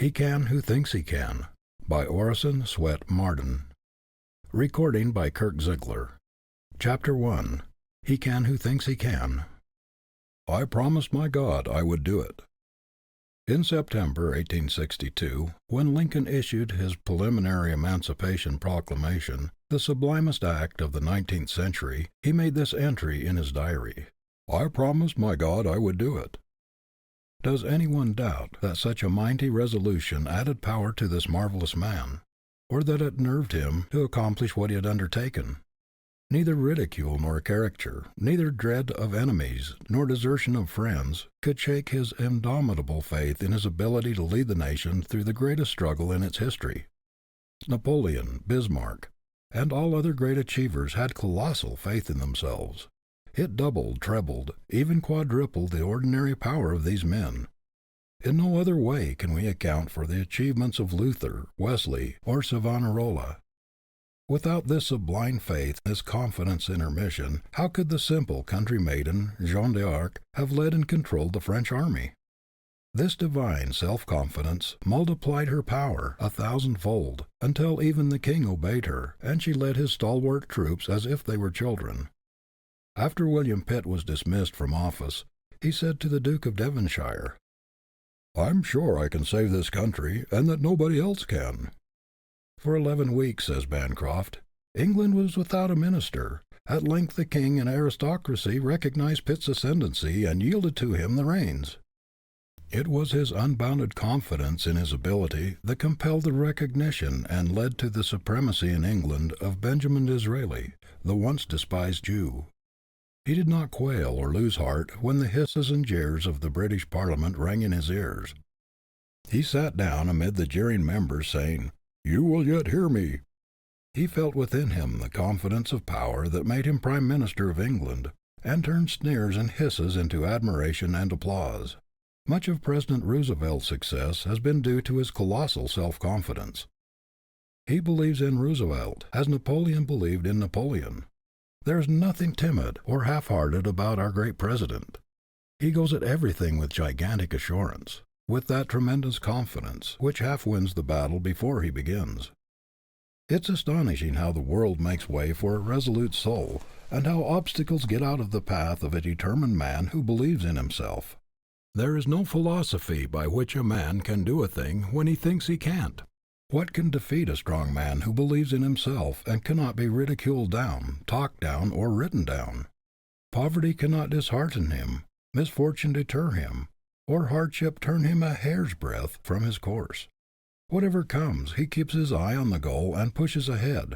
He Can Who Thinks He Can, by Orison Swett Marden. Recording by Kirk Ziegler. Chapter 1. He Can Who Thinks He Can. I promised my God I would do it. In September 1862, when Lincoln issued his preliminary Emancipation Proclamation, the sublimest act of the 19th century, he made this entry in his diary: I promised my God I would do it. Does anyone doubt that such a mighty resolution added power to this marvelous man, or that it nerved him to accomplish what he had undertaken? Neither ridicule nor caricature, neither dread of enemies nor desertion of friends, could shake his indomitable faith in his ability to lead the nation through the greatest struggle in its history. Napoleon, Bismarck, and all other great achievers had colossal faith in themselves. It doubled, trebled, even quadrupled the ordinary power of these men. In no other way can we account for the achievements of Luther, Wesley, or Savonarola. Without this sublime faith, this confidence in her mission, how could the simple country maiden, Jeanne d'Arc, have led and controlled the French army? This divine self-confidence multiplied her power 1,000-fold, until even the king obeyed her, and she led his stalwart troops as if they were children. After William Pitt was dismissed from office, he said to the Duke of Devonshire, I'm sure I can save this country, and that nobody else can. For 11 weeks, says Bancroft, England was without a minister. At length the king and aristocracy recognized Pitt's ascendancy and yielded to him the reins. It was his unbounded confidence in his ability that compelled the recognition and led to the supremacy in England of Benjamin Disraeli, the once despised Jew. He did not quail or lose heart when the hisses and jeers of the British Parliament rang in his ears. He sat down amid the jeering members, saying, You will yet hear me. He felt within him the confidence of power that made him Prime Minister of England, and turned sneers and hisses into admiration and applause. Much of President Roosevelt's success has been due to his colossal self-confidence. He believes in Roosevelt as Napoleon believed in Napoleon. There is nothing timid or half-hearted about our great president. He goes at everything with gigantic assurance, with that tremendous confidence which half wins the battle before he begins. It's astonishing how the world makes way for a resolute soul, and how obstacles get out of the path of a determined man who believes in himself. There is no philosophy by which a man can do a thing when he thinks he can't. What can defeat a strong man who believes in himself and cannot be ridiculed down, talked down, or written down? Poverty cannot dishearten him, misfortune deter him, or hardship turn him a hair's breadth from his course. Whatever comes, he keeps his eye on the goal and pushes ahead.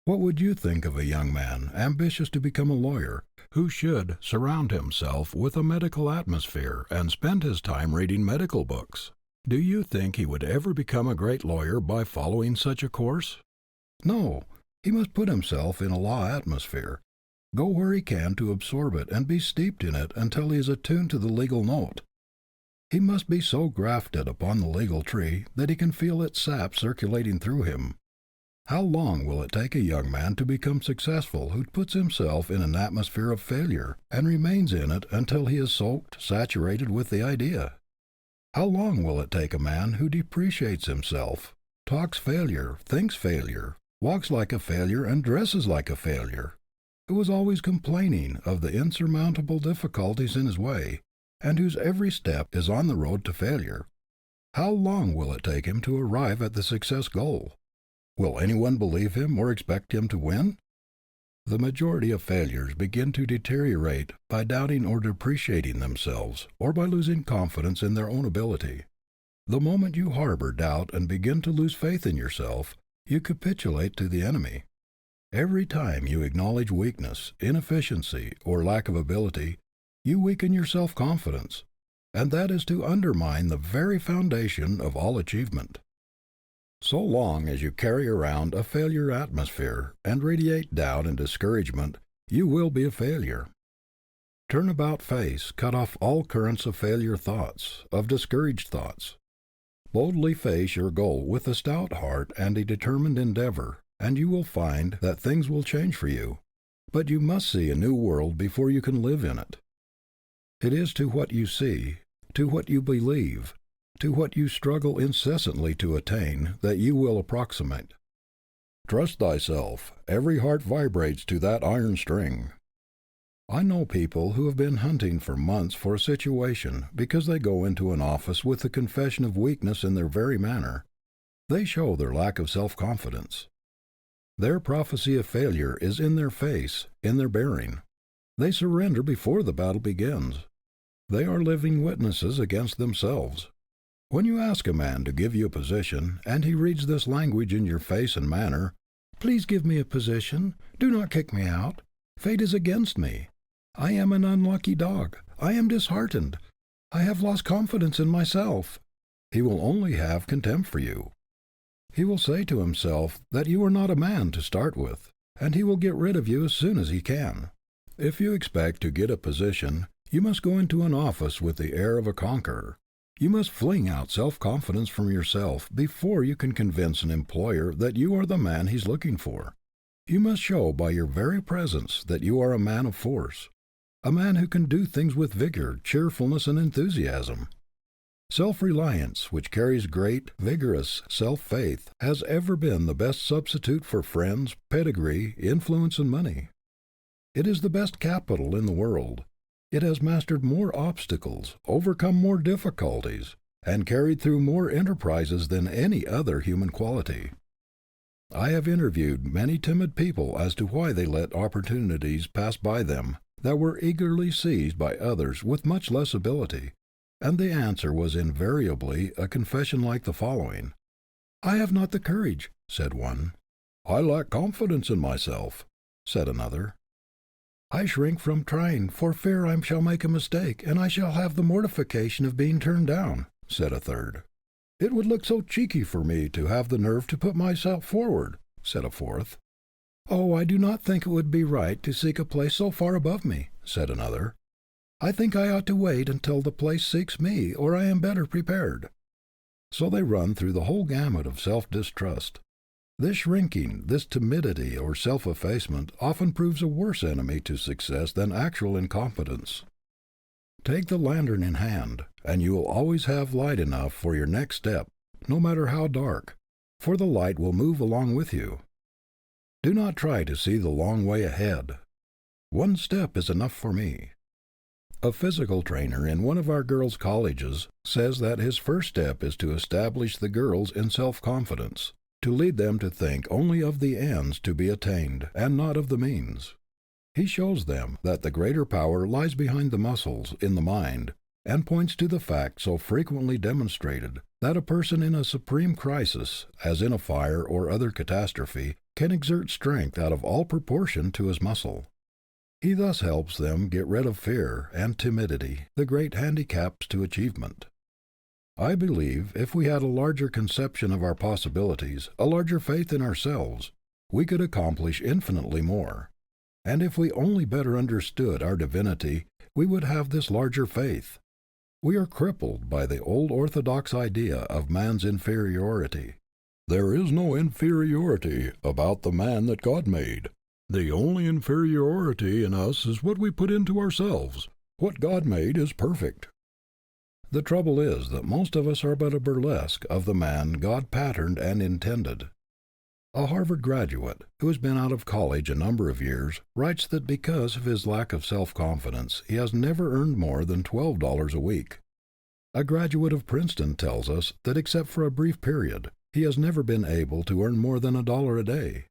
What would you think of a young man, ambitious to become a lawyer, who should surround himself with a medical atmosphere and spend his time reading medical books? Do you think he would ever become a great lawyer by following such a course? No, he must put himself in a law atmosphere, go where he can to absorb it and be steeped in it until he is attuned to the legal note. He must be so grafted upon the legal tree that he can feel its sap circulating through him. How long will it take a young man to become successful who puts himself in an atmosphere of failure and remains in it until he is soaked, saturated with the idea? How long will it take a man who depreciates himself, talks failure, thinks failure, walks like a failure, and dresses like a failure, who is always complaining of the insurmountable difficulties in his way, and whose every step is on the road to failure? How long will it take him to arrive at the success goal? Will anyone believe him or expect him to win? The majority of failures begin to deteriorate by doubting or depreciating themselves, or by losing confidence in their own ability. The moment you harbor doubt and begin to lose faith in yourself, you capitulate to the enemy. Every time you acknowledge weakness, inefficiency, or lack of ability, you weaken your self-confidence, and that is to undermine the very foundation of all achievement. So long as you carry around a failure atmosphere and radiate doubt and discouragement, you will be a failure. Turn about face, cut off all currents of failure thoughts, of discouraged thoughts. Boldly face your goal with a stout heart and a determined endeavor, and you will find that things will change for you. But you must see a new world before you can live in it. It is to what you see, to what you believe, to what you struggle incessantly to attain that you will approximate. Trust thyself. Every heart vibrates to that iron string. I know people who have been hunting for months for a situation because they go into an office with the confession of weakness in their very manner. They show their lack of self-confidence. Their prophecy of failure is in their face, in their bearing. They surrender before the battle begins. They are living witnesses against themselves. When you ask a man to give you a position, and he reads this language in your face and manner, "Please give me a position. Do not kick me out. Fate is against me. I am an unlucky dog. I am disheartened. I have lost confidence in myself," he will only have contempt for you. He will say to himself that you are not a man to start with, and he will get rid of you as soon as he can. If you expect to get a position, you must go into an office with the air of a conqueror. You must fling out self-confidence from yourself before you can convince an employer that you are the man he's looking for. You must show by your very presence that you are a man of force, a man who can do things with vigor, cheerfulness, and enthusiasm. Self-reliance, which carries great, vigorous self-faith, has ever been the best substitute for friends, pedigree, influence, and money. It is the best capital in the world. It has mastered more obstacles, overcome more difficulties, and carried through more enterprises than any other human quality. I have interviewed many timid people as to why they let opportunities pass by them that were eagerly seized by others with much less ability, and the answer was invariably a confession like the following. "I have not the courage," said one. "I lack confidence in myself," said another. "I shrink from trying for fear I shall make a mistake, and I shall have the mortification of being turned down," said a third. "It would look so cheeky for me to have the nerve to put myself forward," said a fourth. "Oh, I do not think it would be right to seek a place so far above me," said another. "I think I ought to wait until the place seeks me, or I am better prepared." So they run through the whole gamut of self-distrust. This shrinking, this timidity or self-effacement often proves a worse enemy to success than actual incompetence. Take the lantern in hand, and you will always have light enough for your next step, no matter how dark, for the light will move along with you. Do not try to see the long way ahead. One step is enough for me. A physical trainer in one of our girls' colleges says that his first step is to establish the girls in self-confidence, to lead them to think only of the ends to be attained and not of the means. He shows them that the greater power lies behind the muscles, in the mind, and points to the fact so frequently demonstrated that a person in a supreme crisis, as in a fire or other catastrophe, can exert strength out of all proportion to his muscle. He thus helps them get rid of fear and timidity, the great handicaps to achievement. I believe if we had a larger conception of our possibilities, a larger faith in ourselves, we could accomplish infinitely more. And if we only better understood our divinity, we would have this larger faith. We are crippled by the old orthodox idea of man's inferiority. There is no inferiority about the man that God made. The only inferiority in us is what we put into ourselves. What God made is perfect. The trouble is that most of us are but a burlesque of the man God patterned and intended. A Harvard graduate, who has been out of college a number of years, writes that because of his lack of self-confidence, he has never earned more than $12 a week. A graduate of Princeton tells us that except for a brief period, he has never been able to earn more than $1 a day.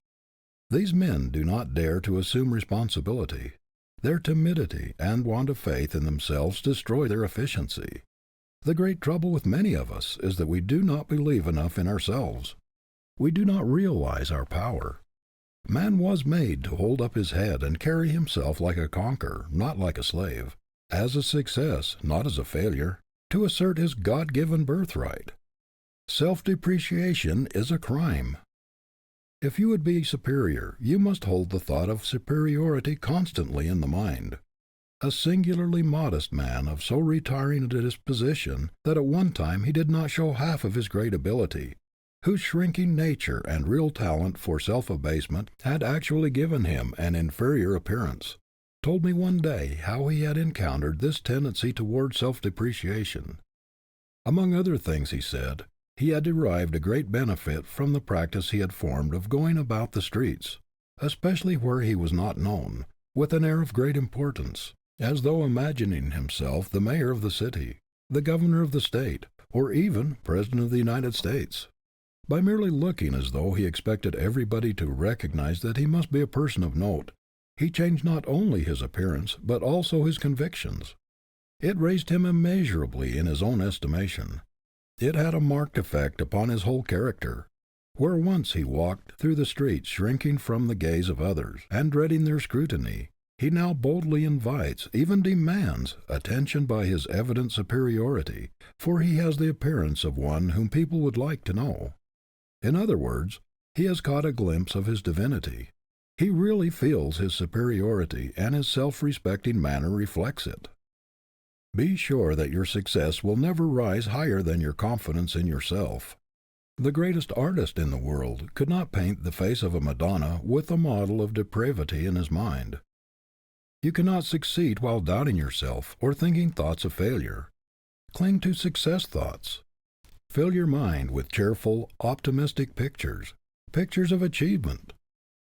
These men do not dare to assume responsibility. Their timidity and want of faith in themselves destroy their efficiency. The great trouble with many of us is that we do not believe enough in ourselves. We do not realize our power. Man was made to hold up his head and carry himself like a conqueror, not like a slave, as a success, not as a failure, to assert his God-given birthright. Self-depreciation is a crime. If you would be superior, you must hold the thought of superiority constantly in the mind. A singularly modest man of so retiring a disposition that at one time he did not show half of his great ability, whose shrinking nature and real talent for self-abasement had actually given him an inferior appearance, told me one day how he had encountered this tendency toward self-depreciation. Among other things, he said, he had derived a great benefit from the practice he had formed of going about the streets, especially where he was not known, with an air of great importance, as though imagining himself the mayor of the city, the governor of the state, or even President of the United States. By merely looking as though he expected everybody to recognize that he must be a person of note, he changed not only his appearance, but also his convictions. It raised him immeasurably in his own estimation. It had a marked effect upon his whole character. Where once he walked through the streets shrinking from the gaze of others, and dreading their scrutiny, he now boldly invites, even demands, attention by his evident superiority, for he has the appearance of one whom people would like to know. In other words, he has caught a glimpse of his divinity. He really feels his superiority, and his self-respecting manner reflects it. Be sure that your success will never rise higher than your confidence in yourself. The greatest artist in the world could not paint the face of a Madonna with a model of depravity in his mind. You cannot succeed while doubting yourself or thinking thoughts of failure. Cling to success thoughts. Fill your mind with cheerful, optimistic pictures, pictures of achievement.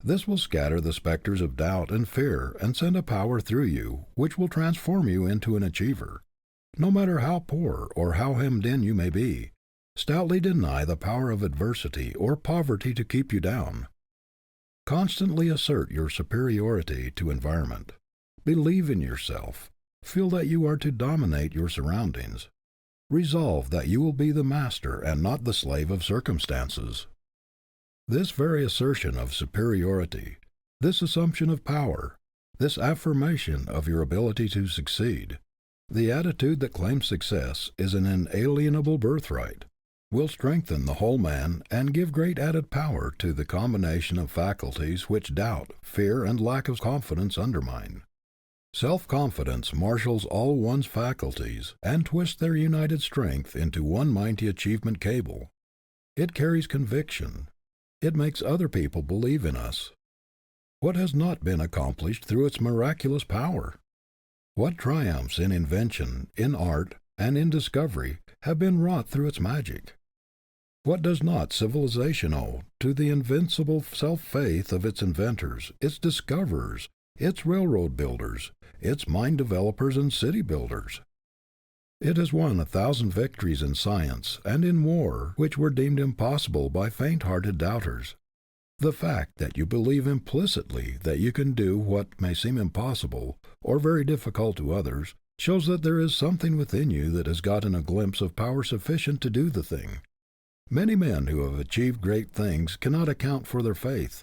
This will scatter the specters of doubt and fear and send a power through you which will transform you into an achiever. No matter how poor or how hemmed in you may be, stoutly deny the power of adversity or poverty to keep you down. Constantly assert your superiority to environment. Believe in yourself. Feel that you are to dominate your surroundings. Resolve that you will be the master and not the slave of circumstances. This very assertion of superiority, this assumption of power, this affirmation of your ability to succeed, the attitude that claims success is an inalienable birthright, will strengthen the whole man and give great added power to the combination of faculties which doubt, fear, and lack of confidence undermine. Self-confidence marshals all one's faculties and twists their united strength into one mighty achievement cable. It carries conviction. It makes other people believe in us. What has not been accomplished through its miraculous power? What triumphs in invention, in art, and in discovery have been wrought through its magic? What does not civilization owe to the invincible self-faith of its inventors, its discoverers, its railroad builders, its mine developers and city builders? It has won 1,000 victories in science and in war which were deemed impossible by faint-hearted doubters. The fact that you believe implicitly that you can do what may seem impossible or very difficult to others shows that there is something within you that has gotten a glimpse of power sufficient to do the thing. Many men who have achieved great things cannot account for their faith.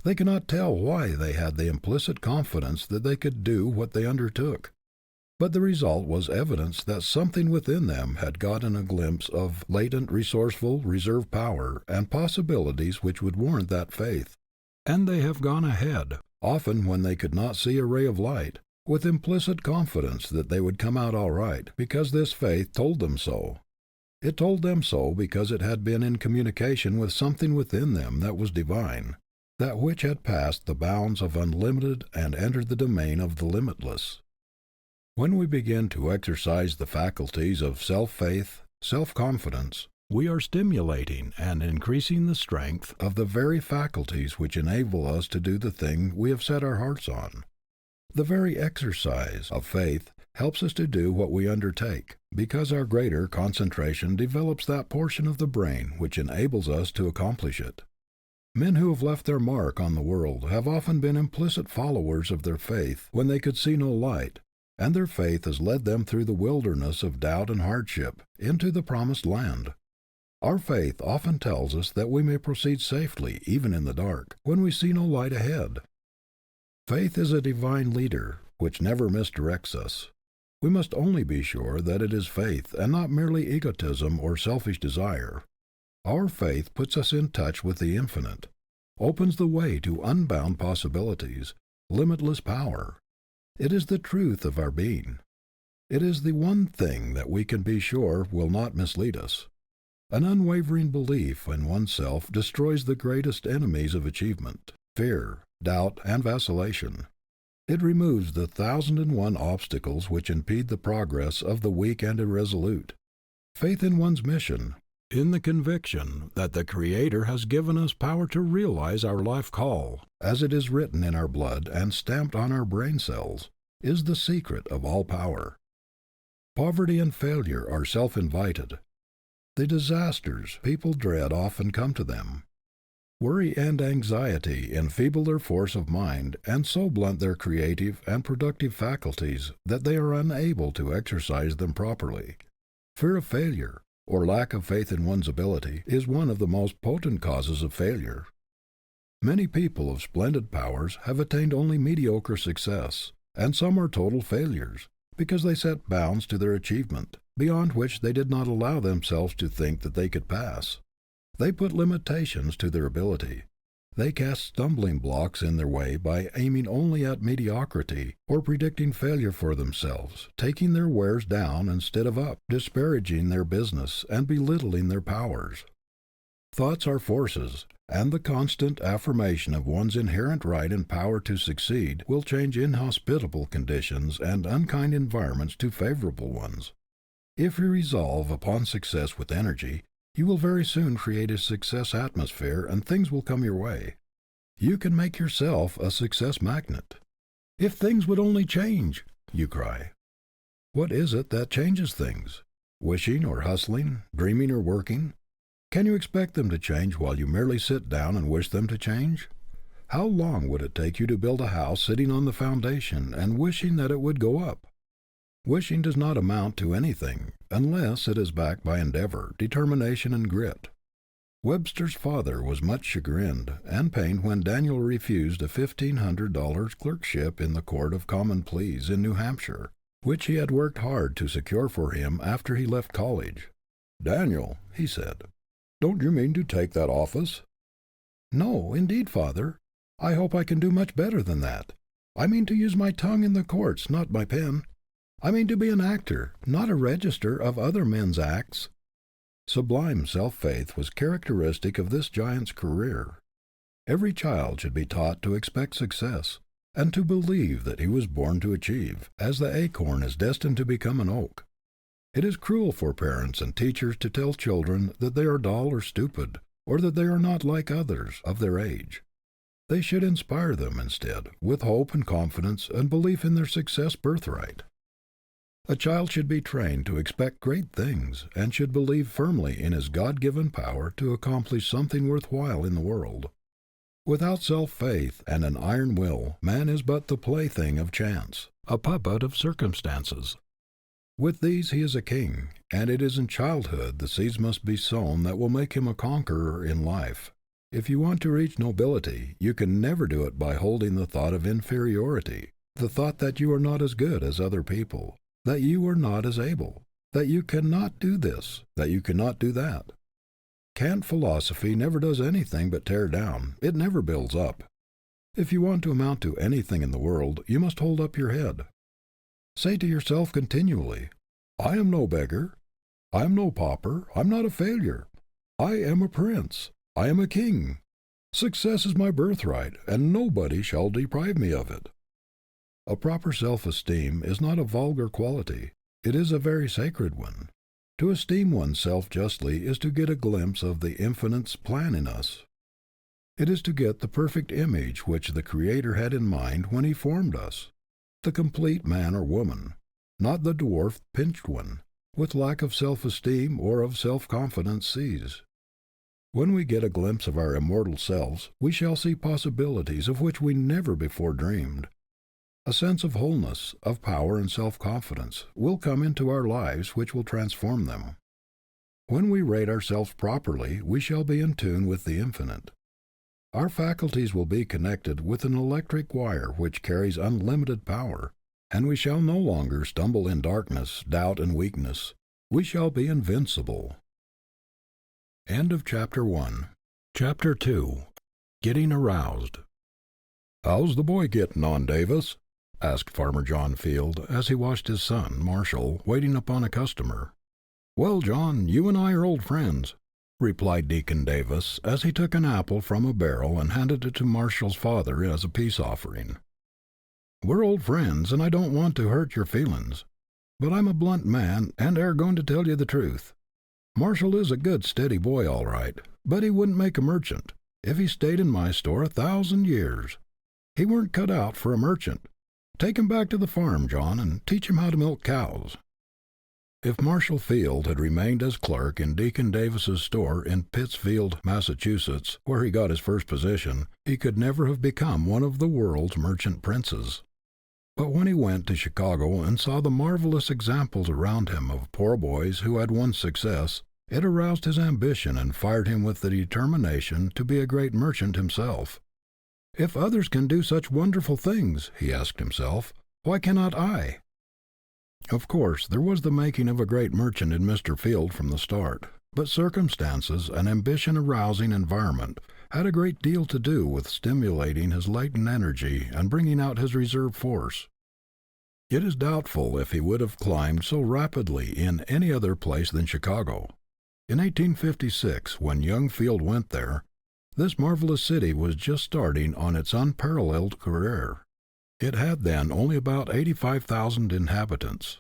They cannot tell why they had the implicit confidence that they could do what they undertook. But the result was evidence that something within them had gotten a glimpse of latent, resourceful, reserve power and possibilities which would warrant that faith. And they have gone ahead, often when they could not see a ray of light, with implicit confidence that they would come out all right, because this faith told them so. It told them so because it had been in communication with something within them that was divine, that which had passed the bounds of unlimited and entered the domain of the limitless. When we begin to exercise the faculties of self-faith, self-confidence, we are stimulating and increasing the strength of the very faculties which enable us to do the thing we have set our hearts on. The very exercise of faith helps us to do what we undertake, because our greater concentration develops that portion of the brain which enables us to accomplish it. Men who have left their mark on the world have often been implicit followers of their faith when they could see no light, and their faith has led them through the wilderness of doubt and hardship into the promised land. Our faith often tells us that we may proceed safely even in the dark, when we see no light ahead. Faith is a divine leader which never misdirects us. We must only be sure that it is faith and not merely egotism or selfish desire. Our faith puts us in touch with the infinite, opens the way to unbound possibilities, limitless power. It is the truth of our being. It is the one thing that we can be sure will not mislead us. An unwavering belief in oneself destroys the greatest enemies of achievement, fear, doubt, and vacillation. It removes the 1,001 obstacles which impede the progress of the weak and irresolute. faith in one's mission, in the conviction that the Creator has given us power to realize our life call, as it is written in our blood and stamped on our brain cells, is the secret of all power. Poverty and failure are self-invited. The disasters people dread often come to them. Worry and anxiety enfeeble their force of mind and so blunt their creative and productive faculties that they are unable to exercise them properly. Fear of failure, or lack of faith in one's ability, is one of the most potent causes of failure. Many people of splendid powers have attained only mediocre success, and some are total failures, because they set bounds to their achievement, beyond which they did not allow themselves to think that they could pass. They put limitations to their ability. They cast stumbling blocks in their way by aiming only at mediocrity or predicting failure for themselves, taking their wares down instead of up, disparaging their business and belittling their powers. Thoughts are forces, and the constant affirmation of one's inherent right and power to succeed will change inhospitable conditions and unkind environments to favorable ones. If you resolve upon success with energy, you will very soon create a success atmosphere and things will come your way. You can make yourself a success magnet. If things would only change, you cry. What is it that changes things? Wishing or hustling, dreaming or working? Can you expect them to change while you merely sit down and wish them to change? How long would it take you to build a house sitting on the foundation and wishing that it would go up? Wishing does not amount to anything unless it is backed by endeavor, determination, and grit. Webster's father was much chagrined and pained when Daniel refused a $1,500 clerkship in the Court of Common Pleas in New Hampshire, which he had worked hard to secure for him after he left college. "Daniel," he said, "don't you mean to take that office?" "No, indeed, father. I hope I can do much better than that. I mean to use my tongue in the courts, not my pen. I mean to be an actor, not a register of other men's acts." Sublime self-faith was characteristic of this giant's career. Every child should be taught to expect success, and to believe that he was born to achieve, as the acorn is destined to become an oak. It is cruel for parents and teachers to tell children that they are dull or stupid, or that they are not like others of their age. They should inspire them, instead, with hope and confidence and belief in their success birthright. A child should be trained to expect great things and should believe firmly in his God-given power to accomplish something worthwhile in the world. Without self-faith and an iron will, man is but the plaything of chance, a puppet of circumstances. With these he is a king, and it is in childhood the seeds must be sown that will make him a conqueror in life. If you want to reach nobility, you can never do it by holding the thought of inferiority, the thought that you are not as good as other people, that you are not as able, that you cannot do this, that you cannot do that. Cant philosophy never does anything but tear down. It never builds up. If you want to amount to anything in the world, you must hold up your head. Say to yourself continually, "I am no beggar. I am no pauper. I am not a failure. I am a prince. I am a king. Success is my birthright, and nobody shall deprive me of it." A proper self-esteem is not a vulgar quality. It is a very sacred one. To esteem oneself justly is to get a glimpse of the Infinite's plan in us. It is to get the perfect image which the Creator had in mind when He formed us, the complete man or woman, not the dwarfed, pinched one, with lack of self-esteem or of self-confidence seized. When we get a glimpse of our immortal selves, we shall see possibilities of which we never before dreamed. A sense of wholeness, of power and self-confidence will come into our lives which will transform them. When we rate ourselves properly, we shall be in tune with the Infinite. Our faculties will be connected with an electric wire which carries unlimited power, and we shall no longer stumble in darkness, doubt, and weakness. We shall be invincible. End of Chapter 1. Chapter 2. Getting Aroused. "How's the boy getting on, Davis?" asked Farmer John Field as he watched his son, Marshall, waiting upon a customer. "Well, John, you and I are old friends," replied Deacon Davis as he took an apple from a barrel and handed it to Marshall's father as a peace offering. "We're old friends, and I don't want to hurt your feelings. But I'm a blunt man, and air going to tell you the truth. Marshall is a good, steady boy, all right, but he wouldn't make a merchant, if he stayed in my store 1,000 years. He weren't cut out for a merchant. Take him back to the farm, John, and teach him how to milk cows." If Marshall Field had remained as clerk in Deacon Davis's store in Pittsfield, Massachusetts, where he got his first position, he could never have become one of the world's merchant princes. But when he went to Chicago and saw the marvelous examples around him of poor boys who had won success, it aroused his ambition and fired him with the determination to be a great merchant himself. "If others can do such wonderful things," he asked himself, "why cannot I?" Of course, there was the making of a great merchant in Mr. Field from the start, but circumstances and ambition-arousing environment had a great deal to do with stimulating his latent energy and bringing out his reserve force. It is doubtful if he would have climbed so rapidly in any other place than Chicago. In 1856, when young Field went there, this marvelous city was just starting on its unparalleled career. It had then only about 85,000 inhabitants.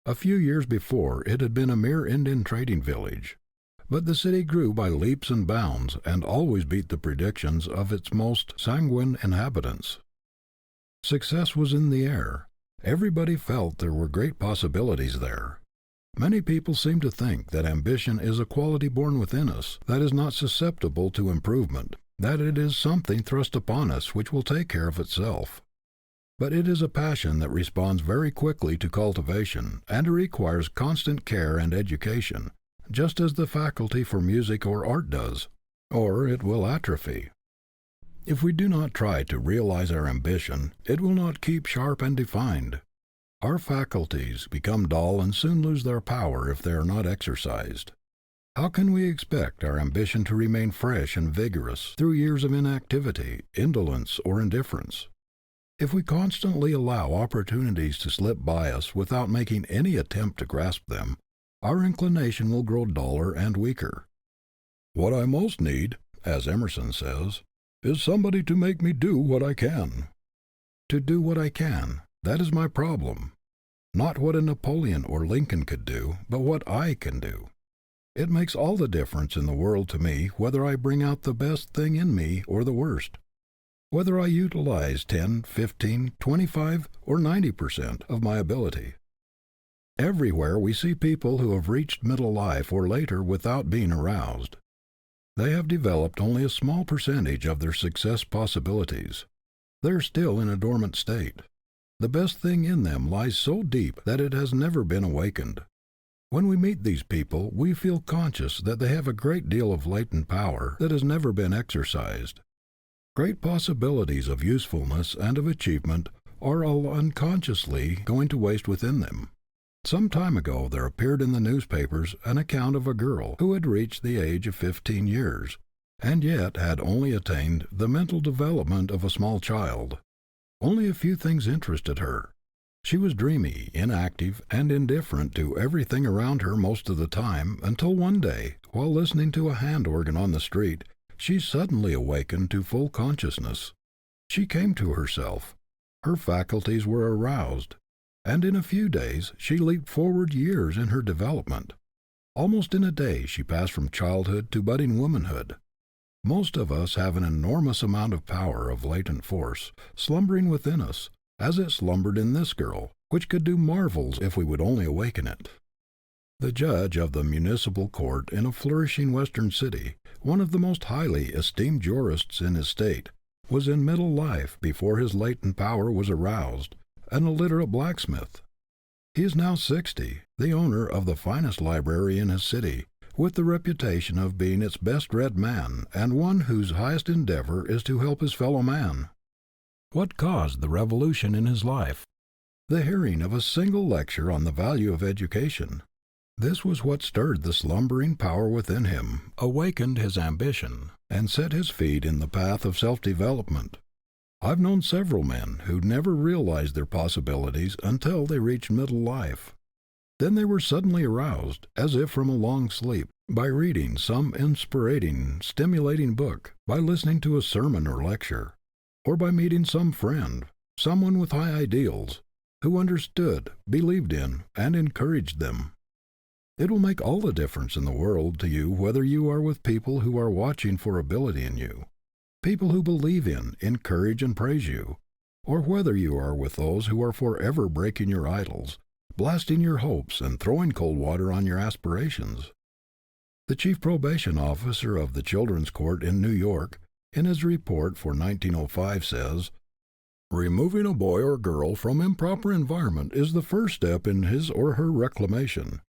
A few years before, it had been a mere Indian trading village. But the city grew by leaps and bounds, and always beat the predictions of its most sanguine inhabitants. Success was in the air. Everybody felt there were great possibilities there. Many people seem to think that ambition is a quality born within us, that is not susceptible to improvement, that it is something thrust upon us which will take care of itself. But it is a passion that responds very quickly to cultivation, and it requires constant care and education, just as the faculty for music or art does, or it will atrophy. If we do not try to realize our ambition, it will not keep sharp and defined. Our faculties become dull and soon lose their power if they are not exercised. How can we expect our ambition to remain fresh and vigorous through years of inactivity, indolence, or indifference? If we constantly allow opportunities to slip by us without making any attempt to grasp them, our inclination will grow duller and weaker. "What I most need," as Emerson says, "is somebody to make me do what I can." To do what I can, that is my problem. Not what a Napoleon or Lincoln could do, but what I can do. It makes all the difference in the world to me whether I bring out the best thing in me or the worst. Whether I utilize 10, 15, 25, or 90% of my ability. Everywhere we see people who have reached middle life or later without being aroused. They have developed only a small percentage of their success possibilities. They are still in a dormant state. The best thing in them lies so deep that it has never been awakened. When we meet these people, we feel conscious that they have a great deal of latent power that has never been exercised. Great possibilities of usefulness and of achievement are all unconsciously going to waste within them. Some time ago there appeared in the newspapers an account of a girl who had reached the age of 15 years, and yet had only attained the mental development of a small child. Only a few things interested her. She was dreamy, inactive, and indifferent to everything around her most of the time, until one day, while listening to a hand organ on the street, she suddenly awakened to full consciousness. She came to herself. Her faculties were aroused, and in a few days she leaped forward years in her development. Almost in a day she passed from childhood to budding womanhood. Most of us have an enormous amount of power of latent force, slumbering within us, as it slumbered in this girl, which could do marvels if we would only awaken it. The judge of the municipal court in a flourishing western city, one of the most highly esteemed jurists in his state, was in middle life before his latent power was aroused, an illiterate blacksmith. He is now 60, the owner of the finest library in his city, with the reputation of being its best-read man, and one whose highest endeavor is to help his fellow man. What caused the revolution in his life? The hearing of a single lecture on the value of education. This was what stirred the slumbering power within him, awakened his ambition, and set his feet in the path of self-development. I've known several men who never realized their possibilities until they reached middle life. Then they were suddenly aroused, as if from a long sleep, by reading some inspiriting, stimulating book, by listening to a sermon or lecture, or by meeting some friend, someone with high ideals, who understood, believed in, and encouraged them. It will make all the difference in the world to you whether you are with people who are watching for ability in you, people who believe in, encourage, and praise you, or whether you are with those who are forever breaking your idols, blasting your hopes, and throwing cold water on your aspirations. The chief probation officer of the Children's Court in New York, in his report for 1905, says, "Removing a boy or girl from improper environment is the first step in his or her reclamation."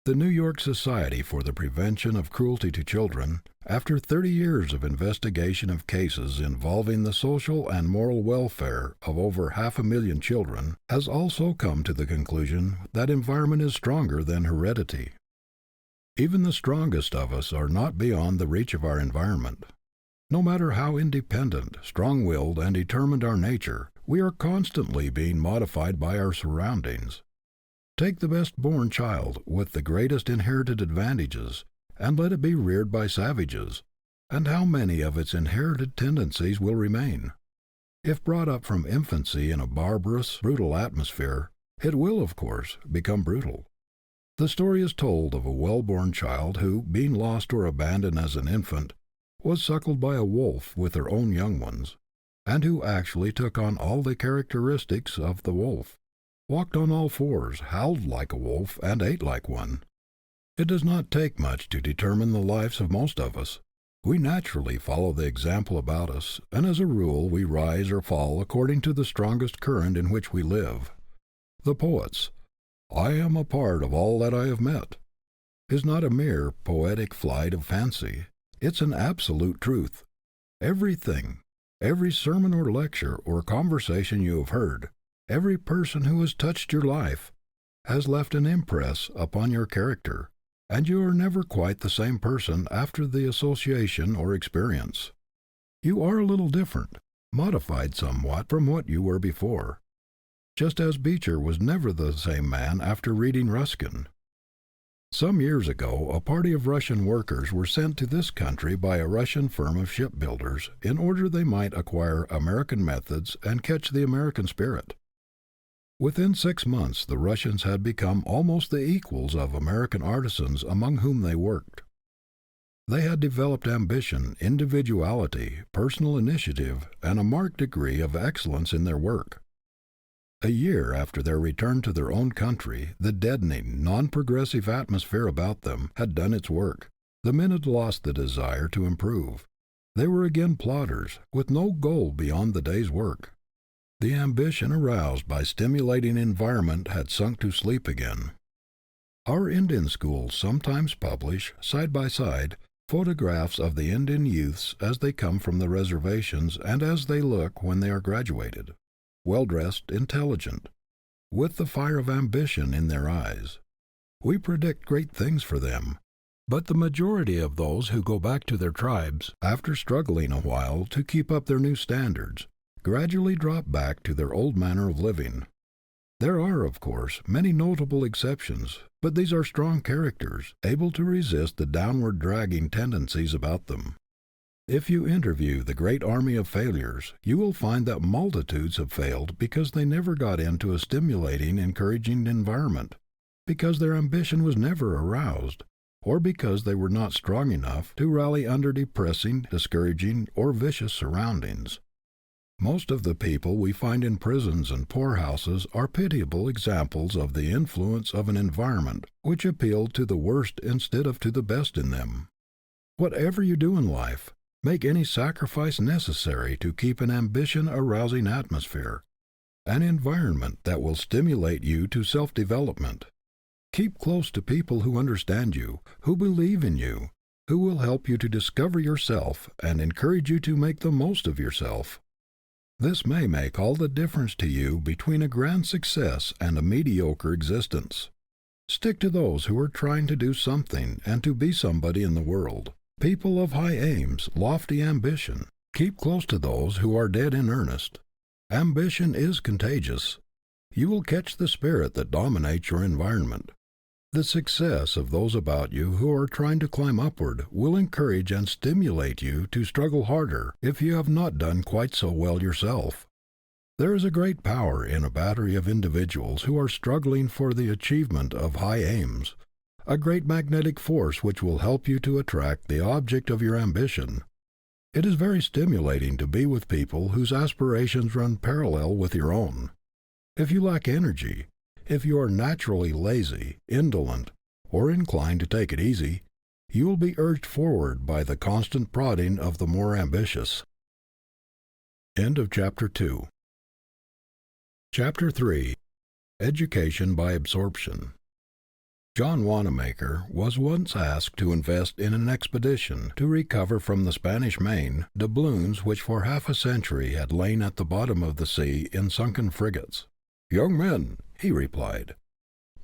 The New York Society for the Prevention of Cruelty to Children, after 30 years of investigation of cases involving the social and moral welfare of over 500,000 children, has also come to the conclusion that environment is stronger than heredity. Even the strongest of us are not beyond the reach of our environment. No matter how independent, strong-willed, and determined our nature, we are constantly being modified by our surroundings. Take the best-born child, with the greatest inherited advantages, and let it be reared by savages, and how many of its inherited tendencies will remain? If brought up from infancy in a barbarous, brutal atmosphere, it will, of course, become brutal. The story is told of a well-born child who, being lost or abandoned as an infant, was suckled by a wolf with her own young ones, and who actually took on all the characteristics of the wolf, walked on all fours, howled like a wolf, and ate like one. It does not take much to determine the lives of most of us. We naturally follow the example about us, and as a rule we rise or fall according to the strongest current in which we live. The poet's "I am a part of all that I have met" is not a mere poetic flight of fancy. It's an absolute truth. Everything, every sermon or lecture or conversation you have heard, every person who has touched your life, has left an impress upon your character, and you are never quite the same person after the association or experience. You are a little different, modified somewhat from what you were before, just as Beecher was never the same man after reading Ruskin. Some years ago, a party of Russian workers were sent to this country by a Russian firm of shipbuilders in order they might acquire American methods and catch the American spirit. Within 6 months, the Russians had become almost the equals of American artisans among whom they worked. They had developed ambition, individuality, personal initiative, and a marked degree of excellence in their work. A year after their return to their own country, the deadening, non-progressive atmosphere about them had done its work. The men had lost the desire to improve. They were again plodders, with no goal beyond the day's work. The ambition aroused by stimulating environment had sunk to sleep again. Our Indian schools sometimes publish, side by side, photographs of the Indian youths as they come from the reservations and as they look when they are graduated, well-dressed, intelligent, with the fire of ambition in their eyes. We predict great things for them, but the majority of those who go back to their tribes, after struggling a while to keep up their new standards, gradually drop back to their old manner of living. There are, of course, many notable exceptions, but these are strong characters, able to resist the downward dragging tendencies about them. If you interview the great army of failures, you will find that multitudes have failed because they never got into a stimulating, encouraging environment, because their ambition was never aroused, or because they were not strong enough to rally under depressing, discouraging, or vicious surroundings. Most of the people we find in prisons and poorhouses are pitiable examples of the influence of an environment which appealed to the worst instead of to the best in them. Whatever you do in life, make any sacrifice necessary to keep an ambition-arousing atmosphere, an environment that will stimulate you to self-development. Keep close to people who understand you, who believe in you, who will help you to discover yourself and encourage you to make the most of yourself. This may make all the difference to you between a grand success and a mediocre existence. Stick to those who are trying to do something and to be somebody in the world. People of high aims, lofty ambition. Keep close to those who are dead in earnest. Ambition is contagious. You will catch the spirit that dominates your environment. The success of those about you who are trying to climb upward will encourage and stimulate you to struggle harder if you have not done quite so well yourself. There is a great power in a battery of individuals who are struggling for the achievement of high aims, a great magnetic force which will help you to attract the object of your ambition. It is very stimulating to be with people whose aspirations run parallel with your own. If you lack energy, if you are naturally lazy, indolent, or inclined to take it easy, you will be urged forward by the constant prodding of the more ambitious. End of Chapter 2. Chapter 3. Education by Absorption. John Wanamaker was once asked to invest in an expedition to recover from the Spanish Main doubloons which for half a century had lain at the bottom of the sea in sunken frigates. "Young men," he replied,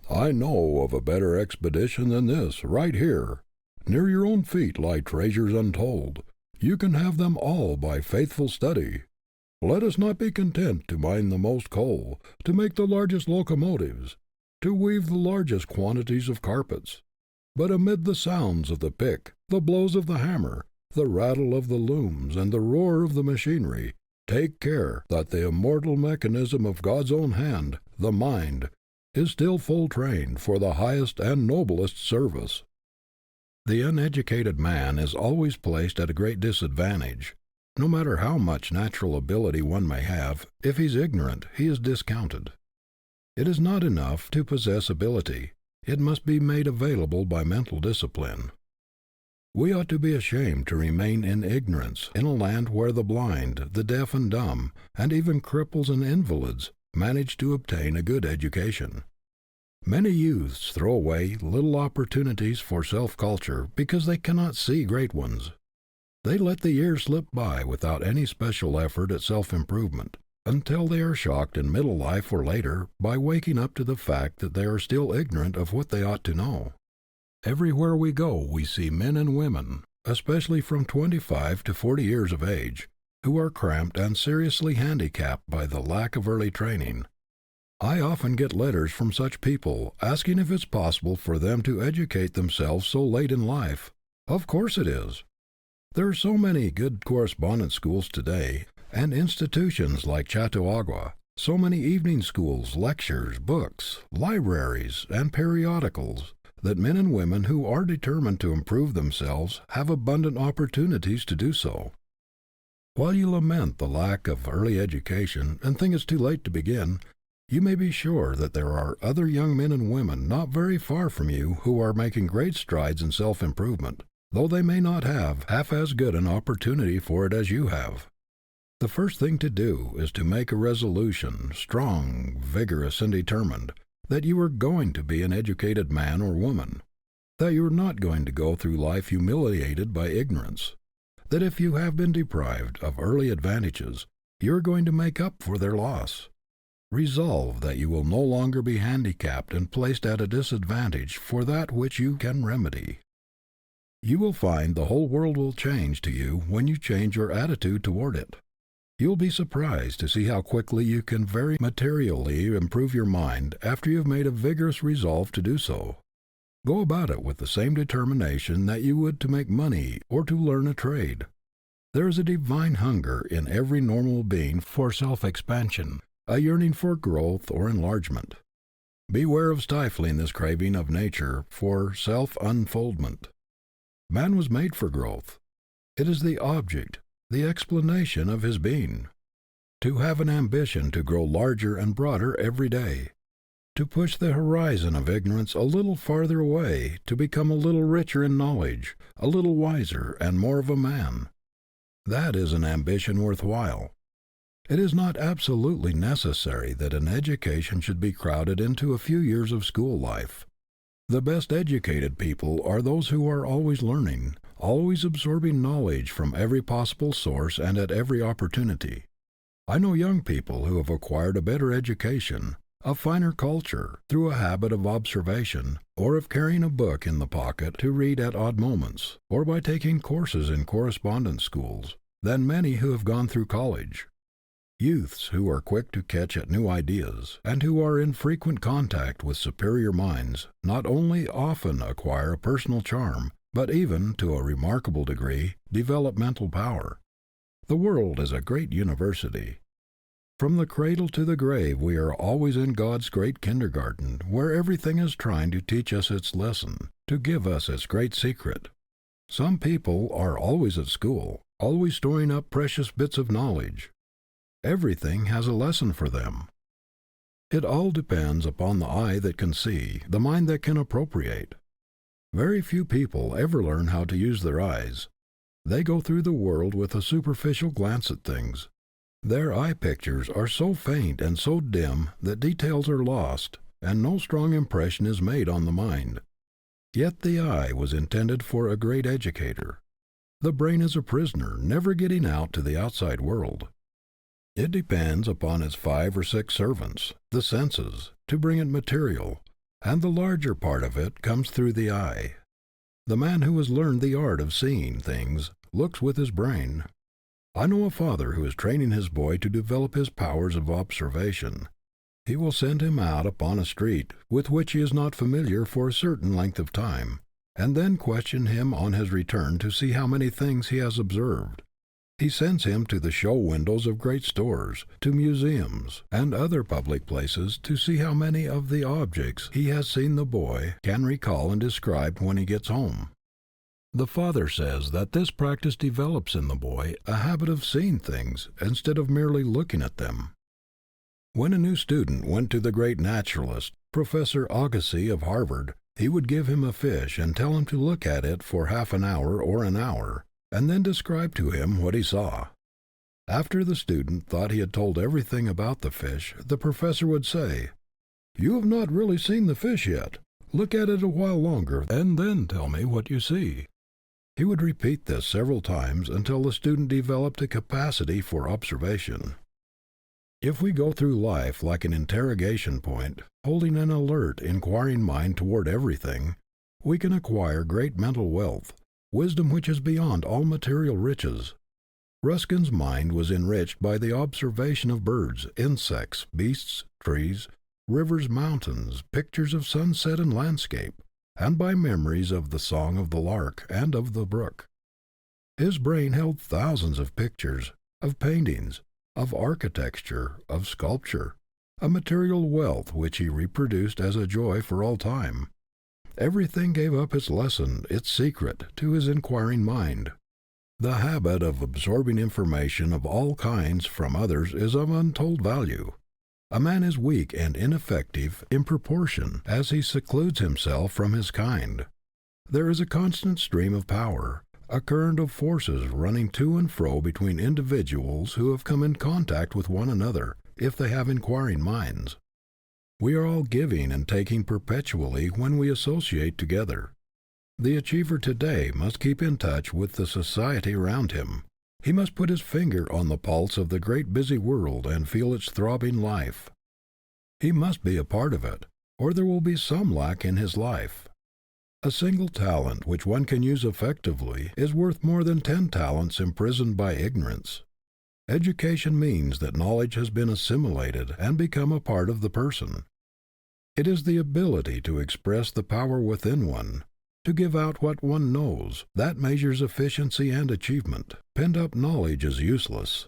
"I know of a better expedition than this, right here. Near your own feet lie treasures untold. You can have them all by faithful study. Let us not be content to mine the most coal, to make the largest locomotives, to weave the largest quantities of carpets. But amid the sounds of the pick, the blows of the hammer, the rattle of the looms, and the roar of the machinery, take care that the immortal mechanism of God's own hand, the mind, is still full trained for the highest and noblest service." The uneducated man is always placed at a great disadvantage. No matter how much natural ability one may have, if he is ignorant, he is discounted. It is not enough to possess ability. It must be made available by mental discipline. We ought to be ashamed to remain in ignorance in a land where the blind, the deaf and dumb, and even cripples and invalids manage to obtain a good education. Many youths throw away little opportunities for self-culture because they cannot see great ones. They let the years slip by without any special effort at self-improvement, until they are shocked in middle life or later by waking up to the fact that they are still ignorant of what they ought to know. Everywhere we go we see men and women, especially from 25 to 40 years of age, who are cramped and seriously handicapped by the lack of early training. I often get letters from such people asking if it's possible for them to educate themselves so late in life. Of course it is. There are so many good correspondence schools today, and institutions like Chautauqua, so many evening schools, lectures, books, libraries, and periodicals, that men and women who are determined to improve themselves have abundant opportunities to do so. While you lament the lack of early education and think it's too late to begin, you may be sure that there are other young men and women not very far from you who are making great strides in self-improvement, though they may not have half as good an opportunity for it as you have. The first thing to do is to make a resolution, strong, vigorous, and determined, that you are going to be an educated man or woman, that you are not going to go through life humiliated by ignorance, that if you have been deprived of early advantages, you are going to make up for their loss. Resolve that you will no longer be handicapped and placed at a disadvantage for that which you can remedy. You will find the whole world will change to you when you change your attitude toward it. You will be surprised to see how quickly you can very materially improve your mind after you have made a vigorous resolve to do so. Go about it with the same determination that you would to make money or to learn a trade. There is a divine hunger in every normal being for self-expansion, a yearning for growth or enlargement. Beware of stifling this craving of nature for self-unfoldment. Man was made for growth. It is the object, the explanation of his being. To have an ambition to grow larger and broader every day. To push the horizon of ignorance a little farther away, to become a little richer in knowledge, a little wiser and more of a man. That is an ambition worthwhile. It is not absolutely necessary that an education should be crowded into a few years of school life. The best educated people are those who are always learning, always absorbing knowledge from every possible source and at every opportunity. I know young people who have acquired a better education, a finer culture, through a habit of observation, or of carrying a book in the pocket to read at odd moments, or by taking courses in correspondence schools, than many who have gone through college. Youths who are quick to catch at new ideas, and who are in frequent contact with superior minds, not only often acquire a personal charm, but even, to a remarkable degree, develop mental power. The world is a great university. From the cradle to the grave we are always in God's great kindergarten, where everything is trying to teach us its lesson, to give us its great secret. Some people are always at school, always storing up precious bits of knowledge. Everything has a lesson for them. It all depends upon the eye that can see, the mind that can appropriate. Very few people ever learn how to use their eyes. They go through the world with a superficial glance at things. Their eye pictures are so faint and so dim that details are lost, and no strong impression is made on the mind. Yet the eye was intended for a great educator. The brain is a prisoner, never getting out to the outside world. It depends upon its 5 or 6 servants, the senses, to bring it material, and the larger part of it comes through the eye. The man who has learned the art of seeing things looks with his brain. I know a father who is training his boy to develop his powers of observation. He will send him out upon a street with which he is not familiar for a certain length of time, and then question him on his return to see how many things he has observed. He sends him to the show windows of great stores, to museums, and other public places to see how many of the objects he has seen the boy can recall and describe when he gets home. The father says that this practice develops in the boy a habit of seeing things instead of merely looking at them. When a new student went to the great naturalist, Professor Agassiz of Harvard, he would give him a fish and tell him to look at it for half an hour or an hour, and then describe to him what he saw. After the student thought he had told everything about the fish, the professor would say, "You have not really seen the fish yet. Look at it a while longer, and then tell me what you see." He would repeat this several times until the student developed a capacity for observation. If we go through life like an interrogation point, holding an alert, inquiring mind toward everything, we can acquire great mental wealth, wisdom which is beyond all material riches. Ruskin's mind was enriched by the observation of birds, insects, beasts, trees, rivers, mountains, pictures of sunset and landscape, and by memories of the song of the lark and of the brook. His brain held thousands of pictures, of paintings, of architecture, of sculpture, a material wealth which he reproduced as a joy for all time. Everything gave up its lesson, its secret, to his inquiring mind. The habit of absorbing information of all kinds from others is of untold value. A man is weak and ineffective in proportion as he secludes himself from his kind. There is a constant stream of power, a current of forces running to and fro between individuals who have come in contact with one another, if they have inquiring minds. We are all giving and taking perpetually when we associate together. The achiever today must keep in touch with the society around him. He must put his finger on the pulse of the great busy world and feel its throbbing life. He must be a part of it, or there will be some lack in his life. A single talent which one can use effectively is worth more than 10 talents imprisoned by ignorance. Education means that knowledge has been assimilated and become a part of the person. It is the ability to express the power within one, to give out what one knows, that measures efficiency and achievement. Pent-up knowledge is useless.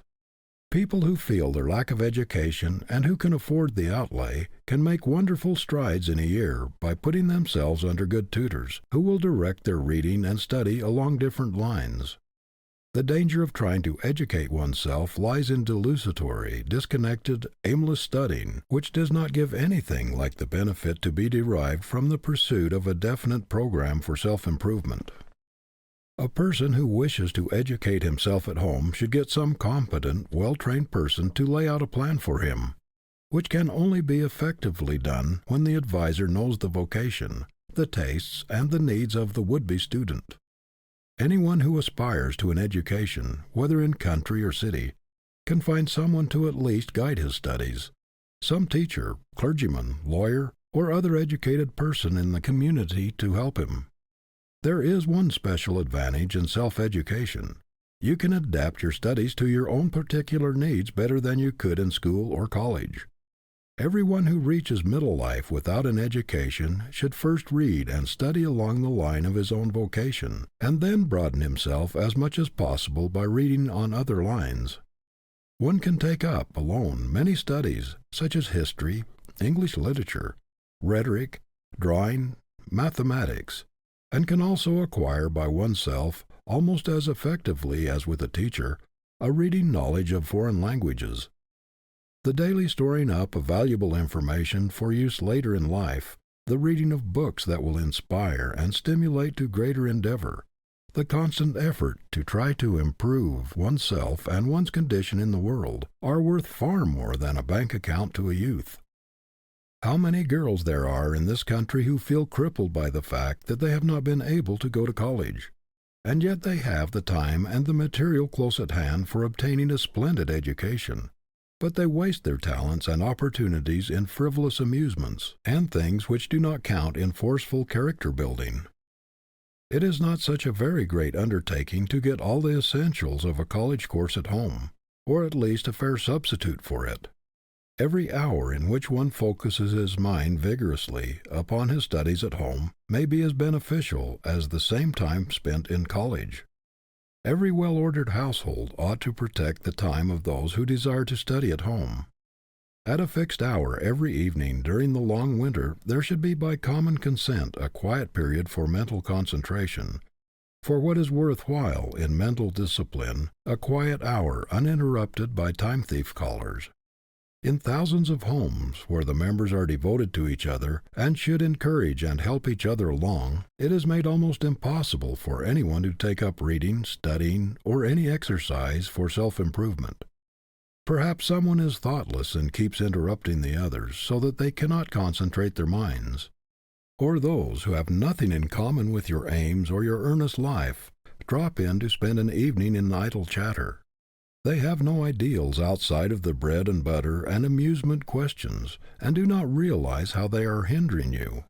People who feel their lack of education and who can afford the outlay can make wonderful strides in a year by putting themselves under good tutors, who will direct their reading and study along different lines. The danger of trying to educate oneself lies in desultory, disconnected, aimless studying, which does not give anything like the benefit to be derived from the pursuit of a definite program for self-improvement. A person who wishes to educate himself at home should get some competent, well-trained person to lay out a plan for him, which can only be effectively done when the advisor knows the vocation, the tastes, and the needs of the would-be student. Anyone who aspires to an education, whether in country or city, can find someone to at least guide his studies, some teacher, clergyman, lawyer, or other educated person in the community to help him. There is one special advantage in self-education. You can adapt your studies to your own particular needs better than you could in school or college. Everyone who reaches middle life without an education should first read and study along the line of his own vocation, and then broaden himself as much as possible by reading on other lines. One can take up, alone, many studies, such as history, English literature, rhetoric, drawing, mathematics, and can also acquire by oneself, almost as effectively as with a teacher, a reading knowledge of foreign languages. The daily storing up of valuable information for use later in life, the reading of books that will inspire and stimulate to greater endeavor, the constant effort to try to improve oneself and one's condition in the world, are worth far more than a bank account to a youth. How many girls there are in this country who feel crippled by the fact that they have not been able to go to college, and yet they have the time and the material close at hand for obtaining a splendid education, but they waste their talents and opportunities in frivolous amusements and things which do not count in forceful character building. It is not such a very great undertaking to get all the essentials of a college course at home, or at least a fair substitute for it. Every hour in which one focuses his mind vigorously upon his studies at home may be as beneficial as the same time spent in college. Every well-ordered household ought to protect the time of those who desire to study at home. At a fixed hour every evening during the long winter there should be by common consent a quiet period for mental concentration. For what is worth while in mental discipline, a quiet hour uninterrupted by time-thief callers. In thousands of homes where the members are devoted to each other and should encourage and help each other along, it is made almost impossible for anyone to take up reading, studying, or any exercise for self-improvement. Perhaps someone is thoughtless and keeps interrupting the others so that they cannot concentrate their minds. Or those who have nothing in common with your aims or your earnest life drop in to spend an evening in idle chatter. They have no ideals outside of the bread and butter and amusement questions, and do not realize how they are hindering you.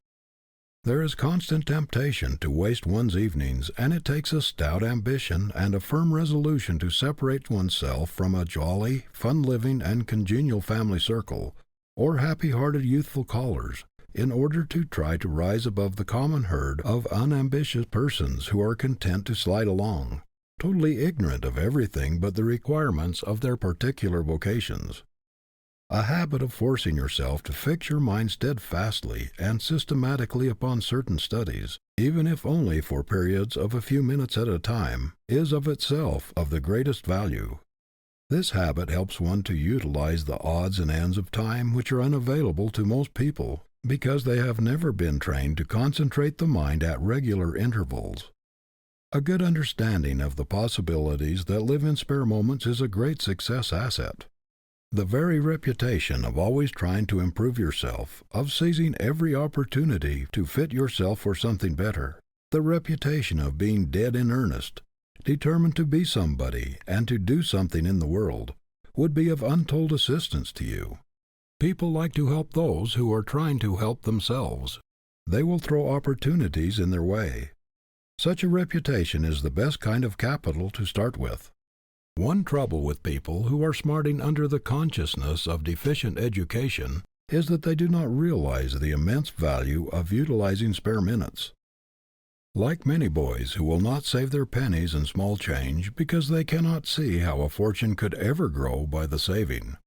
There is constant temptation to waste one's evenings, and it takes a stout ambition and a firm resolution to separate oneself from a jolly, fun-living, and congenial family circle, or happy-hearted youthful callers, in order to try to rise above the common herd of unambitious persons who are content to slide along, totally ignorant of everything but the requirements of their particular vocations. A habit of forcing yourself to fix your mind steadfastly and systematically upon certain studies, even if only for periods of a few minutes at a time, is of itself of the greatest value. This habit helps one to utilize the odds and ends of time which are unavailable to most people, because they have never been trained to concentrate the mind at regular intervals. A good understanding of the possibilities that live in spare moments is a great success asset. The very reputation of always trying to improve yourself, of seizing every opportunity to fit yourself for something better, the reputation of being dead in earnest, determined to be somebody and to do something in the world, would be of untold assistance to you. People like to help those who are trying to help themselves. They will throw opportunities in their way. Such a reputation is the best kind of capital to start with. One trouble with people who are smarting under the consciousness of deficient education is that they do not realize the immense value of utilizing spare minutes. Like many boys who will not save their pennies and small change because they cannot see how a fortune could ever grow by the saving.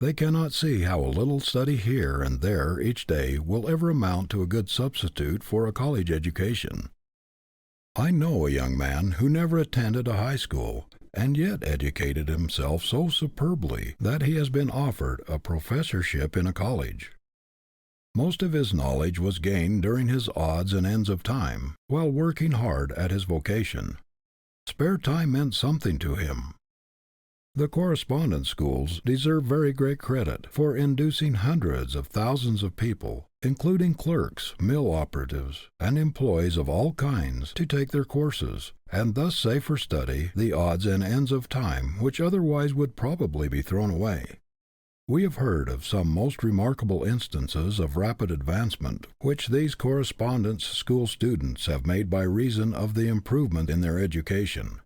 They cannot see how a little study here and there each day will ever amount to a good substitute for a college education. I know a young man who never attended a high school, and yet educated himself so superbly that he has been offered a professorship in a college. Most of his knowledge was gained during his odds and ends of time, while working hard at his vocation. Spare time meant something to him. The correspondence schools deserve very great credit for inducing hundreds of thousands of people, including clerks, mill operatives, and employees of all kinds, to take their courses, and thus save for study the odds and ends of time which otherwise would probably be thrown away. We have heard of some most remarkable instances of rapid advancement which these correspondence school students have made by reason of the improvement in their education.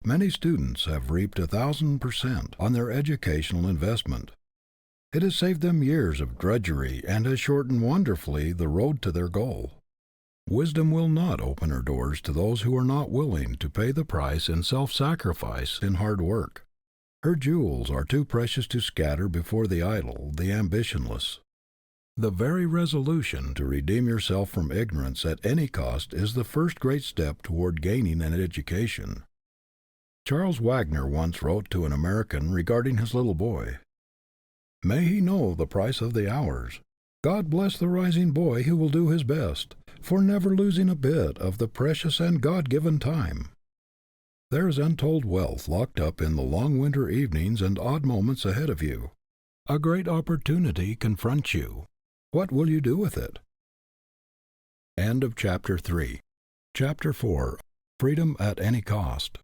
Many students have reaped 1,000% on their educational investment. It has saved them years of drudgery and has shortened wonderfully the road to their goal. Wisdom will not open her doors to those who are not willing to pay the price in self-sacrifice in hard work. Her jewels are too precious to scatter before the idle, the ambitionless. The very resolution to redeem yourself from ignorance at any cost is the first great step toward gaining an education. Charles Wagner once wrote to an American regarding his little boy, "May he know the price of the hours. God bless the rising boy who will do his best, for never losing a bit of the precious and God-given time. There is untold wealth locked up in the long winter evenings and odd moments ahead of you. A great opportunity confronts you. What will you do with it?" End of Chapter 3. Chapter 4. Freedom at Any Cost.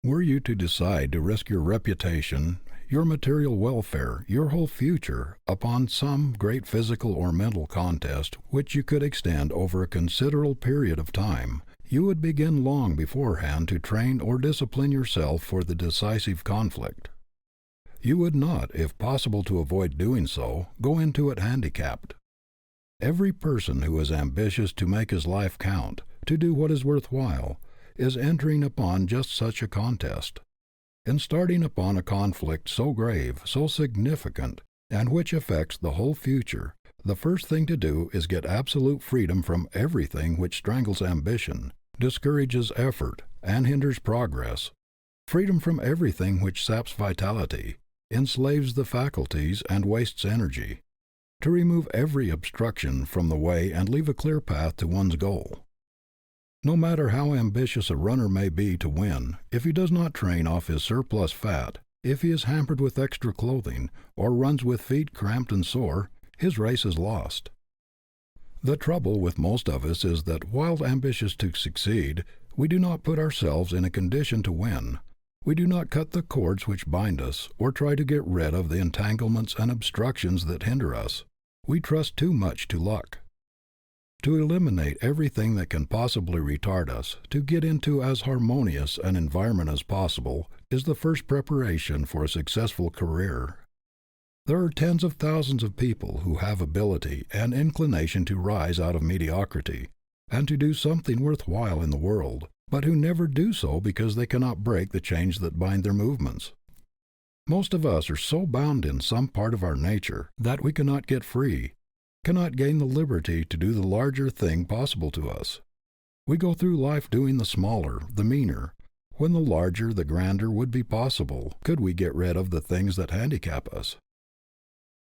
Were you to decide to risk your reputation, your material welfare, your whole future, upon some great physical or mental contest which you could extend over a considerable period of time, you would begin long beforehand to train or discipline yourself for the decisive conflict. You would not, if possible to avoid doing so, go into it handicapped. Every person who is ambitious to make his life count, to do what is worth while, is entering upon just such a contest. In starting upon a conflict so grave, so significant, and which affects the whole future, the first thing to do is get absolute freedom from everything which strangles ambition, discourages effort, and hinders progress, freedom from everything which saps vitality, enslaves the faculties, and wastes energy, to remove every obstruction from the way and leave a clear path to one's goal. No matter how ambitious a runner may be to win, if he does not train off his surplus fat, if he is hampered with extra clothing, or runs with feet cramped and sore, his race is lost. The trouble with most of us is that while ambitious to succeed, we do not put ourselves in a condition to win. We do not cut the cords which bind us, or try to get rid of the entanglements and obstructions that hinder us. We trust too much to luck. To eliminate everything that can possibly retard us, to get into as harmonious an environment as possible, is the first preparation for a successful career. There are tens of thousands of people who have ability and inclination to rise out of mediocrity, and to do something worthwhile in the world, but who never do so because they cannot break the chains that bind their movements. Most of us are so bound in some part of our nature that we cannot get free, cannot gain the liberty to do the larger thing possible to us. We go through life doing the smaller, the meaner, when the larger, the grander would be possible could we get rid of the things that handicap us.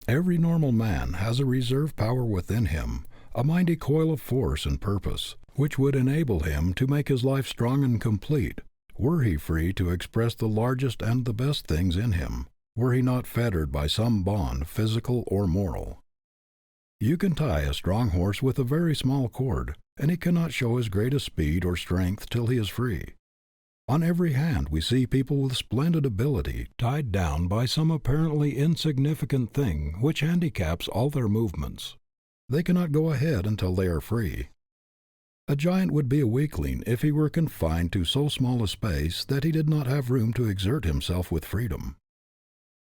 Every normal man has a reserve power within him, a mighty coil of force and purpose, which would enable him to make his life strong and complete, were he free to express the largest and the best things in him, were he not fettered by some bond, physical or moral. You can tie a strong horse with a very small cord, and he cannot show his greatest speed or strength till he is free. On every hand we see people with splendid ability tied down by some apparently insignificant thing which handicaps all their movements. They cannot go ahead until they are free. A giant would be a weakling if he were confined to so small a space that he did not have room to exert himself with freedom.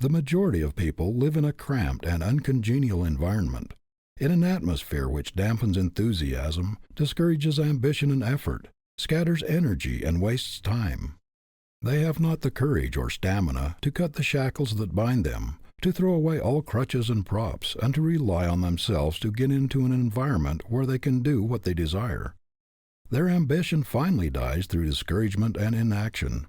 The majority of people live in a cramped and uncongenial environment, in an atmosphere which dampens enthusiasm, discourages ambition and effort, scatters energy and wastes time. They have not the courage or stamina to cut the shackles that bind them, to throw away all crutches and props, and to rely on themselves to get into an environment where they can do what they desire. Their ambition finally dies through discouragement and inaction.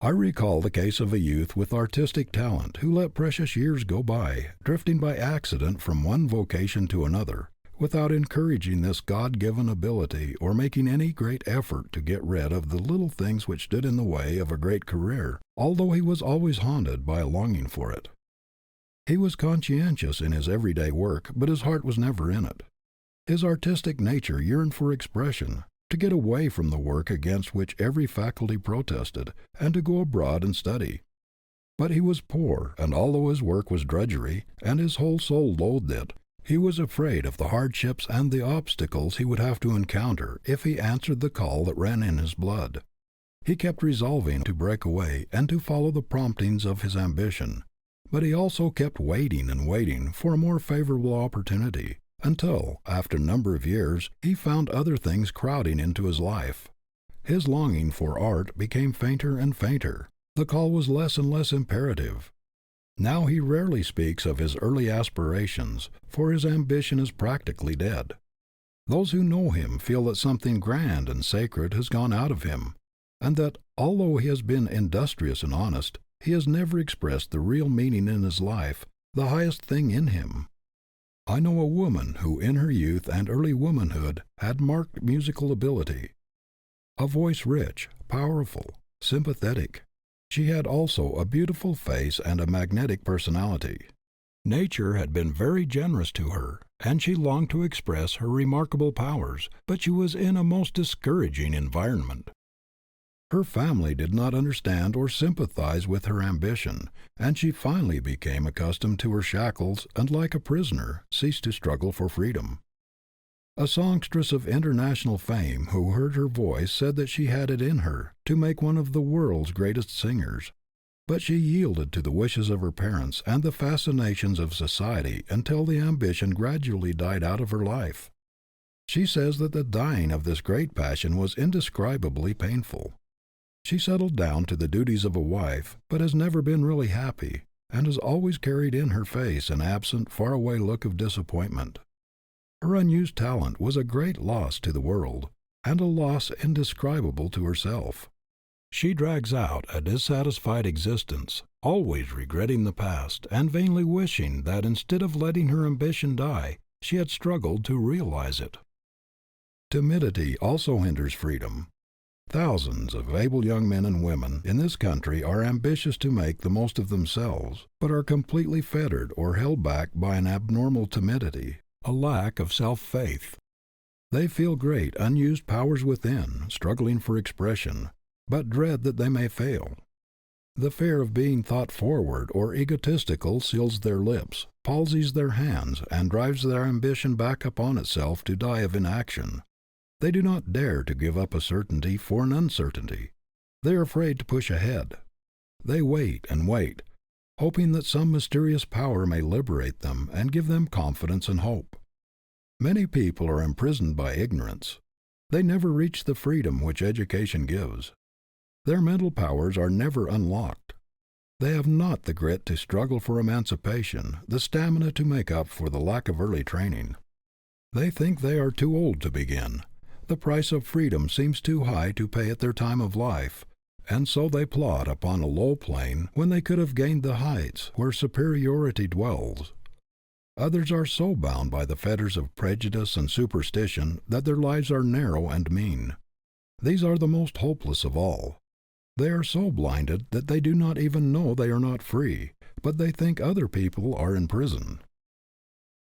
I recall the case of a youth with artistic talent who let precious years go by, drifting by accident from one vocation to another, without encouraging this God-given ability or making any great effort to get rid of the little things which stood in the way of a great career, although he was always haunted by a longing for it. He was conscientious in his everyday work, but his heart was never in it. His artistic nature yearned for expression, to get away from the work against which every faculty protested, and to go abroad and study. But he was poor, and although his work was drudgery, and his whole soul loathed it, he was afraid of the hardships and the obstacles he would have to encounter if he answered the call that ran in his blood. He kept resolving to break away and to follow the promptings of his ambition, but he also kept waiting and waiting for a more favorable opportunity, until, after a number of years, he found other things crowding into his life. His longing for art became fainter and fainter. The call was less and less imperative. Now he rarely speaks of his early aspirations, for his ambition is practically dead. Those who know him feel that something grand and sacred has gone out of him, and that, although he has been industrious and honest, he has never expressed the real meaning in his life, the highest thing in him. I know a woman who in her youth and early womanhood had marked musical ability. A voice rich, powerful, sympathetic. She had also a beautiful face and a magnetic personality. Nature had been very generous to her, and she longed to express her remarkable powers, but she was in a most discouraging environment. Her family did not understand or sympathize with her ambition, and she finally became accustomed to her shackles and, like a prisoner, ceased to struggle for freedom. A songstress of international fame who heard her voice said that she had it in her to make one of the world's greatest singers, but she yielded to the wishes of her parents and the fascinations of society until the ambition gradually died out of her life. She says that the dying of this great passion was indescribably painful. She settled down to the duties of a wife, but has never been really happy, and has always carried in her face an absent, faraway look of disappointment. Her unused talent was a great loss to the world, and a loss indescribable to herself. She drags out a dissatisfied existence, always regretting the past, and vainly wishing that instead of letting her ambition die, she had struggled to realize it. Timidity also hinders freedom. Thousands of able young men and women in this country are ambitious to make the most of themselves, but are completely fettered or held back by an abnormal timidity, a lack of self-faith. They feel great unused powers within, struggling for expression, but dread that they may fail. The fear of being thought forward or egotistical seals their lips, palsies their hands, and drives their ambition back upon itself to die of inaction. They do not dare to give up a certainty for an uncertainty. They are afraid to push ahead. They wait and wait, hoping that some mysterious power may liberate them and give them confidence and hope. Many people are imprisoned by ignorance. They never reach the freedom which education gives. Their mental powers are never unlocked. They have not the grit to struggle for emancipation, the stamina to make up for the lack of early training. They think they are too old to begin. The price of freedom seems too high to pay at their time of life, and so they plod upon a low plane when they could have gained the heights where superiority dwells. Others are so bound by the fetters of prejudice and superstition that their lives are narrow and mean. These are the most hopeless of all. They are so blinded that they do not even know they are not free, but they think other people are in prison.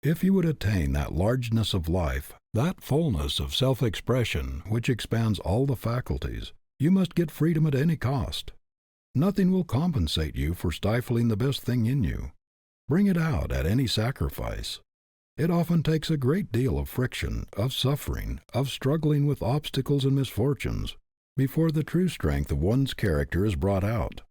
If you would attain that largeness of life, that fullness of self-expression which expands all the faculties, you must get freedom at any cost. Nothing will compensate you for stifling the best thing in you. Bring it out at any sacrifice. It often takes a great deal of friction, of suffering, of struggling with obstacles and misfortunes, before the true strength of one's character is brought out.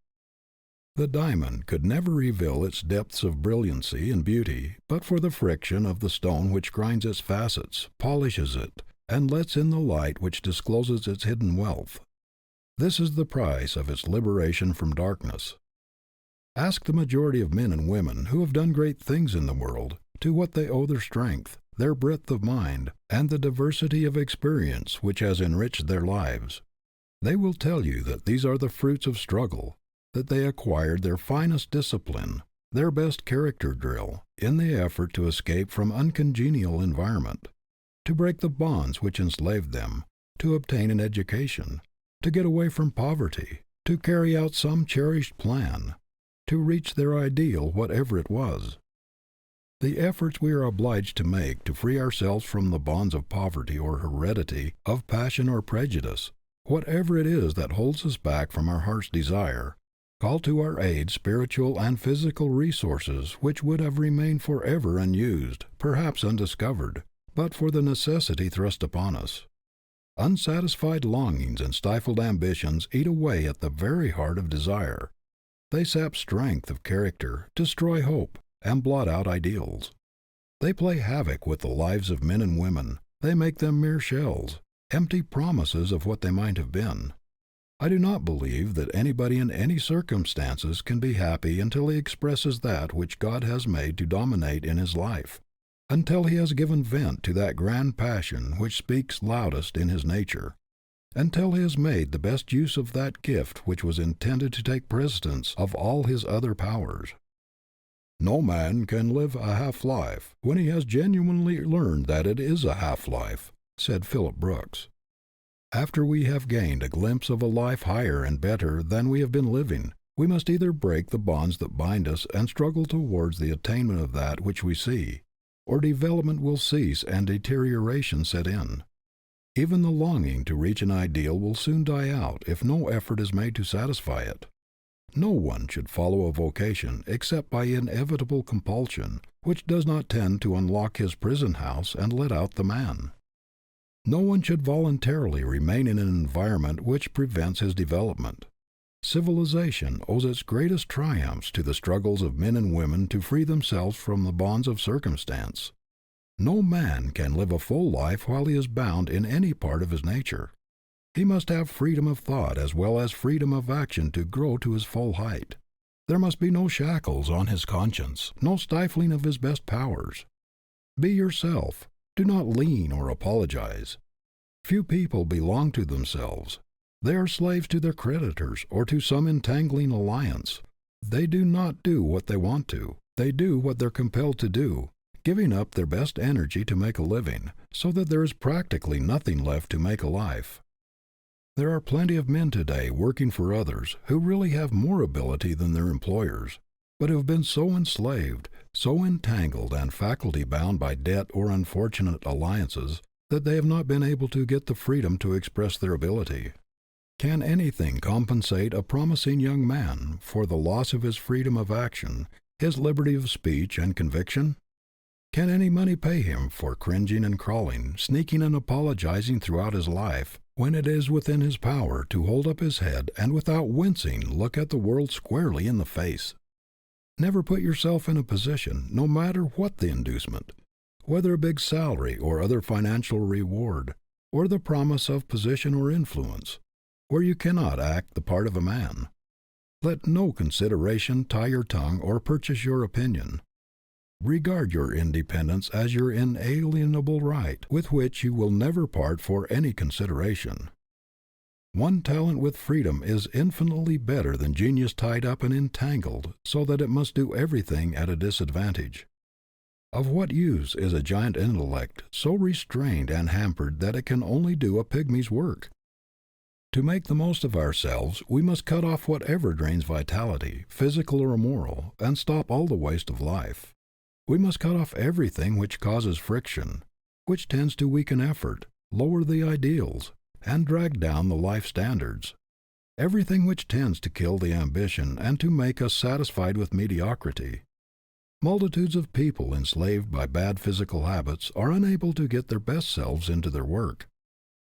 The diamond could never reveal its depths of brilliancy and beauty but for the friction of the stone which grinds its facets, polishes it, and lets in the light which discloses its hidden wealth. This is the price of its liberation from darkness. Ask the majority of men and women who have done great things in the world to what they owe their strength, their breadth of mind, and the diversity of experience which has enriched their lives. They will tell you that these are the fruits of struggle, that they acquired their finest discipline, their best character drill, in the effort to escape from uncongenial environment, to break the bonds which enslaved them, to obtain an education, to get away from poverty, to carry out some cherished plan, to reach their ideal, whatever it was. The efforts we are obliged to make to free ourselves from the bonds of poverty or heredity, of passion or prejudice, whatever it is that holds us back from our heart's desire, call to our aid spiritual and physical resources which would have remained forever unused, perhaps undiscovered, but for the necessity thrust upon us. Unsatisfied longings and stifled ambitions eat away at the very heart of desire. They sap strength of character, destroy hope, and blot out ideals. They play havoc with the lives of men and women. They make them mere shells, empty promises of what they might have been. I do not believe that anybody in any circumstances can be happy until he expresses that which God has made to dominate in his life, until he has given vent to that grand passion which speaks loudest in his nature, until he has made the best use of that gift which was intended to take precedence of all his other powers. No man can live a half-life when he has genuinely learned that it is a half-life, said Philip Brooks. After we have gained a glimpse of a life higher and better than we have been living, we must either break the bonds that bind us and struggle towards the attainment of that which we see, or development will cease and deterioration set in. Even the longing to reach an ideal will soon die out if no effort is made to satisfy it. No one should follow a vocation except by inevitable compulsion, which does not tend to unlock his prison house and let out the man. No one should voluntarily remain in an environment which prevents his development. Civilization owes its greatest triumphs to the struggles of men and women to free themselves from the bonds of circumstance. No man can live a full life while he is bound in any part of his nature. He must have freedom of thought as well as freedom of action to grow to his full height. There must be no shackles on his conscience, no stifling of his best powers. Be yourself. Do not lean or apologize. Few people belong to themselves. They are slaves to their creditors or to some entangling alliance. They do not do what they want to. They do what they're compelled to do, giving up their best energy to make a living, so that there is practically nothing left to make a life. There are plenty of men today working for others who really have more ability than their employers, but who have been so enslaved, so entangled and faculty-bound by debt or unfortunate alliances that they have not been able to get the freedom to express their ability. Can anything compensate a promising young man for the loss of his freedom of action, his liberty of speech and conviction? Can any money pay him for cringing and crawling, sneaking and apologizing throughout his life, when it is within his power to hold up his head and without wincing look at the world squarely in the face? Never put yourself in a position, no matter what the inducement, whether a big salary or other financial reward, or the promise of position or influence, where you cannot act the part of a man. Let no consideration tie your tongue or purchase your opinion. Regard your independence as your inalienable right, with which you will never part for any consideration. One talent with freedom is infinitely better than genius tied up and entangled so that it must do everything at a disadvantage. Of what use is a giant intellect so restrained and hampered that it can only do a pygmy's work? To make the most of ourselves, we must cut off whatever drains vitality, physical or moral, and stop all the waste of life. We must cut off everything which causes friction, which tends to weaken effort, lower the ideals, and drag down the life standards. Everything which tends to kill the ambition and to make us satisfied with mediocrity. Multitudes of people enslaved by bad physical habits are unable to get their best selves into their work.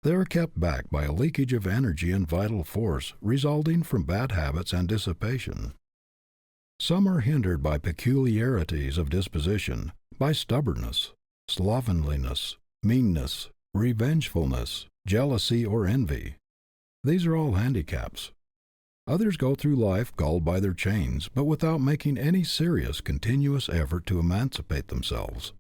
They are kept back by a leakage of energy and vital force resulting from bad habits and dissipation. Some are hindered by peculiarities of disposition, by stubbornness, slovenliness, meanness, revengefulness, jealousy, or envy. These are all handicaps. Others go through life galled by their chains, but without making any serious, continuous effort to emancipate themselves.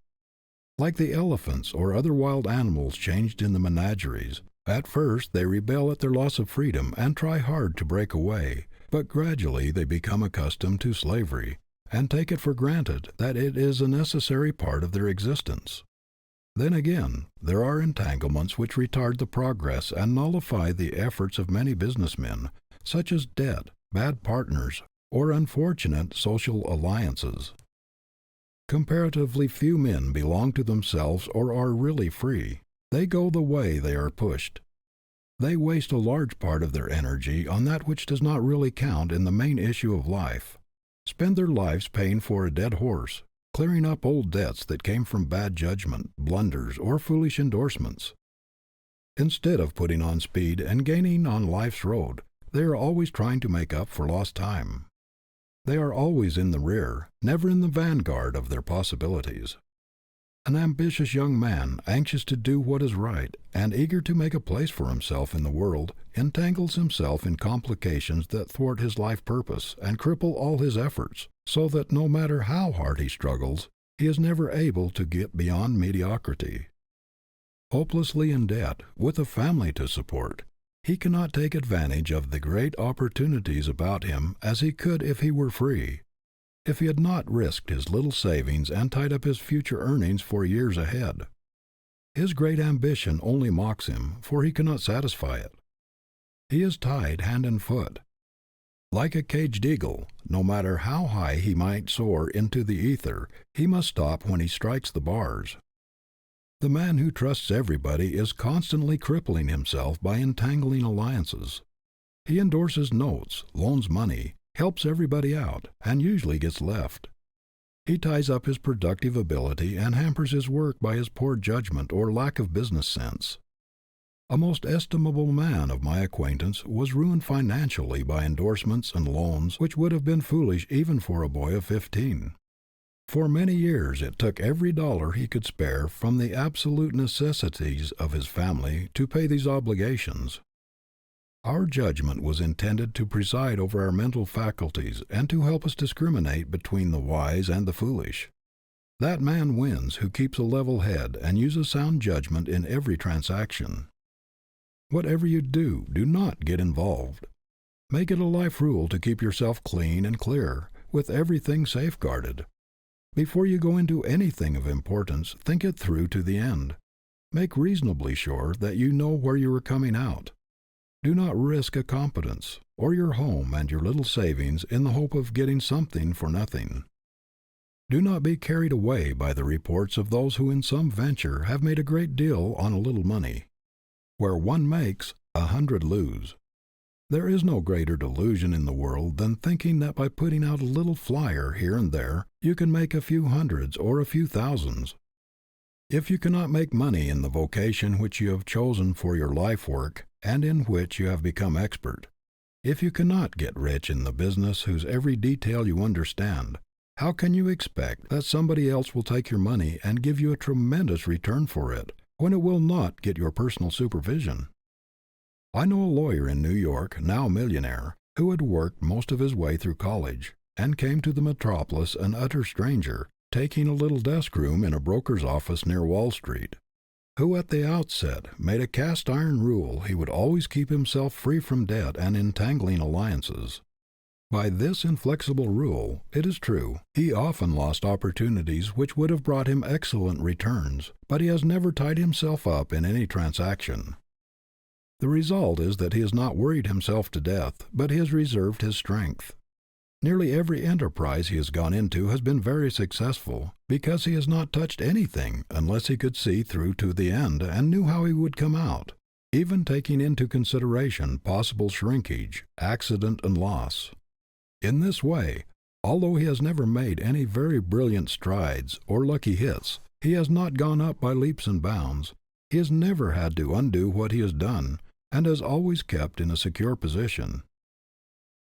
Like the elephants or other wild animals changed in the menageries, at first they rebel at their loss of freedom and try hard to break away, but gradually they become accustomed to slavery and take it for granted that it is a necessary part of their existence. Then again, there are entanglements which retard the progress and nullify the efforts of many businessmen, such as debt, bad partners, or unfortunate social alliances. Comparatively few men belong to themselves or are really free. They go the way they are pushed. They waste a large part of their energy on that which does not really count in the main issue of life, spend their lives paying for a dead horse, clearing up old debts that came from bad judgment, blunders, or foolish endorsements. Instead of putting on speed and gaining on life's road, they are always trying to make up for lost time. They are always in the rear, never in the vanguard of their possibilities. An ambitious young man, anxious to do what is right, and eager to make a place for himself in the world, entangles himself in complications that thwart his life purpose and cripple all his efforts, so that no matter how hard he struggles, he is never able to get beyond mediocrity. Hopelessly in debt, with a family to support, he cannot take advantage of the great opportunities about him as he could if he were free. If he had not risked his little savings and tied up his future earnings for years ahead. His great ambition only mocks him, for he cannot satisfy it. He is tied hand and foot. Like a caged eagle, no matter how high he might soar into the ether, he must stop when he strikes the bars. The man who trusts everybody is constantly crippling himself by entangling alliances. He endorses notes, loans money, helps everybody out, and usually gets left. He ties up his productive ability and hampers his work by his poor judgment or lack of business sense. A most estimable man of my acquaintance was ruined financially by endorsements and loans which would have been foolish even for a boy of 15. For many years it took every dollar he could spare from the absolute necessities of his family to pay these obligations. Our judgment was intended to preside over our mental faculties and to help us discriminate between the wise and the foolish. That man wins who keeps a level head and uses sound judgment in every transaction. Whatever you do, do not get involved. Make it a life rule to keep yourself clean and clear, with everything safeguarded. Before you go into anything of importance, think it through to the end. Make reasonably sure that you know where you are coming out. Do not risk a competence, or your home and your little savings in the hope of getting something for nothing. Do not be carried away by the reports of those who in some venture have made a great deal on a little money. Where one makes, 100 lose. There is no greater delusion in the world than thinking that by putting out a little flyer here and there, you can make a few hundreds or a few thousands. If you cannot make money in the vocation which you have chosen for your life work, and in which you have become expert, if you cannot get rich in the business whose every detail you understand, how can you expect that somebody else will take your money and give you a tremendous return for it, when it will not get your personal supervision? I know a lawyer in New York, now a millionaire, who had worked most of his way through college, and came to the metropolis an utter stranger, taking a little desk room in a broker's office near Wall Street, who at the outset made a cast-iron rule he would always keep himself free from debt and entangling alliances. By this inflexible rule, it is true, he often lost opportunities which would have brought him excellent returns, but he has never tied himself up in any transaction. The result is that he has not worried himself to death, but he has reserved his strength. Nearly every enterprise he has gone into has been very successful, because he has not touched anything unless he could see through to the end and knew how he would come out, even taking into consideration possible shrinkage, accident, and loss. In this way, although he has never made any very brilliant strides or lucky hits, he has not gone up by leaps and bounds, he has never had to undo what he has done, and has always kept in a secure position.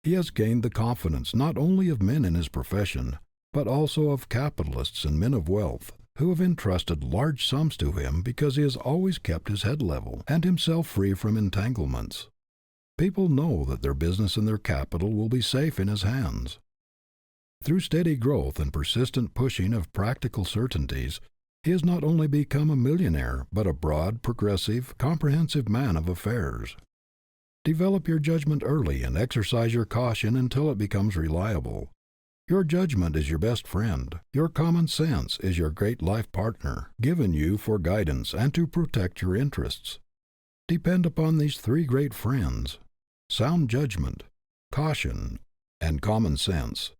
He has gained the confidence not only of men in his profession, but also of capitalists and men of wealth, who have entrusted large sums to him because he has always kept his head level and himself free from entanglements. People know that their business and their capital will be safe in his hands. Through steady growth and persistent pushing of practical certainties, he has not only become a millionaire, but a broad, progressive, comprehensive man of affairs. Develop your judgment early and exercise your caution until it becomes reliable. Your judgment is your best friend. Your common sense is your great life partner, given you for guidance and to protect your interests. Depend upon these three great friends, sound judgment, caution, and common sense,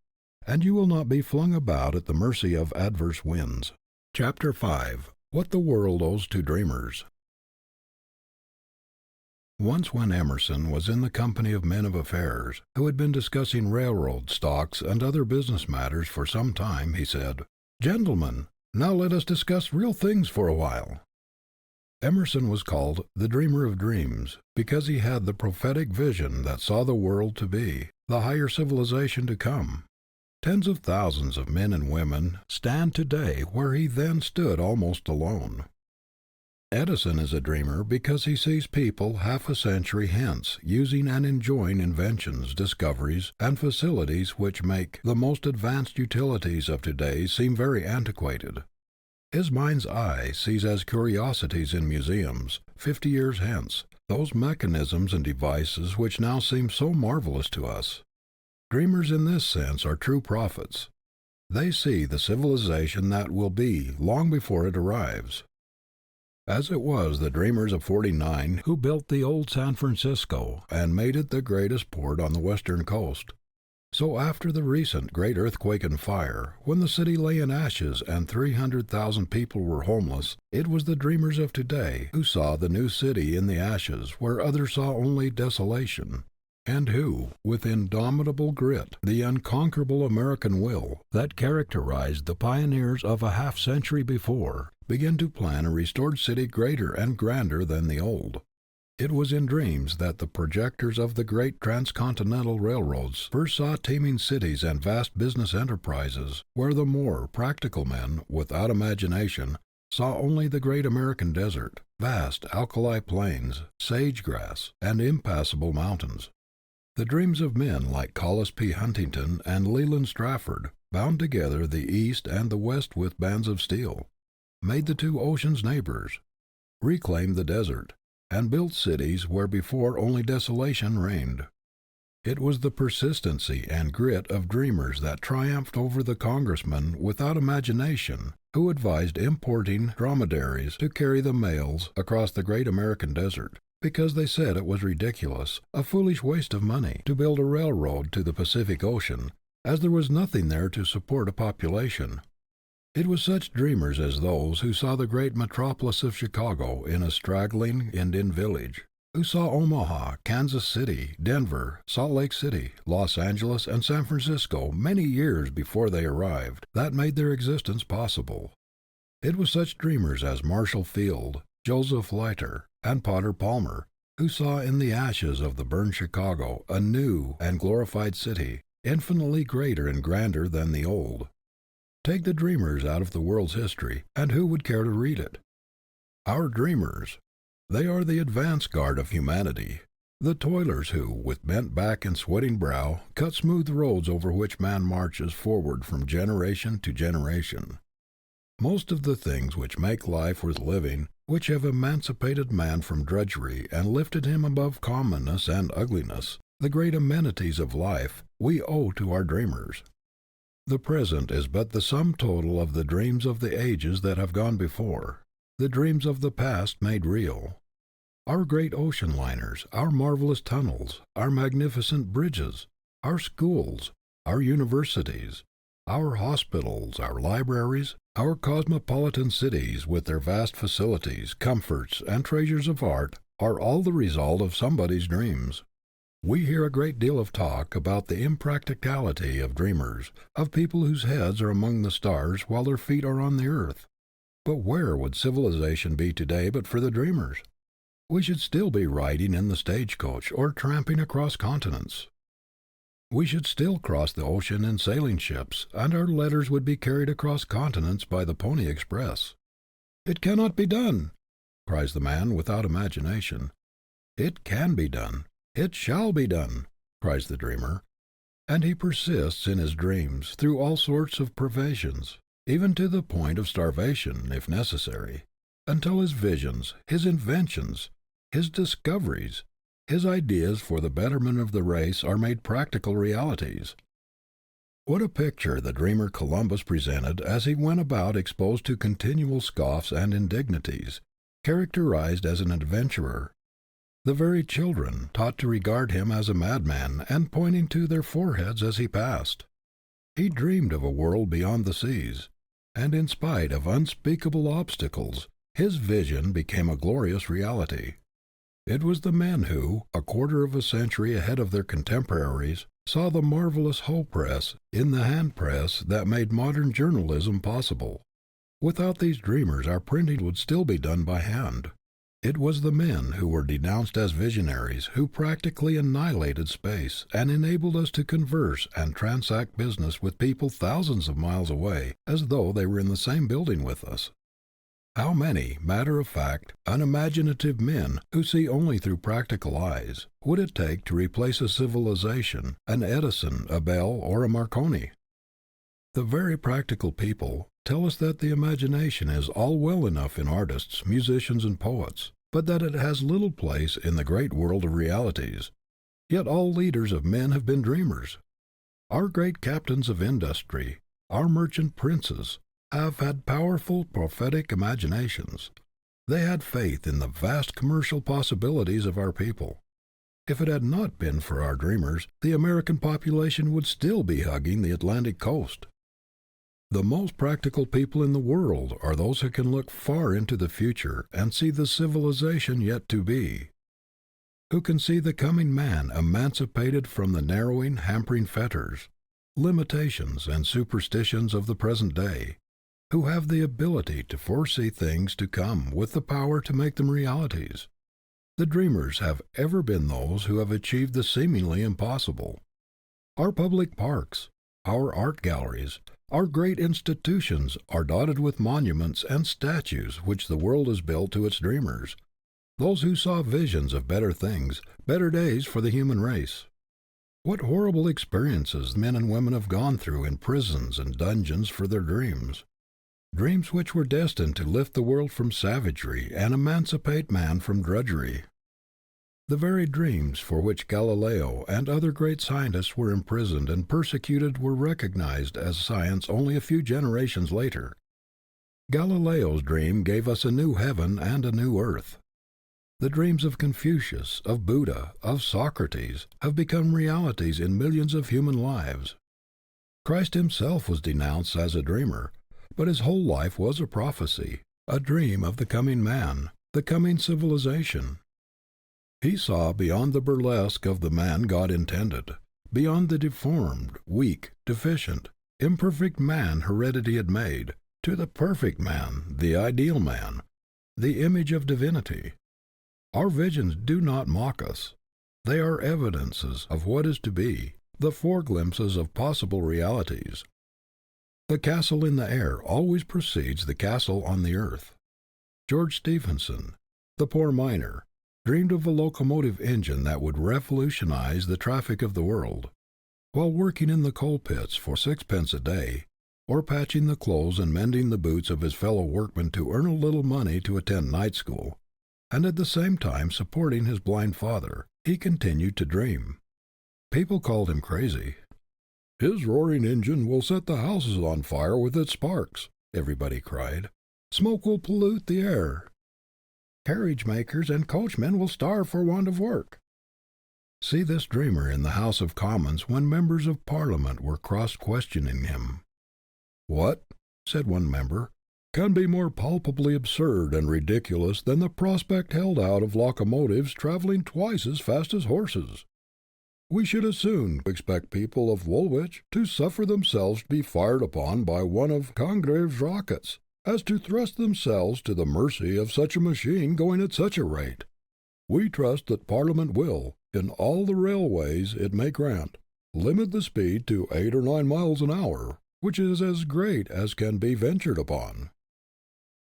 and you will not be flung about at the mercy of adverse winds. Chapter 5. What the World Owes to Dreamers. Once when Emerson was in the company of men of affairs, who had been discussing railroad stocks and other business matters for some time, he said, "Gentlemen, now let us discuss real things for a while." Emerson was called the dreamer of dreams, because he had the prophetic vision that saw the world to be, the higher civilization to come. Tens of thousands of men and women stand today where he then stood almost alone. Edison is a dreamer because he sees people half a century hence using and enjoying inventions, discoveries, and facilities which make the most advanced utilities of today seem very antiquated. His mind's eye sees as curiosities in museums, 50 years hence, those mechanisms and devices which now seem so marvelous to us. Dreamers in this sense are true prophets. They see the civilization that will be long before it arrives. As it was the dreamers of '49 who built the old San Francisco and made it the greatest port on the western coast, so after the recent great earthquake and fire, when the city lay in ashes and 300,000 people were homeless, it was the dreamers of today who saw the new city in the ashes where others saw only desolation, and who, with indomitable grit, the unconquerable American will that characterized the pioneers of a half-century before, began to plan a restored city greater and grander than the old. It was in dreams that the projectors of the great transcontinental railroads first saw teeming cities and vast business enterprises, where the more practical men, without imagination, saw only the great American desert, vast alkali plains, sage-grass, and impassable mountains. The dreams of men like Collis P. Huntington and Leland Strafford bound together the East and the West with bands of steel, made the two oceans neighbors, reclaimed the desert, and built cities where before only desolation reigned. It was the persistency and grit of dreamers that triumphed over the congressmen without imagination who advised importing dromedaries to carry the mails across the great American desert, because they said it was ridiculous, a foolish waste of money, to build a railroad to the Pacific Ocean, as there was nothing there to support a population. It was such dreamers as those who saw the great metropolis of Chicago in a straggling Indian village, who saw Omaha, Kansas City, Denver, Salt Lake City, Los Angeles, and San Francisco many years before they arrived, that made their existence possible. It was such dreamers as Marshall Field, Joseph Leiter, and Potter Palmer, who saw in the ashes of the burned Chicago a new and glorified city, infinitely greater and grander than the old. Take the dreamers out of the world's history, and who would care to read it? Our dreamers. They are the advance guard of humanity, the toilers who, with bent back and sweating brow, cut smooth roads over which man marches forward from generation to generation. Most of the things which make life worth living, which have emancipated man from drudgery and lifted him above commonness and ugliness, the great amenities of life, we owe to our dreamers. The present is but the sum total of the dreams of the ages that have gone before, the dreams of the past made real. Our great ocean liners, our marvelous tunnels, our magnificent bridges, our schools, our universities, our hospitals, our libraries, our cosmopolitan cities with their vast facilities, comforts, and treasures of art are all the result of somebody's dreams. We hear a great deal of talk about the impracticality of dreamers, of people whose heads are among the stars while their feet are on the earth. But where would civilization be today but for the dreamers? We should still be riding in the stagecoach or tramping across continents. We should still cross the ocean in sailing ships, and our letters would be carried across continents by the Pony Express. "It cannot be done," cries the man without imagination. "It can be done. It shall be done," cries the dreamer, and he persists in his dreams through all sorts of privations, even to the point of starvation, if necessary, until his visions, his inventions, his discoveries, his ideas for the betterment of the race are made practical realities. What a picture the dreamer Columbus presented as he went about exposed to continual scoffs and indignities, characterized as an adventurer. The very children taught to regard him as a madman and pointing to their foreheads as he passed. He dreamed of a world beyond the seas, and in spite of unspeakable obstacles, his vision became a glorious reality. It was the men who, a quarter of a century ahead of their contemporaries, saw the marvelous hoe press in the hand press that made modern journalism possible. Without these dreamers our printing would still be done by hand. It was the men who were denounced as visionaries who practically annihilated space and enabled us to converse and transact business with people thousands of miles away as though they were in the same building with us. How many matter-of-fact, unimaginative men who see only through practical eyes would it take to replace a civilization, an Edison, a Bell, or a Marconi? The very practical people tell us that the imagination is all well enough in artists, musicians, and poets, but that it has little place in the great world of realities. Yet all leaders of men have been dreamers. Our great captains of industry, our merchant princes, have had powerful prophetic imaginations. They had faith in the vast commercial possibilities of our people. If it had not been for our dreamers, the American population would still be hugging the Atlantic coast. The most practical people in the world are those who can look far into the future and see the civilization yet to be, who can see the coming man emancipated from the narrowing, hampering fetters, limitations, and superstitions of the present day, who have the ability to foresee things to come with the power to make them realities. The dreamers have ever been those who have achieved the seemingly impossible. Our public parks, our art galleries, our great institutions are dotted with monuments and statues which the world has built to its dreamers, those who saw visions of better things, better days for the human race. What horrible experiences men and women have gone through in prisons and dungeons for their dreams. Dreams which were destined to lift the world from savagery and emancipate man from drudgery. The very dreams for which Galileo and other great scientists were imprisoned and persecuted were recognized as science only a few generations later. Galileo's dream gave us a new heaven and a new earth. The dreams of Confucius, of Buddha, of Socrates have become realities in millions of human lives. Christ himself was denounced as a dreamer, but his whole life was a prophecy, a dream of the coming man, the coming civilization. He saw beyond the burlesque of the man God intended, beyond the deformed, weak, deficient, imperfect man heredity had made, to the perfect man, the ideal man, the image of divinity. Our visions do not mock us. They are evidences of what is to be, the foreglimpses of possible realities. The castle in the air always precedes the castle on the earth. George Stephenson, the poor miner, dreamed of a locomotive engine that would revolutionize the traffic of the world. While working in the coal pits for 6 pence a day, or patching the clothes and mending the boots of his fellow workmen to earn a little money to attend night school, and at the same time supporting his blind father, he continued to dream. People called him crazy. "His roaring engine will set the houses on fire with its sparks," everybody cried. "Smoke will pollute the air. Carriage makers and coachmen will starve for want of work." See this dreamer in the House of Commons when members of Parliament were cross-questioning him. "What," said one member, "can be more palpably absurd and ridiculous than the prospect held out of locomotives traveling twice as fast as horses? We should as soon expect people of Woolwich to suffer themselves to be fired upon by one of Congreve's rockets, as to thrust themselves to the mercy of such a machine going at such a rate. We trust that Parliament will, in all the railways it may grant, limit the speed to 8 or 9 miles an hour, which is as great as can be ventured upon."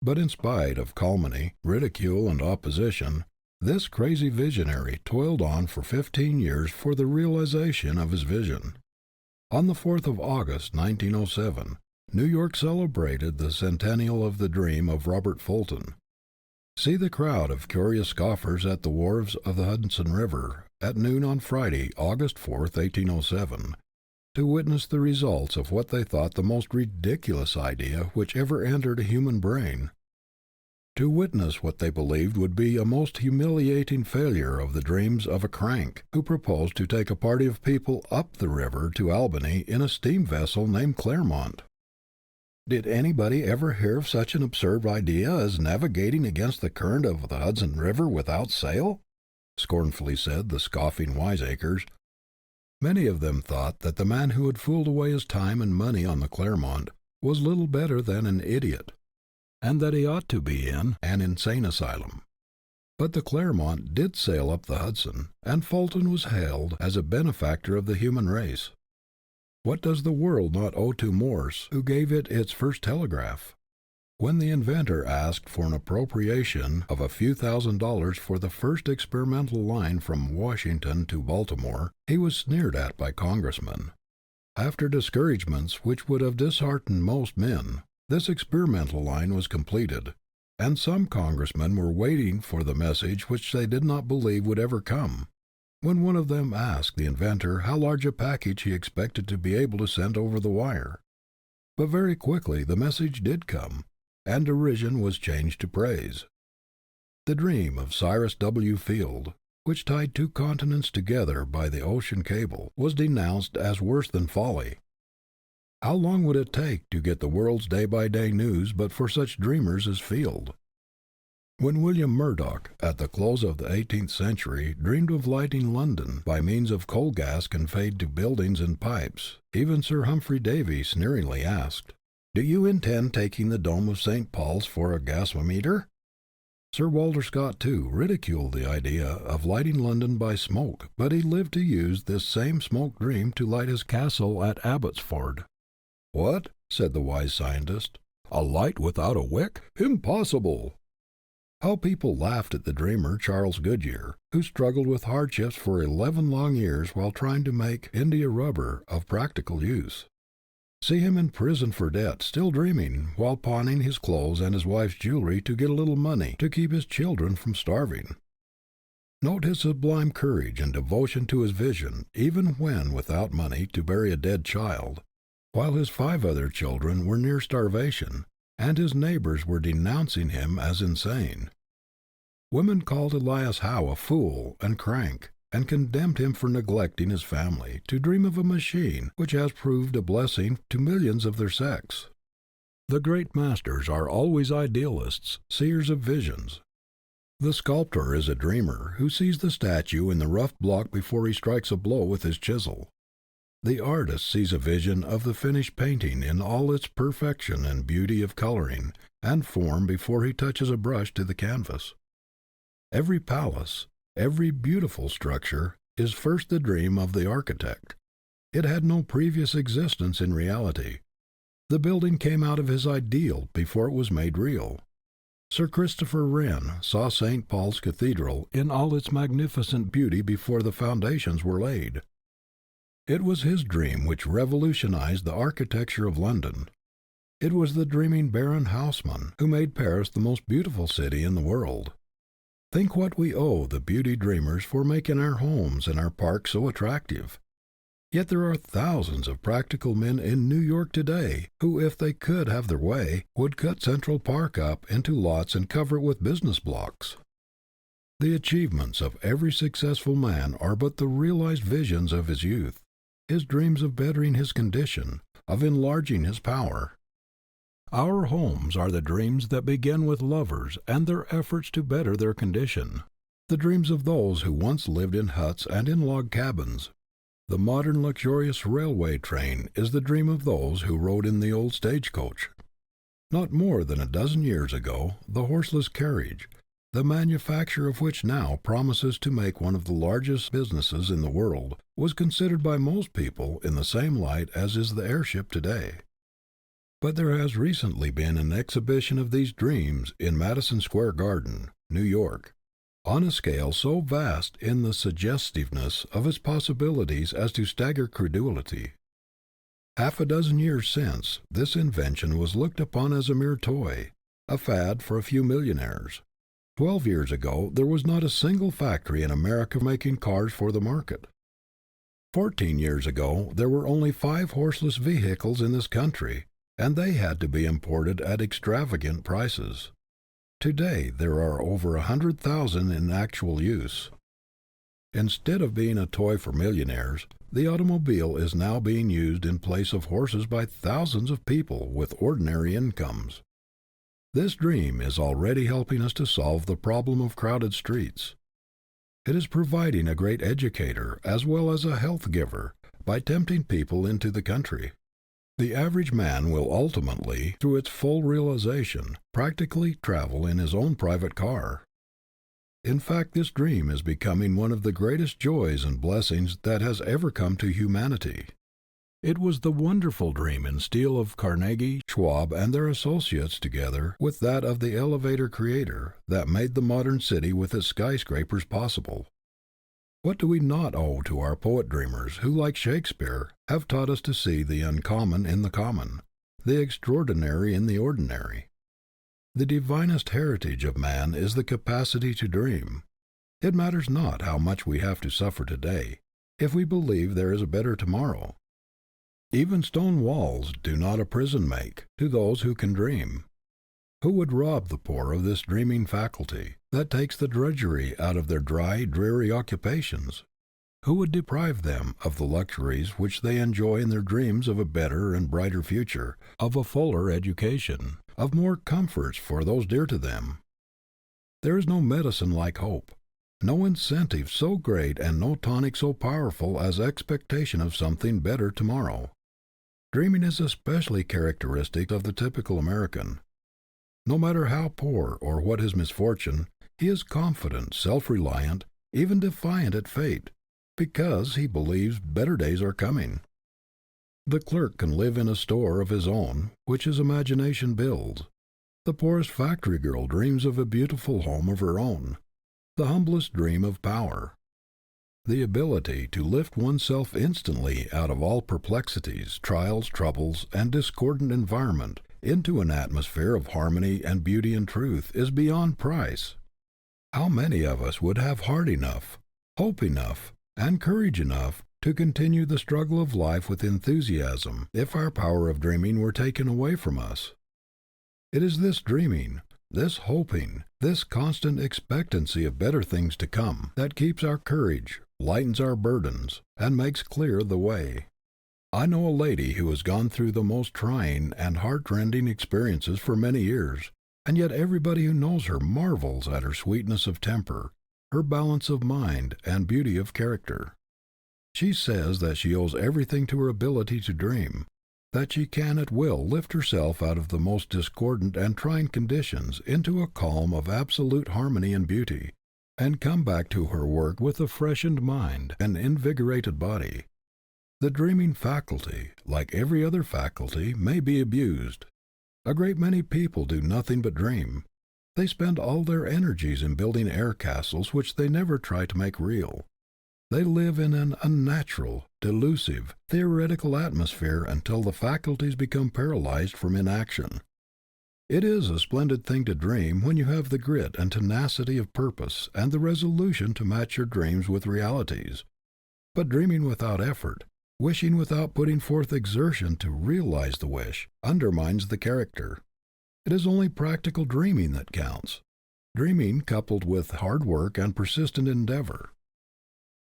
But in spite of calumny, ridicule, and opposition, this crazy visionary toiled on for 15 years for the realization of his vision. On the 4th of August, 1907, New York celebrated the centennial of the dream of Robert Fulton. See the crowd of curious scoffers at the wharves of the Hudson River at noon on Friday, August 4th, 1807, to witness the results of what they thought the most ridiculous idea which ever entered a human brain, to witness what they believed would be a most humiliating failure of the dreams of a crank who proposed to take a party of people up the river to Albany in a steam vessel named Claremont. Did anybody ever hear of such an absurd idea as navigating against the current of the Hudson River without sail? Scornfully said the scoffing wiseacres. Many of them thought that the man who had fooled away his time and money on the Claremont was little better than an idiot, and that he ought to be in an insane asylum. But the Clermont did sail up the Hudson, and Fulton was hailed as a benefactor of the human race. What does the world not owe to Morse, who gave it its first telegraph? When the inventor asked for an appropriation of a few $1,000s for the first experimental line from Washington to Baltimore, he was sneered at by congressmen. After discouragements which would have disheartened most men, this experimental line was completed, and some congressmen were waiting for the message which they did not believe would ever come. When one of them asked the inventor how large a package he expected to be able to send over the wire. But very quickly the message did come, and derision was changed to praise. The dream of Cyrus W. Field, which tied two continents together by the ocean cable, was denounced as worse than folly. How long would it take to get the world's day-by-day news but for such dreamers as Field? When William Murdoch, at the close of the 18th century, dreamed of lighting London by means of coal gas conveyed to buildings in pipes, even Sir Humphrey Davy sneeringly asked, "Do you intend taking the dome of St. Paul's for a gasometer?" Sir Walter Scott, too, ridiculed the idea of lighting London by smoke, but he lived to use this same smoke dream to light his castle at Abbotsford. "What?" said the wise scientist. "A light without a wick? Impossible!" How people laughed at the dreamer Charles Goodyear, who struggled with hardships for 11 long years while trying to make India rubber of practical use. See him in prison for debt, still dreaming, while pawning his clothes and his wife's jewelry to get a little money to keep his children from starving. Note his sublime courage and devotion to his vision, even when without money to bury a dead child, while his 5 other children were near starvation, and his neighbors were denouncing him as insane. Women called Elias Howe a fool and crank, and condemned him for neglecting his family to dream of a machine which has proved a blessing to millions of their sex. The great masters are always idealists, seers of visions. The sculptor is a dreamer who sees the statue in the rough block before he strikes a blow with his chisel. The artist sees a vision of the finished painting in all its perfection and beauty of coloring and form before he touches a brush to the canvas. Every palace, every beautiful structure, is first the dream of the architect. It had no previous existence in reality. The building came out of his ideal before it was made real. Sir Christopher Wren saw St. Paul's Cathedral in all its magnificent beauty before the foundations were laid. It was his dream which revolutionized the architecture of London. It was the dreaming Baron Haussmann who made Paris the most beautiful city in the world. Think what we owe the beauty dreamers for making our homes and our parks so attractive. Yet there are thousands of practical men in New York today who, if they could have their way, would cut Central Park up into lots and cover it with business blocks. The achievements of every successful man are but the realized visions of his youth, his dreams of bettering his condition, of enlarging his power. Our homes are the dreams that begin with lovers and their efforts to better their condition, the dreams of those who once lived in huts and in log cabins. The modern luxurious railway train is the dream of those who rode in the old stagecoach. Not more than a dozen years ago, the horseless carriage, the manufacture of which now promises to make one of the largest businesses in the world, was considered by most people in the same light as is the airship today. But there has recently been an exhibition of these dreams in Madison Square Garden, New York, on a scale so vast in the suggestiveness of its possibilities as to stagger credulity. Half a dozen years since, this invention was looked upon as a mere toy, a fad for a few millionaires. 12 years ago, there was not a single factory in America making cars for the market. 14 years ago, there were only 5 horseless vehicles in this country, and they had to be imported at extravagant prices. Today, there are over 100,000 in actual use. Instead of being a toy for millionaires, the automobile is now being used in place of horses by thousands of people with ordinary incomes. This dream is already helping us to solve the problem of crowded streets. It is providing a great educator as well as a health giver by tempting people into the country. The average man will ultimately, through its full realization, practically travel in his own private car. In fact, this dream is becoming one of the greatest joys and blessings that has ever come to humanity. It was the wonderful dream in steel of Carnegie, Schwab, and their associates together with that of the elevator creator that made the modern city with its skyscrapers possible. What do we not owe to our poet dreamers who, like Shakespeare, have taught us to see the uncommon in the common, the extraordinary in the ordinary? The divinest heritage of man is the capacity to dream. It matters not how much we have to suffer today, if we believe there is a better tomorrow. Even stone walls do not a prison make to those who can dream. Who would rob the poor of this dreaming faculty that takes the drudgery out of their dry, dreary occupations? Who would deprive them of the luxuries which they enjoy in their dreams of a better and brighter future, of a fuller education, of more comforts for those dear to them? There is no medicine like hope, no incentive so great and no tonic so powerful as expectation of something better tomorrow. Dreaming is especially characteristic of the typical American. No matter how poor or what his misfortune, he is confident, self-reliant, even defiant at fate, because he believes better days are coming. The clerk can live in a store of his own, which his imagination builds. The poorest factory girl dreams of a beautiful home of her own. The humblest dream of power. The ability to lift oneself instantly out of all perplexities, trials, troubles, and discordant environment into an atmosphere of harmony and beauty and truth is beyond price. How many of us would have heart enough, hope enough, and courage enough to continue the struggle of life with enthusiasm if our power of dreaming were taken away from us? It is this dreaming, this hoping, this constant expectancy of better things to come that keeps our courage, lightens our burdens, and makes clear the way. I know a lady who has gone through the most trying and heart-rending experiences for many years, and yet everybody who knows her marvels at her sweetness of temper, her balance of mind, and beauty of character. She says that she owes everything to her ability to dream, that she can at will lift herself out of the most discordant and trying conditions into a calm of absolute harmony and beauty, and come back to her work with a freshened mind and invigorated body. The dreaming faculty, like every other faculty, may be abused. A great many people do nothing but dream. They spend all their energies in building air castles which they never try to make real. They live in an unnatural, delusive, theoretical atmosphere until the faculties become paralyzed from inaction. It is a splendid thing to dream when you have the grit and tenacity of purpose and the resolution to match your dreams with realities. But dreaming without effort, wishing without putting forth exertion to realize the wish, undermines the character. It is only practical dreaming that counts, dreaming coupled with hard work and persistent endeavor.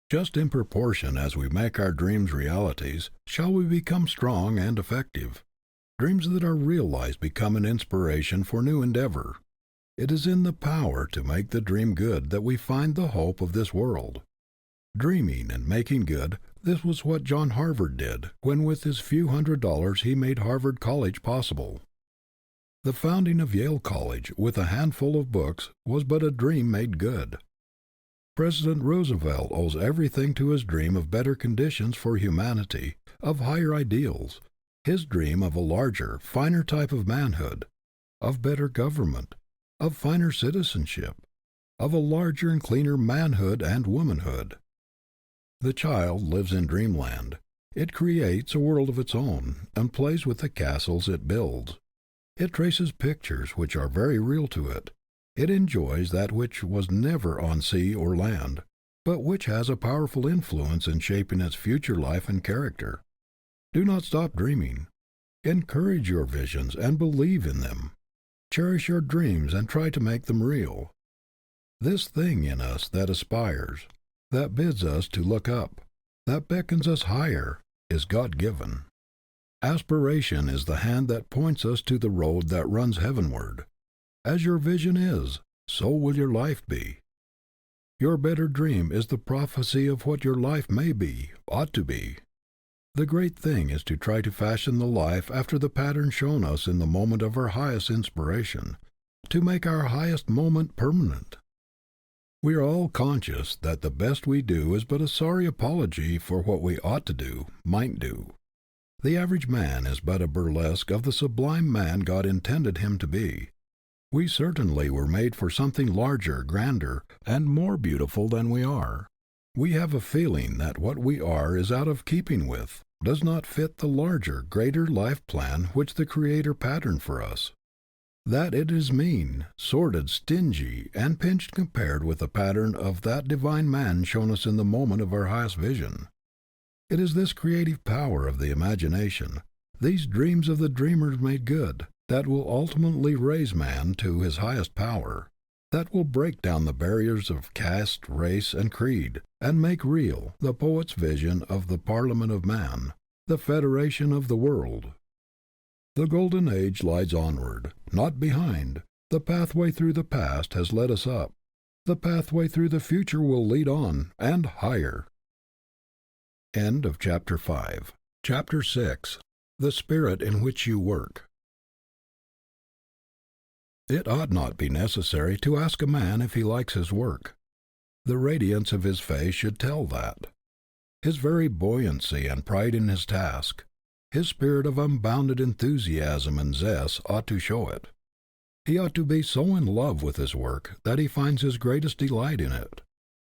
Just in proportion as we make our dreams realities, shall we become strong and effective. Dreams that are realized become an inspiration for new endeavor. It is in the power to make the dream good that we find the hope of this world. Dreaming and making good, this was what John Harvard did when with his few $100s he made Harvard College possible. The founding of Yale College with a handful of books was but a dream made good. President Roosevelt owes everything to his dream of better conditions for humanity, of higher ideals, his dream of a larger, finer type of manhood, of better government, of finer citizenship, of a larger and cleaner manhood and womanhood. The child lives in dreamland. It creates a world of its own, and plays with the castles it builds. It traces pictures which are very real to it. It enjoys that which was never on sea or land, but which has a powerful influence in shaping its future life and character. Do not stop dreaming. Encourage your visions and believe in them. Cherish your dreams and try to make them real. This thing in us that aspires, that bids us to look up, that beckons us higher, is God-given. Aspiration is the hand that points us to the road that runs heavenward. As your vision is, so will your life be. Your better dream is the prophecy of what your life may be, ought to be. The great thing is to try to fashion the life after the pattern shown us in the moment of our highest inspiration, to make our highest moment permanent. We are all conscious that the best we do is but a sorry apology for what we ought to do, might do. The average man is but a burlesque of the sublime man God intended him to be. We certainly were made for something larger, grander, and more beautiful than we are. We have a feeling that what we are is out of keeping with, does not fit the larger, greater life plan which the Creator patterned for us. That it is mean, sordid, stingy, and pinched compared with the pattern of that divine man shown us in the moment of our highest vision. It is this creative power of the imagination, these dreams of the dreamers made good, that will ultimately raise man to his highest power, that will break down the barriers of caste, race, and creed, and make real the poet's vision of the Parliament of Man, the Federation of the World. The golden age lies onward, not behind. The pathway through the past has led us up. The pathway through the future will lead on, and higher. End of Chapter 5. Chapter 6. The Spirit in Which You Work. It ought not be necessary to ask a man if he likes his work. The radiance of his face should tell that. His very buoyancy and pride in his task, his spirit of unbounded enthusiasm and zest ought to show it. He ought to be so in love with his work that he finds his greatest delight in it.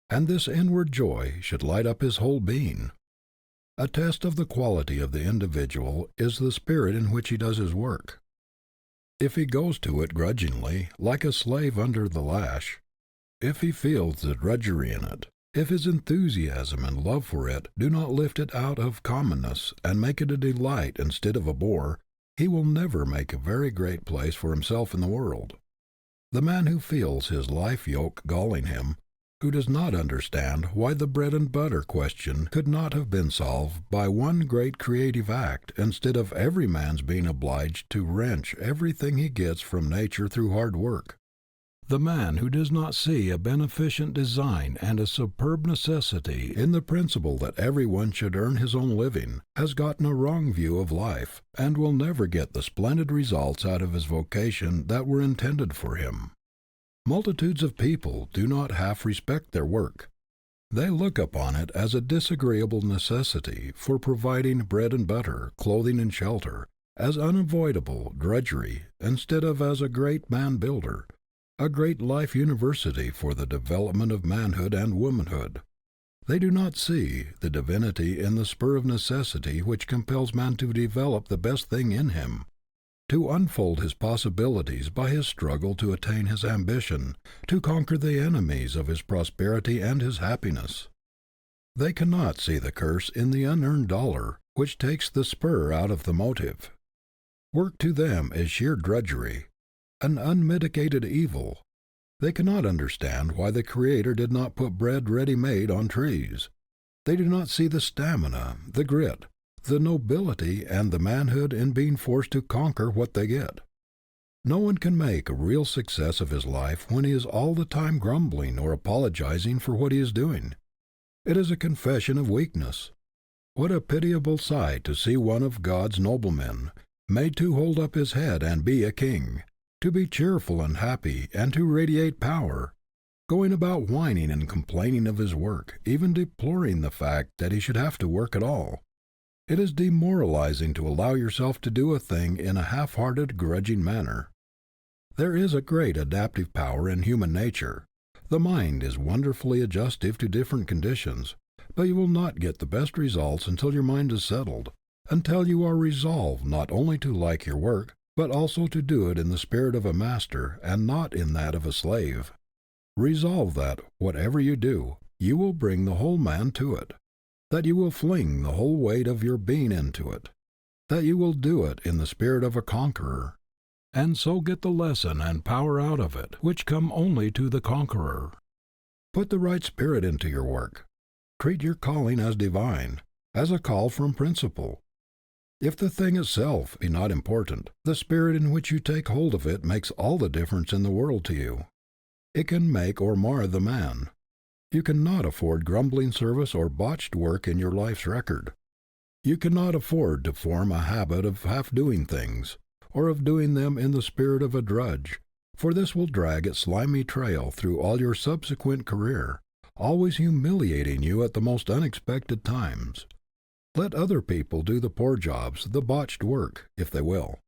And this inward joy should light up his whole being. A test of the quality of the individual is the spirit in which he does his work. If he goes to it grudgingly, like a slave under the lash, if he feels the drudgery in it, if his enthusiasm and love for it do not lift it out of commonness and make it a delight instead of a bore, he will never make a very great place for himself in the world. The man who feels his life yoke galling him, who does not understand why the bread and butter question could not have been solved by one great creative act instead of every man's being obliged to wrench everything he gets from nature through hard work. The man who does not see a beneficent design and a superb necessity in the principle that everyone should earn his own living has gotten a wrong view of life, and will never get the splendid results out of his vocation that were intended for him. Multitudes of people do not half respect their work. They look upon it as a disagreeable necessity for providing bread and butter, clothing and shelter, as unavoidable drudgery, instead of as a great man-builder, a great life university for the development of manhood and womanhood. They do not see the divinity in the spur of necessity which compels man to develop the best thing in him, to unfold his possibilities by his struggle to attain his ambition, to conquer the enemies of his prosperity and his happiness. They cannot see the curse in the unearned dollar, which takes the spur out of the motive. Work to them is sheer drudgery, an unmitigated evil. They cannot understand why the Creator did not put bread ready-made on trees. They do not see the stamina, the grit, the nobility, and the manhood in being forced to conquer what they get. No one can make a real success of his life when he is all the time grumbling or apologizing for what he is doing. It is a confession of weakness. What a pitiable sight to see one of God's noblemen, made to hold up his head and be a king, to be cheerful and happy and to radiate power, going about whining and complaining of his work, even deploring the fact that he should have to work at all. It is demoralizing to allow yourself to do a thing in a half-hearted, grudging manner. There is a great adaptive power in human nature. The mind is wonderfully adjustive to different conditions, but you will not get the best results until your mind is settled, until you are resolved not only to like your work, but also to do it in the spirit of a master and not in that of a slave. Resolve that, whatever you do, you will bring the whole man to it, that you will fling the whole weight of your being into it, that you will do it in the spirit of a conqueror, and so get the lesson and power out of it which come only to the conqueror. Put the right spirit into your work. Treat your calling as divine, as a call from principle. If the thing itself be not important, the spirit in which you take hold of it makes all the difference in the world to you. It can make or mar the man. You cannot afford grumbling service or botched work in your life's record. You cannot afford to form a habit of half-doing things, or of doing them in the spirit of a drudge, for this will drag its slimy trail through all your subsequent career, always humiliating you at the most unexpected times. Let other people do the poor jobs, the botched work, if they will.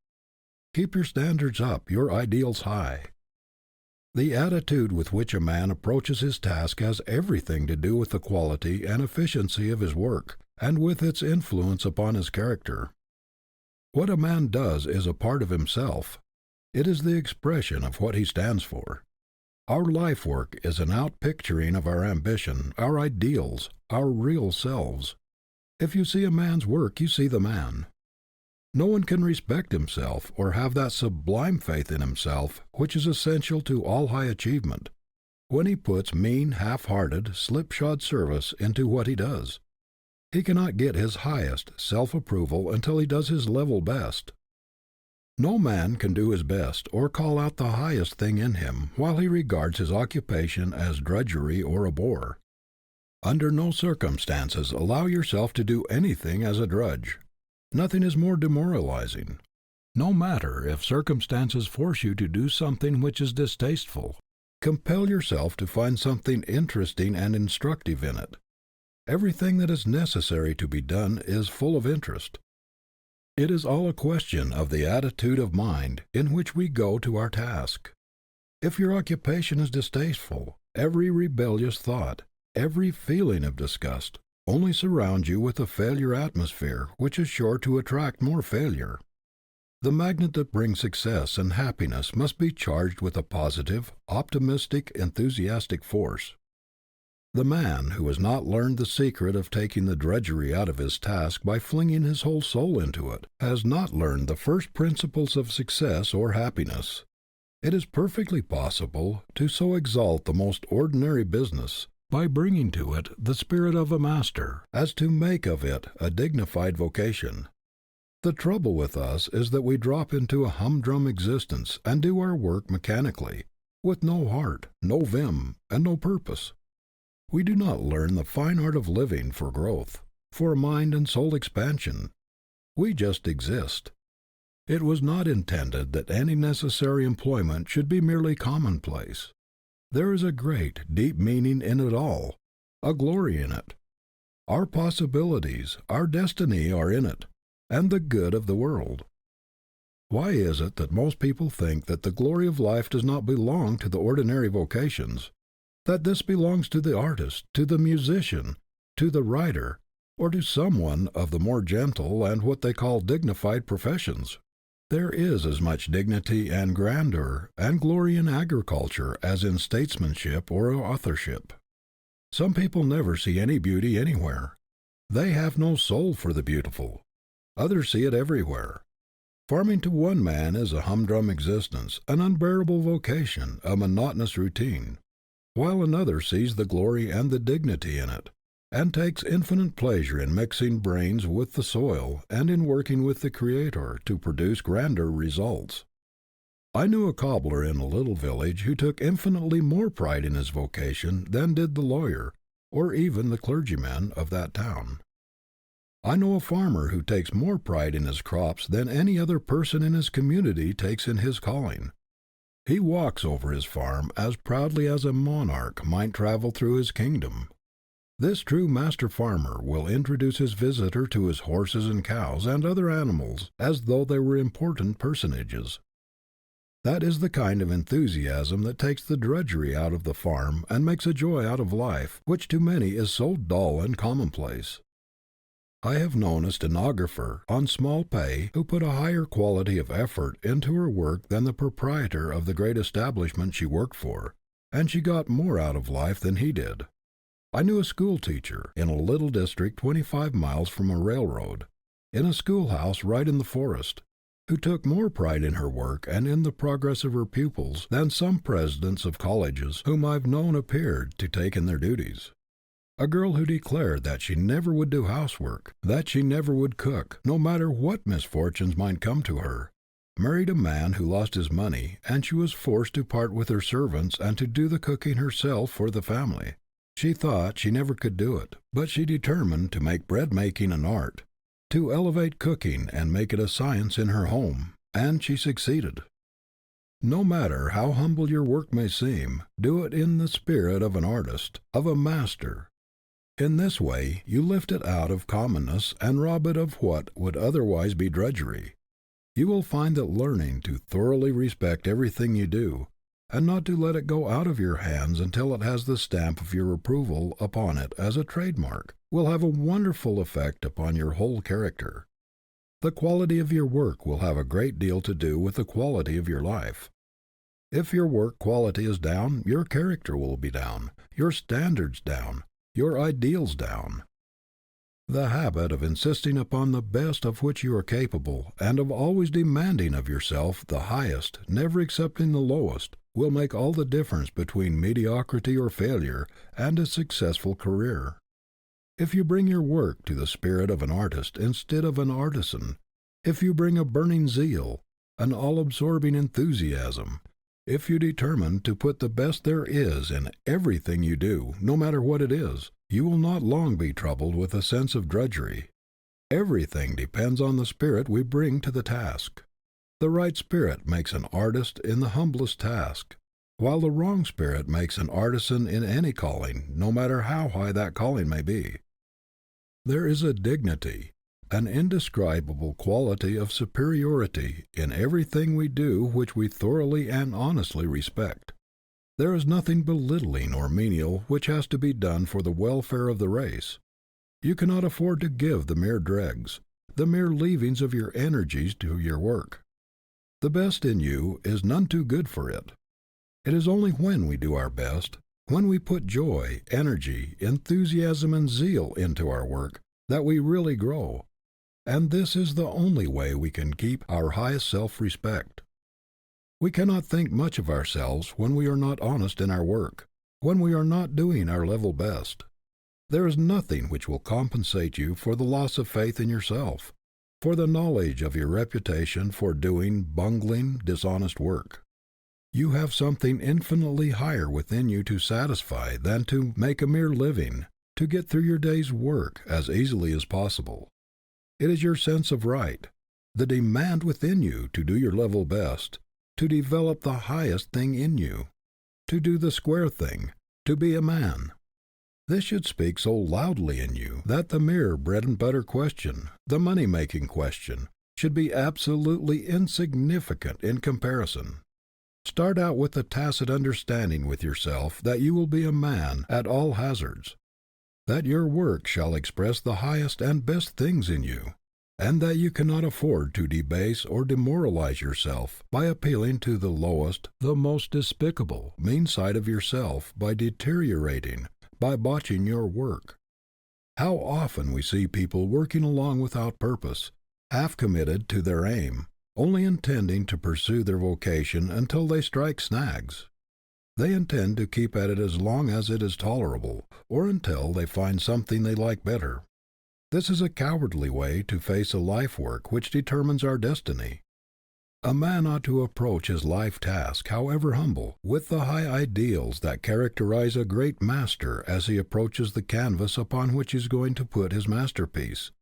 Keep your standards up, your ideals high. The attitude with which a man approaches his task has everything to do with the quality and efficiency of his work, and with its influence upon his character. What a man does is a part of himself. It is the expression of what he stands for. Our life work is an outpicturing of our ambition, our ideals, our real selves. If you see a man's work, you see the man. No one can respect himself or have that sublime faith in himself which is essential to all high achievement, when he puts mean, half-hearted, slipshod service into what he does. He cannot get his highest self-approval until he does his level best. No man can do his best or call out the highest thing in him while he regards his occupation as drudgery or a bore. Under no circumstances allow yourself to do anything as a drudge. Nothing is more demoralizing. No matter if circumstances force you to do something which is distasteful, compel yourself to find something interesting and instructive in it. Everything that is necessary to be done is full of interest. It is all a question of the attitude of mind in which we go to our task. If your occupation is distasteful, every rebellious thought, every feeling of disgust, only surrounds you with a failure atmosphere which is sure to attract more failure. The magnet that brings success and happiness must be charged with a positive, optimistic, enthusiastic force. The man who has not learned the secret of taking the drudgery out of his task by flinging his whole soul into it, has not learned the first principles of success or happiness. It is perfectly possible to so exalt the most ordinary business, by bringing to it the spirit of a master, as to make of it a dignified vocation. The trouble with us is that we drop into a humdrum existence and do our work mechanically, with no heart, no vim, and no purpose. We do not learn the fine art of living for growth, for mind and soul expansion. We just exist. It was not intended that any necessary employment should be merely commonplace. There is a great, deep meaning in it all, a glory in it. Our possibilities, our destiny are in it, and the good of the world. Why is it that most people think that the glory of life does not belong to the ordinary vocations, that this belongs to the artist, to the musician, to the writer, or to someone of the more gentle and what they call dignified professions? There is as much dignity and grandeur and glory in agriculture as in statesmanship or authorship. Some people never see any beauty anywhere. They have no soul for the beautiful. Others see it everywhere. Farming to one man is a humdrum existence, an unbearable vocation, a monotonous routine, while another sees the glory and the dignity in it, and takes infinite pleasure in mixing brains with the soil and in working with the Creator to produce grander results. I knew a cobbler in a little village who took infinitely more pride in his vocation than did the lawyer, or even the clergyman of that town. I know a farmer who takes more pride in his crops than any other person in his community takes in his calling. He walks over his farm as proudly as a monarch might travel through his kingdom. This true master farmer will introduce his visitor to his horses and cows and other animals as though they were important personages. That is the kind of enthusiasm that takes the drudgery out of the farm and makes a joy out of life, which to many is so dull and commonplace. I have known a stenographer on small pay who put a higher quality of effort into her work than the proprietor of the great establishment she worked for, and she got more out of life than he did. I knew a school teacher in a little district 25 miles from a railroad, in a schoolhouse right in the forest, who took more pride in her work and in the progress of her pupils than some presidents of colleges whom I've known appeared to take in their duties. A girl who declared that she never would do housework, that she never would cook, no matter what misfortunes might come to her, married a man who lost his money, and she was forced to part with her servants and to do the cooking herself for the family. She thought she never could do it, but she determined to make bread-making an art, to elevate cooking and make it a science in her home, and she succeeded. No matter how humble your work may seem, do it in the spirit of an artist, of a master. In this way you lift it out of commonness and rob it of what would otherwise be drudgery. You will find that learning to thoroughly respect everything you do, and not to let it go out of your hands until it has the stamp of your approval upon it as a trademark, will have a wonderful effect upon your whole character. The quality of your work will have a great deal to do with the quality of your life. If your work quality is down, your character will be down, your standards down, your ideals down. The habit of insisting upon the best of which you are capable, and of always demanding of yourself the highest, never accepting the lowest, will make all the difference between mediocrity or failure and a successful career. If you bring your work to the spirit of an artist instead of an artisan, if you bring a burning zeal, an all-absorbing enthusiasm, if you determine to put the best there is in everything you do, no matter what it is, you will not long be troubled with a sense of drudgery. Everything depends on the spirit we bring to the task. The right spirit makes an artist in the humblest task, while the wrong spirit makes an artisan in any calling, no matter how high that calling may be. There is a dignity, an indescribable quality of superiority in everything we do which we thoroughly and honestly respect. There is nothing belittling or menial which has to be done for the welfare of the race. You cannot afford to give the mere dregs, the mere leavings of your energies to your work. The best in you is none too good for it. It is only when we do our best, when we put joy, energy, enthusiasm, and zeal into our work, that we really grow. And this is the only way we can keep our highest self-respect. We cannot think much of ourselves when we are not honest in our work, when we are not doing our level best. There is nothing which will compensate you for the loss of faith in yourself, for the knowledge of your reputation for doing bungling, dishonest work. You have something infinitely higher within you to satisfy than to make a mere living, to get through your day's work as easily as possible. It is your sense of right, the demand within you to do your level best, to develop the highest thing in you, to do the square thing, to be a man. This should speak so loudly in you that the mere bread-and-butter question, the money-making question, should be absolutely insignificant in comparison. Start out with a tacit understanding with yourself that you will be a man at all hazards, that your work shall express the highest and best things in you, and that you cannot afford to debase or demoralize yourself by appealing to the lowest, the most despicable, mean side of yourself by deteriorating, by botching your work. How often we see people working along without purpose, half committed to their aim, only intending to pursue their vocation until they strike snags. They intend to keep at it as long as it is tolerable, or until they find something they like better. This is a cowardly way to face a life work which determines our destiny. A man ought to approach his life task, however humble, with the high ideals that characterize a great master as he approaches the canvas upon which he is going to put his masterpiece,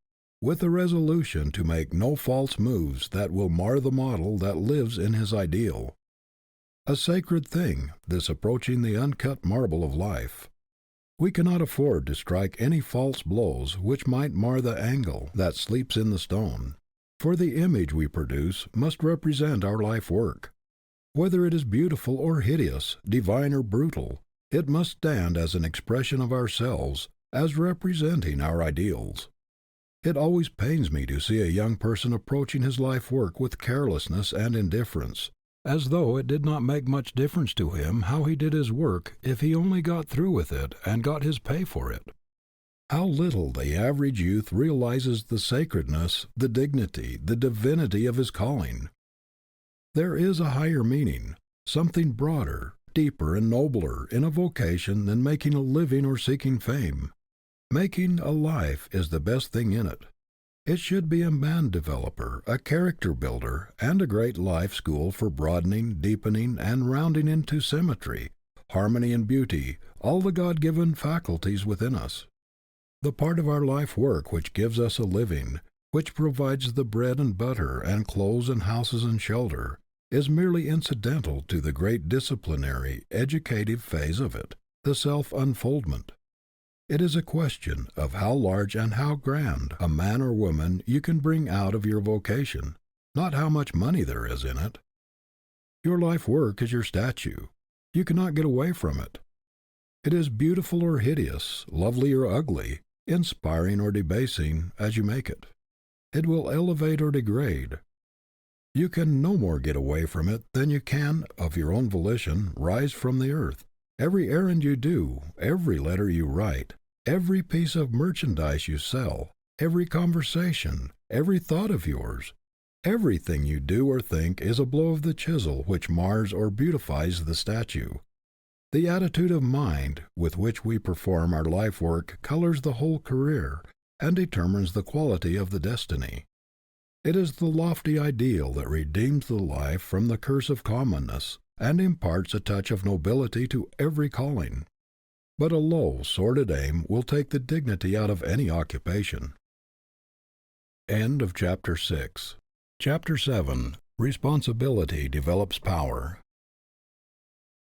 with a resolution to make no false moves that will mar the model that lives in his ideal. A sacred thing, this approaching the uncut marble of life. We cannot afford to strike any false blows which might mar the angle that sleeps in the stone, for the image we produce must represent our life work. Whether it is beautiful or hideous, divine or brutal, it must stand as an expression of ourselves, as representing our ideals. It always pains me to see a young person approaching his life work with carelessness and indifference, as though it did not make much difference to him how he did his work if he only got through with it and got his pay for it. How little the average youth realizes the sacredness, the dignity, the divinity of his calling. There is a higher meaning, something broader, deeper, and nobler in a vocation than making a living or seeking fame. Making a life is the best thing in it. It should be a man developer, a character builder, and a great life school for broadening, deepening, and rounding into symmetry, harmony, and beauty all the God-given faculties within us. The part of our life work which gives us a living, which provides the bread and butter and clothes and houses and shelter, is merely incidental to the great disciplinary, educative phase of it, the self-unfoldment. It is a question of how large and how grand a man or woman you can bring out of your vocation, not how much money there is in it. Your life work is your statue. You cannot get away from it. It is beautiful or hideous, lovely or ugly, inspiring or debasing, as you make it. It will elevate or degrade. You can no more get away from it than you can, of your own volition, rise from the earth. Every errand you do, every letter you write, every piece of merchandise you sell, every conversation, every thought of yours, everything you do or think is a blow of the chisel which mars or beautifies the statue. The attitude of mind with which we perform our life work colors the whole career and determines the quality of the destiny. It is the lofty ideal that redeems the life from the curse of commonness and imparts a touch of nobility to every calling. But a low, sordid aim will take the dignity out of any occupation. End of Chapter 6. Chapter 7. Responsibility Develops Power.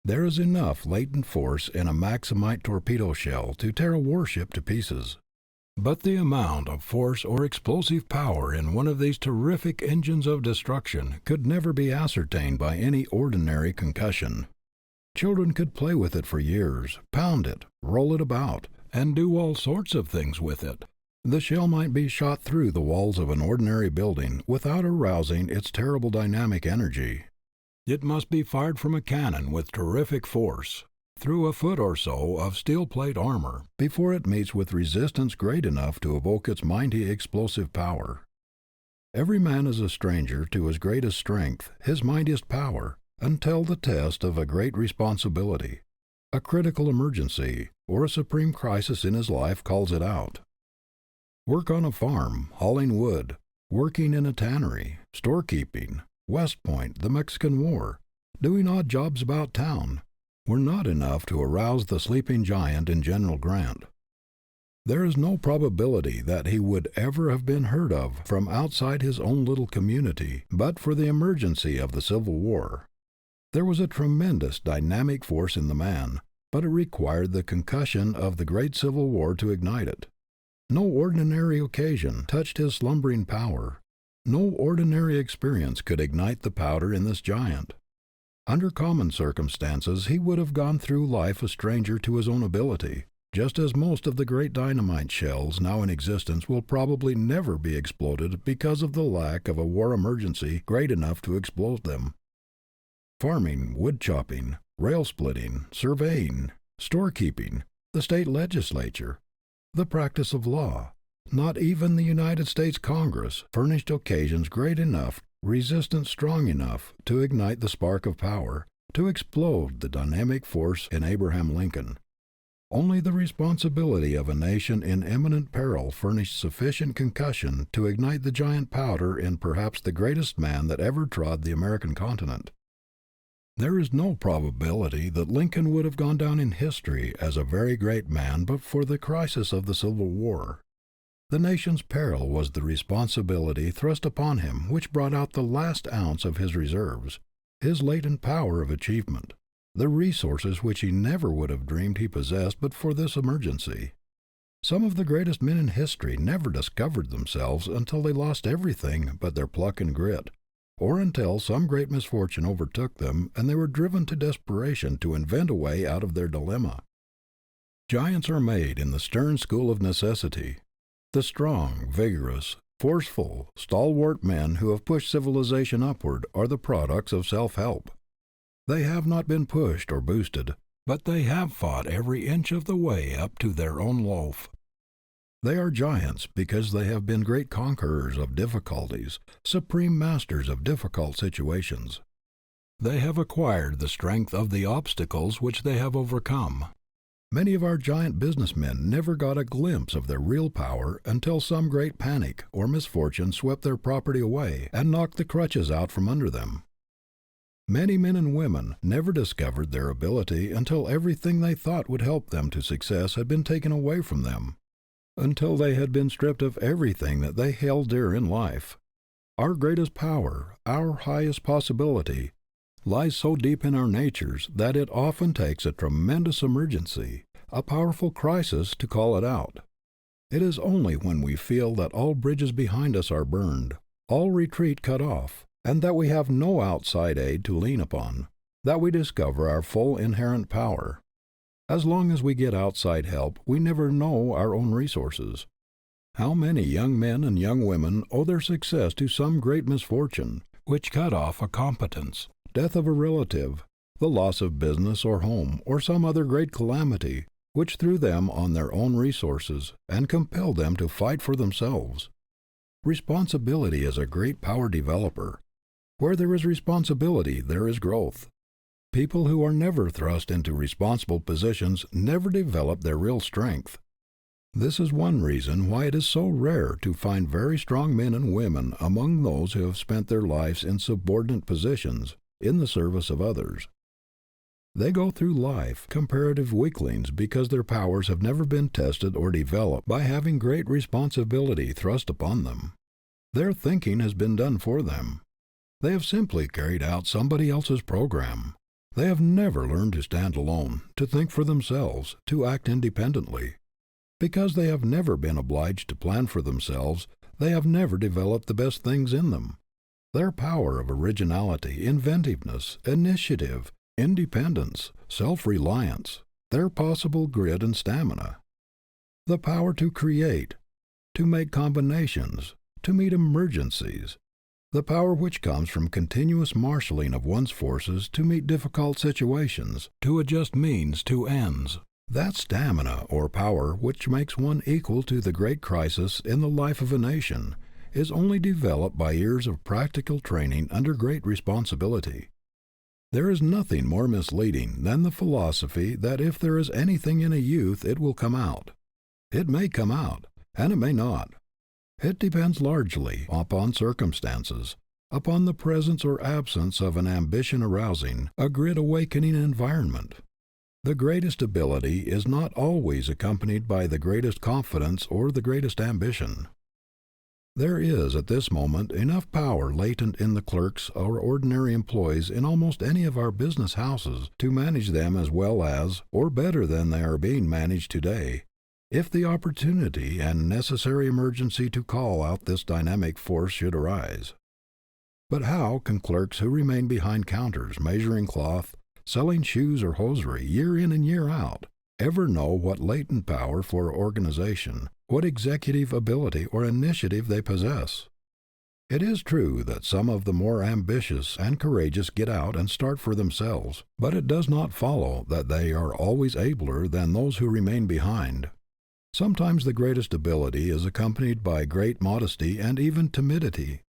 There is enough latent force in a Maximite torpedo shell to tear a warship to pieces. But the amount of force or explosive power in one of these terrific engines of destruction could never be ascertained by any ordinary concussion. Children could play with it for years, pound it, roll it about, and do all sorts of things with it. The shell might be shot through the walls of an ordinary building without arousing its terrible dynamic energy. It must be fired from a cannon with terrific force, through a foot or so of steel plate armor, before it meets with resistance great enough to evoke its mighty explosive power. Every man is a stranger to his greatest strength, his mightiest power, until the test of a great responsibility, a critical emergency, or a supreme crisis in his life calls it out. Work on a farm, hauling wood, working in a tannery, storekeeping, West Point, the Mexican War, doing odd jobs about town, were not enough to arouse the sleeping giant in General Grant. There is no probability that he would ever have been heard of from outside his own little community but for the emergency of the Civil War. There was a tremendous dynamic force in the man, but it required the concussion of the great Civil War to ignite it. No ordinary occasion touched his slumbering power. No ordinary experience could ignite the powder in this giant. Under common circumstances he would have gone through life a stranger to his own ability, just as most of the great dynamite shells now in existence will probably never be exploded because of the lack of a war emergency great enough to explode them. Farming, wood chopping, rail splitting, surveying, storekeeping, the state legislature, the practice of law, not even the United States Congress furnished occasions great enough, resistance strong enough to ignite the spark of power, to explode the dynamic force in Abraham Lincoln. Only the responsibility of a nation in imminent peril furnished sufficient concussion to ignite the giant powder in perhaps the greatest man that ever trod the American continent. There is no probability that Lincoln would have gone down in history as a very great man but for the crisis of the Civil War. The nation's peril was the responsibility thrust upon him which brought out the last ounce of his reserves, his latent power of achievement, the resources which he never would have dreamed he possessed but for this emergency. Some of the greatest men in history never discovered themselves until they lost everything but their pluck and grit, or until some great misfortune overtook them and they were driven to desperation to invent a way out of their dilemma. Giants are made in the stern school of necessity. The strong, vigorous, forceful, stalwart men who have pushed civilization upward are the products of self-help. They have not been pushed or boosted, but they have fought every inch of the way up to their own loaf. They are giants because they have been great conquerors of difficulties, supreme masters of difficult situations. They have acquired the strength of the obstacles which they have overcome. Many of our giant businessmen never got a glimpse of their real power until some great panic or misfortune swept their property away and knocked the crutches out from under them. Many men and women never discovered their ability until everything they thought would help them to success had been taken away from them, until they had been stripped of everything that they held dear in life. Our greatest power, our highest possibility, lies so deep in our natures that it often takes a tremendous emergency, a powerful crisis to call it out. It is only when we feel that all bridges behind us are burned, all retreat cut off, and that we have no outside aid to lean upon, that we discover our full inherent power. As long as we get outside help, we never know our own resources. How many young men and young women owe their success to some great misfortune, which cut off a competence, death of a relative, the loss of business or home, or some other great calamity, which threw them on their own resources and compelled them to fight for themselves. Responsibility is a great power developer. Where there is responsibility, there is growth. People who are never thrust into responsible positions never develop their real strength. This is one reason why it is so rare to find very strong men and women among those who have spent their lives in subordinate positions, in the service of others. They go through life comparative weaklings because their powers have never been tested or developed by having great responsibility thrust upon them. Their thinking has been done for them. They have simply carried out somebody else's program. They have never learned to stand alone, to think for themselves, to act independently. Because they have never been obliged to plan for themselves, they have never developed the best things in them. Their power of originality, inventiveness, initiative, independence, self-reliance, their possible grit and stamina. The power to create, to make combinations, to meet emergencies. The power which comes from continuous marshaling of one's forces to meet difficult situations, to adjust means to ends. That stamina or power which makes one equal to the great crisis in the life of a nation is only developed by years of practical training under great responsibility. There is nothing more misleading than the philosophy that if there is anything in a youth it will come out. It may come out, and it may not. It depends largely upon circumstances, upon the presence or absence of an ambition-arousing, a grit-awakening environment. The greatest ability is not always accompanied by the greatest confidence or the greatest ambition. There is at this moment enough power latent in the clerks or ordinary employees in almost any of our business houses to manage them as well as, or better than they are being managed today, if the opportunity and necessary emergency to call out this dynamic force should arise. But how can clerks who remain behind counters measuring cloth, selling shoes or hosiery year in and year out, ever know what latent power for organization, what executive ability or initiative they possess? It is true that some of the more ambitious and courageous get out and start for themselves, but it does not follow that they are always abler than those who remain behind. Sometimes the greatest ability is accompanied by great modesty and even timidity.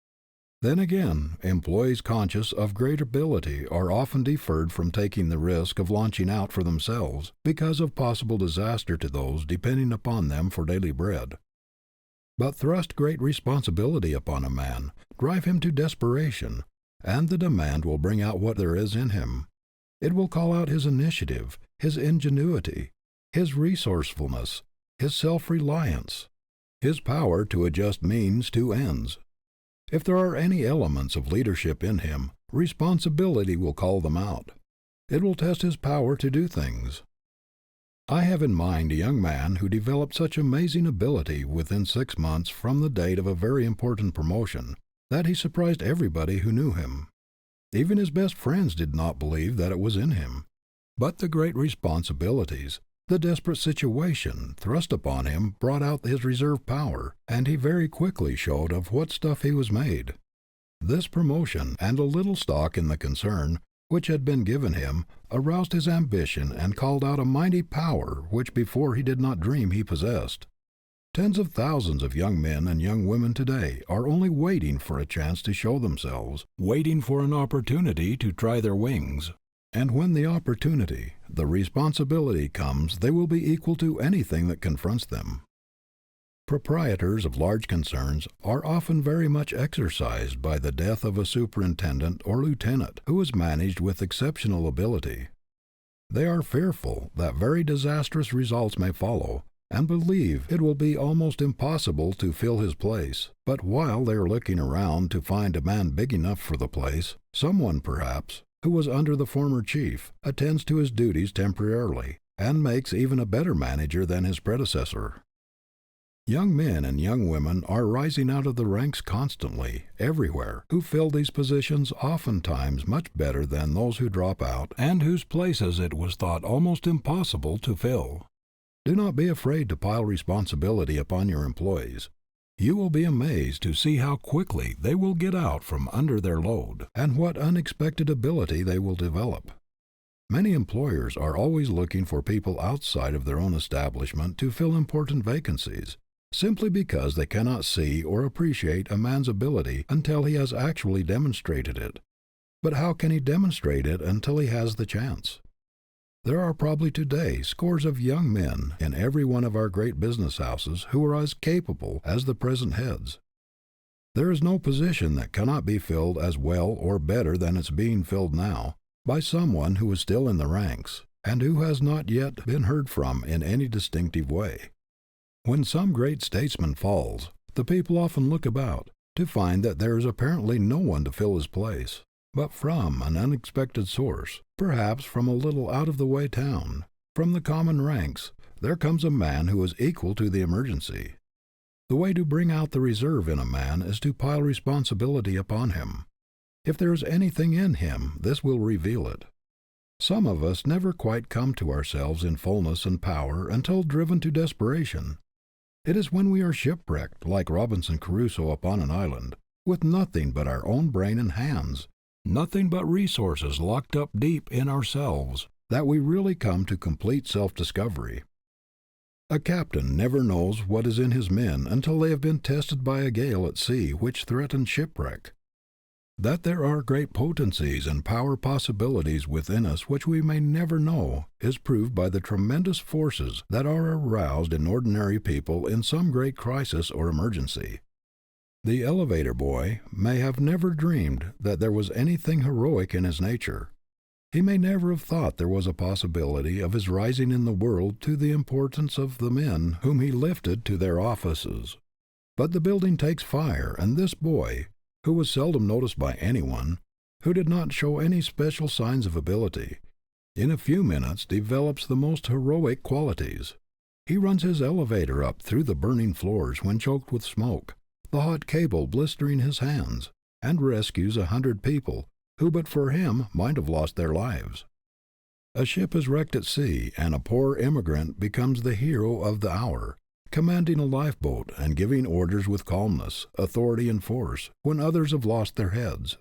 Then again, employees conscious of great ability are often deferred from taking the risk of launching out for themselves because of possible disaster to those depending upon them for daily bread. But thrust great responsibility upon a man, drive him to desperation, and the demand will bring out what there is in him. It will call out his initiative, his ingenuity, his resourcefulness, his self-reliance, his power to adjust means to ends. If there are any elements of leadership in him, responsibility will call them out. It will test his power to do things. I have in mind a young man who developed such amazing ability within 6 months from the date of a very important promotion that he surprised everybody who knew him. Even his best friends did not believe that it was in him. But the great responsibilities, the desperate situation thrust upon him brought out his reserve power, and he very quickly showed of what stuff he was made. This promotion, and a little stock in the concern, which had been given him, aroused his ambition and called out a mighty power which before he did not dream he possessed. Tens of thousands of young men and young women today are only waiting for a chance to show themselves, waiting for an opportunity to try their wings. And when the opportunity, the responsibility comes, they will be equal to anything that confronts them. Proprietors of large concerns are often very much exercised by the death of a superintendent or lieutenant who is managed with exceptional ability. They are fearful that very disastrous results may follow, and believe it will be almost impossible to fill his place, but while they are looking around to find a man big enough for the place, someone, perhaps, who was under the former chief, attends to his duties temporarily, and makes even a better manager than his predecessor. Young men and young women are rising out of the ranks constantly, everywhere, who fill these positions oftentimes much better than those who drop out and whose places it was thought almost impossible to fill. Do not be afraid to pile responsibility upon your employees. You will be amazed to see how quickly they will get out from under their load, and what unexpected ability they will develop. Many employers are always looking for people outside of their own establishment to fill important vacancies, simply because they cannot see or appreciate a man's ability until he has actually demonstrated it. But how can he demonstrate it until he has the chance? There are probably today scores of young men in every one of our great business houses who are as capable as the present heads. There is no position that cannot be filled as well or better than it's being filled now, by someone who is still in the ranks, and who has not yet been heard from in any distinctive way. When some great statesman falls, the people often look about, to find that there is apparently no one to fill his place. But from an unexpected source, perhaps from a little out-of-the-way town, from the common ranks, there comes a man who is equal to the emergency. The way to bring out the reserve in a man is to pile responsibility upon him. If there is anything in him, this will reveal it. Some of us never quite come to ourselves in fullness and power until driven to desperation. It is when we are shipwrecked, like Robinson Crusoe upon an island, with nothing but our own brain and hands, nothing but resources locked up deep in ourselves, that we really come to complete self-discovery. A captain never knows what is in his men until they have been tested by a gale at sea which threatens shipwreck. That there are great potencies and power possibilities within us which we may never know is proved by the tremendous forces that are aroused in ordinary people in some great crisis or emergency. The elevator boy may have never dreamed that there was anything heroic in his nature. He may never have thought there was a possibility of his rising in the world to the importance of the men whom he lifted to their offices. But the building takes fire, and this boy, who was seldom noticed by anyone, who did not show any special signs of ability, in a few minutes develops the most heroic qualities. He runs his elevator up through the burning floors when choked with smoke, the hot cable blistering his hands, and rescues 100 people who but for him might have lost their lives. A ship is wrecked at sea, and a poor immigrant becomes the hero of the hour, commanding a lifeboat and giving orders with calmness, authority, and force, when others have lost their heads.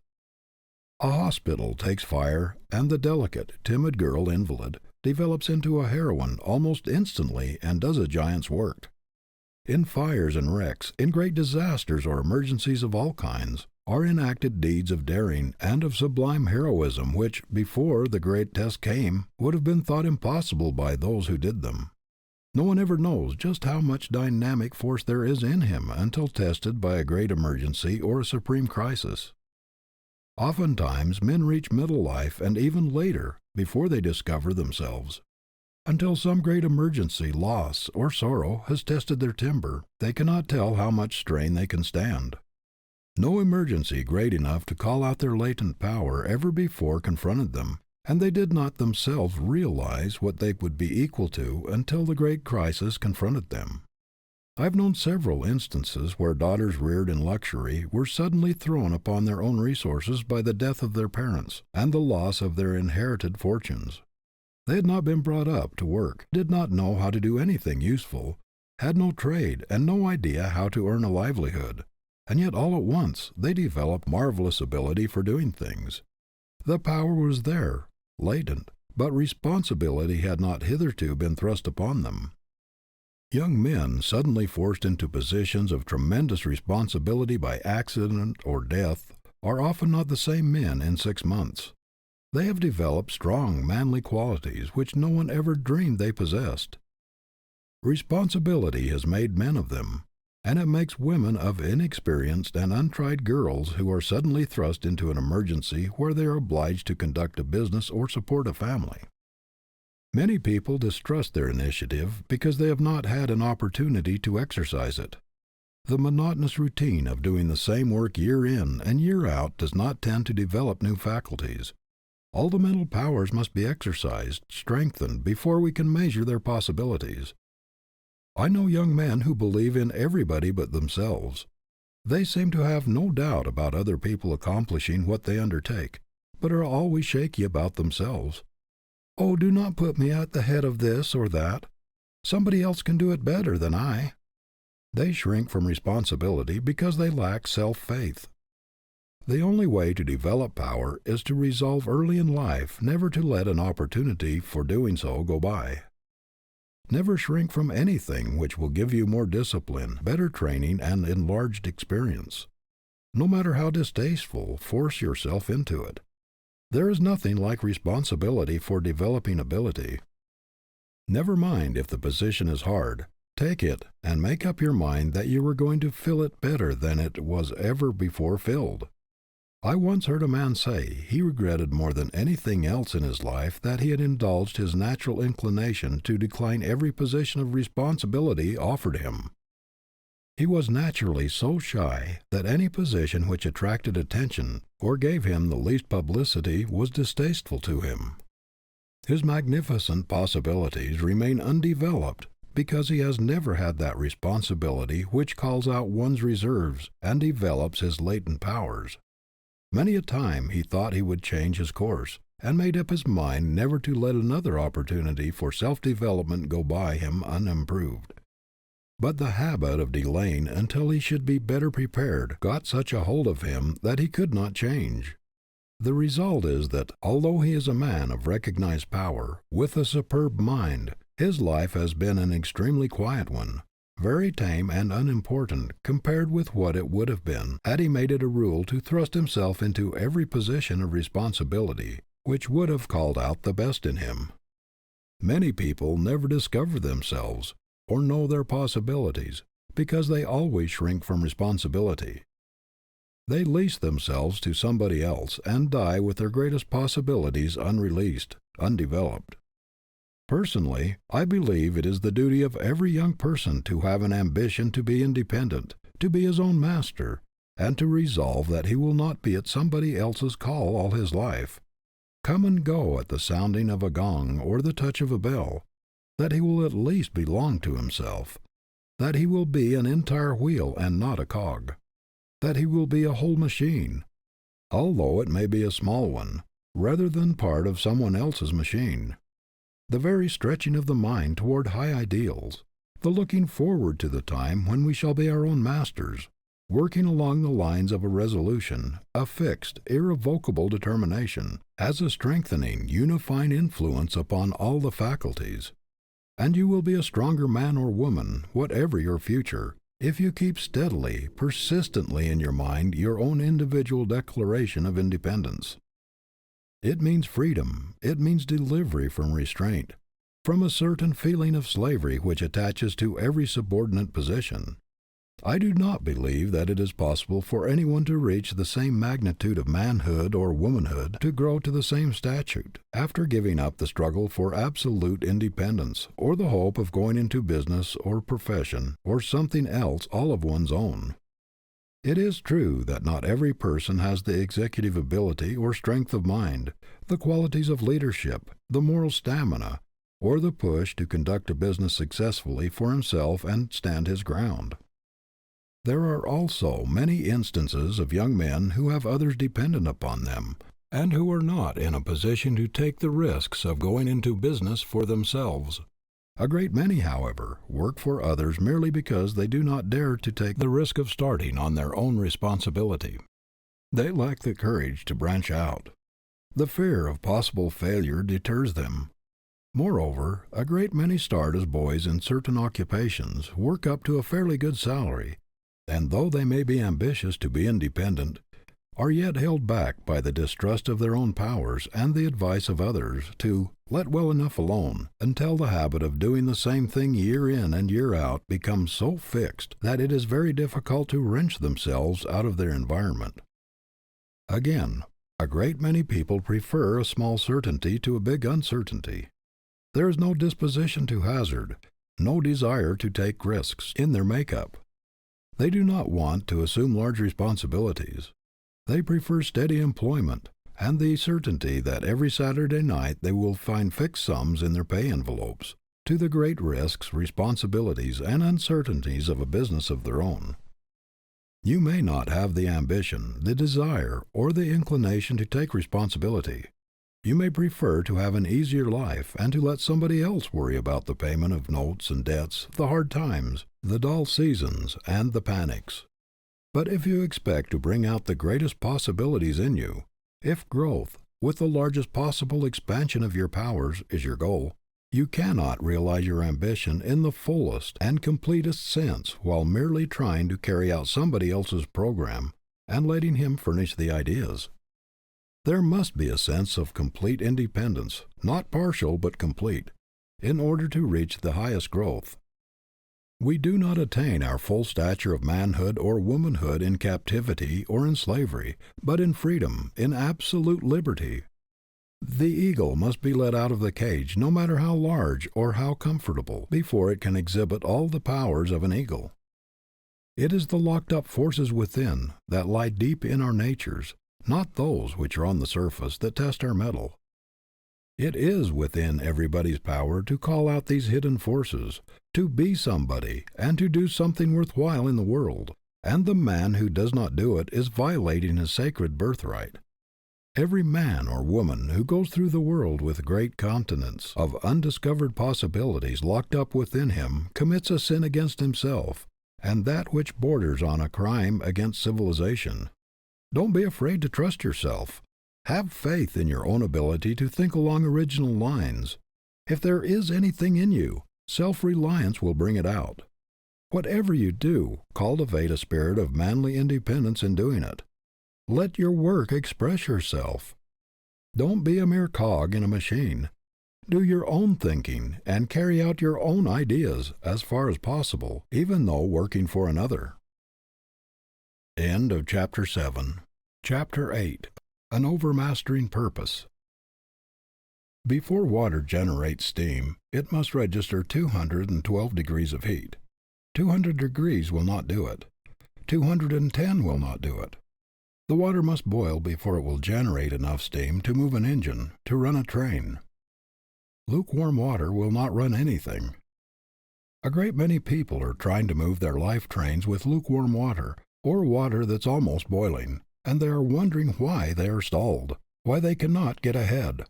A hospital takes fire, and the delicate, timid girl invalid develops into a heroine almost instantly and does a giant's work. In fires and wrecks, in great disasters or emergencies of all kinds, are enacted deeds of daring and of sublime heroism which, before the great test came, would have been thought impossible by those who did them. No one ever knows just how much dynamic force there is in him until tested by a great emergency or a supreme crisis. Oftentimes men reach middle life and even later before they discover themselves. Until some great emergency, loss, or sorrow has tested their timber, they cannot tell how much strain they can stand. No emergency great enough to call out their latent power ever before confronted them, and they did not themselves realize what they would be equal to until the great crisis confronted them. I have known several instances where daughters reared in luxury were suddenly thrown upon their own resources by the death of their parents and the loss of their inherited fortunes. They had not been brought up to work, did not know how to do anything useful, had no trade and no idea how to earn a livelihood, and yet all at once they developed marvelous ability for doing things. The power was there, latent, but responsibility had not hitherto been thrust upon them. Young men suddenly forced into positions of tremendous responsibility by accident or death are often not the same men in 6 months. They have developed strong, manly qualities which no one ever dreamed they possessed. Responsibility has made men of them, and it makes women of inexperienced and untried girls who are suddenly thrust into an emergency where they are obliged to conduct a business or support a family. Many people distrust their initiative because they have not had an opportunity to exercise it. The monotonous routine of doing the same work year in and year out does not tend to develop new faculties. All the mental powers must be exercised, strengthened, before we can measure their possibilities. I know young men who believe in everybody but themselves. They seem to have no doubt about other people accomplishing what they undertake, but are always shaky about themselves. "Oh, do not put me at the head of this or that. Somebody else can do it better than I." They shrink from responsibility because they lack self-faith. The only way to develop power is to resolve early in life never to let an opportunity for doing so go by. Never shrink from anything which will give you more discipline, better training, and enlarged experience. No matter how distasteful, force yourself into it. There is nothing like responsibility for developing ability. Never mind if the position is hard. Take it and make up your mind that you are going to fill it better than it was ever before filled. I once heard a man say he regretted more than anything else in his life that he had indulged his natural inclination to decline every position of responsibility offered him. He was naturally so shy that any position which attracted attention or gave him the least publicity was distasteful to him. His magnificent possibilities remain undeveloped because he has never had that responsibility which calls out one's reserves and develops his latent powers. Many a time he thought he would change his course, and made up his mind never to let another opportunity for self-development go by him unimproved. But the habit of delaying until he should be better prepared got such a hold of him that he could not change. The result is that, although he is a man of recognized power, with a superb mind, his life has been an extremely quiet one, very tame and unimportant compared with what it would have been had he made it a rule to thrust himself into every position of responsibility which would have called out the best in him. Many people never discover themselves or know their possibilities because they always shrink from responsibility. They lease themselves to somebody else and die with their greatest possibilities unreleased, undeveloped. Personally, I believe it is the duty of every young person to have an ambition to be independent, to be his own master, and to resolve that he will not be at somebody else's call all his life, come and go at the sounding of a gong or the touch of a bell, that he will at least belong to himself, that he will be an entire wheel and not a cog, that he will be a whole machine, although it may be a small one, rather than part of someone else's machine. The very stretching of the mind toward high ideals, the looking forward to the time when we shall be our own masters, working along the lines of a resolution, a fixed, irrevocable determination, has a strengthening, unifying influence upon all the faculties. And you will be a stronger man or woman, whatever your future, if you keep steadily, persistently in your mind your own individual declaration of independence. It means freedom. It means delivery from restraint, from a certain feeling of slavery which attaches to every subordinate position. I do not believe that it is possible for anyone to reach the same magnitude of manhood or womanhood, to grow to the same stature, after giving up the struggle for absolute independence, or the hope of going into business or profession, or something else all of one's own. It is true that not every person has the executive ability or strength of mind, the qualities of leadership, the moral stamina, or the push to conduct a business successfully for himself and stand his ground. There are also many instances of young men who have others dependent upon them, and who are not in a position to take the risks of going into business for themselves. A great many, however, work for others merely because they do not dare to take the risk of starting on their own responsibility. They lack the courage to branch out. The fear of possible failure deters them. Moreover, a great many start as boys in certain occupations, work up to a fairly good salary, and though they may be ambitious to be independent, are yet held back by the distrust of their own powers and the advice of others to let well enough alone, until the habit of doing the same thing year in and year out becomes so fixed that it is very difficult to wrench themselves out of their environment. Again, a great many people prefer a small certainty to a big uncertainty. There is no disposition to hazard, no desire to take risks in their make-up. They do not want to assume large responsibilities. They prefer steady employment, and the certainty that every Saturday night they will find fixed sums in their pay envelopes, to the great risks, responsibilities, and uncertainties of a business of their own. You may not have the ambition, the desire, or the inclination to take responsibility. You may prefer to have an easier life and to let somebody else worry about the payment of notes and debts, the hard times, the dull seasons, and the panics. But if you expect to bring out the greatest possibilities in you, if growth, with the largest possible expansion of your powers, is your goal, you cannot realize your ambition in the fullest and completest sense while merely trying to carry out somebody else's program and letting him furnish the ideas. There must be a sense of complete independence, not partial but complete, in order to reach the highest growth. We do not attain our full stature of manhood or womanhood in captivity or in slavery, but in freedom, in absolute liberty. The eagle must be let out of the cage, no matter how large or how comfortable, before it can exhibit all the powers of an eagle. It is the locked-up forces within, that lie deep in our natures, not those which are on the surface, that test our mettle. It is within everybody's power to call out these hidden forces, to be somebody, and to do something worthwhile in the world, and the man who does not do it is violating his sacred birthright. Every man or woman who goes through the world with a great continence of undiscovered possibilities locked up within him commits a sin against himself, and that which borders on a crime against civilization. Don't be afraid to trust yourself. Have faith in your own ability to think along original lines. If there is anything in you, self-reliance will bring it out. Whatever you do, cultivate a spirit of manly independence in doing it. Let your work express yourself. Don't be a mere cog in a machine. Do your own thinking and carry out your own ideas as far as possible, even though working for another. End of Chapter 7. Chapter 8. An Overmastering Purpose. Before water generates steam, it must register 212 degrees of heat. 200 degrees will not do it. 210 will not do it. The water must boil before it will generate enough steam to move an engine, to run a train. Lukewarm water will not run anything. A great many people are trying to move their life trains with lukewarm water, or water that's almost boiling, and they are wondering why they are stalled, why they cannot get ahead.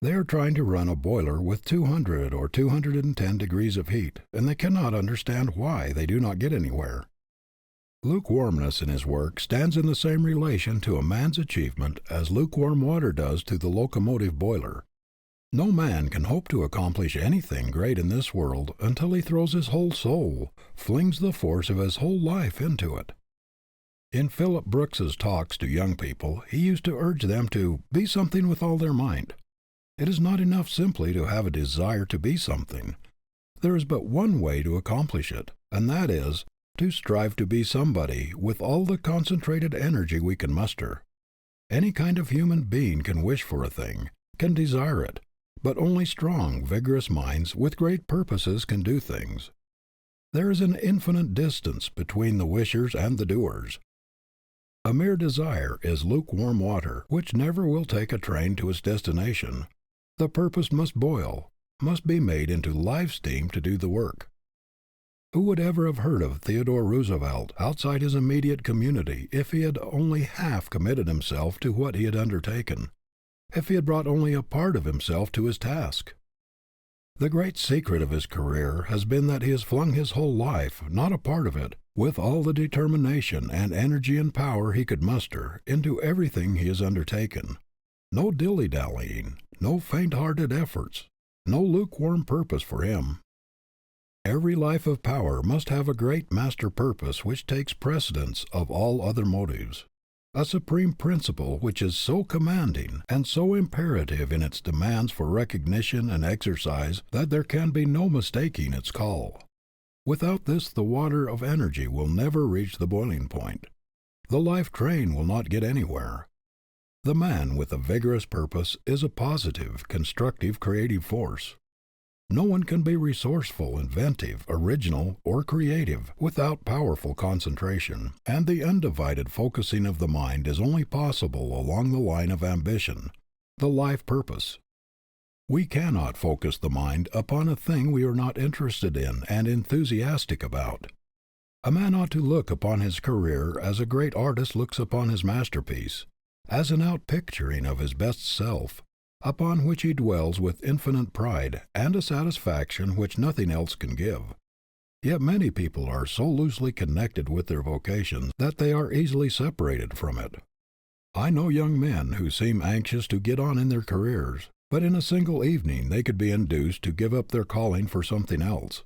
They are trying to run a boiler with 200 or 210 degrees of heat, and they cannot understand why they do not get anywhere. Lukewarmness in his work stands in the same relation to a man's achievement as lukewarm water does to the locomotive boiler. No man can hope to accomplish anything great in this world until he throws his whole soul, flings the force of his whole life into it. In Philip Brooks's talks to young people, he used to urge them to be something with all their might. It is not enough simply to have a desire to be something. There is but one way to accomplish it, and that is, to strive to be somebody with all the concentrated energy we can muster. Any kind of human being can wish for a thing, can desire it, but only strong, vigorous minds with great purposes can do things. There is an infinite distance between the wishers and the doers. A mere desire is lukewarm water, which never will take a train to its destination. The purpose must boil, must be made into live steam to do the work. Who would ever have heard of Theodore Roosevelt outside his immediate community if he had only half committed himself to what he had undertaken, if he had brought only a part of himself to his task? The great secret of his career has been that he has flung his whole life, not a part of it, with all the determination and energy and power he could muster, into everything he has undertaken. No dilly-dallying, no faint-hearted efforts, no lukewarm purpose for him. Every life of power must have a great master purpose which takes precedence of all other motives, a supreme principle which is so commanding and so imperative in its demands for recognition and exercise that there can be no mistaking its call. Without this the water of energy will never reach the boiling point. The life train will not get anywhere. The man with a vigorous purpose is a positive, constructive, creative force. No one can be resourceful, inventive, original, or creative without powerful concentration, and the undivided focusing of the mind is only possible along the line of ambition, the life purpose. We cannot focus the mind upon a thing we are not interested in and enthusiastic about. A man ought to look upon his career as a great artist looks upon his masterpiece, as an outpicturing of his best self, upon which he dwells with infinite pride and a satisfaction which nothing else can give. Yet many people are so loosely connected with their vocations that they are easily separated from it. I know young men who seem anxious to get on in their careers, but in a single evening they could be induced to give up their calling for something else.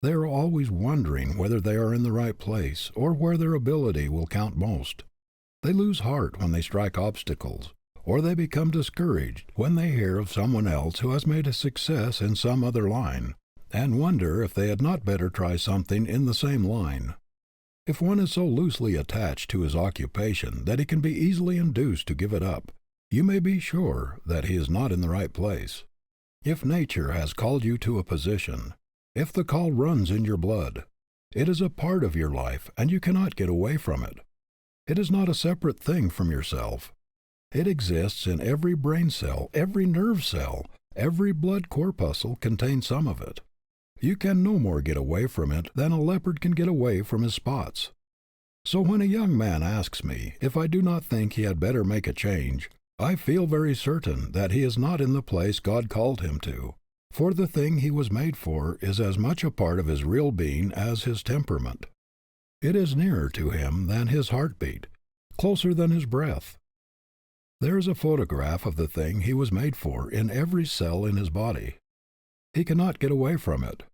They are always wondering whether they are in the right place, or where their ability will count most. They lose heart when they strike obstacles, or they become discouraged when they hear of someone else who has made a success in some other line, and wonder if they had not better try something in the same line. If one is so loosely attached to his occupation that he can be easily induced to give it up, you may be sure that he is not in the right place. If nature has called you to a position, if the call runs in your blood, it is a part of your life and you cannot get away from it. It is not a separate thing from yourself. It exists in every brain cell, every nerve cell, every blood corpuscle contains some of it. You can no more get away from it than a leopard can get away from his spots. So when a young man asks me if I do not think he had better make a change, I feel very certain that he is not in the place God called him to, for the thing he was made for is as much a part of his real being as his temperament. It is nearer to him than his heartbeat, closer than his breath. There is a photograph of the thing he was made for in every cell in his body. He cannot get away from it.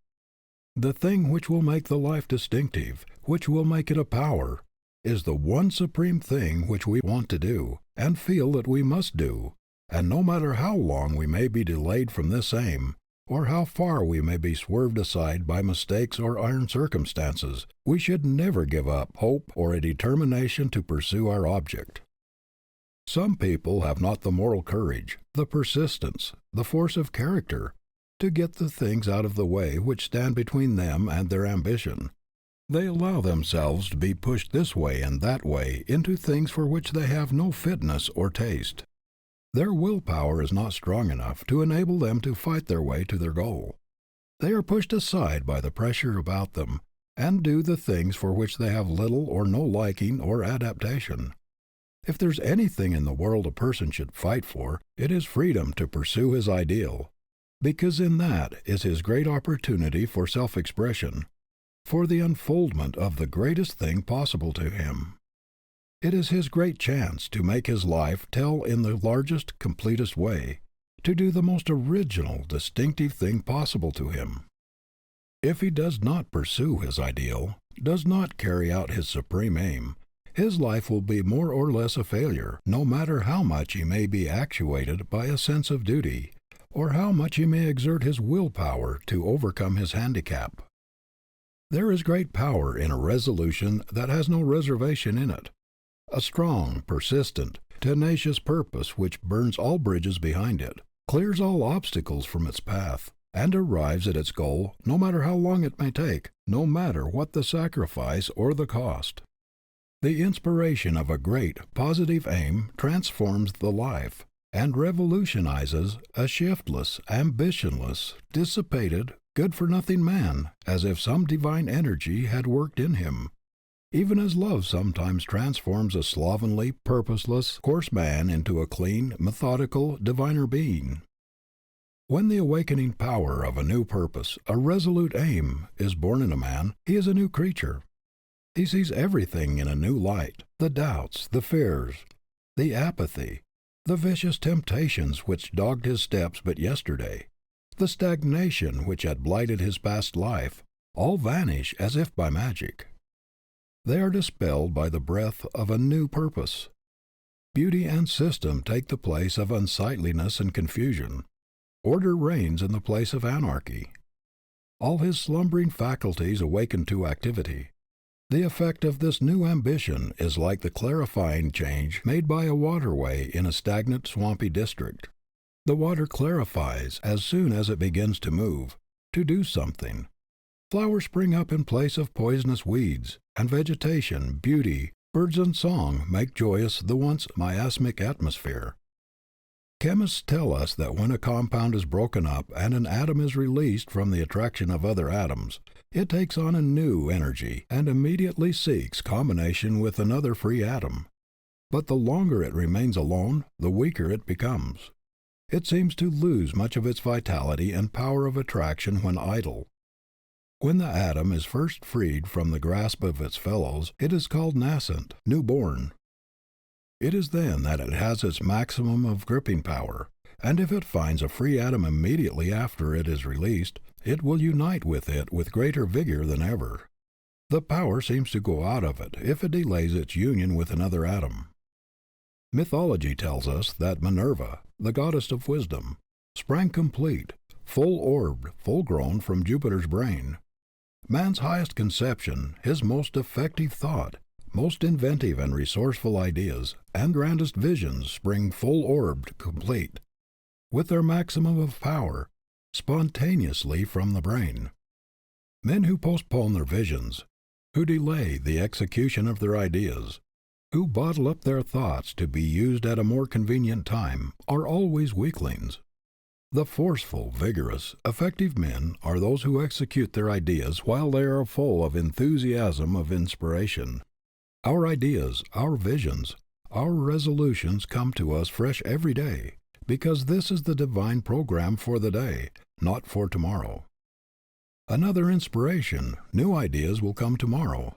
The thing which will make the life distinctive, which will make it a power, is the one supreme thing which we want to do, and feel that we must do, and no matter how long we may be delayed from this aim, or how far we may be swerved aside by mistakes or iron circumstances, we should never give up hope or a determination to pursue our object. Some people have not the moral courage, the persistence, the force of character, to get the things out of the way which stand between them and their ambition. They allow themselves to be pushed this way and that way into things for which they have no fitness or taste. Their willpower is not strong enough to enable them to fight their way to their goal. They are pushed aside by the pressure about them, and do the things for which they have little or no liking or adaptation. If there's anything in the world a person should fight for, it is freedom to pursue his ideal, because in that is his great opportunity for self-expression, for the unfoldment of the greatest thing possible to him. It is his great chance to make his life tell in the largest, completest way, to do the most original, distinctive thing possible to him. If he does not pursue his ideal, does not carry out his supreme aim, his life will be more or less a failure, no matter how much he may be actuated by a sense of duty, or how much he may exert his willpower to overcome his handicap. There is great power in a resolution that has no reservation in it, a strong, persistent, tenacious purpose which burns all bridges behind it, clears all obstacles from its path, and arrives at its goal no matter how long it may take, no matter what the sacrifice or the cost. The inspiration of a great, positive aim transforms the life, and revolutionizes a shiftless, ambitionless, dissipated, good-for-nothing man, as if some divine energy had worked in him, even as love sometimes transforms a slovenly, purposeless, coarse man into a clean, methodical, diviner being. When the awakening power of a new purpose, a resolute aim, is born in a man, he is a new creature. He sees everything in a new light, the doubts, the fears, the apathy, the vicious temptations which dogged his steps but yesterday, the stagnation which had blighted his past life, all vanish as if by magic. They are dispelled by the breath of a new purpose. Beauty and system take the place of unsightliness and confusion. Order reigns in the place of anarchy. All his slumbering faculties awaken to activity. The effect of this new ambition is like the clarifying change made by a waterway in a stagnant, swampy district. The water clarifies as soon as it begins to move, to do something. Flowers spring up in place of poisonous weeds, and vegetation, beauty, birds and song make joyous the once miasmic atmosphere. Chemists tell us that when a compound is broken up and an atom is released from the attraction of other atoms, it takes on a new energy and immediately seeks combination with another free atom. But the longer it remains alone, the weaker it becomes. It seems to lose much of its vitality and power of attraction when idle. When the atom is first freed from the grasp of its fellows, it is called nascent, newborn. It is then that it has its maximum of gripping power, and if it finds a free atom immediately after it is released, it will unite with it with greater vigor than ever. The power seems to go out of it if it delays its union with another atom. Mythology tells us that Minerva, the goddess of wisdom, sprang complete, full-orbed, full-grown from Jupiter's brain. Man's highest conception, his most effective thought, most inventive and resourceful ideas, and grandest visions spring full-orbed, complete, with their maximum of power, spontaneously from the brain. Men who postpone their visions, who delay the execution of their ideas, who bottle up their thoughts to be used at a more convenient time, are always weaklings. The forceful, vigorous, effective men are those who execute their ideas while they are full of enthusiasm of inspiration. Our ideas, our visions, our resolutions come to us fresh every day, because this is the divine program for the day, not for tomorrow. Another inspiration, new ideas will come tomorrow.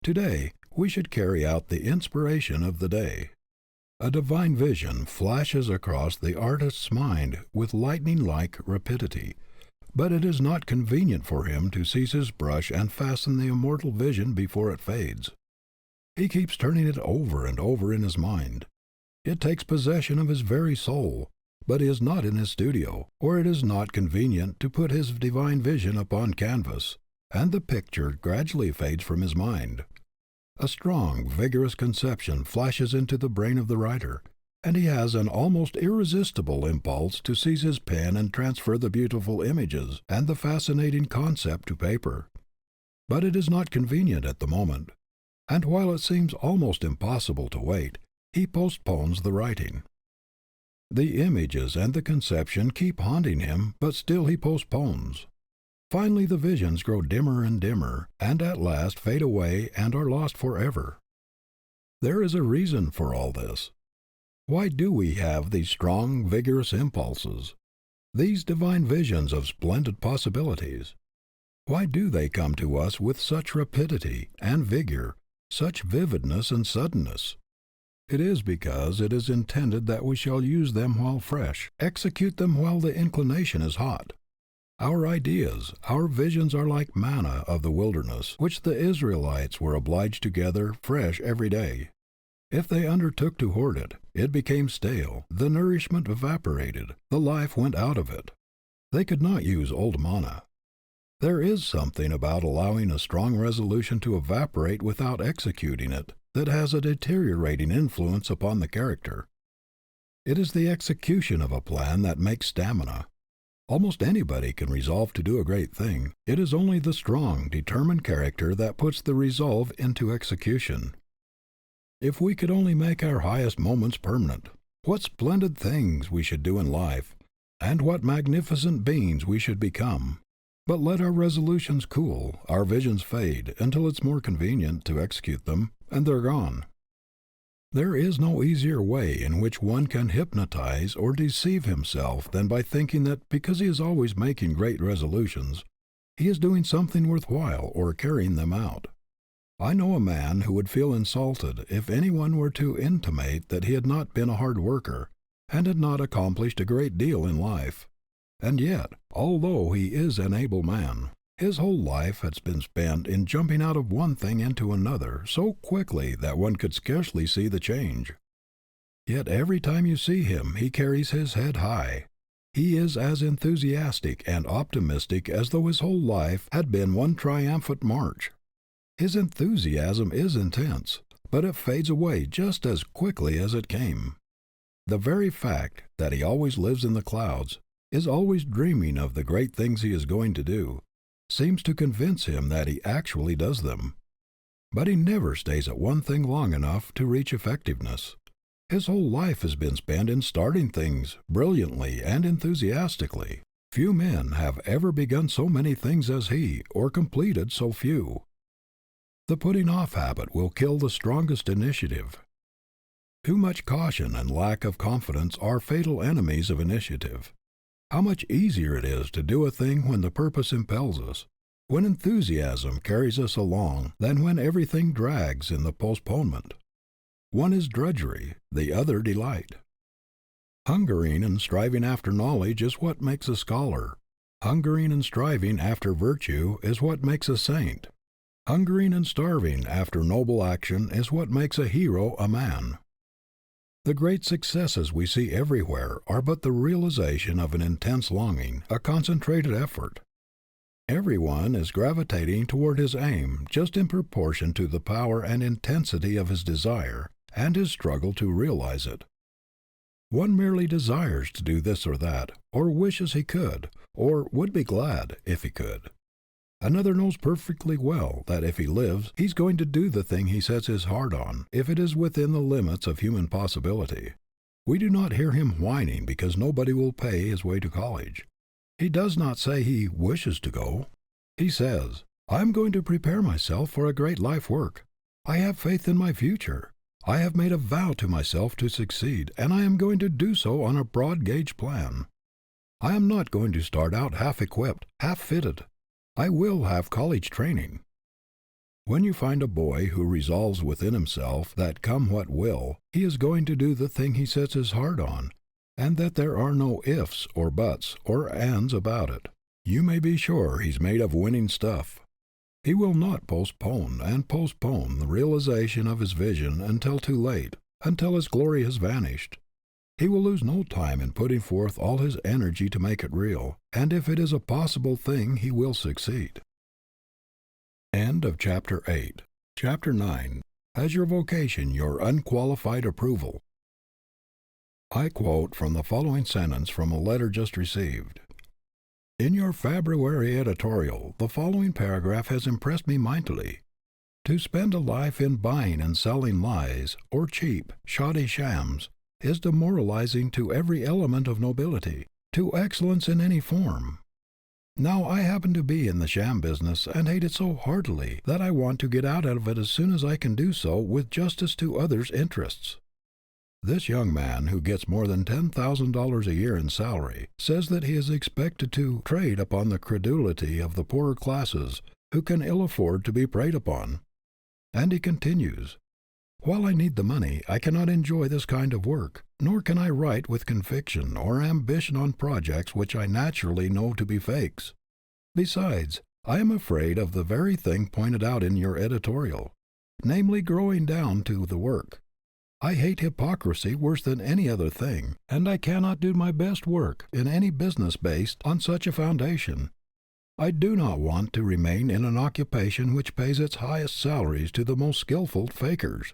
Today, we should carry out the inspiration of the day. A divine vision flashes across the artist's mind with lightning-like rapidity, but it is not convenient for him to seize his brush and fasten the immortal vision before it fades. He keeps turning it over and over in his mind. It takes possession of his very soul, but he is not in his studio, or it is not convenient to put his divine vision upon canvas, and the picture gradually fades from his mind. A strong, vigorous conception flashes into the brain of the writer, and he has an almost irresistible impulse to seize his pen and transfer the beautiful images and the fascinating concept to paper. But it is not convenient at the moment, and while it seems almost impossible to wait, he postpones the writing. The images and the conception keep haunting him, but still he postpones. Finally the visions grow dimmer and dimmer, and at last fade away and are lost forever. There is a reason for all this. Why do we have these strong, vigorous impulses, these divine visions of splendid possibilities? Why do they come to us with such rapidity and vigor, such vividness and suddenness? It is because it is intended that we shall use them while fresh, execute them while the inclination is hot. Our ideas, our visions are like manna of the wilderness, which the Israelites were obliged to gather fresh every day. If they undertook to hoard it, it became stale, the nourishment evaporated, the life went out of it. They could not use old manna. There is something about allowing a strong resolution to evaporate without executing it that has a deteriorating influence upon the character. It is the execution of a plan that makes stamina. Almost anybody can resolve to do a great thing. It is only the strong, determined character that puts the resolve into execution. If we could only make our highest moments permanent, what splendid things we should do in life, and what magnificent beings we should become. But let our resolutions cool, our visions fade, until it's more convenient to execute them, and they're gone. There is no easier way in which one can hypnotize or deceive himself than by thinking that because he is always making great resolutions, he is doing something worthwhile or carrying them out. I know a man who would feel insulted if anyone were to intimate that he had not been a hard worker and had not accomplished a great deal in life. And yet, although he is an able man, his whole life has been spent in jumping out of one thing into another so quickly that one could scarcely see the change. Yet every time you see him, he carries his head high. He is as enthusiastic and optimistic as though his whole life had been one triumphant march. His enthusiasm is intense, but it fades away just as quickly as it came. The very fact that he always lives in the clouds, is always dreaming of the great things he is going to do, seems to convince him that he actually does them. But he never stays at one thing long enough to reach effectiveness. His whole life has been spent in starting things brilliantly and enthusiastically. Few men have ever begun so many things as he, or completed so few. The putting off habit will kill the strongest initiative. Too much caution and lack of confidence are fatal enemies of initiative. How much easier it is to do a thing when the purpose impels us, when enthusiasm carries us along, than when everything drags in the postponement. One is drudgery, the other delight. Hungering and striving after knowledge is what makes a scholar. Hungering and striving after virtue is what makes a saint. Hungering and starving after noble action is what makes a hero a man. The great successes we see everywhere are but the realization of an intense longing, a concentrated effort. Everyone is gravitating toward his aim just in proportion to the power and intensity of his desire and his struggle to realize it. One merely desires to do this or that, or wishes he could, or would be glad if he could. Another knows perfectly well that if he lives, he's going to do the thing he sets his heart on, if it is within the limits of human possibility. We do not hear him whining because nobody will pay his way to college. He does not say he wishes to go. He says, "I am going to prepare myself for a great life work. I have faith in my future. I have made a vow to myself to succeed, and I am going to do so on a broad-gauge plan. I am not going to start out half-equipped, half-fitted. I will have college training." When you find a boy who resolves within himself that come what will, he is going to do the thing he sets his heart on, and that there are no ifs or buts or ands about it, you may be sure he's made of winning stuff. He will not postpone and postpone the realization of his vision until too late, until its glory has vanished. He will lose no time in putting forth all his energy to make it real, and if it is a possible thing, he will succeed. End of Chapter 8. Chapter 9. Has your vocation your unqualified approval? I quote from the following sentence from a letter just received. In your February editorial, the following paragraph has impressed me mightily. To spend a life in buying and selling lies, or cheap, shoddy shams, is demoralizing to every element of nobility, to excellence in any form. Now I happen to be in the sham business and hate it so heartily that I want to get out of it as soon as I can do so with justice to others' interests. This young man, who gets more than $10,000 a year in salary, says that he is expected to trade upon the credulity of the poorer classes who can ill afford to be preyed upon. And he continues, "While I need the money, I cannot enjoy this kind of work, nor can I write with conviction or ambition on projects which I naturally know to be fakes. Besides, I am afraid of the very thing pointed out in your editorial, namely growing down to the work. I hate hypocrisy worse than any other thing, and I cannot do my best work in any business based on such a foundation. I do not want to remain in an occupation which pays its highest salaries to the most skillful fakers.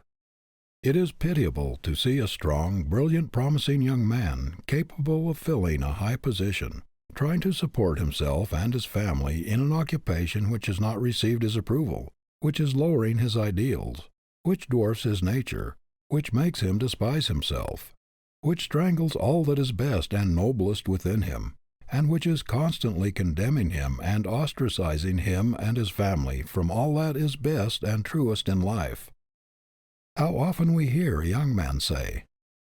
It is pitiable to see a strong, brilliant, promising young man, capable of filling a high position, trying to support himself and his family in an occupation which has not received his approval, which is lowering his ideals, which dwarfs his nature, which makes him despise himself, which strangles all that is best and noblest within him, and which is constantly condemning him and ostracizing him and his family from all that is best and truest in life. How often we hear a young man say,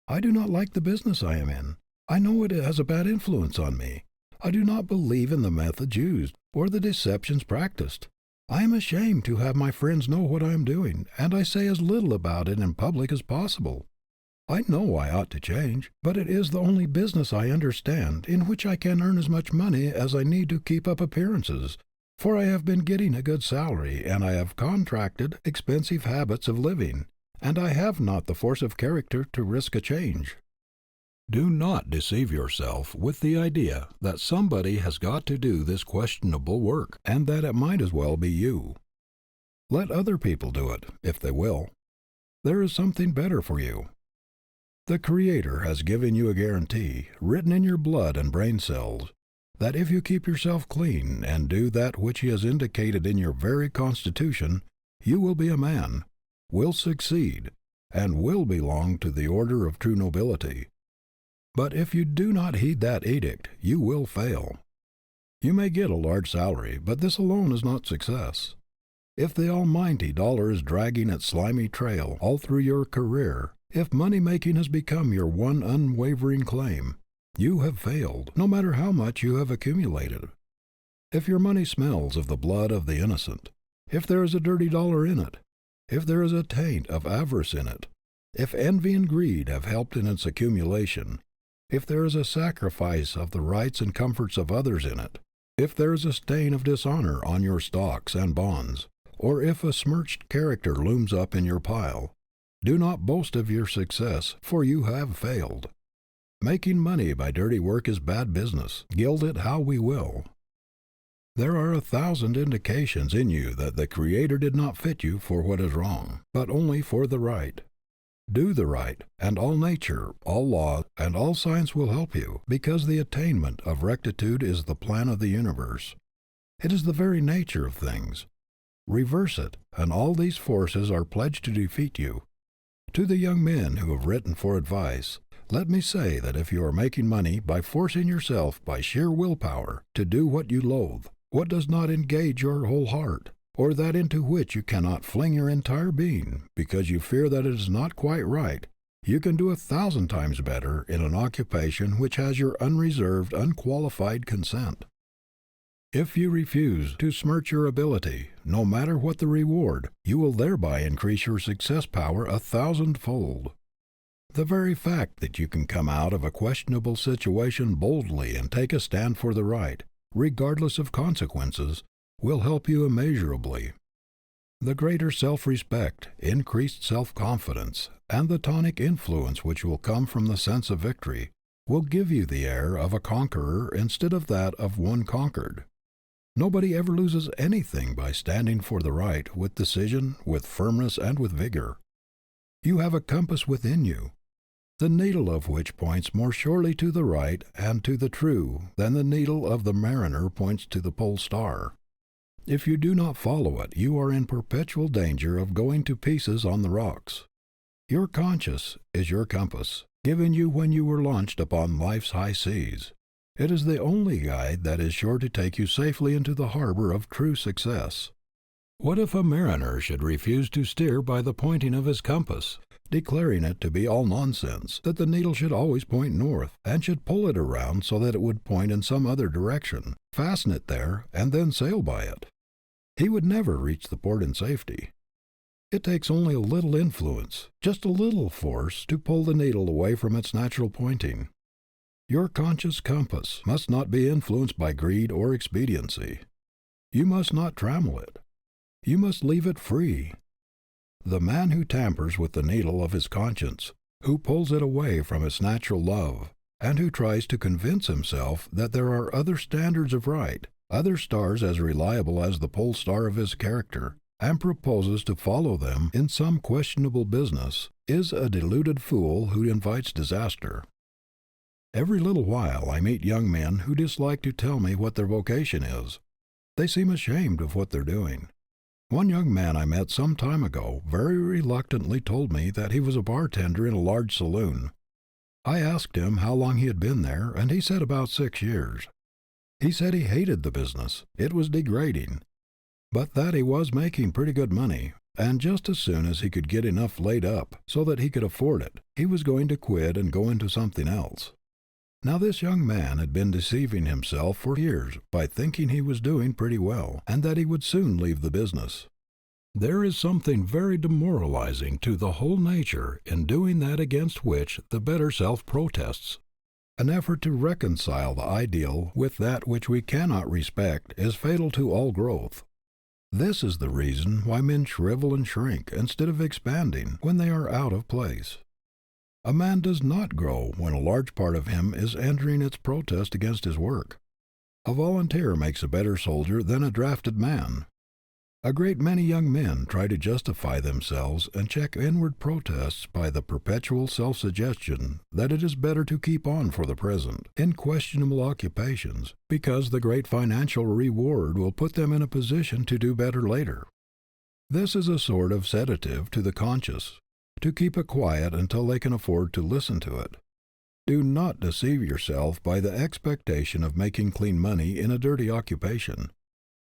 'I do not like the business I am in. I know it has a bad influence on me. I do not believe in the methods used, or the deceptions practiced. I am ashamed to have my friends know what I am doing, and I say as little about it in public as possible. I know I ought to change, but it is the only business I understand in which I can earn as much money as I need to keep up appearances, for I have been getting a good salary, and I have contracted expensive habits of living, and I have not the force of character to risk a change.' Do not deceive yourself with the idea that somebody has got to do this questionable work, and that it might as well be you. Let other people do it, if they will. There is something better for you. The Creator has given you a guarantee, written in your blood and brain cells, that if you keep yourself clean and do that which He has indicated in your very constitution, you will be a man, will succeed, and will belong to the order of true nobility. But if you do not heed that edict, you will fail. You may get a large salary, but this alone is not success. If the almighty dollar is dragging its slimy trail all through your career, if money-making has become your one unwavering claim, you have failed, no matter how much you have accumulated. If your money smells of the blood of the innocent, if there is a dirty dollar in it, if there is a taint of avarice in it, if envy and greed have helped in its accumulation, if there is a sacrifice of the rights and comforts of others in it, if there is a stain of dishonor on your stocks and bonds, or if a smirched character looms up in your pile, do not boast of your success, for you have failed. Making money by dirty work is bad business, gild it how we will. There are 1,000 indications in you that the Creator did not fit you for what is wrong, but only for the right. Do the right, and all nature, all law, and all science will help you, because the attainment of rectitude is the plan of the universe. It is the very nature of things. Reverse it, and all these forces are pledged to defeat you. To the young men who have written for advice, let me say that if you are making money by forcing yourself by sheer willpower to do what you loathe, what does not engage your whole heart, or that into which you cannot fling your entire being because you fear that it is not quite right, you can do 1,000 times better in an occupation which has your unreserved, unqualified consent. If you refuse to smirch your ability, no matter what the reward, you will thereby increase your success power 1,000-fold. The very fact that you can come out of a questionable situation boldly and take a stand for the right, regardless of consequences, will help you immeasurably. The greater self-respect, increased self-confidence, and the tonic influence which will come from the sense of victory will give you the air of a conqueror instead of that of one conquered. Nobody ever loses anything by standing for the right with decision, with firmness, and with vigor. You have a compass within you, the needle of which points more surely to the right and to the true than the needle of the mariner points to the pole star. If you do not follow it, you are in perpetual danger of going to pieces on the rocks. Your conscience is your compass, given you when you were launched upon life's high seas. It is the only guide that is sure to take you safely into the harbor of true success. What if a mariner should refuse to steer by the pointing of his compass, declaring it to be all nonsense, that the needle should always point north, and should pull it around so that it would point in some other direction, fasten it there, and then sail by it? He would never reach the port in safety. It takes only a little influence, just a little force, to pull the needle away from its natural pointing. Your conscious compass must not be influenced by greed or expediency. You must not trammel it. You must leave it free. The man who tampers with the needle of his conscience, who pulls it away from its natural love, and who tries to convince himself that there are other standards of right, other stars as reliable as the pole star of his character, and proposes to follow them in some questionable business, is a deluded fool who invites disaster. Every little while I meet young men who dislike to tell me what their vocation is. They seem ashamed of what they're doing. One young man I met some time ago very reluctantly told me that he was a bartender in a large saloon. I asked him how long he had been there, and he said about 6 years. He said he hated the business. It was degrading. But that he was making pretty good money, and just as soon as he could get enough laid up so that he could afford it, he was going to quit and go into something else. Now this young man had been deceiving himself for years by thinking he was doing pretty well, and that he would soon leave the business. There is something very demoralizing to the whole nature in doing that against which the better self protests. An effort to reconcile the ideal with that which we cannot respect is fatal to all growth. This is the reason why men shrivel and shrink instead of expanding when they are out of place. A man does not grow when a large part of him is entering its protest against his work. A volunteer makes a better soldier than a drafted man. A great many young men try to justify themselves and check inward protests by the perpetual self-suggestion that it is better to keep on for the present, in questionable occupations, because the great financial reward will put them in a position to do better later. This is a sort of sedative to the conscience, to keep it quiet until they can afford to listen to it. Do not deceive yourself by the expectation of making clean money in a dirty occupation.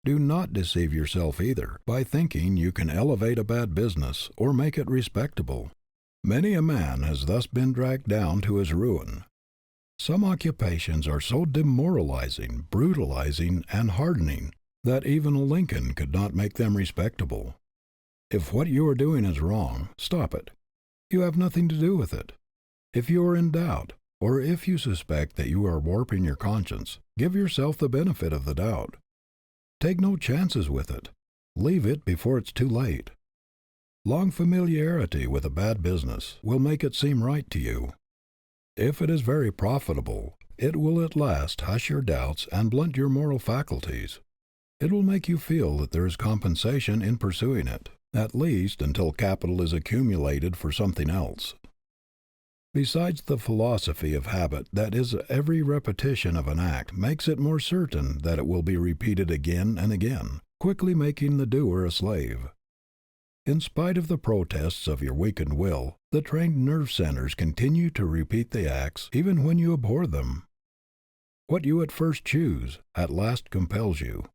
Do not deceive yourself either by thinking you can elevate a bad business or make it respectable. Many a man has thus been dragged down to his ruin. Some occupations are so demoralizing, brutalizing, and hardening that even a Lincoln could not make them respectable. If what you are doing is wrong, stop it. You have nothing to do with it. If you are in doubt, or if you suspect that you are warping your conscience, give yourself the benefit of the doubt. Take no chances with it. Leave it before it's too late. Long familiarity with a bad business will make it seem right to you. If it is very profitable, it will at last hush your doubts and blunt your moral faculties. It will make you feel that there is compensation in pursuing it, at least until capital is accumulated for something else. Besides, the philosophy of habit, that is, every repetition of an act makes it more certain that it will be repeated again and again, quickly making the doer a slave. In spite of the protests of your weakened will, the trained nerve centers continue to repeat the acts even when you abhor them. What you at first choose, at last compels you.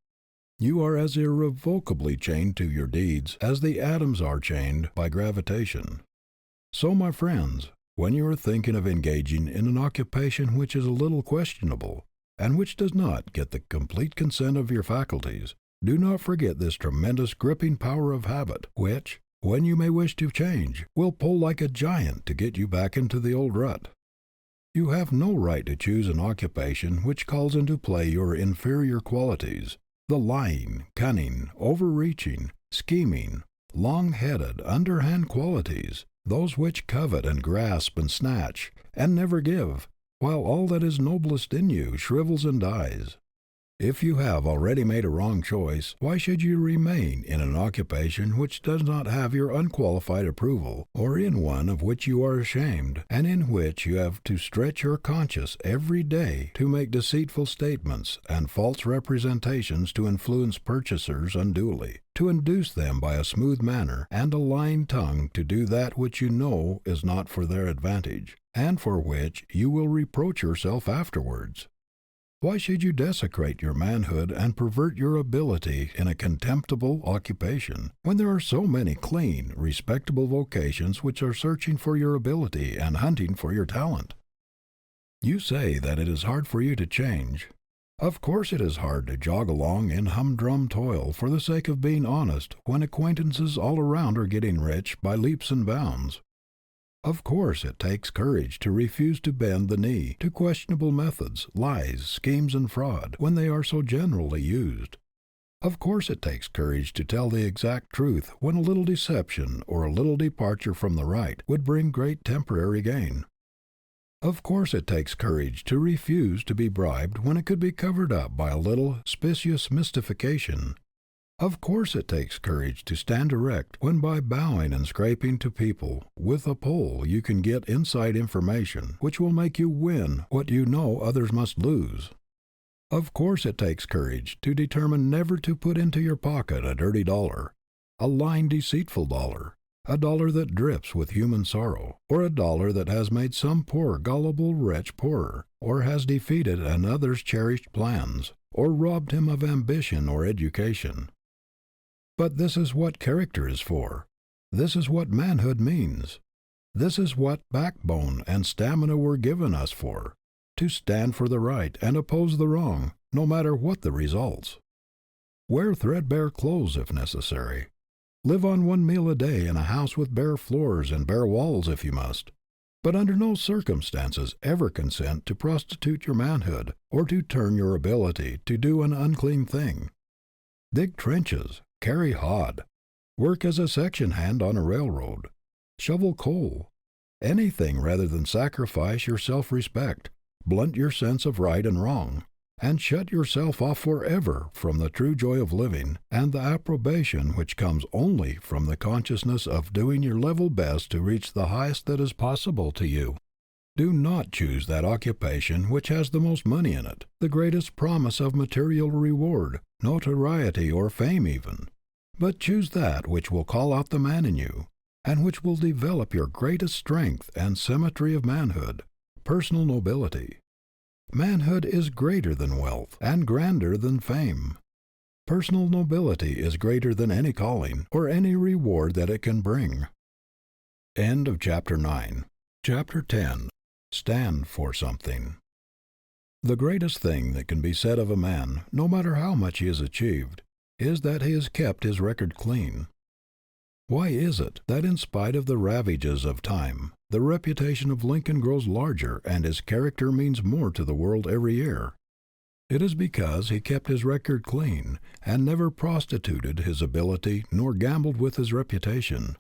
You are as irrevocably chained to your deeds as the atoms are chained by gravitation. So, my friends, when you are thinking of engaging in an occupation which is a little questionable, and which does not get the complete consent of your faculties, do not forget this tremendous gripping power of habit, which, when you may wish to change, will pull like a giant to get you back into the old rut. You have no right to choose an occupation which calls into play your inferior qualities, the lying, cunning, overreaching, scheming, long-headed, underhand qualities, those which covet and grasp and snatch, and never give, while all that is noblest in you shrivels and dies. If you have already made a wrong choice, why should you remain in an occupation which does not have your unqualified approval, or in one of which you are ashamed, and in which you have to stretch your conscience every day to make deceitful statements and false representations to influence purchasers unduly, to induce them by a smooth manner and a lying tongue to do that which you know is not for their advantage, and for which you will reproach yourself afterwards? Why should you desecrate your manhood and pervert your ability in a contemptible occupation, when there are so many clean, respectable vocations which are searching for your ability and hunting for your talent? You say that it is hard for you to change. Of course it is hard to jog along in humdrum toil for the sake of being honest when acquaintances all around are getting rich by leaps and bounds. Of course it takes courage to refuse to bend the knee to questionable methods, lies, schemes, and fraud, when they are so generally used. Of course it takes courage to tell the exact truth when a little deception or a little departure from the right would bring great temporary gain. Of course it takes courage to refuse to be bribed when it could be covered up by a little specious mystification. Of course it takes courage to stand erect when by bowing and scraping to people with a pole you can get inside information which will make you win what you know others must lose. Of course it takes courage to determine never to put into your pocket a dirty dollar, a lying, deceitful dollar, a dollar that drips with human sorrow, or a dollar that has made some poor gullible wretch poorer, or has defeated another's cherished plans, or robbed him of ambition or education. But this is what character is for. This is what manhood means. This is what backbone and stamina were given us for, to stand for the right and oppose the wrong, no matter what the results. Wear threadbare clothes if necessary. Live on one meal a day in a house with bare floors and bare walls if you must. But under no circumstances ever consent to prostitute your manhood or to turn your ability to do an unclean thing. Dig trenches. Carry hod, work as a section hand on a railroad, shovel coal, anything rather than sacrifice your self-respect, blunt your sense of right and wrong, and shut yourself off forever from the true joy of living and the approbation which comes only from the consciousness of doing your level best to reach the highest that is possible to you. Do not choose that occupation which has the most money in it, the greatest promise of material reward, notoriety, or fame even, but choose that which will call out the man in you, and which will develop your greatest strength and symmetry of manhood, personal nobility. Manhood is greater than wealth, and grander than fame. Personal nobility is greater than any calling, or any reward that it can bring. End of Chapter 9. Chapter 10. Stand for something. The greatest thing that can be said of a man, no matter how much he has achieved, is that he has kept his record clean. Why is it that in spite of the ravages of time, the reputation of Lincoln grows larger and his character means more to the world every year? It is because he kept his record clean and never prostituted his ability nor gambled with his reputation.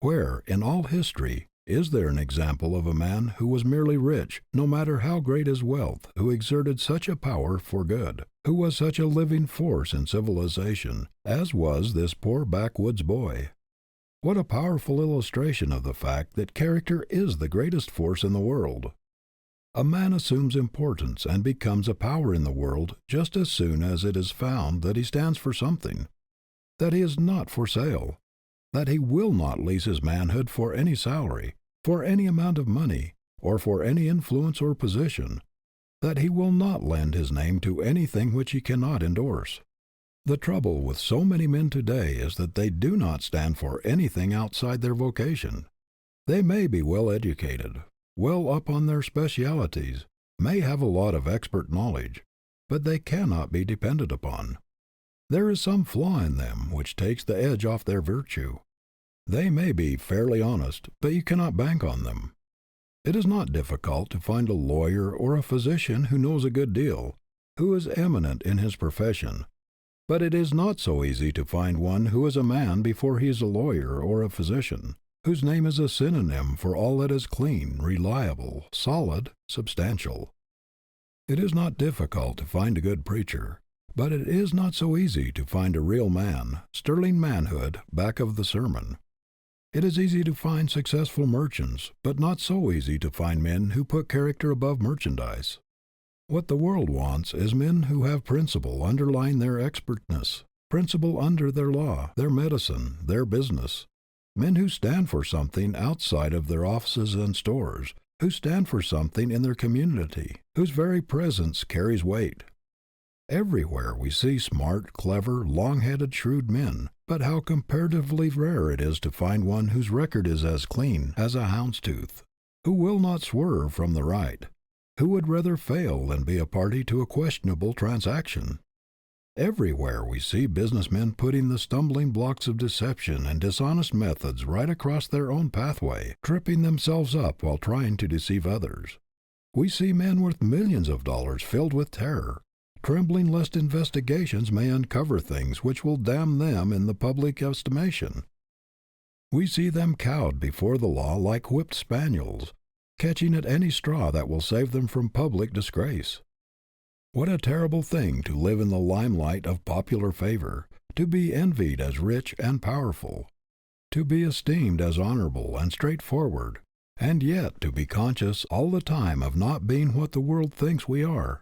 Where, in all history, is there an example of a man who was merely rich, no matter how great his wealth, who exerted such a power for good, who was such a living force in civilization, as was this poor backwoods boy? What a powerful illustration of the fact that character is the greatest force in the world. A man assumes importance and becomes a power in the world just as soon as it is found that he stands for something, that he is not for sale, that he will not lease his manhood for any salary, for any amount of money, or for any influence or position, that he will not lend his name to anything which he cannot endorse. The trouble with so many men today is that they do not stand for anything outside their vocation. They may be well educated, well up on their specialities, may have a lot of expert knowledge, but they cannot be depended upon. There is some flaw in them which takes the edge off their virtue. They may be fairly honest, but you cannot bank on them. It is not difficult to find a lawyer or a physician who knows a good deal, who is eminent in his profession, but it is not so easy to find one who is a man before he is a lawyer or a physician, whose name is a synonym for all that is clean, reliable, solid, substantial. It is not difficult to find a good preacher, but it is not so easy to find a real man, sterling manhood, back of the sermon. It is easy to find successful merchants, but not so easy to find men who put character above merchandise. What the world wants is men who have principle underlying their expertness, principle under their law, their medicine, their business, men who stand for something outside of their offices and stores, who stand for something in their community, whose very presence carries weight. Everywhere we see smart, clever, long-headed, shrewd men, but how comparatively rare it is to find one whose record is as clean as a hound's tooth, who will not swerve from the right, who would rather fail than be a party to a questionable transaction. Everywhere we see businessmen putting the stumbling blocks of deception and dishonest methods right across their own pathway, tripping themselves up while trying to deceive others. We see men worth millions of dollars filled with terror, trembling lest investigations may uncover things which will damn them in the public estimation. We see them cowed before the law like whipped spaniels, catching at any straw that will save them from public disgrace. What a terrible thing to live in the limelight of popular favor, to be envied as rich and powerful, to be esteemed as honorable and straightforward, and yet to be conscious all the time of not being what the world thinks we are,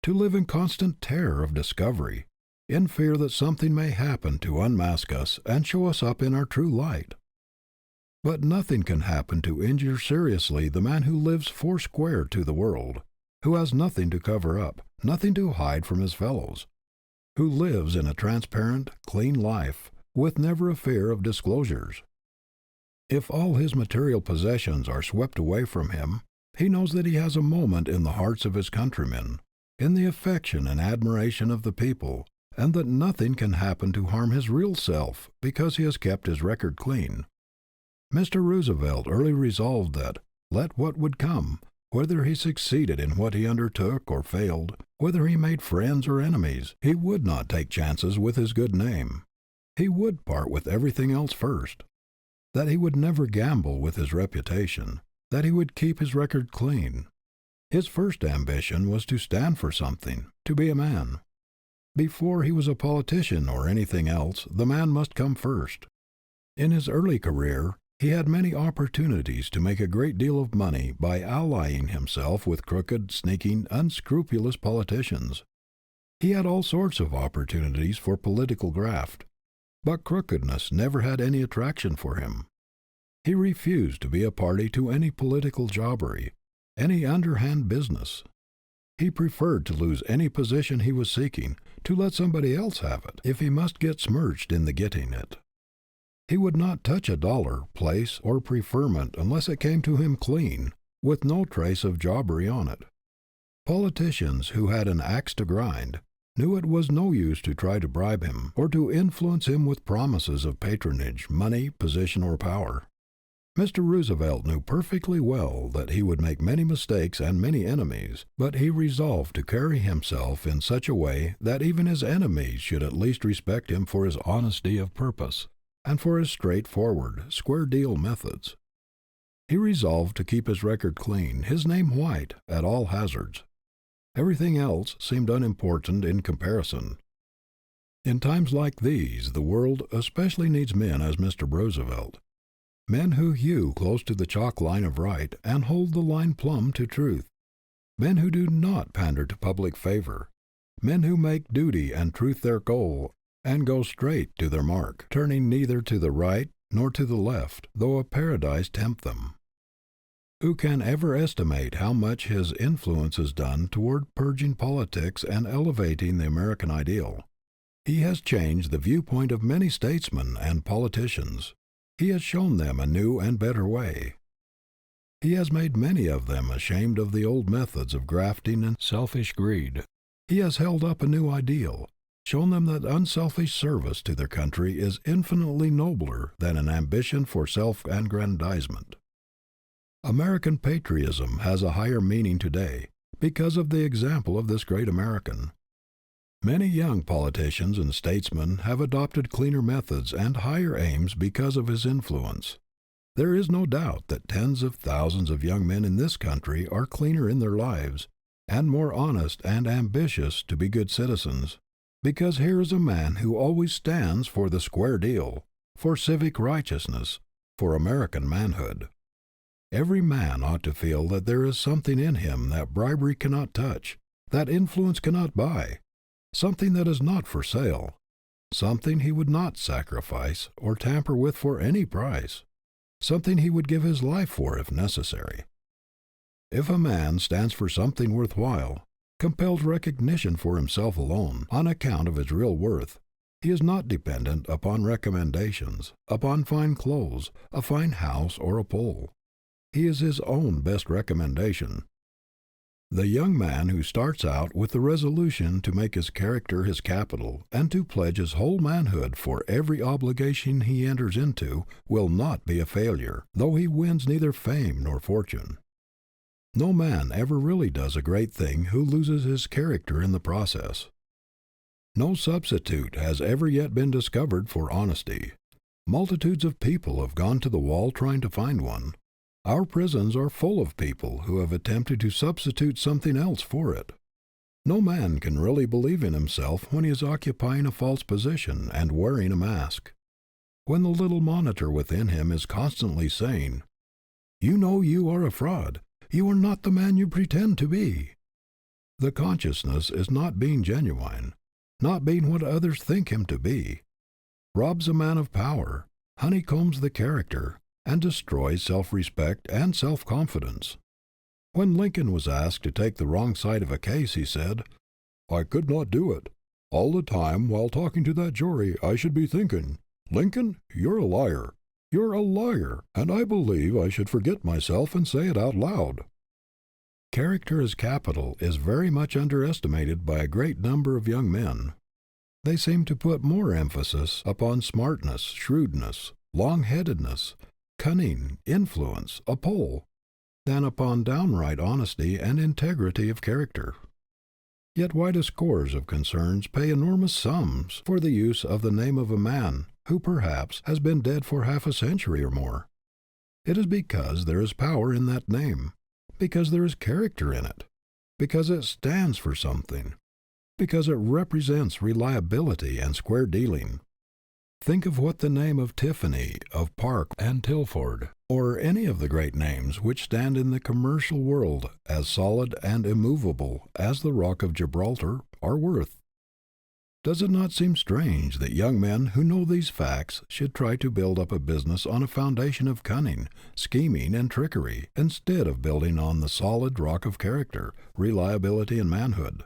to live in constant terror of discovery, in fear that something may happen to unmask us and show us up in our true light. But nothing can happen to injure seriously the man who lives foursquare to the world, who has nothing to cover up, nothing to hide from his fellows, who lives in a transparent, clean life, with never a fear of disclosures. If all his material possessions are swept away from him, he knows that he has a moment in the hearts of his countrymen, in the affection and admiration of the people, and that nothing can happen to harm his real self because he has kept his record clean. Mr. Roosevelt early resolved that, let what would come, whether he succeeded in what he undertook or failed, whether he made friends or enemies, he would not take chances with his good name. He would part with everything else first. That he would never gamble with his reputation, that he would keep his record clean. His first ambition was to stand for something. to be a man. Before he was a politician or anything else, the man must come first. In his early career, he had many opportunities to make a great deal of money by allying himself with crooked, sneaking, unscrupulous politicians. He had all sorts of opportunities for political graft, but crookedness never had any attraction for him. He refused to be a party to any political jobbery, any underhand business. He preferred to lose any position he was seeking, to let somebody else have it, if he must get smirched in the getting it. He would not touch a dollar, place, or preferment unless it came to him clean, with no trace of jobbery on it. Politicians who had an axe to grind knew it was no use to try to bribe him, or to influence him with promises of patronage, money, position, or power. Mr. Roosevelt knew perfectly well that he would make many mistakes and many enemies, but he resolved to carry himself in such a way that even his enemies should at least respect him for his honesty of purpose, and for his straightforward, square-deal methods. He resolved to keep his record clean, his name white, at all hazards. Everything else seemed unimportant in comparison. In times like these, the world especially needs men as Mr. Roosevelt. Men who hew close to the chalk line of right and hold the line plumb to truth. Men who do not pander to public favor. Men who make duty and truth their goal and go straight to their mark, turning neither to the right nor to the left, though a paradise tempt them. Who can ever estimate how much his influence has done toward purging politics and elevating the American ideal? He has changed the viewpoint of many statesmen and politicians. He has shown them a new and better way. He has made many of them ashamed of the old methods of grafting and selfish greed. He has held up a new ideal, shown them that unselfish service to their country is infinitely nobler than an ambition for self-aggrandizement. American patriotism has a higher meaning today because of the example of this great American. Many young politicians and statesmen have adopted cleaner methods and higher aims because of his influence. There is no doubt that tens of thousands of young men in this country are cleaner in their lives and more honest and ambitious to be good citizens, because here is a man who always stands for the square deal, for civic righteousness, for American manhood. Every man ought to feel that there is something in him that bribery cannot touch, that influence cannot buy, something that is not for sale, something he would not sacrifice or tamper with for any price, something he would give his life for if necessary. If a man stands for something worthwhile, compels recognition for himself alone, on account of his real worth, he is not dependent upon recommendations, upon fine clothes, a fine house, or a pull. He is his own best recommendation. The young man who starts out with the resolution to make his character his capital and to pledge his whole manhood for every obligation he enters into will not be a failure, though he wins neither fame nor fortune. No man ever really does a great thing who loses his character in the process. No substitute has ever yet been discovered for honesty. Multitudes of people have gone to the wall trying to find one. Our prisons are full of people who have attempted to substitute something else for it. No man can really believe in himself when he is occupying a false position and wearing a mask. When the little monitor within him is constantly saying, "You know you are a fraud. You are not the man you pretend to be." The consciousness is not being genuine, not being what others think him to be, robs a man of power, honeycombs the character, and destroys self-respect and self-confidence. When Lincoln was asked to take the wrong side of a case, he said, "I could not do it. All the time while talking to that jury, I should be thinking, 'Lincoln, you're a liar. You're a liar,' and I believe I should forget myself and say it out loud." Character as capital is very much underestimated by a great number of young men. They seem to put more emphasis upon smartness, shrewdness, long-headedness, cunning, influence, a pull, than upon downright honesty and integrity of character. Yet why do scores of concerns pay enormous sums for the use of the name of a man who, perhaps, has been dead for half a century or more? It is because there is power in that name, because there is character in it, because it stands for something. because it represents reliability and square dealing. Think of what the name of Tiffany, of Park and Tilford, or any of the great names which stand in the commercial world as solid and immovable as the Rock of Gibraltar are worth. Does it not seem strange that young men who know these facts should try to build up a business on a foundation of cunning, scheming, and trickery, instead of building on the solid rock of character, reliability, and manhood?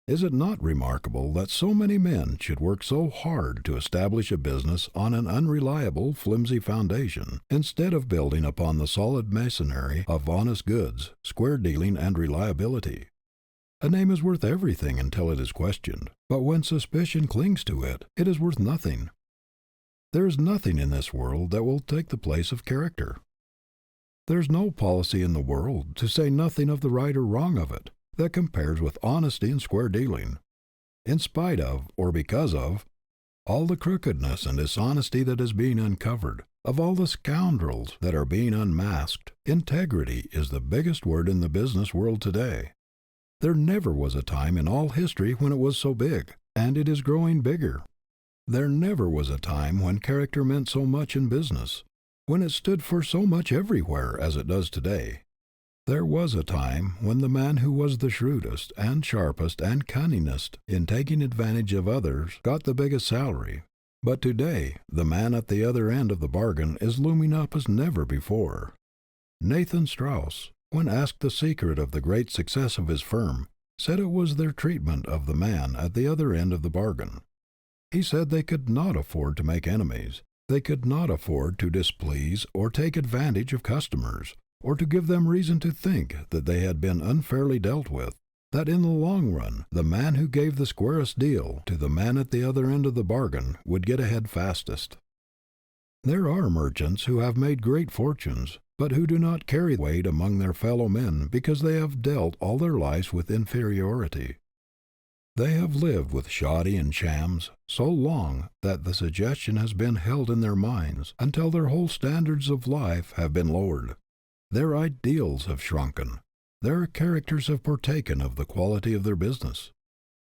Is it not remarkable that so many men should work so hard to establish a business on an unreliable, flimsy foundation, instead of building upon the solid masonry of honest goods, square dealing, and reliability? A name is worth everything until it is questioned, but when suspicion clings to it, it is worth nothing. There is nothing in this world that will take the place of character. There is no policy in the world, to say nothing of the right or wrong of it, that compares with honesty and square dealing. In spite of, or because of, all the crookedness and dishonesty that is being uncovered, of all the scoundrels that are being unmasked, integrity is the biggest word in the business world today. There never was a time in all history when it was so big, and it is growing bigger. There never was a time when character meant so much in business, when it stood for so much everywhere as it does today. There was a time when the man who was the shrewdest and sharpest and cunningest in taking advantage of others got the biggest salary. But today, the man at the other end of the bargain is looming up as never before. Nathan Strauss, when asked the secret of the great success of his firm, said it was their treatment of the man at the other end of the bargain. He said they could not afford to make enemies. They could not afford to displease or take advantage of customers, or to give them reason to think that they had been unfairly dealt with, that in the long run, the man who gave the squarest deal to the man at the other end of the bargain would get ahead fastest. There are merchants who have made great fortunes, but who do not carry weight among their fellow men because they have dealt all their lives with inferiority. They have lived with shoddy and shams so long that the suggestion has been held in their minds until their whole standards of life have been lowered. Their ideals have shrunken. Their characters have partaken of the quality of their business.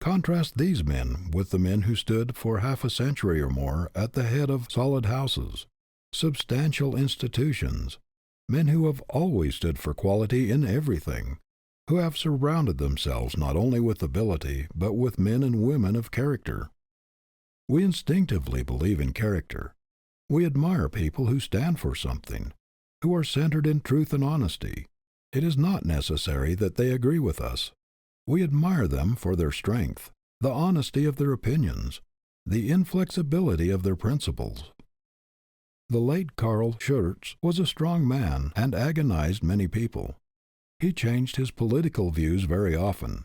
Contrast these men with the men who stood for half a century or more at the head of solid houses, substantial institutions, men who have always stood for quality in everything, who have surrounded themselves not only with ability, but with men and women of character. We instinctively believe in character. We admire people who stand for something, who are centered in truth and honesty. It is not necessary that they agree with us. We admire them for their strength, the honesty of their opinions, the inflexibility of their principles. The late Carl Schurz was a strong man and agonized many people. He changed his political views very often,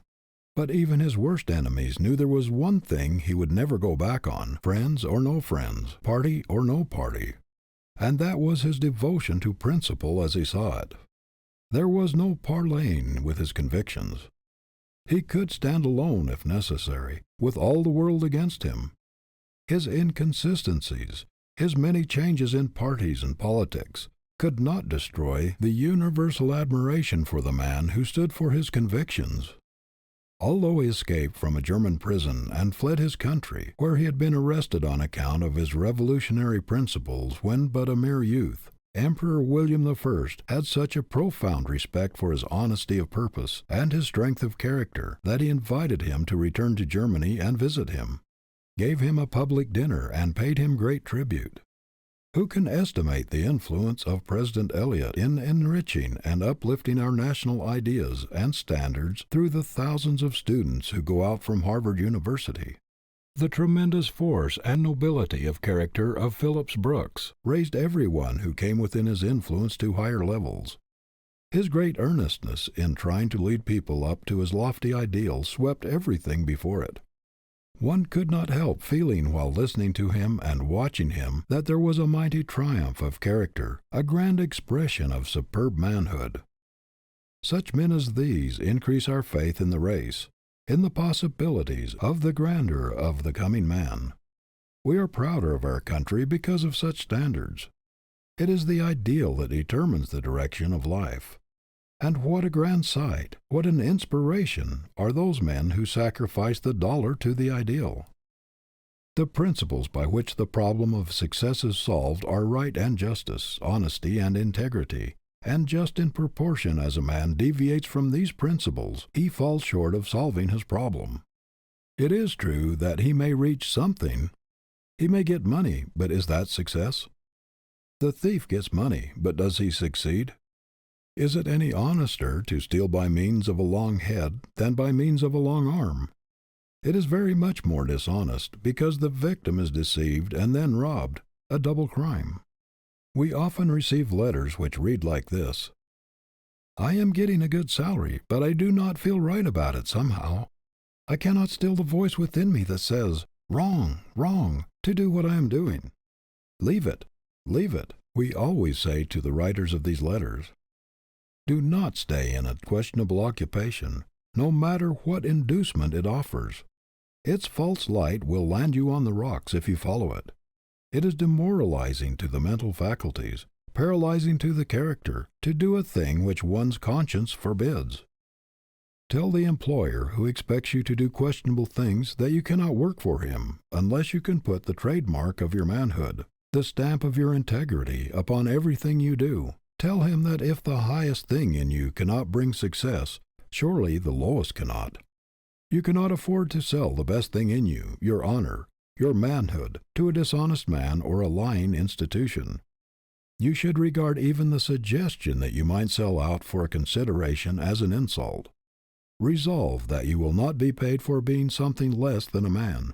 but even his worst enemies knew there was one thing he would never go back on, friends or no friends, party or no party, and that was his devotion to principle as he saw it. There was no parleying with his convictions. He could stand alone, if necessary, with all the world against him. His inconsistencies, his many changes in parties and politics, could not destroy the universal admiration for the man who stood for his convictions. Although he escaped from a German prison and fled his country, where he had been arrested on account of his revolutionary principles when but a mere youth, Emperor William I had such a profound respect for his honesty of purpose and his strength of character that he invited him to return to Germany and visit him, gave him a public dinner, and paid him great tribute. Who can estimate the influence of President Eliot in enriching and uplifting our national ideas and standards through the thousands of students who go out from Harvard University? The tremendous force and nobility of character of Phillips Brooks raised everyone who came within his influence to higher levels. His great earnestness in trying to lead people up to his lofty ideals swept everything before it. One could not help feeling while listening to him and watching him that there was a mighty triumph of character, a grand expression of superb manhood. Such men as these increase our faith in the race, in the possibilities of the grandeur of the coming man. We are prouder of our country because of such standards. It is the ideal that determines the direction of life. And what a grand sight, what an inspiration, are those men who sacrifice the dollar to the ideal. The principles by which the problem of success is solved are right and justice, honesty and integrity, and just in proportion as a man deviates from these principles, he falls short of solving his problem. It is true that he may reach something. He may get money, but is that success? The thief gets money, but does he succeed? Is it any honester to steal by means of a long head than by means of a long arm? It is very much more dishonest, because the victim is deceived and then robbed, a double crime. We often receive letters which read like this: I am getting a good salary, but I do not feel right about it somehow. I cannot still the voice within me that says, wrong, wrong, to do what I am doing. Leave it, we always say to the writers of these letters. Do not stay in a questionable occupation, no matter what inducement it offers. Its false light will land you on the rocks if you follow it. It is demoralizing to the mental faculties, paralyzing to the character, to do a thing which one's conscience forbids. Tell the employer who expects you to do questionable things that you cannot work for him unless you can put the trademark of your manhood, the stamp of your integrity, upon everything you do. Tell him that if the highest thing in you cannot bring success, surely the lowest cannot. You cannot afford to sell the best thing in you, your honor, your manhood, to a dishonest man or a lying institution. You should regard even the suggestion that you might sell out for a consideration as an insult. Resolve that you will not be paid for being something less than a man,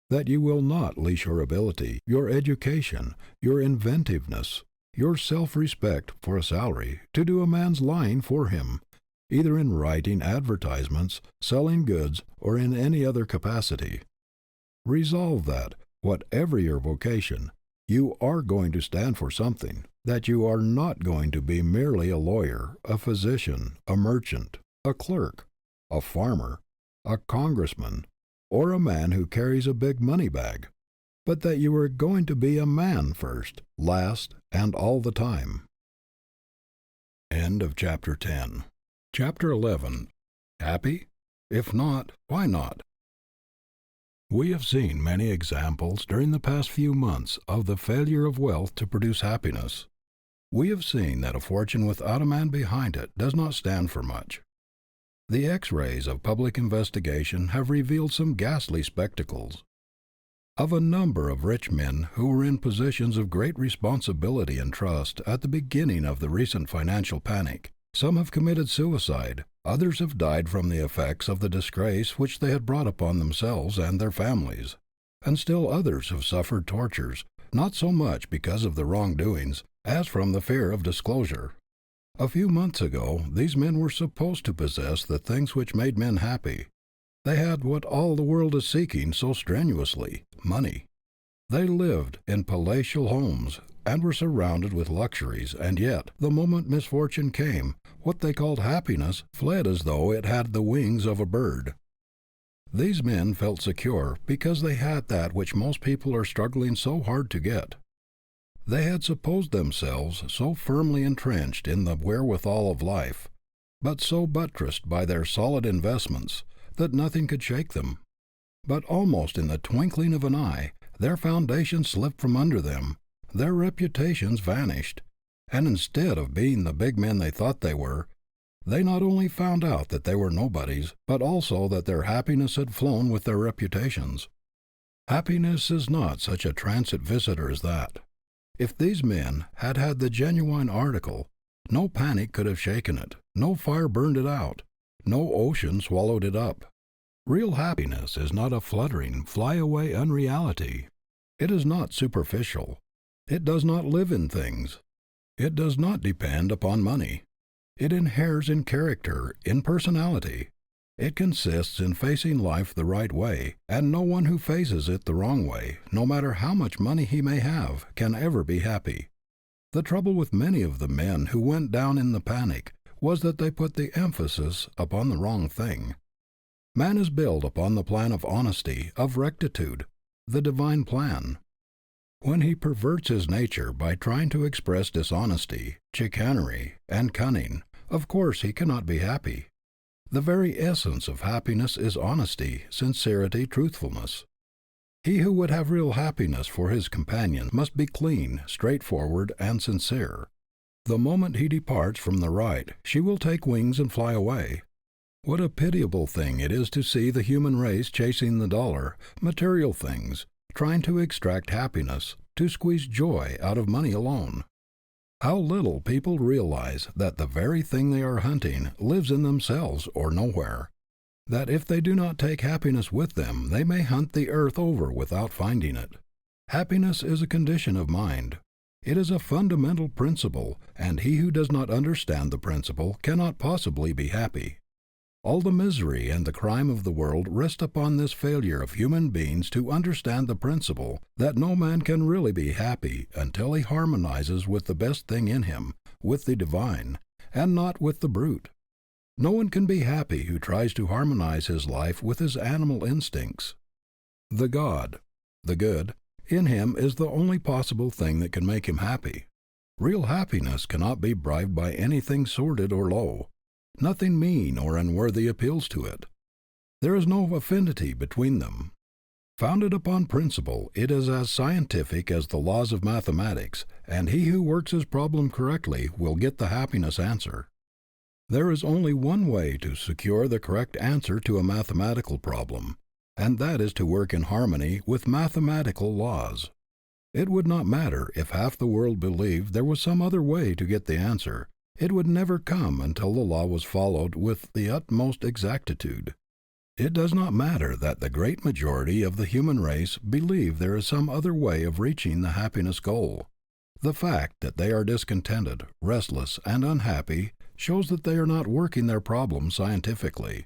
that you will not lease your ability, your education, your inventiveness, your self-respect for a salary, to do a man's lying for him, either in writing advertisements, selling goods, or in any other capacity. Resolve that, whatever your vocation, you are going to stand for something, that you are not going to be merely a lawyer, a physician, a merchant, a clerk, a farmer, a congressman, or a man who carries a big money bag, but that you are going to be a man first, last, and all the time. End of Chapter 10. Chapter 11. Happy? If not, why not? We have seen many examples during the past few months of the failure of wealth to produce happiness. We have seen that a fortune without a man behind it does not stand for much. The X-rays of public investigation have revealed some ghastly spectacles. Of a number of rich men who were in positions of great responsibility and trust at the beginning of the recent financial panic, some have committed suicide, others have died from the effects of the disgrace which they had brought upon themselves and their families, and still others have suffered tortures, not so much because of their wrongdoings as from the fear of disclosure. A few months ago, these men were supposed to possess the things which made men happy. They had what all the world is seeking so strenuously, money. They lived in palatial homes and were surrounded with luxuries, and yet, the moment misfortune came, what they called happiness fled as though it had the wings of a bird. These men felt secure because they had that which most people are struggling so hard to get. They had supposed themselves so firmly entrenched in the wherewithal of life, but so buttressed by their solid investments, that nothing could shake them. But almost in the twinkling of an eye, their foundations slipped from under them, their reputations vanished, and instead of being the big men they thought they were, they not only found out that they were nobodies, but also that their happiness had flown with their reputations. Happiness is not such a transient visitor as that. If these men had had the genuine article, no panic could have shaken it, no fire burned it out, no ocean swallowed it up. Real happiness is not a fluttering, fly-away unreality. It is not superficial. It does not live in things. It does not depend upon money. It inheres in character, in personality. It consists in facing life the right way, and no one who faces it the wrong way, no matter how much money he may have, can ever be happy. The trouble with many of the men who went down in the panic was that they put the emphasis upon the wrong thing. Man is built upon the plan of honesty, of rectitude, the divine plan. When he perverts his nature by trying to express dishonesty, chicanery, and cunning, of course he cannot be happy. The very essence of happiness is honesty, sincerity, truthfulness. He who would have real happiness for his companion must be clean, straightforward, and sincere. The moment he departs from the right, she will take wings and fly away. What a pitiable thing it is to see the human race chasing the dollar, material things, trying to extract happiness, to squeeze joy out of money alone. How little people realize that the very thing they are hunting lives in themselves or nowhere. That if they do not take happiness with them, they may hunt the earth over without finding it. Happiness is a condition of mind. It is a fundamental principle, and he who does not understand the principle cannot possibly be happy. All the misery and the crime of the world rest upon this failure of human beings to understand the principle that no man can really be happy until he harmonizes with the best thing in him, with the divine, and not with the brute. No one can be happy who tries to harmonize his life with his animal instincts. The God, the good, in him is the only possible thing that can make him happy. Real happiness cannot be bribed by anything sordid or low. Nothing mean or unworthy appeals to it. There is no affinity between them. Founded upon principle, it is as scientific as the laws of mathematics, and he who works his problem correctly will get the happiness answer. There is only one way to secure the correct answer to a mathematical problem, and that is to work in harmony with mathematical laws. It would not matter if half the world believed there was some other way to get the answer. It would never come until the law was followed with the utmost exactitude. It does not matter that the great majority of the human race believe there is some other way of reaching the happiness goal. The fact that they are discontented, restless, and unhappy shows that they are not working their problem scientifically.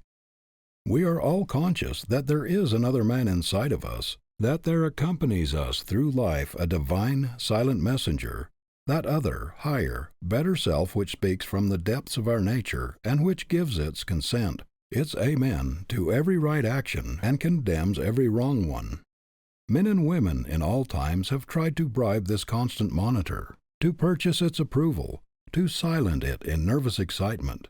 We are all conscious that there is another man inside of us, that there accompanies us through life a divine, silent messenger, that other, higher, better self which speaks from the depths of our nature and which gives its consent, its amen, to every right action and condemns every wrong one. Men and women in all times have tried to bribe this constant monitor, to purchase its approval, to silence it in nervous excitement,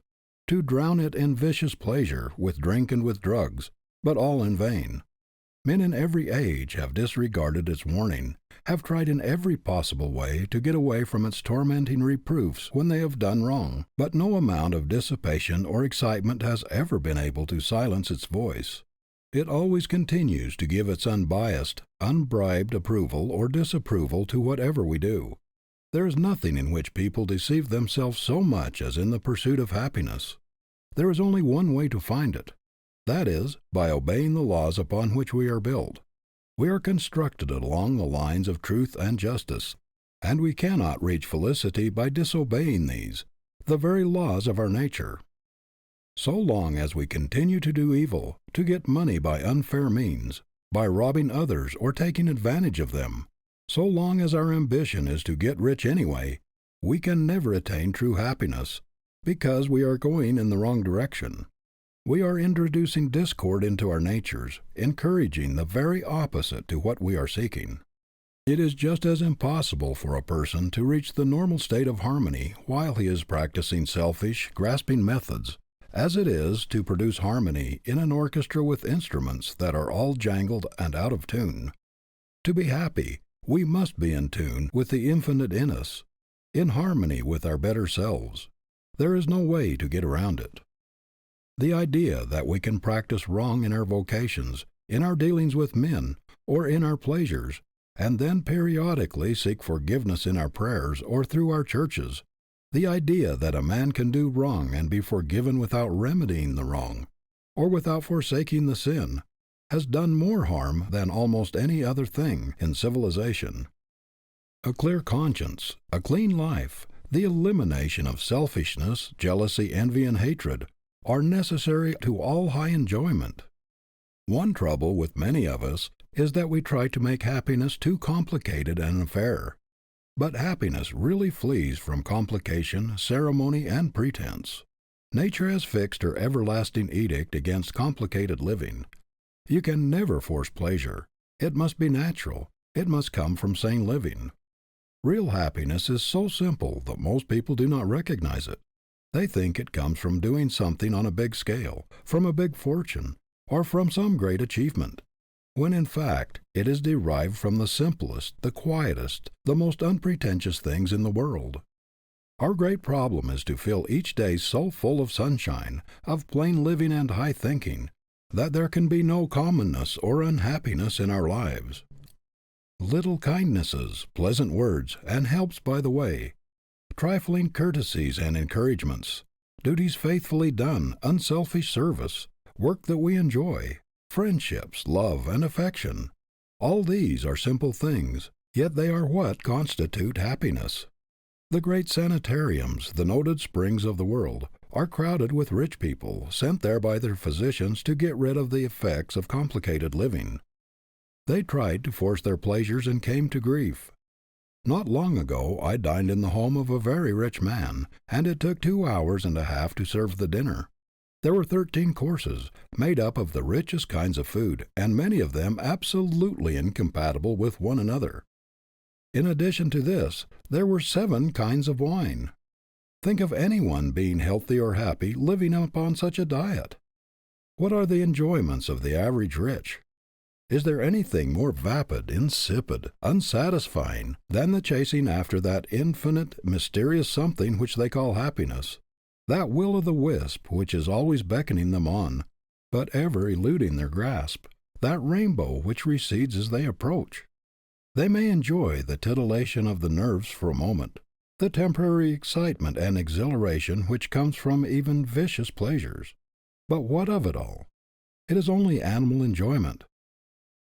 to drown it in vicious pleasure with drink and with drugs, but all in vain. Men in every age have disregarded its warning, have tried in every possible way to get away from its tormenting reproofs when they have done wrong, but no amount of dissipation or excitement has ever been able to silence its voice. It always continues to give its unbiased, unbribed approval or disapproval to whatever we do. There is nothing in which people deceive themselves so much as in the pursuit of happiness. There is only one way to find it. That is, by obeying the laws upon which we are built. We are constructed along the lines of truth and justice, and we cannot reach felicity by disobeying these, the very laws of our nature. So long as we continue to do evil, to get money by unfair means, by robbing others or taking advantage of them, so long as our ambition is to get rich anyway, we can never attain true happiness, because we are going in the wrong direction. We are introducing discord into our natures, encouraging the very opposite to what we are seeking. It is just as impossible for a person to reach the normal state of harmony while he is practicing selfish, grasping methods, as it is to produce harmony in an orchestra with instruments that are all jangled and out of tune. To be happy, we must be in tune with the infinite in us, in harmony with our better selves. There is no way to get around it. The idea that we can practice wrong in our vocations, in our dealings with men, or in our pleasures, and then periodically seek forgiveness in our prayers or through our churches, the idea that a man can do wrong and be forgiven without remedying the wrong, or without forsaking the sin, has done more harm than almost any other thing in civilization. A clear conscience, a clean life, the elimination of selfishness, jealousy, envy, and hatred are necessary to all high enjoyment. One trouble with many of us is that we try to make happiness too complicated an affair. But happiness really flees from complication, ceremony, and pretense. Nature has fixed her everlasting edict against complicated living. You can never force pleasure. It must be natural. It must come from sane living. Real happiness is so simple that most people do not recognize it. They think it comes from doing something on a big scale, from a big fortune, or from some great achievement, when in fact it is derived from the simplest, the quietest, the most unpretentious things in the world. Our great problem is to fill each day so full of sunshine, of plain living and high thinking, that there can be no commonness or unhappiness in our lives. Little kindnesses, pleasant words, and helps by the way, trifling courtesies and encouragements, duties faithfully done, unselfish service, work that we enjoy, friendships, love, and affection. All these are simple things, yet they are what constitute happiness. The great sanitariums, the noted springs of the world, are crowded with rich people, sent there by their physicians to get rid of the effects of complicated living. They tried to force their pleasures and came to grief. Not long ago I dined in the home of a very rich man, and it took 2 hours and a half to serve the dinner. There were 13 courses, made up of the richest kinds of food, and many of them absolutely incompatible with one another. In addition to this, there were 7 kinds of wine. Think of anyone being healthy or happy living upon such a diet. What are the enjoyments of the average rich? Is there anything more vapid, insipid, unsatisfying than the chasing after that infinite, mysterious something which they call happiness, that will-o'-the-wisp which is always beckoning them on, but ever eluding their grasp, that rainbow which recedes as they approach? They may enjoy the titillation of the nerves for a moment, the temporary excitement and exhilaration which comes from even vicious pleasures. But what of it all? It is only animal enjoyment.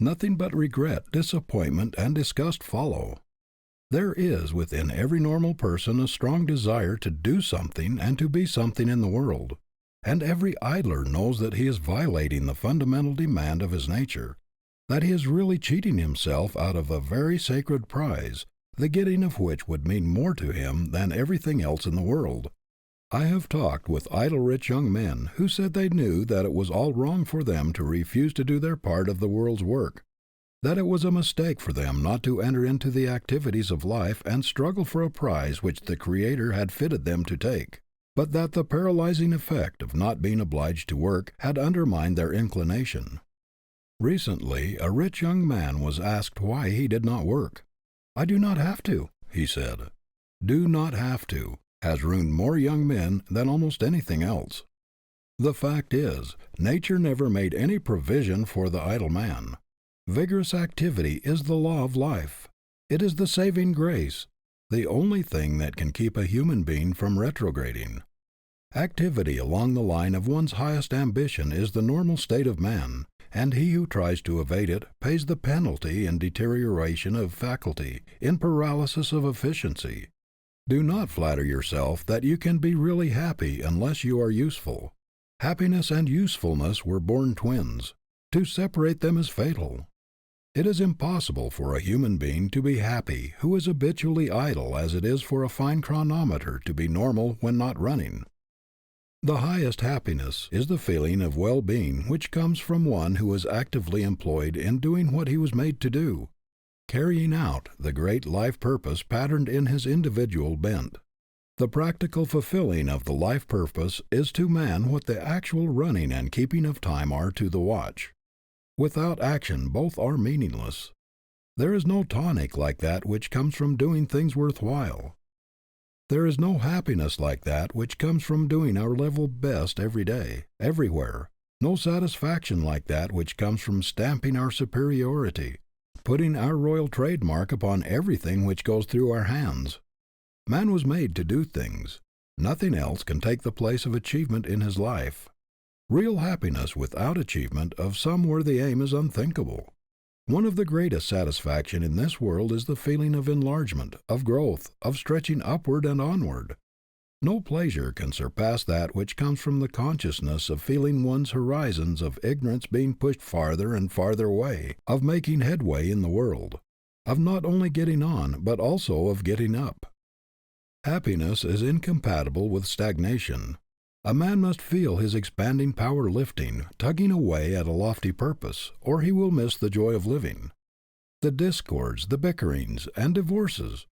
Nothing but regret, disappointment, and disgust follow. There is within every normal person a strong desire to do something and to be something in the world, and every idler knows that he is violating the fundamental demand of his nature, that he is really cheating himself out of a very sacred prize, the getting of which would mean more to him than everything else in the world. I have talked with idle rich young men who said they knew that it was all wrong for them to refuse to do their part of the world's work, that it was a mistake for them not to enter into the activities of life and struggle for a prize which the Creator had fitted them to take, but that the paralyzing effect of not being obliged to work had undermined their inclination. Recently, a rich young man was asked why he did not work. "I do not have to," he said. "Do not have to" has ruined more young men than almost anything else. The fact is, nature never made any provision for the idle man. Vigorous activity is the law of life. It is the saving grace, the only thing that can keep a human being from retrograding. Activity along the line of one's highest ambition is the normal state of man, and he who tries to evade it pays the penalty in deterioration of faculty, in paralysis of efficiency. Do not flatter yourself that you can be really happy unless you are useful. Happiness and usefulness were born twins. To separate them is fatal. It is impossible for a human being to be happy who is habitually idle as it is for a fine chronometer to be normal when not running. The highest happiness is the feeling of well-being which comes from one who is actively employed in doing what he was made to do, carrying out the great life purpose patterned in his individual bent. The practical fulfilling of the life purpose is to man what the actual running and keeping of time are to the watch. Without action both are meaningless. There is no tonic like that which comes from doing things worthwhile. There is no happiness like that which comes from doing our level best every day, everywhere. No satisfaction like that which comes from stamping our superiority, putting our royal trademark upon everything which goes through our hands. Man was made to do things. Nothing else can take the place of achievement in his life. Real happiness without achievement of some worthy aim is unthinkable. One of the greatest satisfaction in this world is the feeling of enlargement, of growth, of stretching upward and onward. No pleasure can surpass that which comes from the consciousness of feeling one's horizons of ignorance being pushed farther and farther away, of making headway in the world, of not only getting on, but also of getting up. Happiness is incompatible with stagnation. A man must feel his expanding power lifting, tugging away at a lofty purpose, or he will miss the joy of living. The discords, the bickerings, and divorces,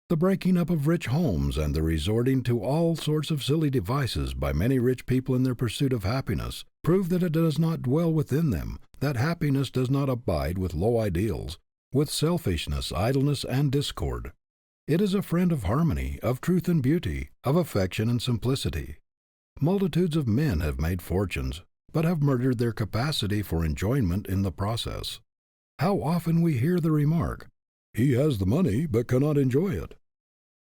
The breaking up of rich homes and the resorting to all sorts of silly devices by many rich people in their pursuit of happiness prove that it does not dwell within them, that happiness does not abide with low ideals, with selfishness, idleness, and discord. It is a friend of harmony, of truth and beauty, of affection and simplicity. Multitudes of men have made fortunes, but have murdered their capacity for enjoyment in the process. How often we hear the remark, "He has the money, but cannot enjoy it."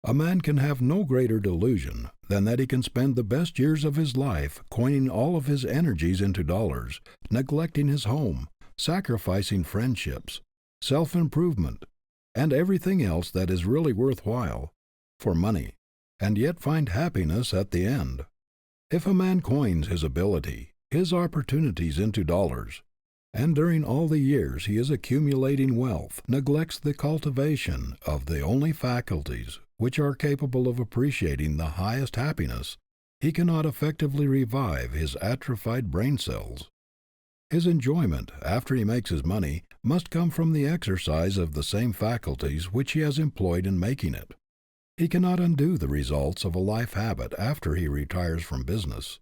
A man can have no greater delusion than that he can spend the best years of his life coining all of his energies into dollars, neglecting his home, sacrificing friendships, self-improvement, and everything else that is really worthwhile, for money, and yet find happiness at the end. If a man coins his ability, his opportunities into dollars, and during all the years he is accumulating wealth, neglects the cultivation of the only faculties which are capable of appreciating the highest happiness, he cannot effectively revive his atrophied brain cells. His enjoyment, after he makes his money, must come from the exercise of the same faculties which he has employed in making it. He cannot undo the results of a life habit after he retires from business.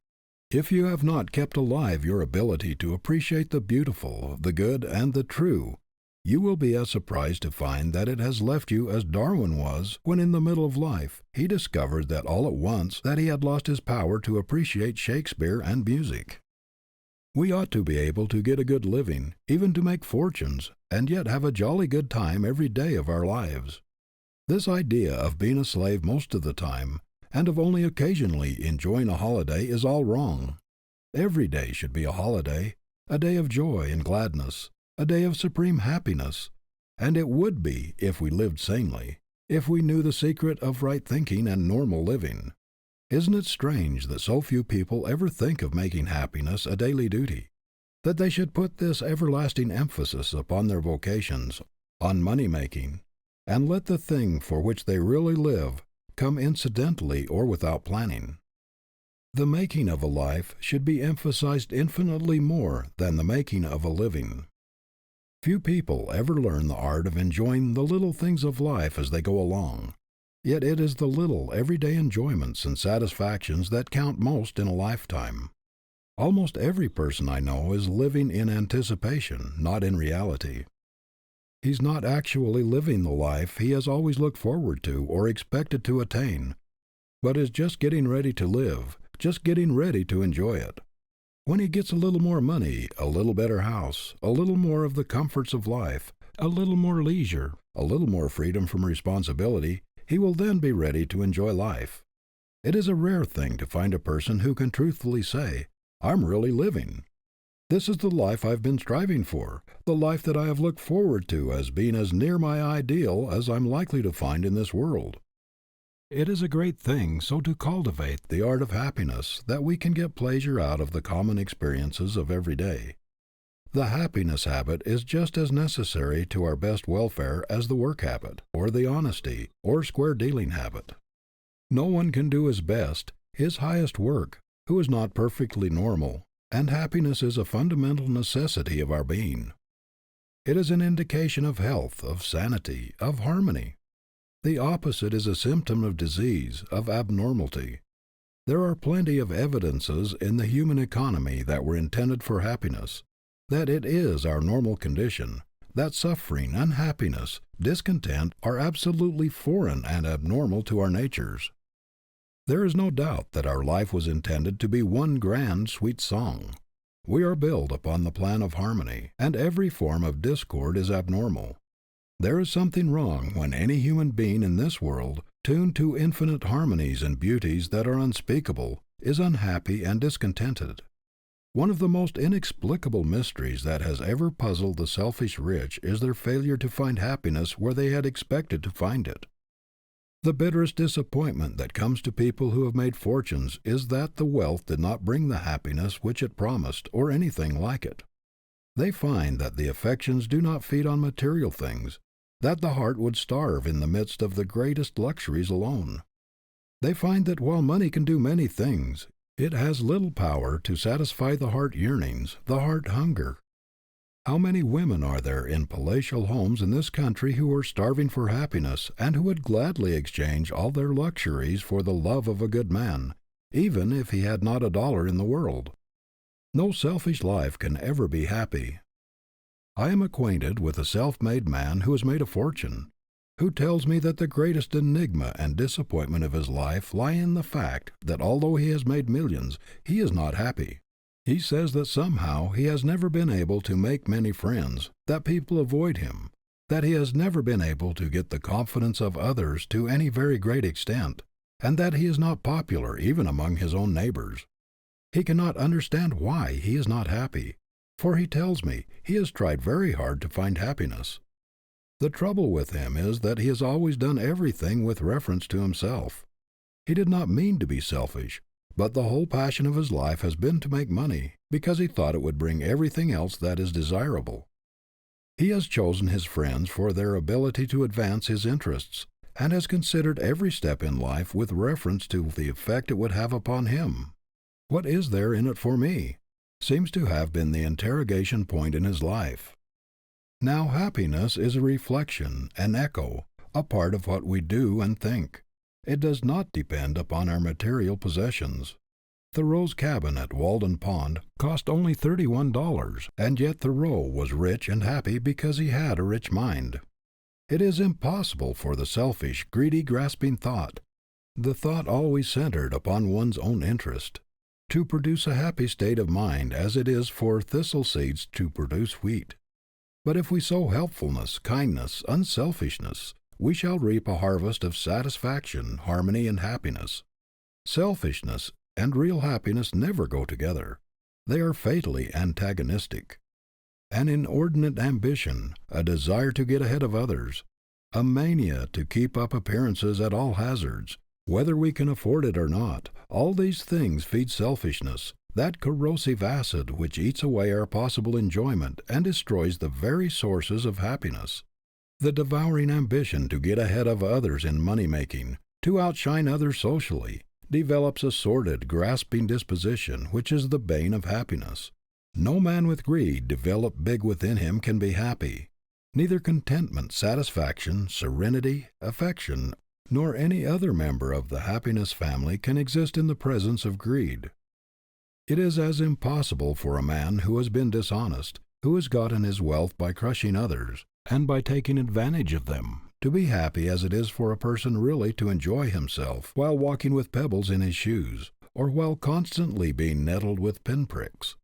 If you have not kept alive your ability to appreciate the beautiful, the good, and the true, you will be as surprised to find that it has left you as Darwin was when in the middle of life he discovered that all at once that he had lost his power to appreciate Shakespeare and music. We ought to be able to get a good living, even to make fortunes, and yet have a jolly good time every day of our lives. This idea of being a slave most of the time, and of only occasionally enjoying a holiday is all wrong. Every day should be a holiday, a day of joy and gladness, a day of supreme happiness, and it would be if we lived sanely, if we knew the secret of right thinking and normal living. Isn't it strange that so few people ever think of making happiness a daily duty, that they should put this everlasting emphasis upon their vocations, on money-making, and let the thing for which they really live come incidentally or without planning? The making of a life should be emphasized infinitely more than the making of a living. Few people ever learn the art of enjoying the little things of life as they go along. Yet it is the little everyday enjoyments and satisfactions that count most in a lifetime. Almost every person I know is living in anticipation, not in reality. He's not actually living the life he has always looked forward to or expected to attain, but is just getting ready to live, just getting ready to enjoy it. When he gets a little more money, a little better house, a little more of the comforts of life, a little more leisure, a little more freedom from responsibility, he will then be ready to enjoy life. It is a rare thing to find a person who can truthfully say, "I'm really living. This is the life I've been striving for, the life that I have looked forward to as being as near my ideal as I'm likely to find in this world." It is a great thing so to cultivate the art of happiness that we can get pleasure out of the common experiences of every day. The happiness habit is just as necessary to our best welfare as the work habit, or the honesty, or square dealing habit. No one can do his best, his highest work, who is not perfectly normal, and happiness is a fundamental necessity of our being. It is an indication of health, of sanity, of harmony. The opposite is a symptom of disease, of abnormality. There are plenty of evidences in the human economy that were intended for happiness, that it is our normal condition, that suffering, unhappiness, discontent are absolutely foreign and abnormal to our natures. There is no doubt that our life was intended to be one grand, sweet song. We are built upon the plan of harmony, and every form of discord is abnormal. There is something wrong when any human being in this world, tuned to infinite harmonies and beauties that are unspeakable, is unhappy and discontented. One of the most inexplicable mysteries that has ever puzzled the selfish rich is their failure to find happiness where they had expected to find it. The bitterest disappointment that comes to people who have made fortunes is that the wealth did not bring the happiness which it promised, or anything like it. They find that the affections do not feed on material things, that the heart would starve in the midst of the greatest luxuries alone. They find that while money can do many things, it has little power to satisfy the heart yearnings, the heart hunger. How many women are there in palatial homes in this country who are starving for happiness and who would gladly exchange all their luxuries for the love of a good man, even if he had not a dollar in the world? No selfish life can ever be happy. I am acquainted with a self-made man who has made a fortune, who tells me that the greatest enigma and disappointment of his life lie in the fact that although he has made millions, he is not happy. He says that somehow he has never been able to make many friends, that people avoid him, that he has never been able to get the confidence of others to any very great extent, and that he is not popular even among his own neighbors. He cannot understand why he is not happy, for he tells me he has tried very hard to find happiness. The trouble with him is that he has always done everything with reference to himself. He did not mean to be selfish, but the whole passion of his life has been to make money, because he thought it would bring everything else that is desirable. He has chosen his friends for their ability to advance his interests, and has considered every step in life with reference to the effect it would have upon him. What is there in it for me? Seems to have been the interrogation point in his life. Now happiness is a reflection, an echo, a part of what we do and think. It does not depend upon our material possessions. Thoreau's cabin at Walden Pond cost only $31, and yet Thoreau was rich and happy because he had a rich mind. It is impossible for the selfish, greedy, grasping thought, the thought always centered upon one's own interest, to produce a happy state of mind as it is for thistle seeds to produce wheat. But if we sow helpfulness, kindness, unselfishness, we shall reap a harvest of satisfaction, harmony, and happiness. Selfishness and real happiness never go together. They are fatally antagonistic. An inordinate ambition, a desire to get ahead of others, a mania to keep up appearances at all hazards, whether we can afford it or not, all these things feed selfishness, that corrosive acid which eats away our possible enjoyment and destroys the very sources of happiness. The devouring ambition to get ahead of others in money-making, to outshine others socially, develops a sordid, grasping disposition which is the bane of happiness. No man with greed developed big within him can be happy. Neither contentment, satisfaction, serenity, affection, nor any other member of the happiness family can exist in the presence of greed. It is as impossible for a man who has been dishonest, who has gotten his wealth by crushing others, and by taking advantage of them, to be happy as it is for a person really to enjoy himself while walking with pebbles in his shoes, or while constantly being nettled with pinpricks.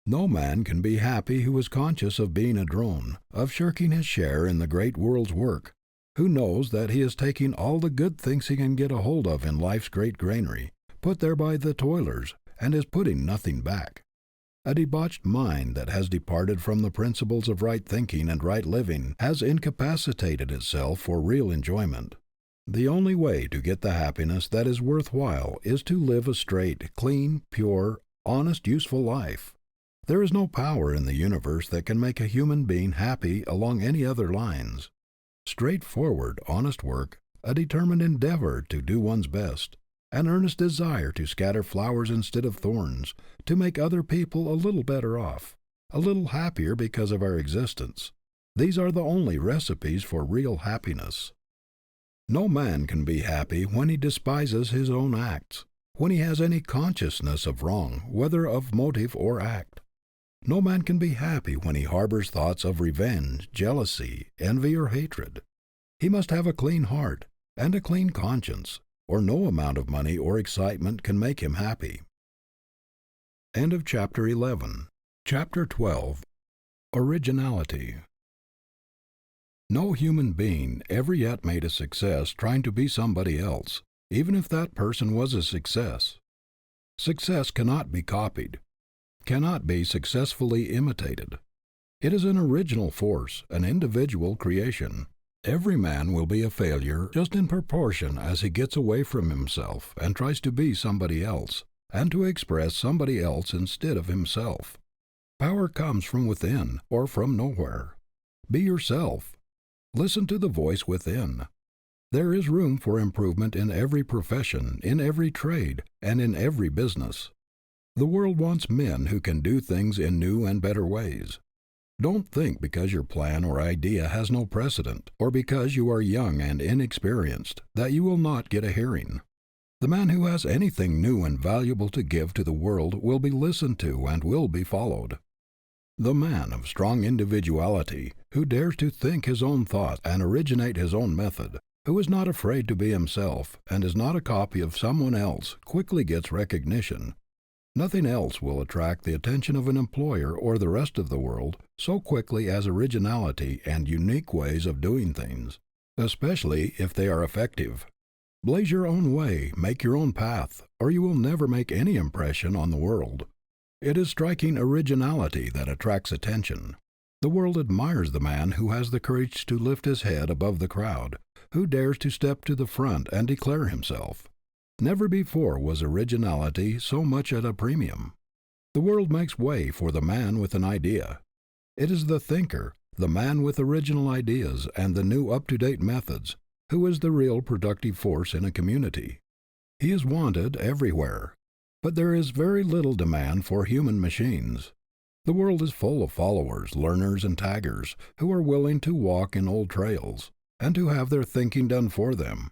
No man can be happy who is conscious of being a drone, of shirking his share in the great world's work, who knows that he is taking all the good things he can get a hold of in life's great granary, put there by the toilers, and is putting nothing back. A debauched mind that has departed from the principles of right thinking and right living has incapacitated itself for real enjoyment. The only way to get the happiness that is worth while is to live a straight, clean, pure, honest, useful life. There is no power in the universe that can make a human being happy along any other lines. Straightforward, honest work, a determined endeavor to do one's best, an earnest desire to scatter flowers instead of thorns, to make other people a little better off, a little happier because of our existence. These are the only recipes for real happiness. No man can be happy when he despises his own acts, when he has any consciousness of wrong, whether of motive or act. No man can be happy when he harbors thoughts of revenge, jealousy, envy, or hatred. He must have a clean heart and a clean conscience, or no amount of money or excitement can make him happy. End of Chapter 11. Chapter 12. Originality. No human being ever yet made a success trying to be somebody else, even if that person was a success. Success cannot be copied, cannot be successfully imitated. It is an original force, an individual creation. Every man will be a failure just in proportion as he gets away from himself and tries to be somebody else, and to express somebody else instead of himself. Power comes from within or from nowhere. Be yourself. Listen to the voice within. There is room for improvement in every profession, in every trade, and in every business. The world wants men who can do things in new and better ways. Don't think because your plan or idea has no precedent, or because you are young and inexperienced, that you will not get a hearing. The man who has anything new and valuable to give to the world will be listened to and will be followed. The man of strong individuality, who dares to think his own thoughts and originate his own method, who is not afraid to be himself and is not a copy of someone else, quickly gets recognition. Nothing else will attract the attention of an employer or the rest of the world so quickly as originality and unique ways of doing things, especially if they are effective. Blaze your own way, make your own path, or you will never make any impression on the world. It is striking originality that attracts attention. The world admires the man who has the courage to lift his head above the crowd, who dares to step to the front and declare himself. Never before was originality so much at a premium. The world makes way for the man with an idea. It is the thinker, the man with original ideas and the new up-to-date methods, who is the real productive force in a community. He is wanted everywhere. But there is very little demand for human machines. The world is full of followers, learners, and taggers who are willing to walk in old trails, and to have their thinking done for them.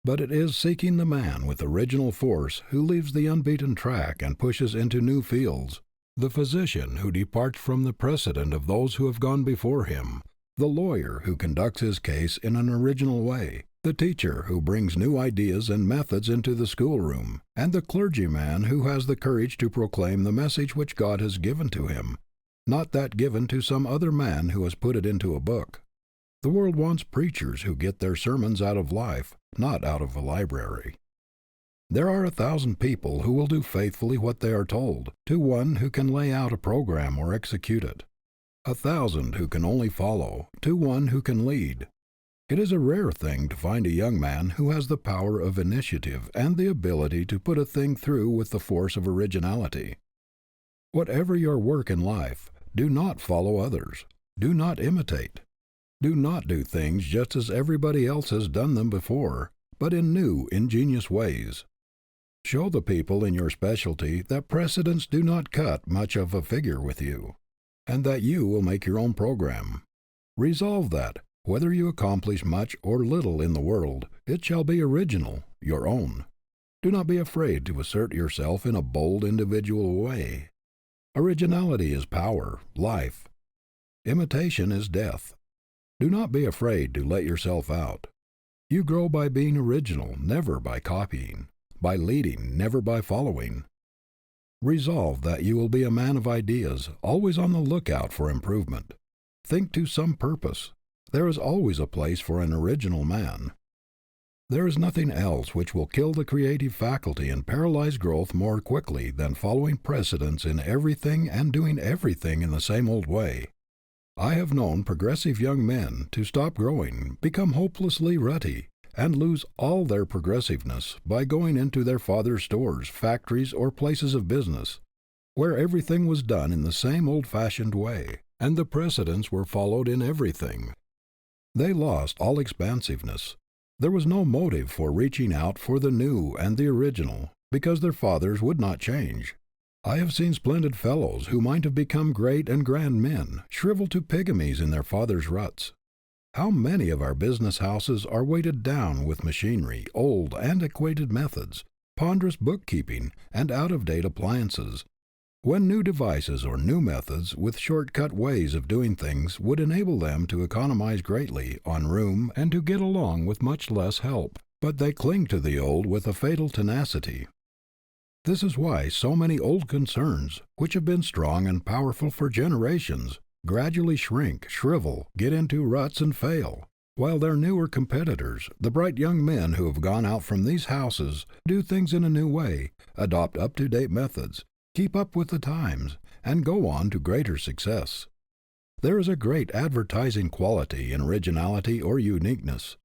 But it is seeking the man with original force who leaves the unbeaten track and pushes into new fields, the physician who departs from the precedent of those who have gone before him, the lawyer who conducts his case in an original way, the teacher who brings new ideas and methods into the schoolroom, and the clergyman who has the courage to proclaim the message which God has given to him, not that given to some other man who has put it into a book. The world wants preachers who get their sermons out of life, not out of a library. There are 1,000 people who will do faithfully what they are told, to one who can lay out a program or execute it. 1,000 who can only follow, to one who can lead. It is a rare thing to find a young man who has the power of initiative and the ability to put a thing through with the force of originality. Whatever your work in life, do not follow others. Do not imitate. Do not do things just as everybody else has done them before, but in new, ingenious ways. Show the people in your specialty that precedents do not cut much of a figure with you, and that you will make your own program. Resolve that, whether you accomplish much or little in the world, it shall be original, your own. Do not be afraid to assert yourself in a bold, individual way. Originality is power, life. Imitation is death. Do not be afraid to let yourself out. You grow by being original, never by copying, by leading, never by following. Resolve that you will be a man of ideas, always on the lookout for improvement. Think to some purpose. There is always a place for an original man. There is nothing else which will kill the creative faculty and paralyze growth more quickly than following precedents in everything and doing everything in the same old way. I have known progressive young men to stop growing, become hopelessly rutty, and lose all their progressiveness by going into their father's stores, factories, or places of business, where everything was done in the same old-fashioned way, and the precedents were followed in everything. They lost all expansiveness. There was no motive for reaching out for the new and the original, because their fathers would not change. I have seen splendid fellows who might have become great and grand men, shrivel to pygmies in their fathers' ruts. How many of our business houses are weighted down with machinery, old, antiquated methods, ponderous bookkeeping, and out-of-date appliances, when new devices or new methods with short-cut ways of doing things would enable them to economize greatly on room and to get along with much less help, but they cling to the old with a fatal tenacity. This is why so many old concerns, which have been strong and powerful for generations, gradually shrink, shrivel, get into ruts and fail, while their newer competitors, the bright young men who have gone out from these houses, do things in a new way, adopt up-to-date methods, keep up with the times, and go on to greater success. There is a great advertising quality in originality or uniqueness.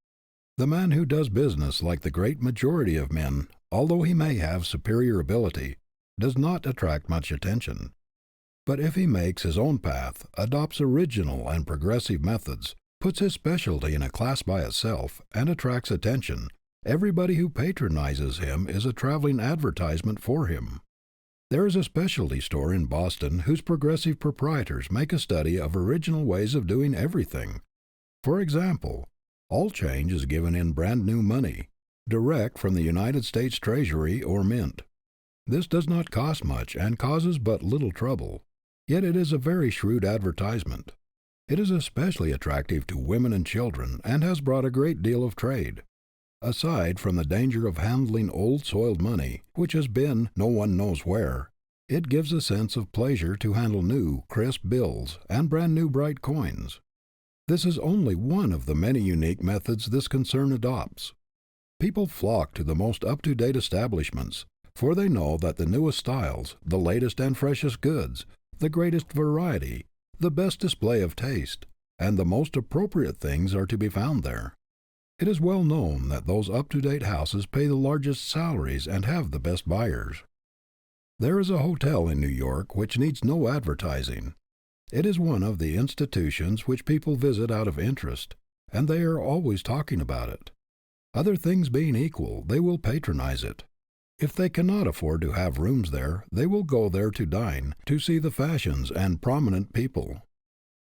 The man who does business like the great majority of men, although he may have superior ability, does not attract much attention. But if he makes his own path, adopts original and progressive methods, puts his specialty in a class by itself, and attracts attention, everybody who patronizes him is a traveling advertisement for him. There is a specialty store in Boston whose progressive proprietors make a study of original ways of doing everything. For example, all change is given in brand new money, direct from the United States Treasury or Mint. This does not cost much and causes but little trouble, yet it is a very shrewd advertisement. It is especially attractive to women and children and has brought a great deal of trade. Aside from the danger of handling old soiled money, which has been no one knows where, it gives a sense of pleasure to handle new, crisp bills and brand new bright coins. This is only one of the many unique methods this concern adopts. People flock to the most up-to-date establishments, for they know that the newest styles, the latest and freshest goods, the greatest variety, the best display of taste, and the most appropriate things are to be found there. It is well known that those up-to-date houses pay the largest salaries and have the best buyers. There is a hotel in New York which needs no advertising. It is one of the institutions which people visit out of interest, and they are always talking about it. Other things being equal, they will patronize it. If they cannot afford to have rooms there, they will go there to dine, to see the fashions and prominent people.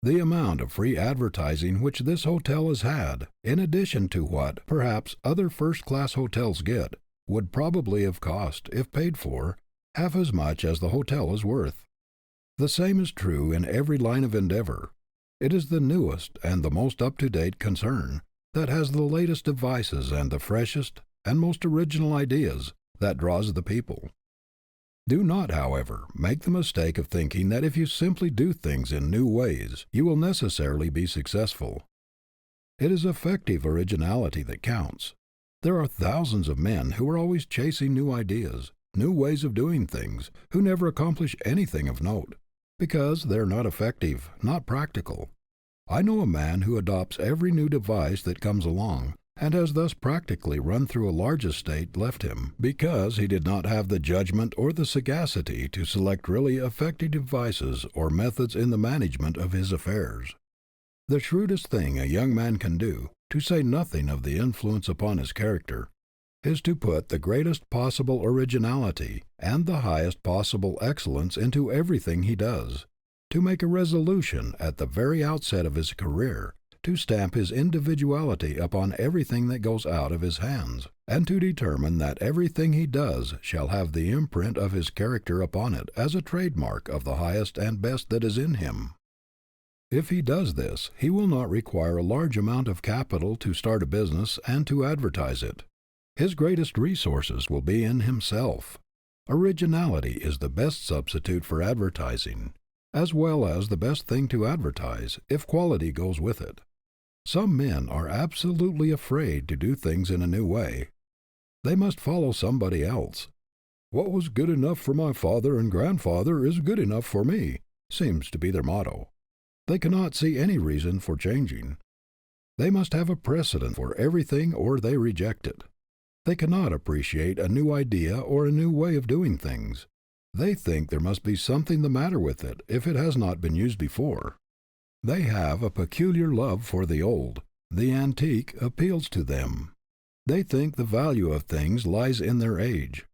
The amount of free advertising which this hotel has had, in addition to what, perhaps, other first-class hotels get, would probably have cost, if paid for, half as much as the hotel is worth. The same is true in every line of endeavor. It is the newest and the most up-to-date concern that has the latest devices and the freshest and most original ideas that draws the people. Do not, however, make the mistake of thinking that if you simply do things in new ways, you will necessarily be successful. It is effective originality that counts. There are thousands of men who are always chasing new ideas, new ways of doing things, who never accomplish anything of note, because they are not effective, not practical. I know a man who adopts every new device that comes along, and has thus practically run through a large estate left him, because he did not have the judgment or the sagacity to select really effective devices or methods in the management of his affairs. The shrewdest thing a young man can do, to say nothing of the influence upon his character, is to put the greatest possible originality and the highest possible excellence into everything he does, to make a resolution at the very outset of his career, to stamp his individuality upon everything that goes out of his hands, and to determine that everything he does shall have the imprint of his character upon it as a trademark of the highest and best that is in him. If he does this, he will not require a large amount of capital to start a business and to advertise it. His greatest resources will be in himself. Originality is the best substitute for advertising, as well as the best thing to advertise, if quality goes with it. Some men are absolutely afraid to do things in a new way. They must follow somebody else. What was good enough for my father and grandfather is good enough for me, seems to be their motto. They cannot see any reason for changing. They must have a precedent for everything or they reject it. They cannot appreciate a new idea or a new way of doing things. They think there must be something the matter with it if it has not been used before. They have a peculiar love for the old. The antique appeals to them. They think the value of things lies in their age.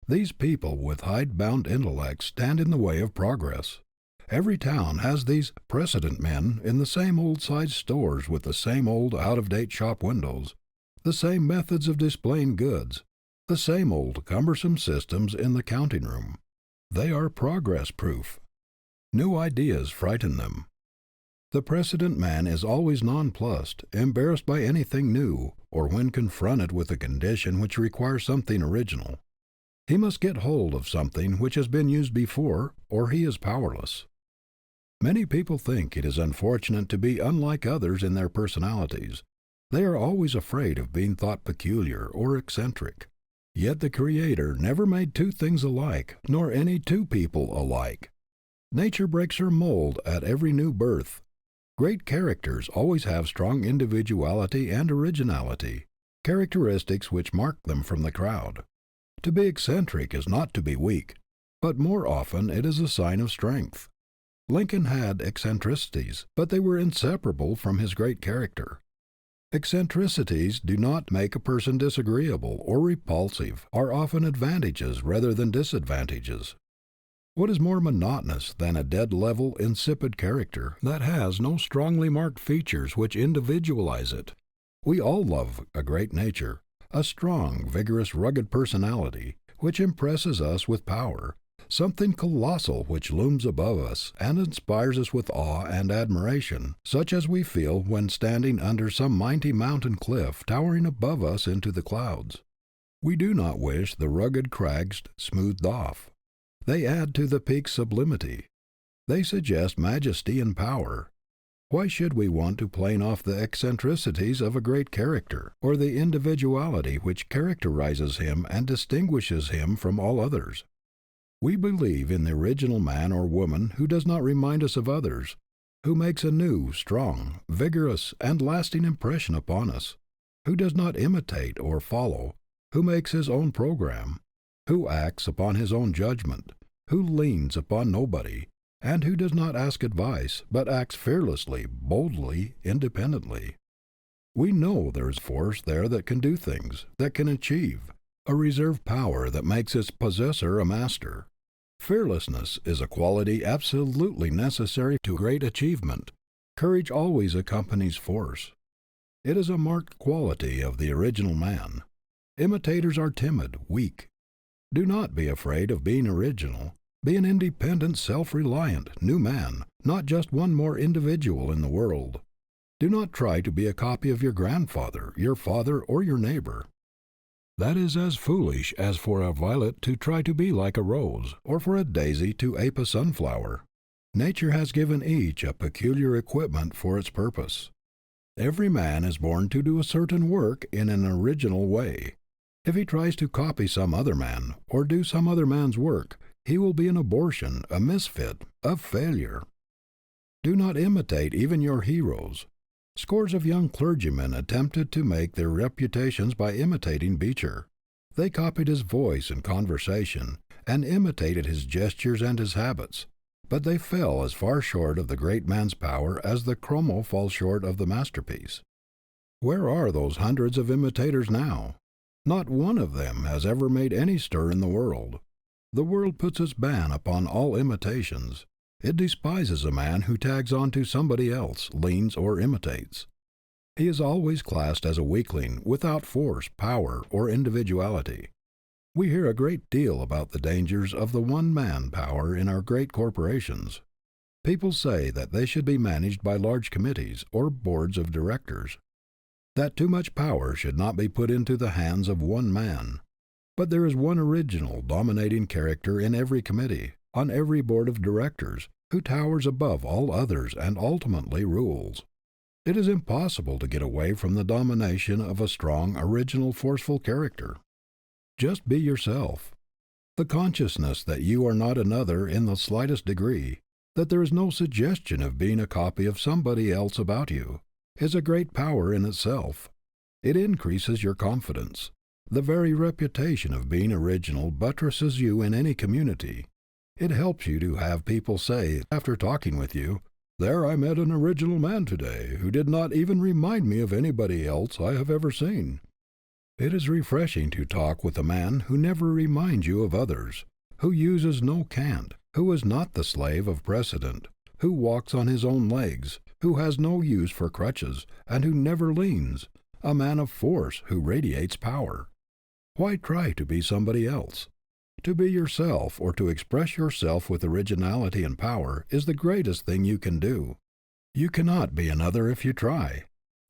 These people with hide-bound intellects stand in the way of progress. Every town has these precedent men in the same old-sized stores with the same old out-of-date shop windows, the same methods of displaying goods, the same old cumbersome systems in the counting room. They are progress-proof. New ideas frighten them. The precedent man is always nonplussed, embarrassed by anything new, or when confronted with a condition which requires something original. He must get hold of something which has been used before, or he is powerless. Many people think it is unfortunate to be unlike others in their personalities. They are always afraid of being thought peculiar or eccentric. Yet the Creator never made two things alike, nor any two people alike. Nature breaks her mold at every new birth. Great characters always have strong individuality and originality, characteristics which mark them from the crowd. To be eccentric is not to be weak, but more often it is a sign of strength. Lincoln had eccentricities, but they were inseparable from his great character. Eccentricities do not make a person disagreeable or repulsive, are often advantages rather than disadvantages. What is more monotonous than a dead level, insipid character that has no strongly marked features which individualize it? We all love a great nature, a strong, vigorous, rugged personality, which impresses us with power, something colossal which looms above us and inspires us with awe and admiration, such as we feel when standing under some mighty mountain cliff towering above us into the clouds. We do not wish the rugged crags smoothed off. They add to the peak's sublimity. They suggest majesty and power. Why should we want to plane off the eccentricities of a great character, or the individuality which characterizes him and distinguishes him from all others? We believe in the original man or woman who does not remind us of others, who makes a new, strong, vigorous, and lasting impression upon us, who does not imitate or follow, who makes his own program, who acts upon his own judgment, who leans upon nobody, and who does not ask advice, but acts fearlessly, boldly, independently. We know there is force there that can do things, that can achieve, a reserve power that makes its possessor a master. Fearlessness is a quality absolutely necessary to great achievement. Courage always accompanies force. It is a marked quality of the original man. Imitators are timid, weak. Do not be afraid of being original. Be an independent, self-reliant, new man, not just one more individual in the world. Do not try to be a copy of your grandfather, your father, or your neighbor. That is as foolish as for a violet to try to be like a rose, or for a daisy to ape a sunflower. Nature has given each a peculiar equipment for its purpose. Every man is born to do a certain work in an original way. If he tries to copy some other man, or do some other man's work, he will be an abortion, a misfit, a failure. Do not imitate even your heroes. Scores of young clergymen attempted to make their reputations by imitating Beecher. They copied his voice and conversation, and imitated his gestures and his habits, but they fell as far short of the great man's power as the chromo falls short of the masterpiece. Where are those hundreds of imitators now? Not one of them has ever made any stir in the world. The world puts its ban upon all imitations. It despises a man who tags on to somebody else, leans, or imitates. He is always classed as a weakling, without force, power, or individuality. We hear a great deal about the dangers of the one-man power in our great corporations. People say that they should be managed by large committees, or boards of directors. That too much power should not be put into the hands of one man. But there is one original, dominating character in every committee, on every board of directors, who towers above all others and ultimately rules. It is impossible to get away from the domination of a strong, original, forceful character. Just be yourself. The consciousness that you are not another in the slightest degree, that there is no suggestion of being a copy of somebody else about you, is a great power in itself. It increases your confidence. The very reputation of being original buttresses you in any community. It helps you to have people say, after talking with you, "There I met an original man today, who did not even remind me of anybody else I have ever seen." It is refreshing to talk with a man who never reminds you of others, who uses no cant, who is not the slave of precedent, who walks on his own legs, who has no use for crutches, and who never leans, a man of force who radiates power. Why try to be somebody else? To be yourself, or to express yourself with originality and power, is the greatest thing you can do. You cannot be another if you try.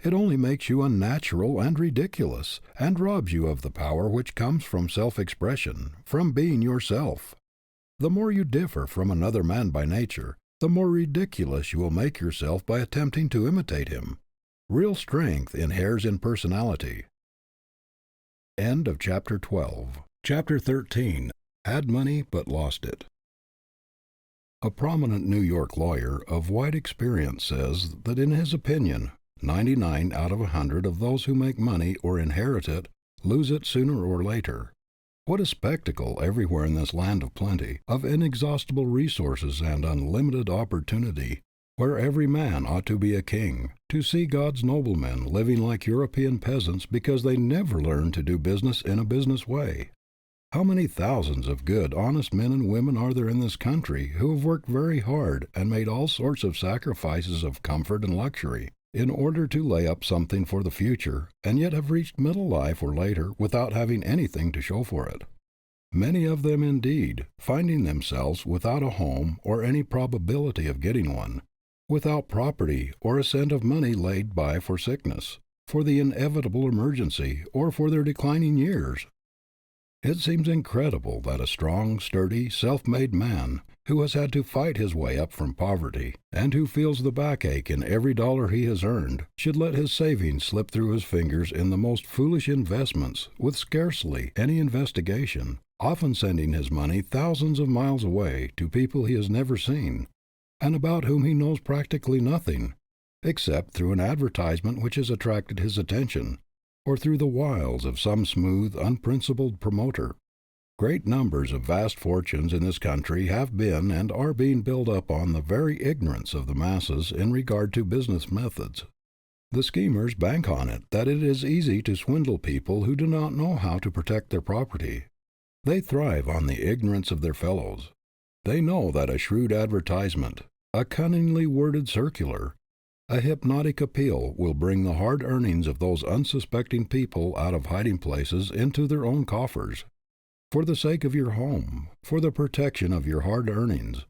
It only makes you unnatural and ridiculous, and robs you of the power which comes from self-expression, from being yourself. The more you differ from another man by nature, the more ridiculous you will make yourself by attempting to imitate him. Real strength inheres in personality. End of Chapter 12. Chapter 13. Had money but lost it. A prominent New York lawyer of wide experience says that in his opinion, 99 out of 100 of those who make money or inherit it lose it sooner or later. What a spectacle everywhere in this land of plenty, of inexhaustible resources and unlimited opportunity, where every man ought to be a king, to see God's noblemen living like European peasants because they never learned to do business in a business way. How many thousands of good, honest men and women are there in this country who have worked very hard and made all sorts of sacrifices of comfort and luxury in order to lay up something for the future, and yet have reached middle life or later without having anything to show for it? Many of them, indeed, finding themselves without a home or any probability of getting one, without property or a cent of money laid by for sickness, for the inevitable emergency, or for their declining years. It seems incredible that a strong, sturdy, self-made man, who has had to fight his way up from poverty, and who feels the backache in every dollar he has earned, should let his savings slip through his fingers in the most foolish investments, with scarcely any investigation, often sending his money thousands of miles away to people he has never seen, and about whom he knows practically nothing, except through an advertisement which has attracted his attention, or through the wiles of some smooth, unprincipled promoter. Great numbers of vast fortunes in this country have been and are being built up on the very ignorance of the masses in regard to business methods. The schemers bank on it that it is easy to swindle people who do not know how to protect their property. They thrive on the ignorance of their fellows. They know that a shrewd advertisement, a cunningly worded circular, a hypnotic appeal will bring the hard earnings of those unsuspecting people out of hiding places into their own coffers. For the sake of your home, for the protection of your hard earnings,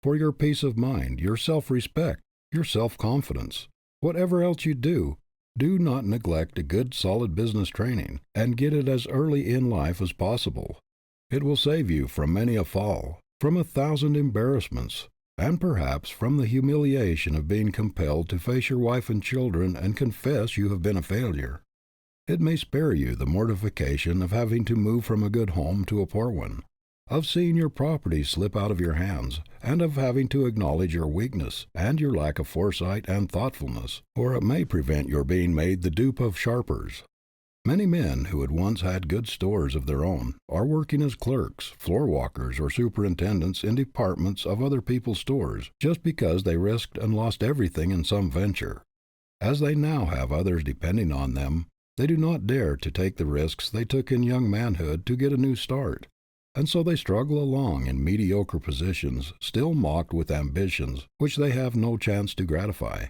for your peace of mind, your self-respect, your self-confidence, whatever else you do, do not neglect a good solid business training, and get it as early in life as possible. It will save you from many a fall, from 1,000 embarrassments, and perhaps from the humiliation of being compelled to face your wife and children and confess you have been a failure. It may spare you the mortification of having to move from a good home to a poor one, of seeing your property slip out of your hands, and of having to acknowledge your weakness and your lack of foresight and thoughtfulness, or it may prevent your being made the dupe of sharpers. Many men who had once had good stores of their own are working as clerks, floor walkers, or superintendents in departments of other people's stores, just because they risked and lost everything in some venture. As they now have others depending on them, they do not dare to take the risks they took in young manhood to get a new start, and so they struggle along in mediocre positions, still mocked with ambitions which they have no chance to gratify.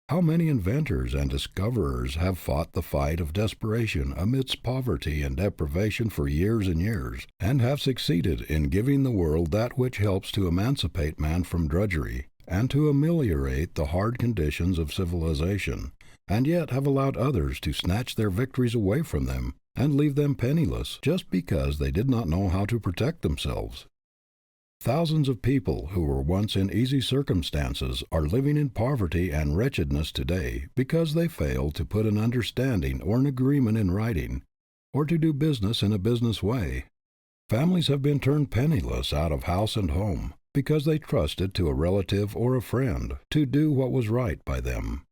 How many inventors and discoverers have fought the fight of desperation amidst poverty and deprivation for years and years, and have succeeded in giving the world that which helps to emancipate man from drudgery, and to ameliorate the hard conditions of civilization, and yet have allowed others to snatch their victories away from them and leave them penniless just because they did not know how to protect themselves. Thousands of people who were once in easy circumstances are living in poverty and wretchedness today because they failed to put an understanding or an agreement in writing, or to do business in a business way. Families have been turned penniless out of house and home because they trusted to a relative or a friend to do what was right by them,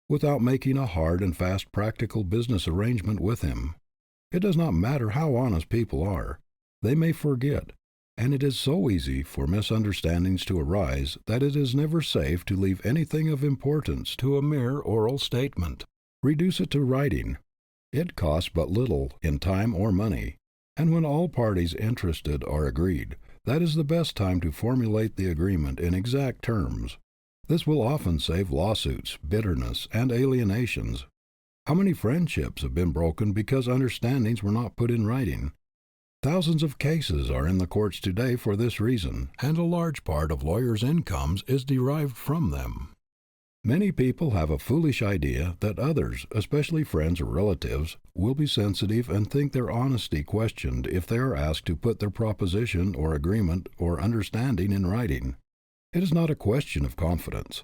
without making a hard and fast practical business arrangement with him. It does not matter how honest people are, they may forget, and it is so easy for misunderstandings to arise that it is never safe to leave anything of importance to a mere oral statement. Reduce it to writing. It costs but little in time or money, and when all parties interested are agreed, that is the best time to formulate the agreement in exact terms. This will often save lawsuits, bitterness, and alienations. How many friendships have been broken because understandings were not put in writing? Thousands of cases are in the courts today for this reason, and a large part of lawyers' incomes is derived from them. Many people have a foolish idea that others, especially friends or relatives, will be sensitive and think their honesty questioned if they are asked to put their proposition or agreement or understanding in writing. It is not a question of confidence.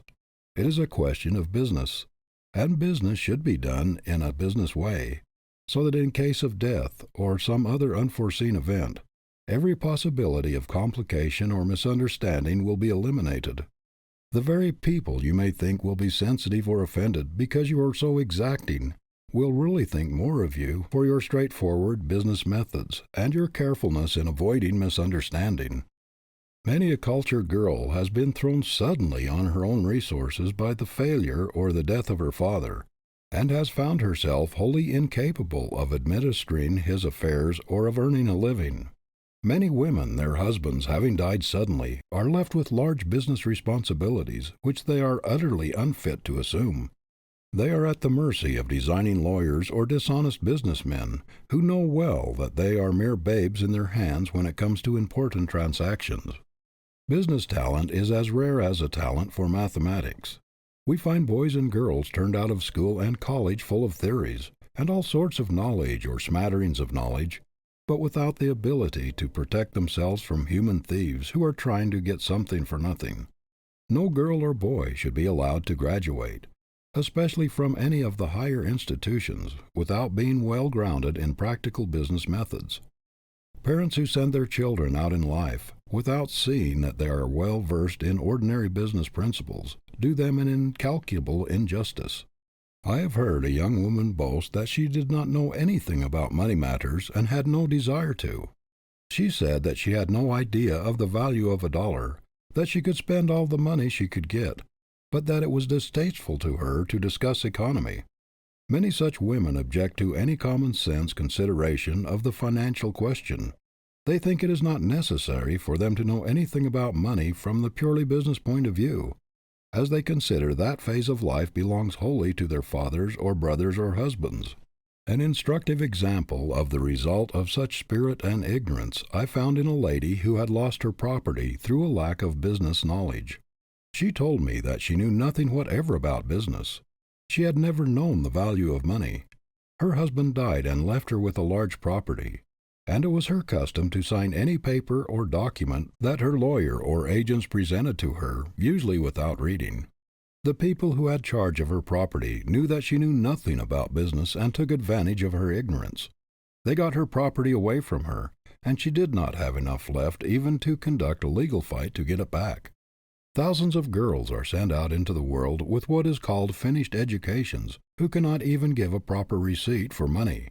It is a question of business, and business should be done in a business way, so that in case of death or some other unforeseen event, every possibility of complication or misunderstanding will be eliminated. The very people you may think will be sensitive or offended because you are so exacting will really think more of you for your straightforward business methods and your carefulness in avoiding misunderstanding. Many a cultured girl has been thrown suddenly on her own resources by the failure or the death of her father, and has found herself wholly incapable of administering his affairs or of earning a living. Many women, their husbands having died suddenly, are left with large business responsibilities which they are utterly unfit to assume. They are at the mercy of designing lawyers or dishonest businessmen, who know well that they are mere babes in their hands when it comes to important transactions. Business talent is as rare as a talent for mathematics. We find boys and girls turned out of school and college full of theories, and all sorts of knowledge or smatterings of knowledge, but without the ability to protect themselves from human thieves who are trying to get something for nothing. No girl or boy should be allowed to graduate, especially from any of the higher institutions, without being well grounded in practical business methods. Parents who send their children out in life without seeing that they are well versed in ordinary business principles do them an incalculable injustice. I have heard a young woman boast that she did not know anything about money matters and had no desire to. She said that she had no idea of the value of $1, that she could spend all the money she could get, but that it was distasteful to her to discuss economy. Many such women object to any common sense consideration of the financial question. They think it is not necessary for them to know anything about money from the purely business point of view, as they consider that phase of life belongs wholly to their fathers or brothers or husbands. An instructive example of the result of such spirit and ignorance I found in a lady who had lost her property through a lack of business knowledge. She told me that she knew nothing whatever about business. She had never known the value of money. Her husband died and left her with a large property, and it was her custom to sign any paper or document that her lawyer or agents presented to her, usually without reading. The people who had charge of her property knew that she knew nothing about business and took advantage of her ignorance. They got her property away from her, and she did not have enough left even to conduct a legal fight to get it back. Thousands of girls are sent out into the world with what is called finished educations who cannot even give a proper receipt for money,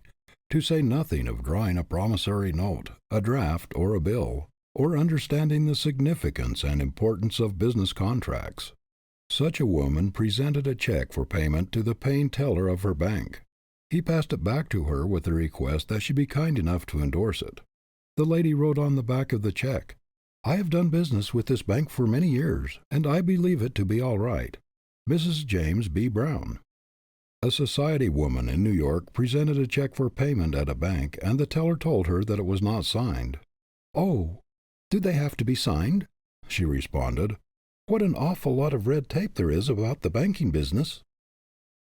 to say nothing of drawing a promissory note, a draft, or a bill, or understanding the significance and importance of business contracts. Such a woman presented a check for payment to the paying teller of her bank. He passed it back to her with the request that she be kind enough to endorse it. The lady wrote on the back of the check, "I have done business with this bank for many years, and I believe it to be all right. Mrs. James B. Brown." A society woman in New York presented a check for payment at a bank, and the teller told her that it was not signed. "Oh, do they have to be signed?" she responded. "What an awful lot of red tape there is about the banking business."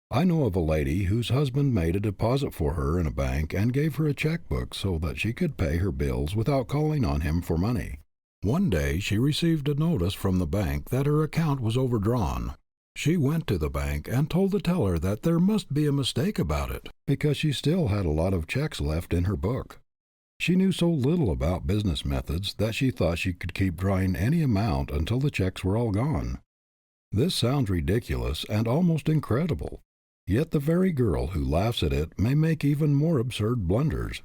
I know of a lady whose husband made a deposit for her in a bank and gave her a checkbook so that she could pay her bills without calling on him for money. One day she received a notice from the bank that her account was overdrawn. She went to the bank and told the teller that there must be a mistake about it, because she still had a lot of checks left in her book. She knew so little about business methods that she thought she could keep drawing any amount until the checks were all gone. This sounds ridiculous and almost incredible, yet the very girl who laughs at it may make even more absurd blunders.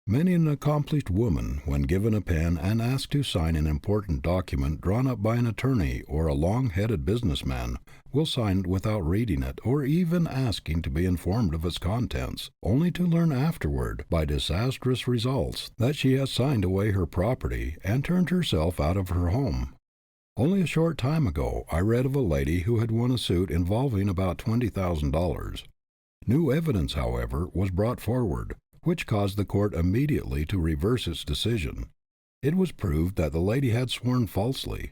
Many an accomplished woman, when given a pen and asked to sign an important document drawn up by an attorney or a long-headed businessman, will sign it without reading it or even asking to be informed of its contents, only to learn afterward, by disastrous results, that she has signed away her property and turned herself out of her home. Only a short time ago I read of a lady who had won a suit involving about $20,000. New evidence, however, was brought forward, which caused the court immediately to reverse its decision. It was proved that the lady had sworn falsely.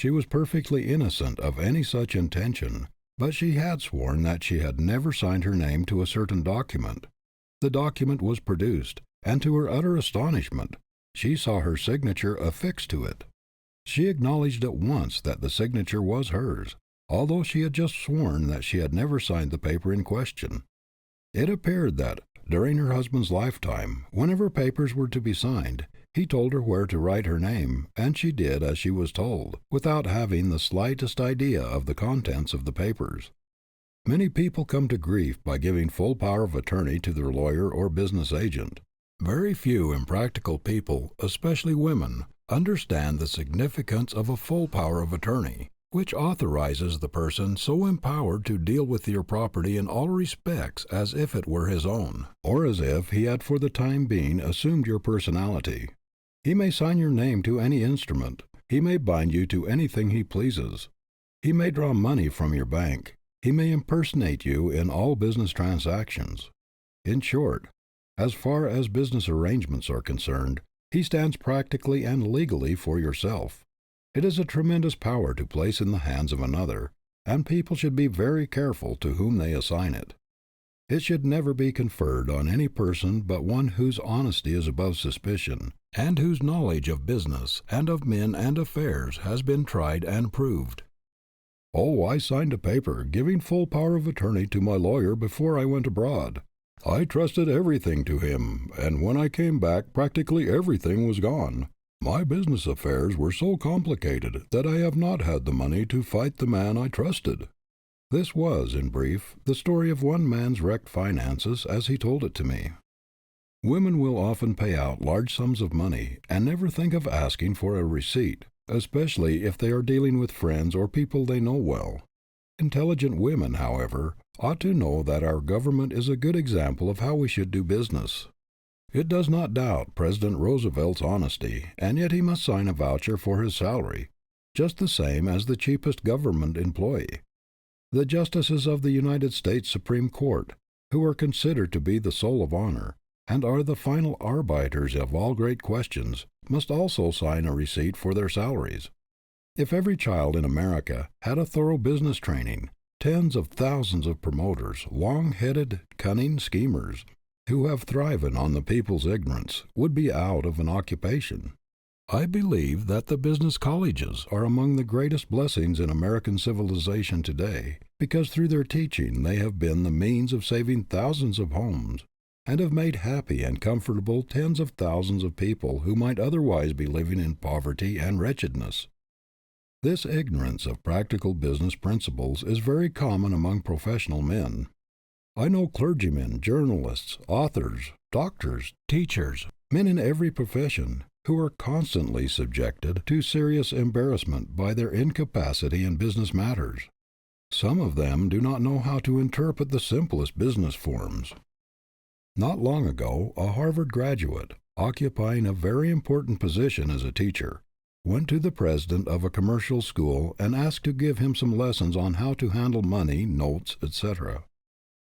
She was perfectly innocent of any such intention, but she had sworn that she had never signed her name to a certain document. The document was produced, and to her utter astonishment, she saw her signature affixed to it. She acknowledged at once that the signature was hers, although she had just sworn that she had never signed the paper in question. It appeared that, during her husband's lifetime, whenever papers were to be signed, he told her where to write her name, and she did as she was told, without having the slightest idea of the contents of the papers. Many people come to grief by giving full power of attorney to their lawyer or business agent. Very few impractical people, especially women, understand the significance of a full power of attorney, which authorizes the person so empowered to deal with your property in all respects as if it were his own, or as if he had for the time being assumed your personality. He may sign your name to any instrument. He may bind you to anything he pleases. He may draw money from your bank. He may impersonate you in all business transactions. In short, as far as business arrangements are concerned, he stands practically and legally for yourself. It is a tremendous power to place in the hands of another, and people should be very careful to whom they assign it. It should never be conferred on any person but one whose honesty is above suspicion, and whose knowledge of business and of men and affairs has been tried and proved. Oh, I signed a paper giving full power of attorney to my lawyer before I went abroad. I trusted everything to him, and when I came back practically everything was gone. My business affairs were so complicated that I have not had the money to fight the man I trusted. This was, in brief, the story of one man's wrecked finances as he told it to me. Women will often pay out large sums of money and never think of asking for a receipt, especially if they are dealing with friends or people they know well. Intelligent women, however, ought to know that our government is a good example of how we should do business. It does not doubt President Roosevelt's honesty, and yet he must sign a voucher for his salary, just the same as the cheapest government employee. The justices of the United States Supreme Court, who are considered to be the soul of honor, and are the final arbiters of all great questions, must also sign a receipt for their salaries. If every child in America had a thorough business training, tens of thousands of promoters, long-headed, cunning schemers, who have thriven on the people's ignorance, would be out of an occupation. I believe that the business colleges are among the greatest blessings in American civilization today, because through their teaching they have been the means of saving thousands of homes, and have made happy and comfortable tens of thousands of people who might otherwise be living in poverty and wretchedness. This ignorance of practical business principles is very common among professional men. I know clergymen, journalists, authors, doctors, teachers, men in every profession, who are constantly subjected to serious embarrassment by their incapacity in business matters. Some of them do not know how to interpret the simplest business forms. Not long ago, a Harvard graduate, occupying a very important position as a teacher, went to the president of a commercial school and asked to give him some lessons on how to handle money, notes, etc.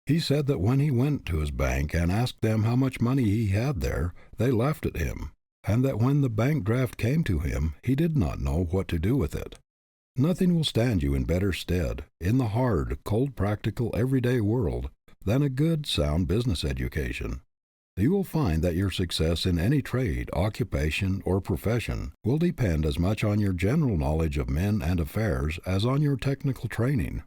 He said that when he went to his bank and asked them how much money he had there, they laughed at him, and that when the bank draft came to him, he did not know what to do with it. Nothing will stand you in better stead, in the hard, cold, practical, everyday world, than a good, sound business education. You will find that your success in any trade, occupation, or profession will depend as much on your general knowledge of men and affairs as on your technical training.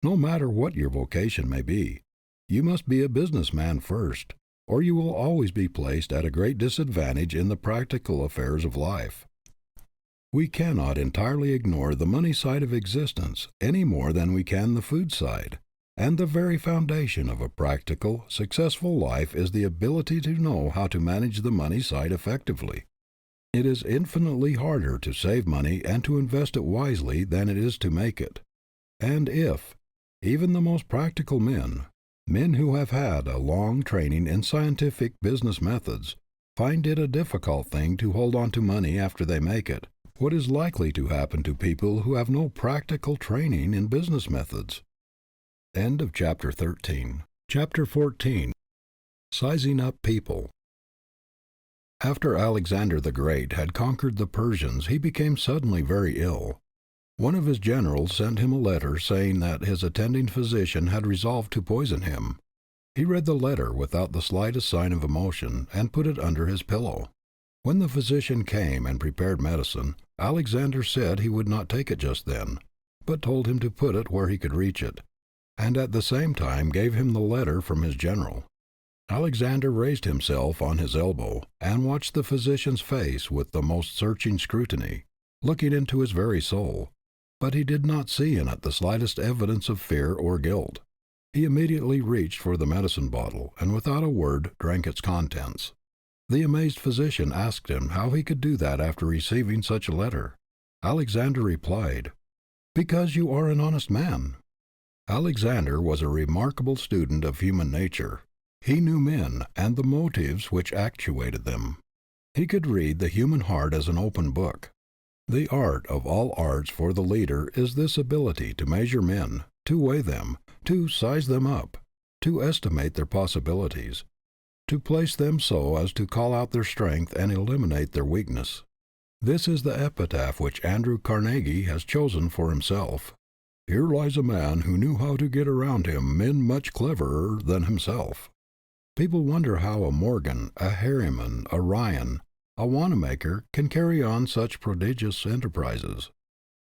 No matter what your vocation may be, you must be a businessman first, or you will always be placed at a great disadvantage in the practical affairs of life. We cannot entirely ignore the money side of existence any more than we can the food side, and the very foundation of a practical, successful life is the ability to know how to manage the money side effectively. It is infinitely harder to save money and to invest it wisely than it is to make it. And if, even the most practical men who have had a long training in scientific business methods, find it a difficult thing to hold on to money after they make it, what is likely to happen to people who have no practical training in business methods? End of Chapter 13. Chapter 14. Sizing Up People. After Alexander the Great had conquered the Persians, he became suddenly very ill. One of his generals sent him a letter saying that his attending physician had resolved to poison him. He read the letter without the slightest sign of emotion and put it under his pillow. When the physician came and prepared medicine, Alexander said he would not take it just then, but told him to put it where he could reach it, and at the same time gave him the letter from his general. Alexander raised himself on his elbow and watched the physician's face with the most searching scrutiny, looking into his very soul, but he did not see in it the slightest evidence of fear or guilt. He immediately reached for the medicine bottle and without a word drank its contents. The amazed physician asked him how he could do that after receiving such a letter. Alexander replied, "Because you are an honest man." Alexander was a remarkable student of human nature. He knew men and the motives which actuated them. He could read the human heart as an open book. The art of all arts for the leader is this ability to measure men, to weigh them, to size them up, to estimate their possibilities, to place them so as to call out their strength and eliminate their weakness. This is the epitaph which Andrew Carnegie has chosen for himself. Here lies a man who knew how to get around him men much cleverer than himself. People wonder how a Morgan, a Harriman, a Ryan, a Wanamaker can carry on such prodigious enterprises.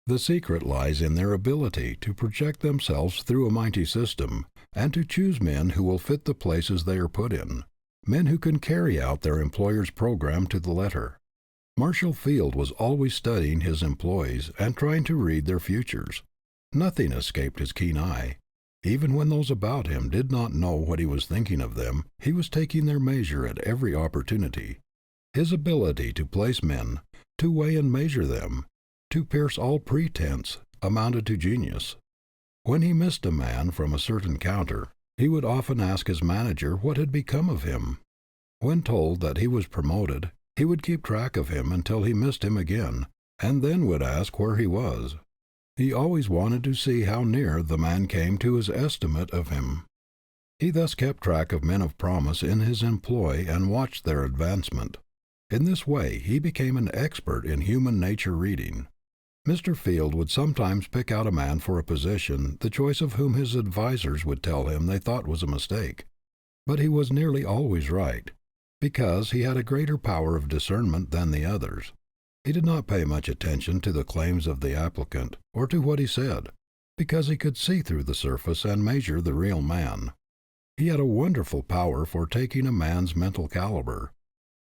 The secret lies in their ability to project themselves through a mighty system, and to choose men who will fit the places they are put in, men who can carry out their employer's program to the letter. Marshall Field was always studying his employees and trying to read their futures. Nothing escaped his keen eye. Even when those about him did not know what he was thinking of them, he was taking their measure at every opportunity. His ability to place men, to weigh and measure them, to pierce all pretense, amounted to genius. When he missed a man from a certain counter, he would often ask his manager what had become of him. When told that he was promoted, he would keep track of him until he missed him again, and then would ask where he was. He always wanted to see how near the man came to his estimate of him. He thus kept track of men of promise in his employ and watched their advancement. In this way he became an expert in human nature reading. Mr. Field would sometimes pick out a man for a position the choice of whom his advisers would tell him they thought was a mistake. But he was nearly always right, because he had a greater power of discernment than the others. He did not pay much attention to the claims of the applicant, or to what he said, because he could see through the surface and measure the real man. He had a wonderful power for taking a man's mental caliber.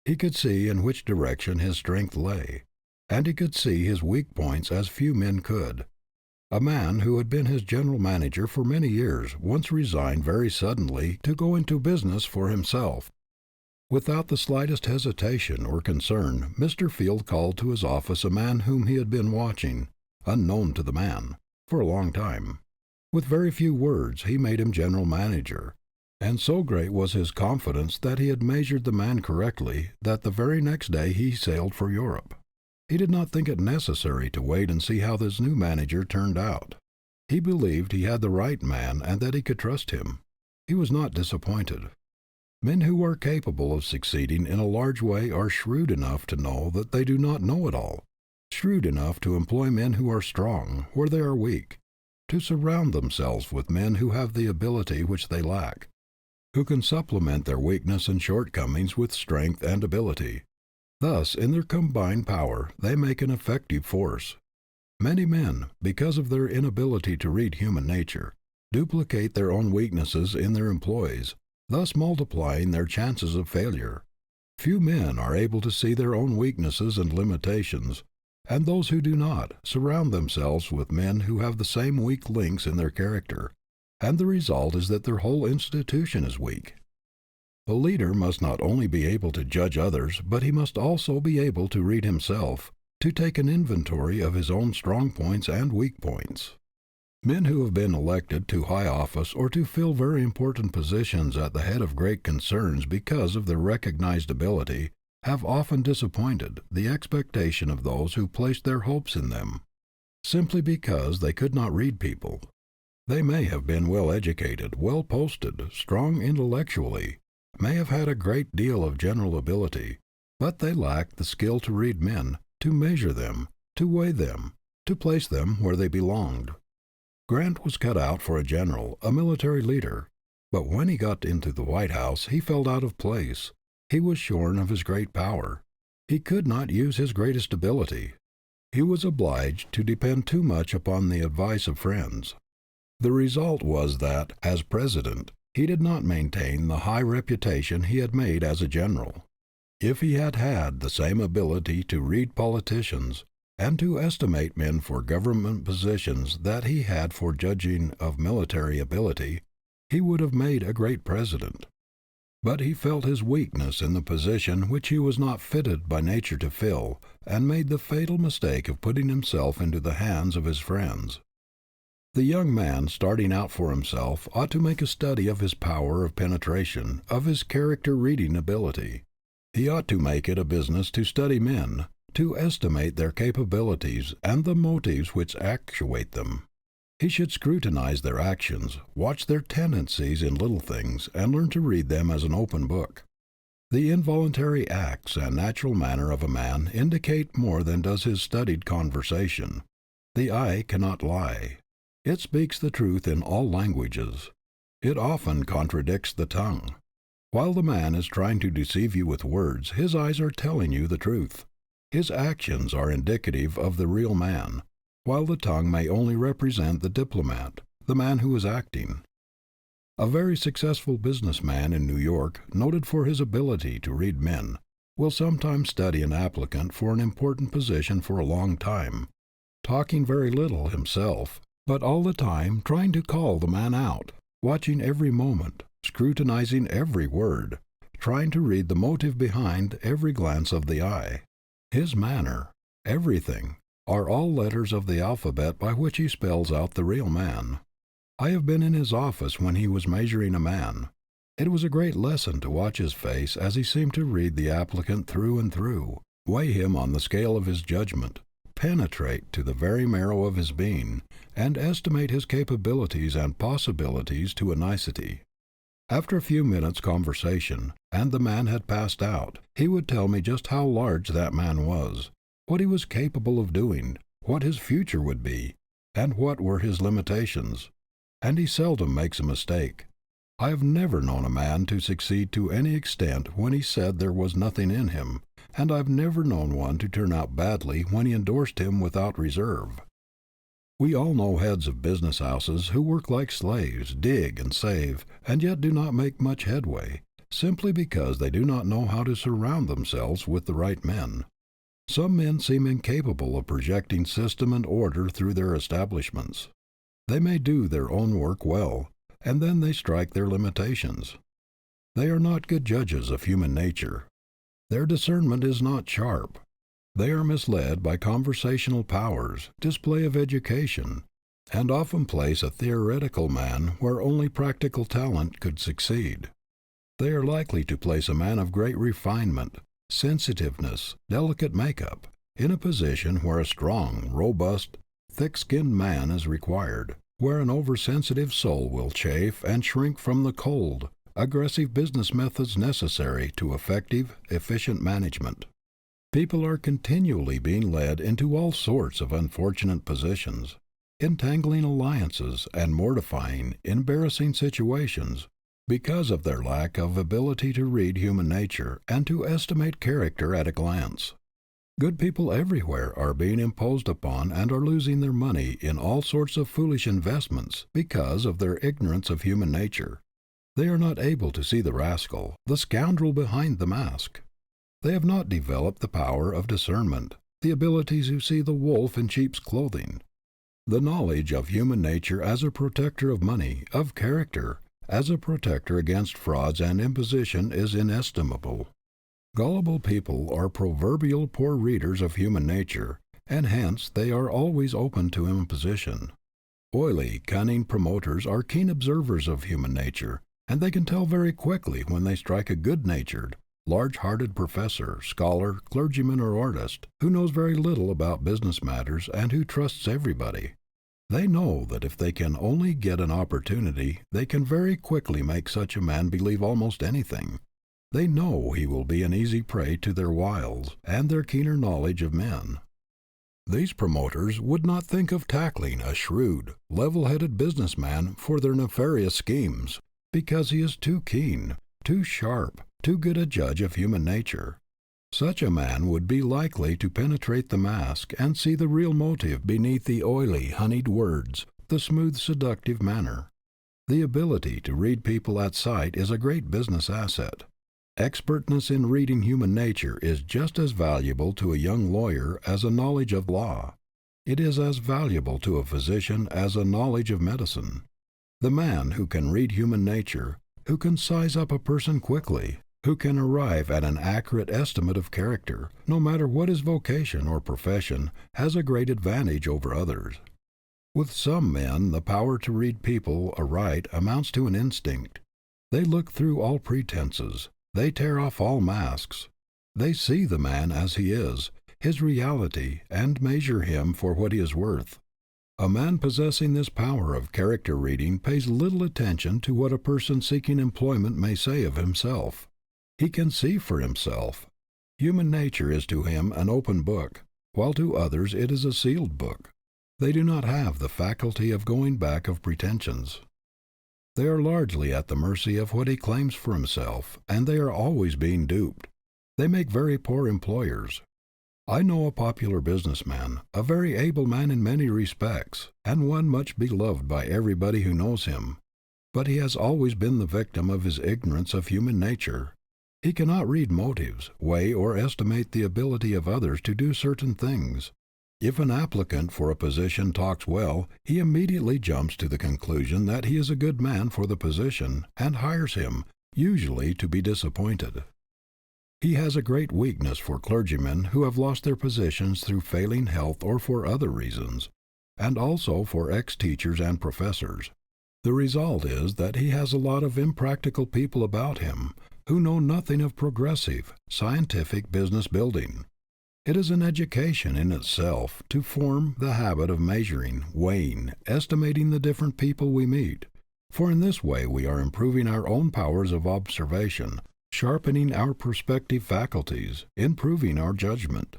He could see in which direction his strength lay, and he could see his weak points as few men could. A man who had been his general manager for many years once resigned very suddenly to go into business for himself. Without the slightest hesitation or concern, Mr. Field called to his office a man whom he had been watching, unknown to the man, for a long time. With very few words he made him general manager, and so great was his confidence that he had measured the man correctly that the very next day he sailed for Europe. He did not think it necessary to wait and see how this new manager turned out. He believed he had the right man and that he could trust him. He was not disappointed. Men who are capable of succeeding in a large way are shrewd enough to know that they do not know it all, shrewd enough to employ men who are strong where they are weak, to surround themselves with men who have the ability which they lack, who can supplement their weakness and shortcomings with strength and ability. Thus, in their combined power, they make an effective force. Many men, because of their inability to read human nature, duplicate their own weaknesses in their employees, thus multiplying their chances of failure. Few men are able to see their own weaknesses and limitations, and those who do not surround themselves with men who have the same weak links in their character, and the result is that their whole institution is weak. The leader must not only be able to judge others, but he must also be able to read himself, to take an inventory of his own strong points and weak points. Men who have been elected to high office or to fill very important positions at the head of great concerns because of their recognized ability have often disappointed the expectation of those who placed their hopes in them, simply because they could not read people. They may have been well educated, well posted, strong intellectually, may have had a great deal of general ability, but they lacked the skill to read men, to measure them, to weigh them, to place them where they belonged. Grant was cut out for a general, a military leader, but when he got into the White House he felt out of place. He was shorn of his great power. He could not use his greatest ability. He was obliged to depend too much upon the advice of friends. The result was that, as president, he did not maintain the high reputation he had made as a general. If he had had the same ability to read politicians and to estimate men for government positions that he had for judging of military ability, he would have made a great president. But he felt his weakness in the position which he was not fitted by nature to fill, and made the fatal mistake of putting himself into the hands of his friends. The young man starting out for himself ought to make a study of his power of penetration, of his character-reading ability. He ought to make it a business to study men, to estimate their capabilities and the motives which actuate them. He should scrutinize their actions, watch their tendencies in little things, and learn to read them as an open book. The involuntary acts and natural manner of a man indicate more than does his studied conversation. The eye cannot lie. It speaks the truth in all languages. It often contradicts the tongue. While the man is trying to deceive you with words, his eyes are telling you the truth. His actions are indicative of the real man, while the tongue may only represent the diplomat, the man who is acting. A very successful businessman in New York, noted for his ability to read men, will sometimes study an applicant for an important position for a long time, talking very little himself, but all the time trying to call the man out, watching every moment, scrutinizing every word, trying to read the motive behind every glance of the eye. His manner, everything, are all letters of the alphabet by which he spells out the real man. I have been in his office when he was measuring a man. It was a great lesson to watch his face as he seemed to read the applicant through and through, weigh him on the scale of his judgment, penetrate to the very marrow of his being, and estimate his capabilities and possibilities to a nicety. After a few minutes' conversation, and the man had passed out, he would tell me just how large that man was, what he was capable of doing, what his future would be, and what were his limitations. And he seldom makes a mistake. I have never known a man to succeed to any extent when he said there was nothing in him, and I have never known one to turn out badly when he endorsed him without reserve. We all know heads of business houses who work like slaves, dig and save, and yet do not make much headway, simply because they do not know how to surround themselves with the right men. Some men seem incapable of projecting system and order through their establishments. They may do their own work well, and then they strike their limitations. They are not good judges of human nature. Their discernment is not sharp. They are misled by conversational powers, display of education, and often place a theoretical man where only practical talent could succeed. They are likely to place a man of great refinement, sensitiveness, delicate makeup, in a position where a strong, robust, thick-skinned man is required, where an oversensitive soul will chafe and shrink from the cold, aggressive business methods necessary to effective, efficient management. People are continually being led into all sorts of unfortunate positions, entangling alliances and mortifying, embarrassing situations, because of their lack of ability to read human nature and to estimate character at a glance. Good people everywhere are being imposed upon and are losing their money in all sorts of foolish investments because of their ignorance of human nature. They are not able to see the rascal, the scoundrel behind the mask. They have not developed the power of discernment, the ability to see the wolf in sheep's clothing. The knowledge of human nature as a protector of money, of character, as a protector against frauds and imposition is inestimable. Gullible people are proverbial poor readers of human nature, and hence they are always open to imposition. Oily, cunning promoters are keen observers of human nature, and they can tell very quickly when they strike a good-natured, large-hearted professor, scholar, clergyman, or artist, who knows very little about business matters and who trusts everybody. They know that if they can only get an opportunity, they can very quickly make such a man believe almost anything. They know he will be an easy prey to their wiles and their keener knowledge of men. These promoters would not think of tackling a shrewd, level-headed businessman for their nefarious schemes, because he is too keen, too sharp, too good a judge of human nature. Such a man would be likely to penetrate the mask and see the real motive beneath the oily, honeyed words, the smooth, seductive manner. The ability to read people at sight is a great business asset. Expertness in reading human nature is just as valuable to a young lawyer as a knowledge of law. It is as valuable to a physician as a knowledge of medicine. The man who can read human nature, who can size up a person quickly, who can arrive at an accurate estimate of character, no matter what his vocation or profession, has a great advantage over others. With some men, the power to read people aright amounts to an instinct. They look through all pretenses. They tear off all masks. They see the man as he is, his reality, and measure him for what he is worth. A man possessing this power of character reading pays little attention to what a person seeking employment may say of himself. He can see for himself. Human nature is to him an open book, while to others it is a sealed book. They do not have the faculty of going back of pretensions. They are largely at the mercy of what he claims for himself, and they are always being duped. They make very poor employers. I know a popular businessman, a very able man in many respects, and one much beloved by everybody who knows him. But he has always been the victim of his ignorance of human nature. He cannot read motives, weigh or estimate the ability of others to do certain things. If an applicant for a position talks well, he immediately jumps to the conclusion that he is a good man for the position, and hires him, usually to be disappointed. He has a great weakness for clergymen who have lost their positions through failing health or for other reasons, and also for ex-teachers and professors. The result is that he has a lot of impractical people about him who know nothing of progressive, scientific business building. It is an education in itself to form the habit of measuring, weighing, estimating the different people we meet, for in this way we are improving our own powers of observation, sharpening our perceptive faculties, improving our judgment.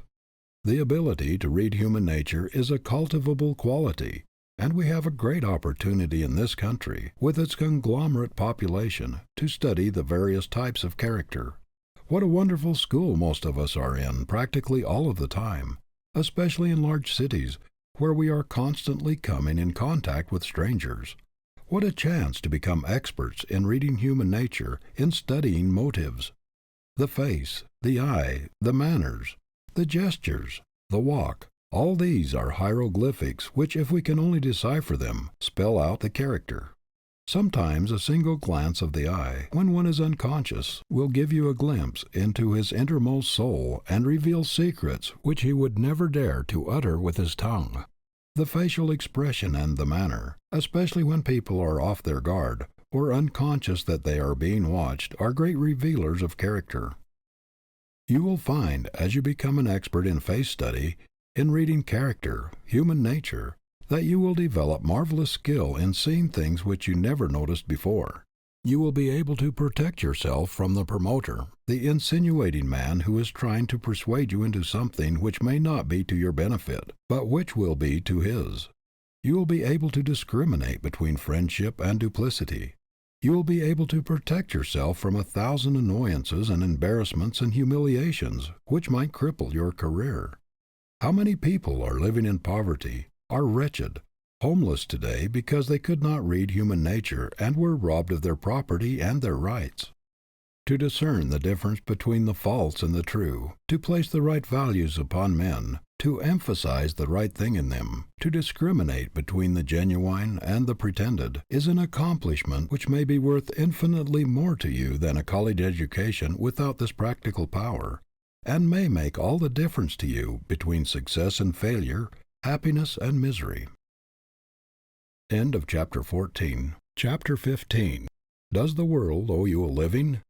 The ability to read human nature is a cultivable quality, and we have a great opportunity in this country, with its conglomerate population, to study the various types of character. What a wonderful school most of us are in practically all of the time, especially in large cities, where we are constantly coming in contact with strangers. What a chance to become experts in reading human nature, in studying motives. The face, the eye, the manners, the gestures, the walk, all these are hieroglyphics which, if we can only decipher them, spell out the character. Sometimes a single glance of the eye, when one is unconscious, will give you a glimpse into his innermost soul and reveal secrets which he would never dare to utter with his tongue. The facial expression and the manner, especially when people are off their guard, or unconscious that they are being watched, are great revealers of character. You will find, as you become an expert in face study, in reading character, human nature, that you will develop marvelous skill in seeing things which you never noticed before. You will be able to protect yourself from the promoter, the insinuating man who is trying to persuade you into something which may not be to your benefit, but which will be to his. You will be able to discriminate between friendship and duplicity. You will be able to protect yourself from 1,000 annoyances and embarrassments and humiliations which might cripple your career. How many people are living in poverty, are wretched, homeless today because they could not read human nature and were robbed of their property and their rights? To discern the difference between the false and the true, to place the right values upon men, to emphasize the right thing in them, to discriminate between the genuine and the pretended, is an accomplishment which may be worth infinitely more to you than a college education without this practical power, and may make all the difference to you between success and failure, happiness and misery. End of chapter 14. Chapter 15. Does the world owe you a living?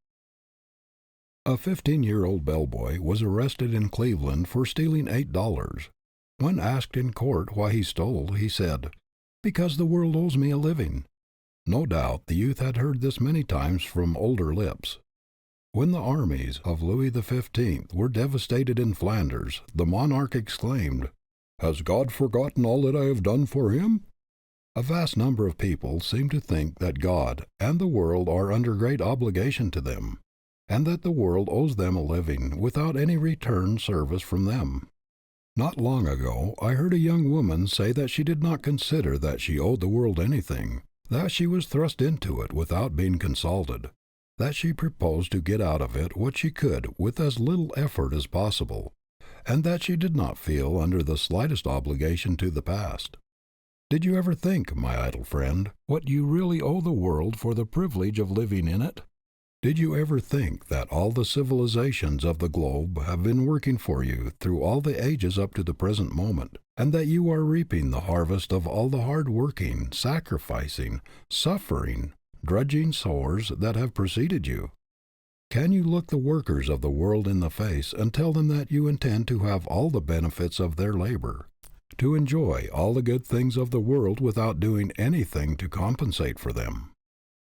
A 15-year-old bellboy was arrested in Cleveland for stealing $8. When asked in court why he stole, he said, "Because the world owes me a living." No doubt the youth had heard this many times from older lips. When the armies of Louis XV were devastated in Flanders, the monarch exclaimed, "Has God forgotten all that I have done for him?" A vast number of people seem to think that God and the world are under great obligation to them, and that the world owes them a living without any return service from them. Not long ago I heard a young woman say that she did not consider that she owed the world anything, that she was thrust into it without being consulted, that she proposed to get out of it what she could with as little effort as possible, and that she did not feel under the slightest obligation to the past. Did you ever think, my idle friend, what you really owe the world for the privilege of living in it? Did you ever think that all the civilizations of the globe have been working for you through all the ages up to the present moment, and that you are reaping the harvest of all the hard-working, sacrificing, suffering, drudging sowers that have preceded you? Can you look the workers of the world in the face and tell them that you intend to have all the benefits of their labor, to enjoy all the good things of the world without doing anything to compensate for them?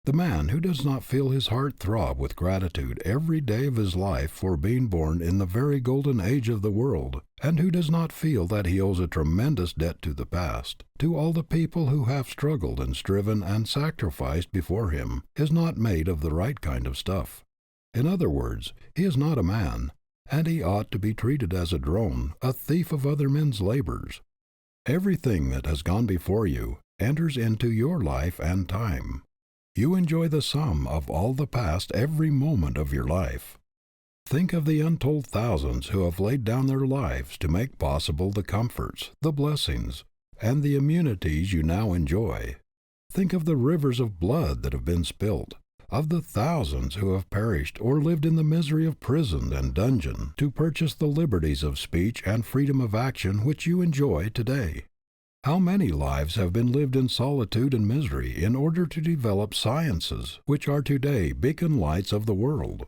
The man who does not feel his heart throb with gratitude every day of his life for being born in the very golden age of the world, and who does not feel that he owes a tremendous debt to the past, to all the people who have struggled and striven and sacrificed before him, is not made of the right kind of stuff. In other words, he is not a man, and he ought to be treated as a drone, a thief of other men's labors. Everything that has gone before you enters into your life and time. You enjoy the sum of all the past every moment of your life. Think of the untold thousands who have laid down their lives to make possible the comforts, the blessings, and the immunities you now enjoy. Think of the rivers of blood that have been spilt, of the thousands who have perished or lived in the misery of prison and dungeon to purchase the liberties of speech and freedom of action which you enjoy today. How many lives have been lived in solitude and misery in order to develop sciences which are today beacon lights of the world?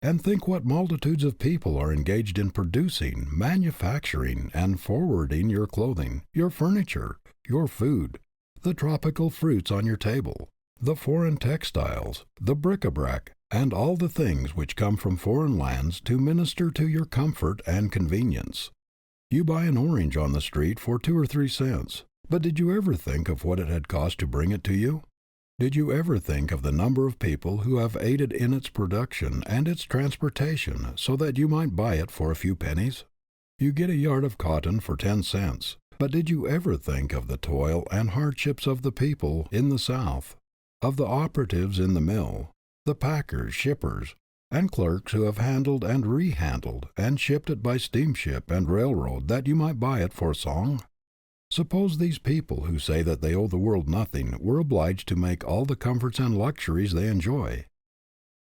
And think what multitudes of people are engaged in producing, manufacturing, and forwarding your clothing, your furniture, your food, the tropical fruits on your table, the foreign textiles, the bric-a-brac, and all the things which come from foreign lands to minister to your comfort and convenience. You buy an orange on the street for 2 or 3 cents, but did you ever think of what it had cost to bring it to you? Did you ever think of the number of people who have aided in its production and its transportation so that you might buy it for a few pennies? You get a yard of cotton for 10 cents, but did you ever think of the toil and hardships of the people in the South, of the operatives in the mill, the packers, shippers, and clerks who have handled and rehandled and shipped it by steamship and railroad that you might buy it for a song? Suppose these people who say that they owe the world nothing were obliged to make all the comforts and luxuries they enjoy.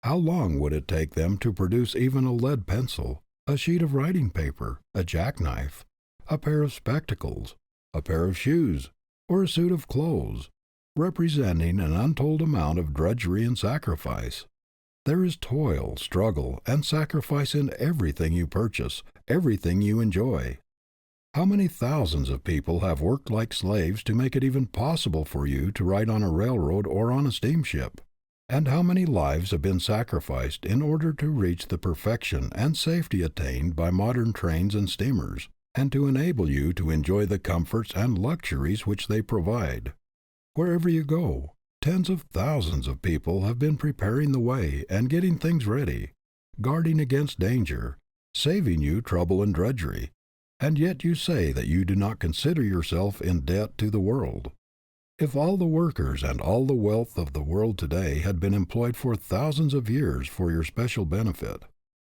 How long would it take them to produce even a lead pencil, a sheet of writing paper, a jackknife, a pair of spectacles, a pair of shoes, or a suit of clothes, representing an untold amount of drudgery and sacrifice? There is toil, struggle, and sacrifice in everything you purchase, everything you enjoy. How many thousands of people have worked like slaves to make it even possible for you to ride on a railroad or on a steamship? And how many lives have been sacrificed in order to reach the perfection and safety attained by modern trains and steamers, and to enable you to enjoy the comforts and luxuries which they provide? Wherever you go, tens of thousands of people have been preparing the way and getting things ready, guarding against danger, saving you trouble and drudgery, and yet you say that you do not consider yourself in debt to the world. If all the workers and all the wealth of the world today had been employed for thousands of years for your special benefit,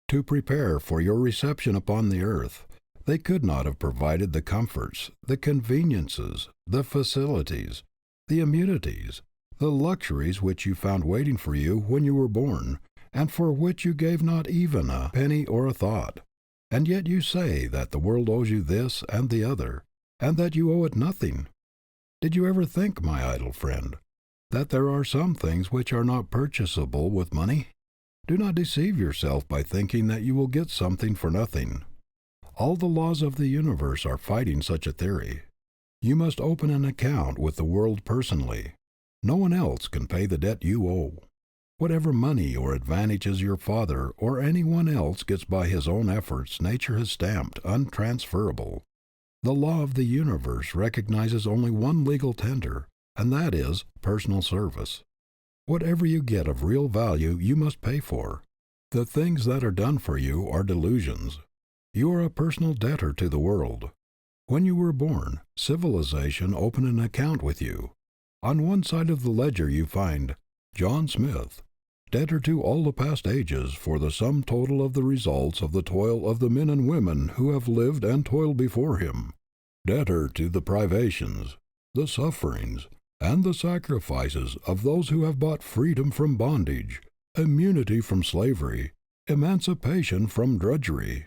to prepare for your reception upon the earth, they could not have provided the comforts, the conveniences, the facilities, the immunities, the luxuries which you found waiting for you when you were born, and for which you gave not even a penny or a thought. And yet you say that the world owes you this and the other, and that you owe it nothing. Did you ever think, my idle friend, that there are some things which are not purchasable with money? Do not deceive yourself by thinking that you will get something for nothing. All the laws of the universe are fighting such a theory. You must open an account with the world personally. No one else can pay the debt you owe. Whatever money or advantages your father or anyone else gets by his own efforts, nature has stamped untransferable. The law of the universe recognizes only one legal tender, and that is personal service. Whatever you get of real value you must pay for. The things that are done for you are delusions. You are a personal debtor to the world. When you were born, civilization opened an account with you. On one side of the ledger you find John Smith, debtor to all the past ages for the sum total of the results of the toil of the men and women who have lived and toiled before him, debtor to the privations, the sufferings, and the sacrifices of those who have bought freedom from bondage, immunity from slavery, emancipation from drudgery.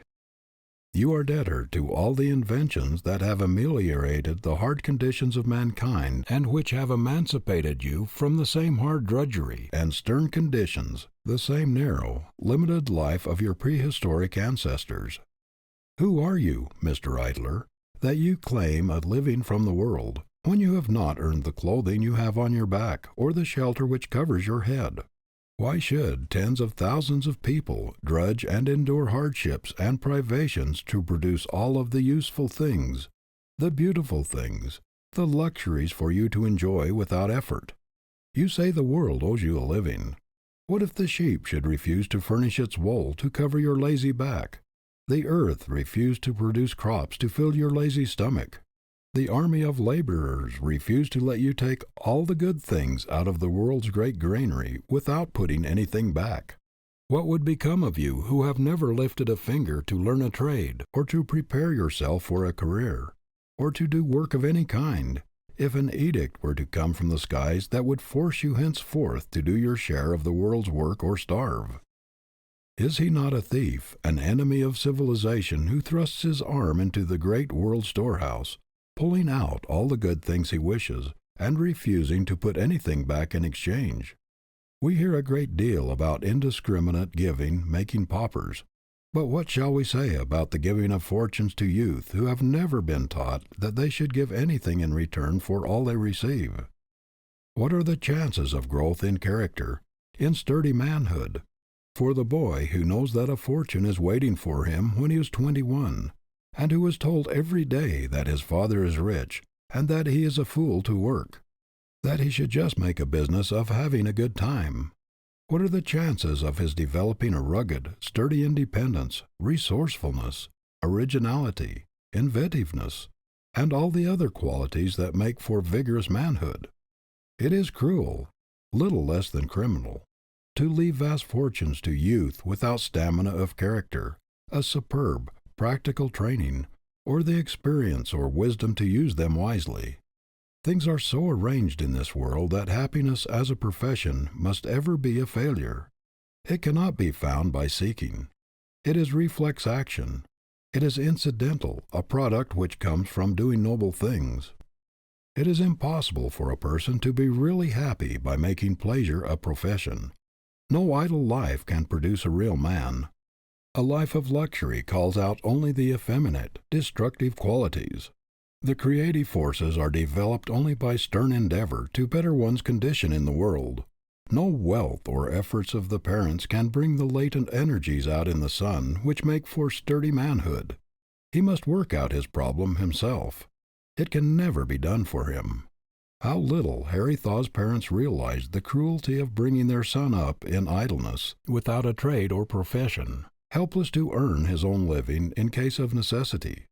You are debtor to all the inventions that have ameliorated the hard conditions of mankind and which have emancipated you from the same hard drudgery and stern conditions, the same narrow, limited life of your prehistoric ancestors. Who are you, Mr. Idler, that you claim a living from the world, when you have not earned the clothing you have on your back or the shelter which covers your head? Why should tens of thousands of people drudge and endure hardships and privations to produce all of the useful things, the beautiful things, the luxuries for you to enjoy without effort? You say the world owes you a living. What if the sheep should refuse to furnish its wool to cover your lazy back? The earth refuse to produce crops to fill your lazy stomach? The army of laborers refuse to let you take all the good things out of the world's great granary without putting anything back? What would become of you who have never lifted a finger to learn a trade, or to prepare yourself for a career, or to do work of any kind, if an edict were to come from the skies that would force you henceforth to do your share of the world's work or starve? Is he not a thief, an enemy of civilization who thrusts his arm into the great world storehouse, pulling out all the good things he wishes, and refusing to put anything back in exchange? We hear a great deal about indiscriminate giving making paupers, but what shall we say about the giving of fortunes to youth who have never been taught that they should give anything in return for all they receive? What are the chances of growth in character, in sturdy manhood, for the boy who knows that a fortune is waiting for him when he is 21, and who is told every day that his father is rich and that he is a fool to work, that he should just make a business of having a good time? What are the chances of his developing a rugged, sturdy independence, resourcefulness, originality, inventiveness, and all the other qualities that make for vigorous manhood? It is cruel, little less than criminal, to leave vast fortunes to youth without stamina of character, a superb, practical training, or the experience or wisdom to use them wisely. Things are so arranged in this world that happiness as a profession must ever be a failure. It cannot be found by seeking. It is reflex action. It is incidental, a product which comes from doing noble things. It is impossible for a person to be really happy by making pleasure a profession. No idle life can produce a real man. A life of luxury calls out only the effeminate, destructive qualities. The creative forces are developed only by stern endeavor to better one's condition in the world. No wealth or efforts of the parents can bring the latent energies out in the son which make for sturdy manhood. He must work out his problem himself. It can never be done for him. How little Harry Thaw's parents realized the cruelty of bringing their son up in idleness, without a trade or profession, helpless to earn his own living in case of necessity.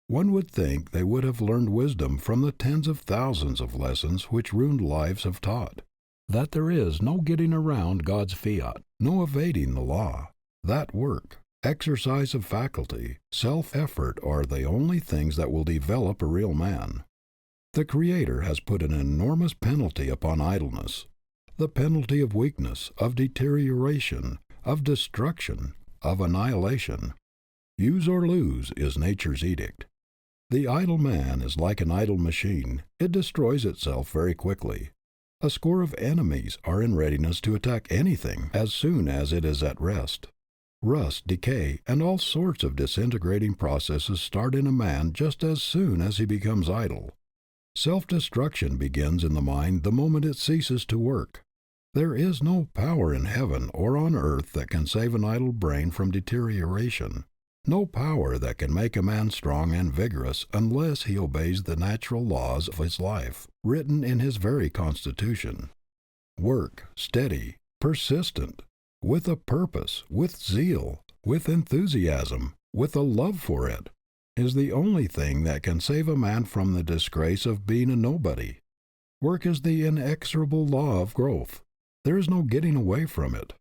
One would think they would have learned wisdom from the tens of thousands of lessons which ruined lives have taught. That there is no getting around God's fiat, no evading the law. That work, exercise of faculty, self-effort are the only things that will develop a real man. The Creator has put an enormous penalty upon idleness, the penalty of weakness, of deterioration, of destruction, of annihilation. Use or lose is nature's edict. The idle man is like an idle machine. It destroys itself very quickly. A score of enemies are in readiness to attack anything as soon as it is at rest. Rust, decay, and all sorts of disintegrating processes start in a man just as soon as he becomes idle. Self-destruction begins in the mind the moment it ceases to work. There is no power in heaven or on earth that can save an idle brain from deterioration. No power that can make a man strong and vigorous unless he obeys the natural laws of his life, written in his very constitution. Work, steady, persistent, with a purpose, with zeal, with enthusiasm, with a love for it, is the only thing that can save a man from the disgrace of being a nobody. Work is the inexorable law of growth. There is no getting away from it.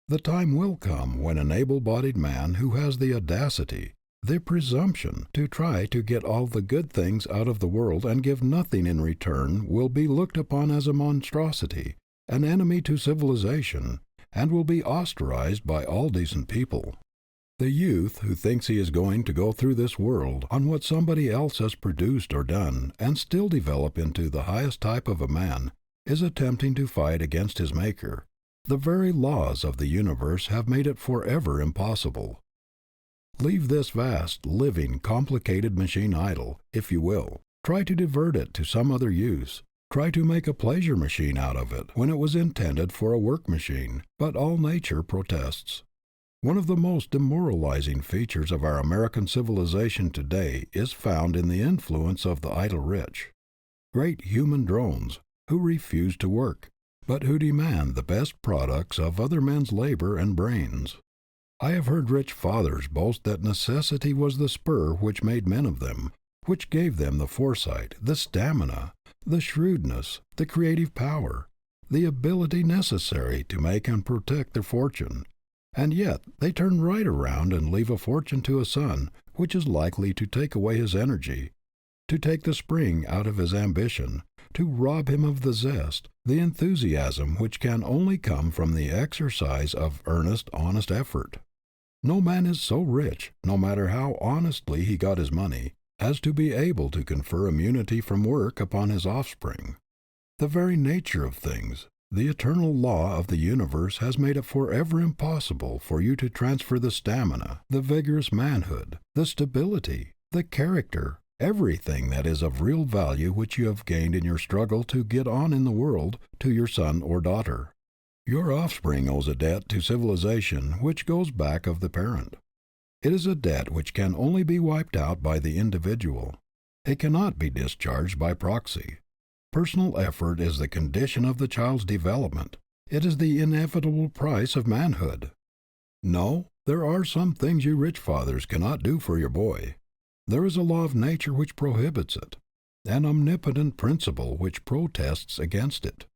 The time will come when an able-bodied man who has the audacity, the presumption, to try to get all the good things out of the world and give nothing in return will be looked upon as a monstrosity, an enemy to civilization, and will be ostracized by all decent people. The youth who thinks he is going to go through this world on what somebody else has produced or done and still develop into the highest type of a man is attempting to fight against his Maker. The very laws of the universe have made it forever impossible. Leave this vast, living, complicated machine idle, if you will. Try to divert it to some other use. Try to make a pleasure machine out of it when it was intended for a work machine, but all nature protests. One of the most demoralizing features of our American civilization today is found in the influence of the idle rich. Great human drones, who refuse to work, but who demand the best products of other men's labor and brains. I have heard rich fathers boast that necessity was the spur which made men of them, which gave them the foresight, the stamina, the shrewdness, the creative power, the ability necessary to make and protect their fortune. And yet they turn right around and leave a fortune to a son which is likely to take away his energy, to take the spring out of his ambition, to rob him of the zest, the enthusiasm which can only come from the exercise of earnest, honest effort. No man is so rich, no matter how honestly he got his money, as to be able to confer immunity from work upon his offspring. The very nature of things, the eternal law of the universe, has made it forever impossible for you to transfer the stamina, the vigorous manhood, the stability, the character, everything that is of real value which you have gained in your struggle to get on in the world, to your son or daughter. Your offspring owes a debt to civilization which goes back of the parent. It is a debt which can only be wiped out by the individual. It cannot be discharged by proxy. Personal effort is the condition of the child's development. It is the inevitable price of manhood. No, there are some things you rich fathers cannot do for your boy. There is a law of nature which prohibits it, an omnipotent principle which protests against it.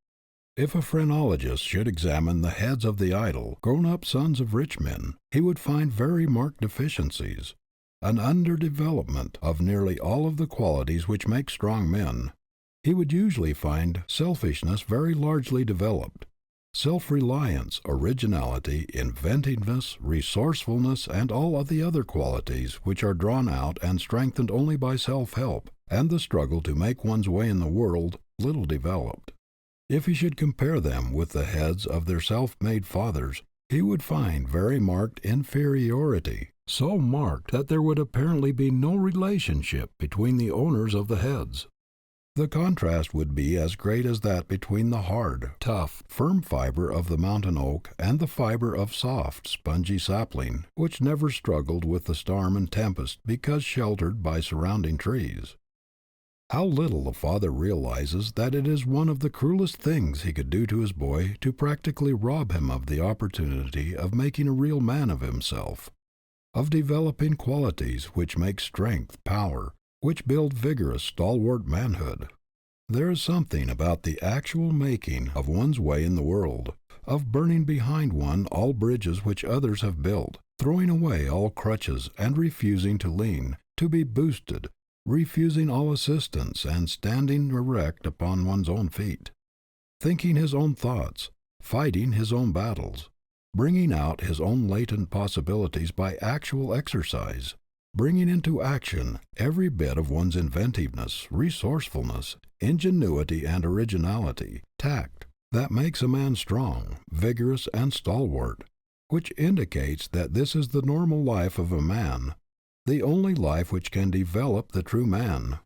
If a phrenologist should examine the heads of the idle, grown-up sons of rich men, he would find very marked deficiencies, an underdevelopment of nearly all of the qualities which make strong men. He would usually find selfishness very largely developed, self-reliance, originality, inventiveness, resourcefulness, and all of the other qualities which are drawn out and strengthened only by self-help, and the struggle to make one's way in the world, little developed. If he should compare them with the heads of their self-made fathers, he would find very marked inferiority, so marked that there would apparently be no relationship between the owners of the heads. The contrast would be as great as that between the hard, tough, firm fiber of the mountain oak and the fiber of soft, spongy sapling, which never struggled with the storm and tempest because sheltered by surrounding trees. How little a father realizes that it is one of the cruelest things he could do to his boy to practically rob him of the opportunity of making a real man of himself, of developing qualities which make strength, power, which build vigorous, stalwart manhood. There is something about the actual making of one's way in the world, of burning behind one all bridges which others have built, throwing away all crutches and refusing to lean, to be boosted, refusing all assistance and standing erect upon one's own feet, thinking his own thoughts, fighting his own battles, bringing out his own latent possibilities by actual exercise, bringing into action every bit of one's inventiveness, resourcefulness, ingenuity and originality, tact, that makes a man strong, vigorous and stalwart, which indicates that this is the normal life of a man, the only life which can develop the true man.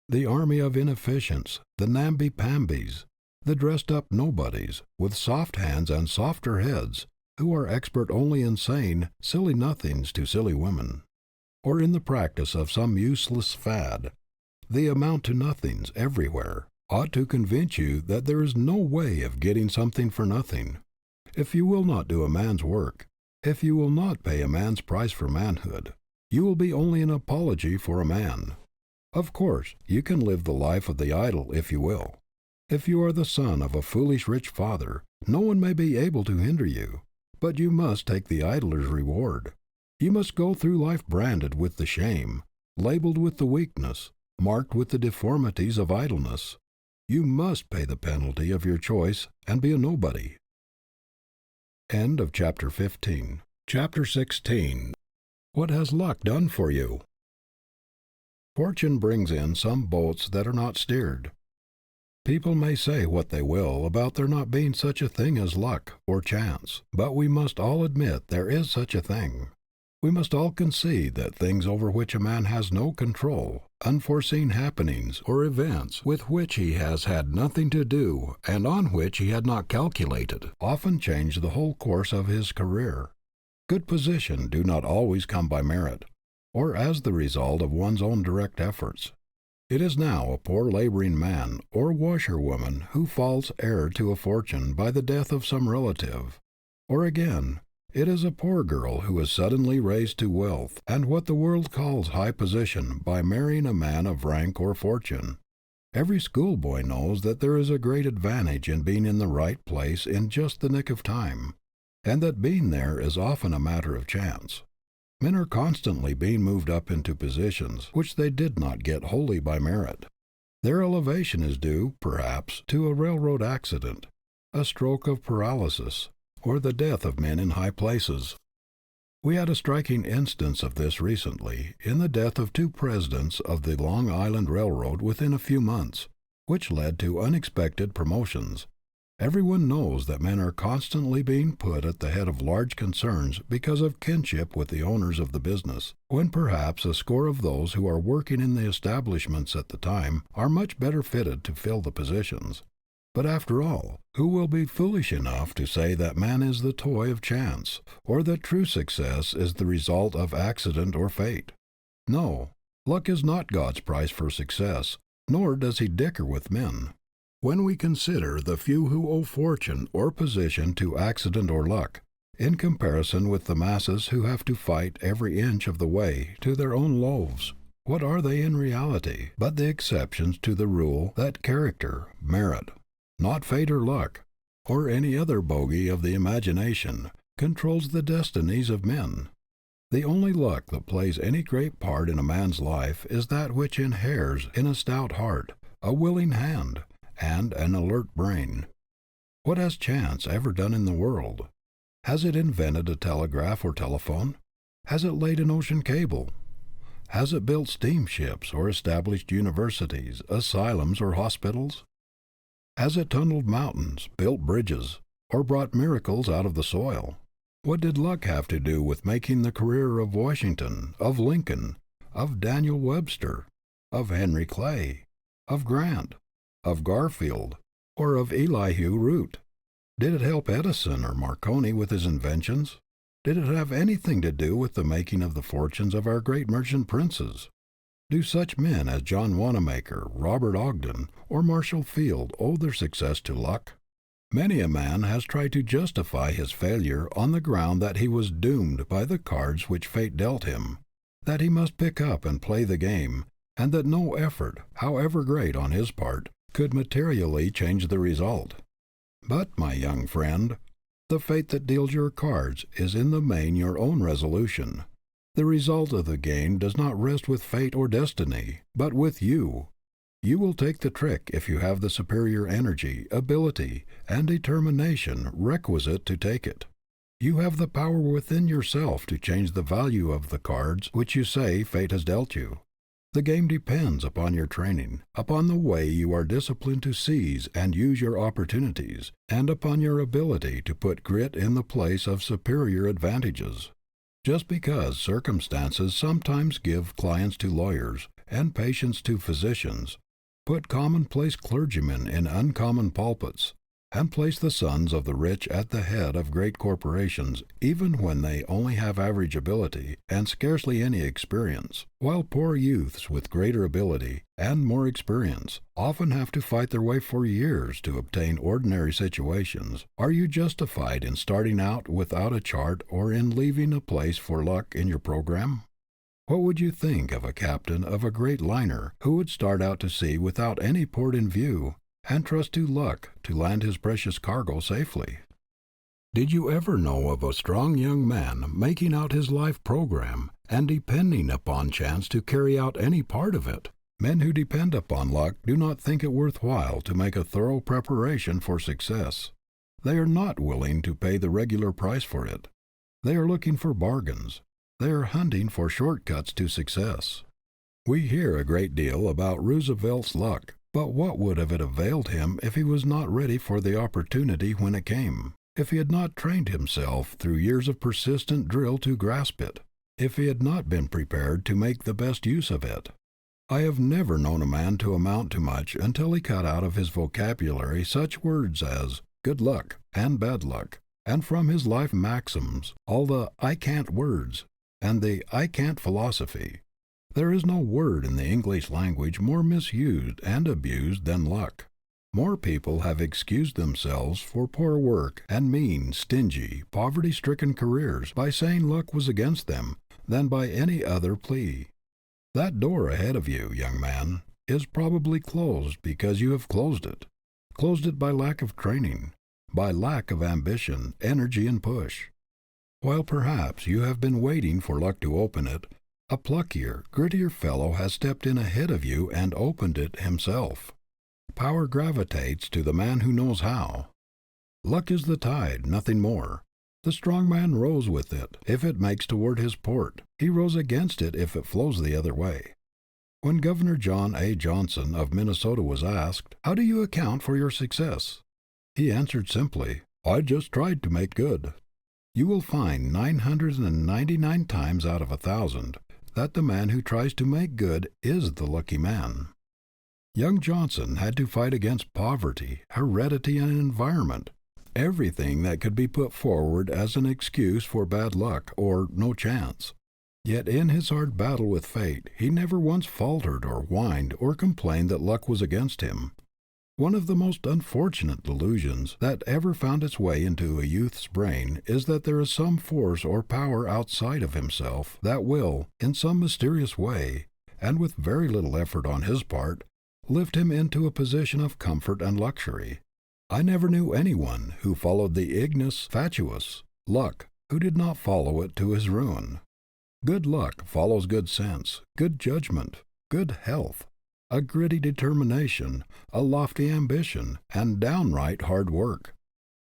The army of inefficients, the namby-pambies, the dressed-up nobodies, with soft hands and softer heads, who are expert only in saying silly nothings to silly women, or in the practice of some useless fad, the amount-to-nothings everywhere, ought to convince you that there is no way of getting something for nothing. If you will not do a man's work, if you will not pay a man's price for manhood, you will be only an apology for a man. Of course, you can live the life of the idle if you will. If you are the son of a foolish rich father, no one may be able to hinder you, but you must take the idler's reward. You must go through life branded with the shame, labeled with the weakness, marked with the deformities of idleness. You must pay the penalty of your choice and be a nobody. End of chapter 15. Chapter 16. What has luck done for you? Fortune brings in some boats that are not steered. People may say what they will about there not being such a thing as luck or chance, but we must all admit there is such a thing. We must all concede that things over which a man has no control, unforeseen happenings or events with which he has had nothing to do and on which he had not calculated, often change the whole course of his career. Good position do not always come by merit, or as the result of one's own direct efforts. It is now a poor laboring man or washerwoman who falls heir to a fortune by the death of some relative. Or again, it is a poor girl who is suddenly raised to wealth and what the world calls high position by marrying a man of rank or fortune. Every schoolboy knows that there is a great advantage in being in the right place in just the nick of time, and that being there is often a matter of chance. Men are constantly being moved up into positions which they did not get wholly by merit. Their elevation is due, perhaps, to a railroad accident, a stroke of paralysis, or the death of men in high places. We had a striking instance of this recently in the death of 2 presidents of the Long Island Railroad within a few months, which led to unexpected promotions. Everyone knows that men are constantly being put at the head of large concerns because of kinship with the owners of the business, when perhaps a score of those who are working in the establishments at the time are much better fitted to fill the positions. But after all, who will be foolish enough to say that man is the toy of chance, or that true success is the result of accident or fate? No, luck is not God's price for success, nor does he dicker with men. When we consider the few who owe fortune or position to accident or luck, in comparison with the masses who have to fight every inch of the way to their own loaves, what are they in reality but the exceptions to the rule that character, merit, not fate or luck, or any other bogey of the imagination, controls the destinies of men? The only luck that plays any great part in a man's life is that which inheres in a stout heart, a willing hand, and an alert brain. What has chance ever done in the world? Has it invented a telegraph or telephone? Has it laid an ocean cable? Has it built steamships or established universities, asylums, or hospitals? Has it tunneled mountains, built bridges, or brought miracles out of the soil? What did luck have to do with making the career of Washington, of Lincoln, of Daniel Webster, of Henry Clay, of Grant, of Garfield, or of Elihu Root? Did it help Edison or Marconi with his inventions? Did it have anything to do with the making of the fortunes of our great merchant princes? Do such men as John Wanamaker, Robert Ogden, or Marshall Field owe their success to luck? Many a man has tried to justify his failure on the ground that he was doomed by the cards which fate dealt him, that he must pick up and play the game, and that no effort, however great on his part, could materially change the result. But, my young friend, the fate that deals your cards is in the main your own resolution. The result of the game does not rest with fate or destiny, but with you. You will take the trick if you have the superior energy, ability, and determination requisite to take it. You have the power within yourself to change the value of the cards which you say fate has dealt you. The game depends upon your training, upon the way you are disciplined to seize and use your opportunities, and upon your ability to put grit in the place of superior advantages. Just because circumstances sometimes give clients to lawyers and patients to physicians, put commonplace clergymen in uncommon pulpits, and place the sons of the rich at the head of great corporations, even when they only have average ability and scarcely any experience, while poor youths with greater ability and more experience often have to fight their way for years to obtain ordinary situations, are you justified in starting out without a chart or in leaving a place for luck in your program? What would you think of a captain of a great liner who would start out to sea without any port in view, and trust to luck to land his precious cargo safely? Did you ever know of a strong young man making out his life program and depending upon chance to carry out any part of it? Men who depend upon luck do not think it worth while to make a thorough preparation for success. They are not willing to pay the regular price for it. They are looking for bargains. They are hunting for shortcuts to success. We hear a great deal about Roosevelt's luck, but what would have it availed him if he was not ready for the opportunity when it came, if he had not trained himself through years of persistent drill to grasp it, if he had not been prepared to make the best use of it? I have never known a man to amount to much until he cut out of his vocabulary such words as good luck and bad luck, and from his life maxims all the I can't words and the I can't philosophy. There is no word in the English language more misused and abused than luck. More people have excused themselves for poor work and mean, stingy, poverty-stricken careers by saying luck was against them than by any other plea. That door ahead of you, young man, is probably closed because you have closed it by lack of training, by lack of ambition, energy, and push. While perhaps you have been waiting for luck to open it, a pluckier, grittier fellow has stepped in ahead of you and opened it himself. Power gravitates to the man who knows how. Luck is the tide, nothing more. The strong man rows with it if it makes toward his port. He rows against it if it flows the other way. When Governor John A. Johnson of Minnesota was asked, "How do you account for your success?" he answered simply, "I just tried to make good." You will find 999 times out of 1,000 that the man who tries to make good is the lucky man. Young Johnson had to fight against poverty, heredity, and environment, everything that could be put forward as an excuse for bad luck or no chance. Yet in his hard battle with fate, he never once faltered or whined or complained that luck was against him. One of the most unfortunate delusions that ever found its way into a youth's brain is that there is some force or power outside of himself that will, in some mysterious way, and with very little effort on his part, lift him into a position of comfort and luxury. I never knew anyone who followed the ignis fatuus, luck, who did not follow it to his ruin. Good luck follows good sense, good judgment, good health, a gritty determination, a lofty ambition, and downright hard work.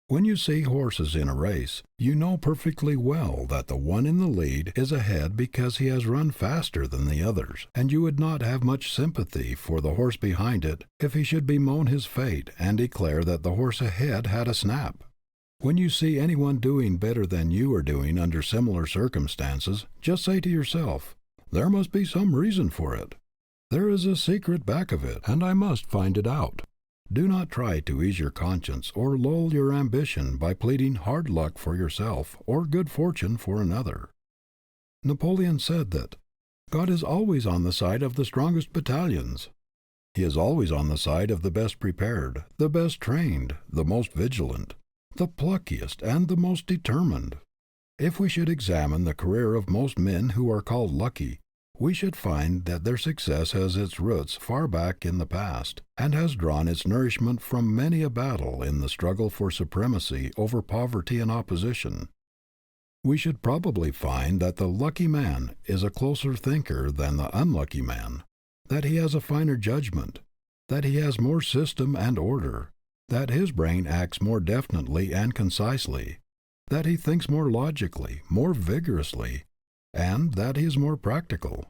When you see horses in a race, you know perfectly well that the one in the lead is ahead because he has run faster than the others, and you would not have much sympathy for the horse behind it if he should bemoan his fate and declare that the horse ahead had a snap. When you see anyone doing better than you are doing under similar circumstances, just say to yourself, "There must be some reason for it. There is a secret back of it, and I must find it out." Do not try to ease your conscience or lull your ambition by pleading hard luck for yourself or good fortune for another. Napoleon said that God is always on the side of the strongest battalions. He is always on the side of the best prepared, the best trained, the most vigilant, the pluckiest, and the most determined. If we should examine the career of most men who are called lucky, we should find that their success has its roots far back in the past, and has drawn its nourishment from many a battle in the struggle for supremacy over poverty and opposition. We should probably find that the lucky man is a closer thinker than the unlucky man, that he has a finer judgment, that he has more system and order, that his brain acts more definitely and concisely, that he thinks more logically, more vigorously, and that he is more practical.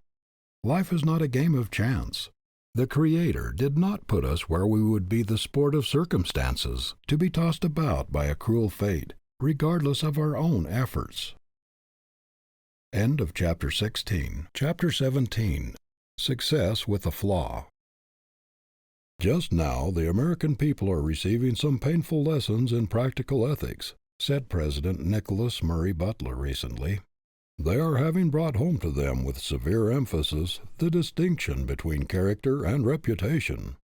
Life is not a game of chance. The Creator did not put us where we would be the sport of circumstances, to be tossed about by a cruel fate, regardless of our own efforts. End of Chapter 16. Chapter 17. Success with a Flaw. Just now the American people are receiving some painful lessons in practical ethics, said President Nicholas Murray Butler recently. They are having brought home to them with severe emphasis the distinction between character and reputation.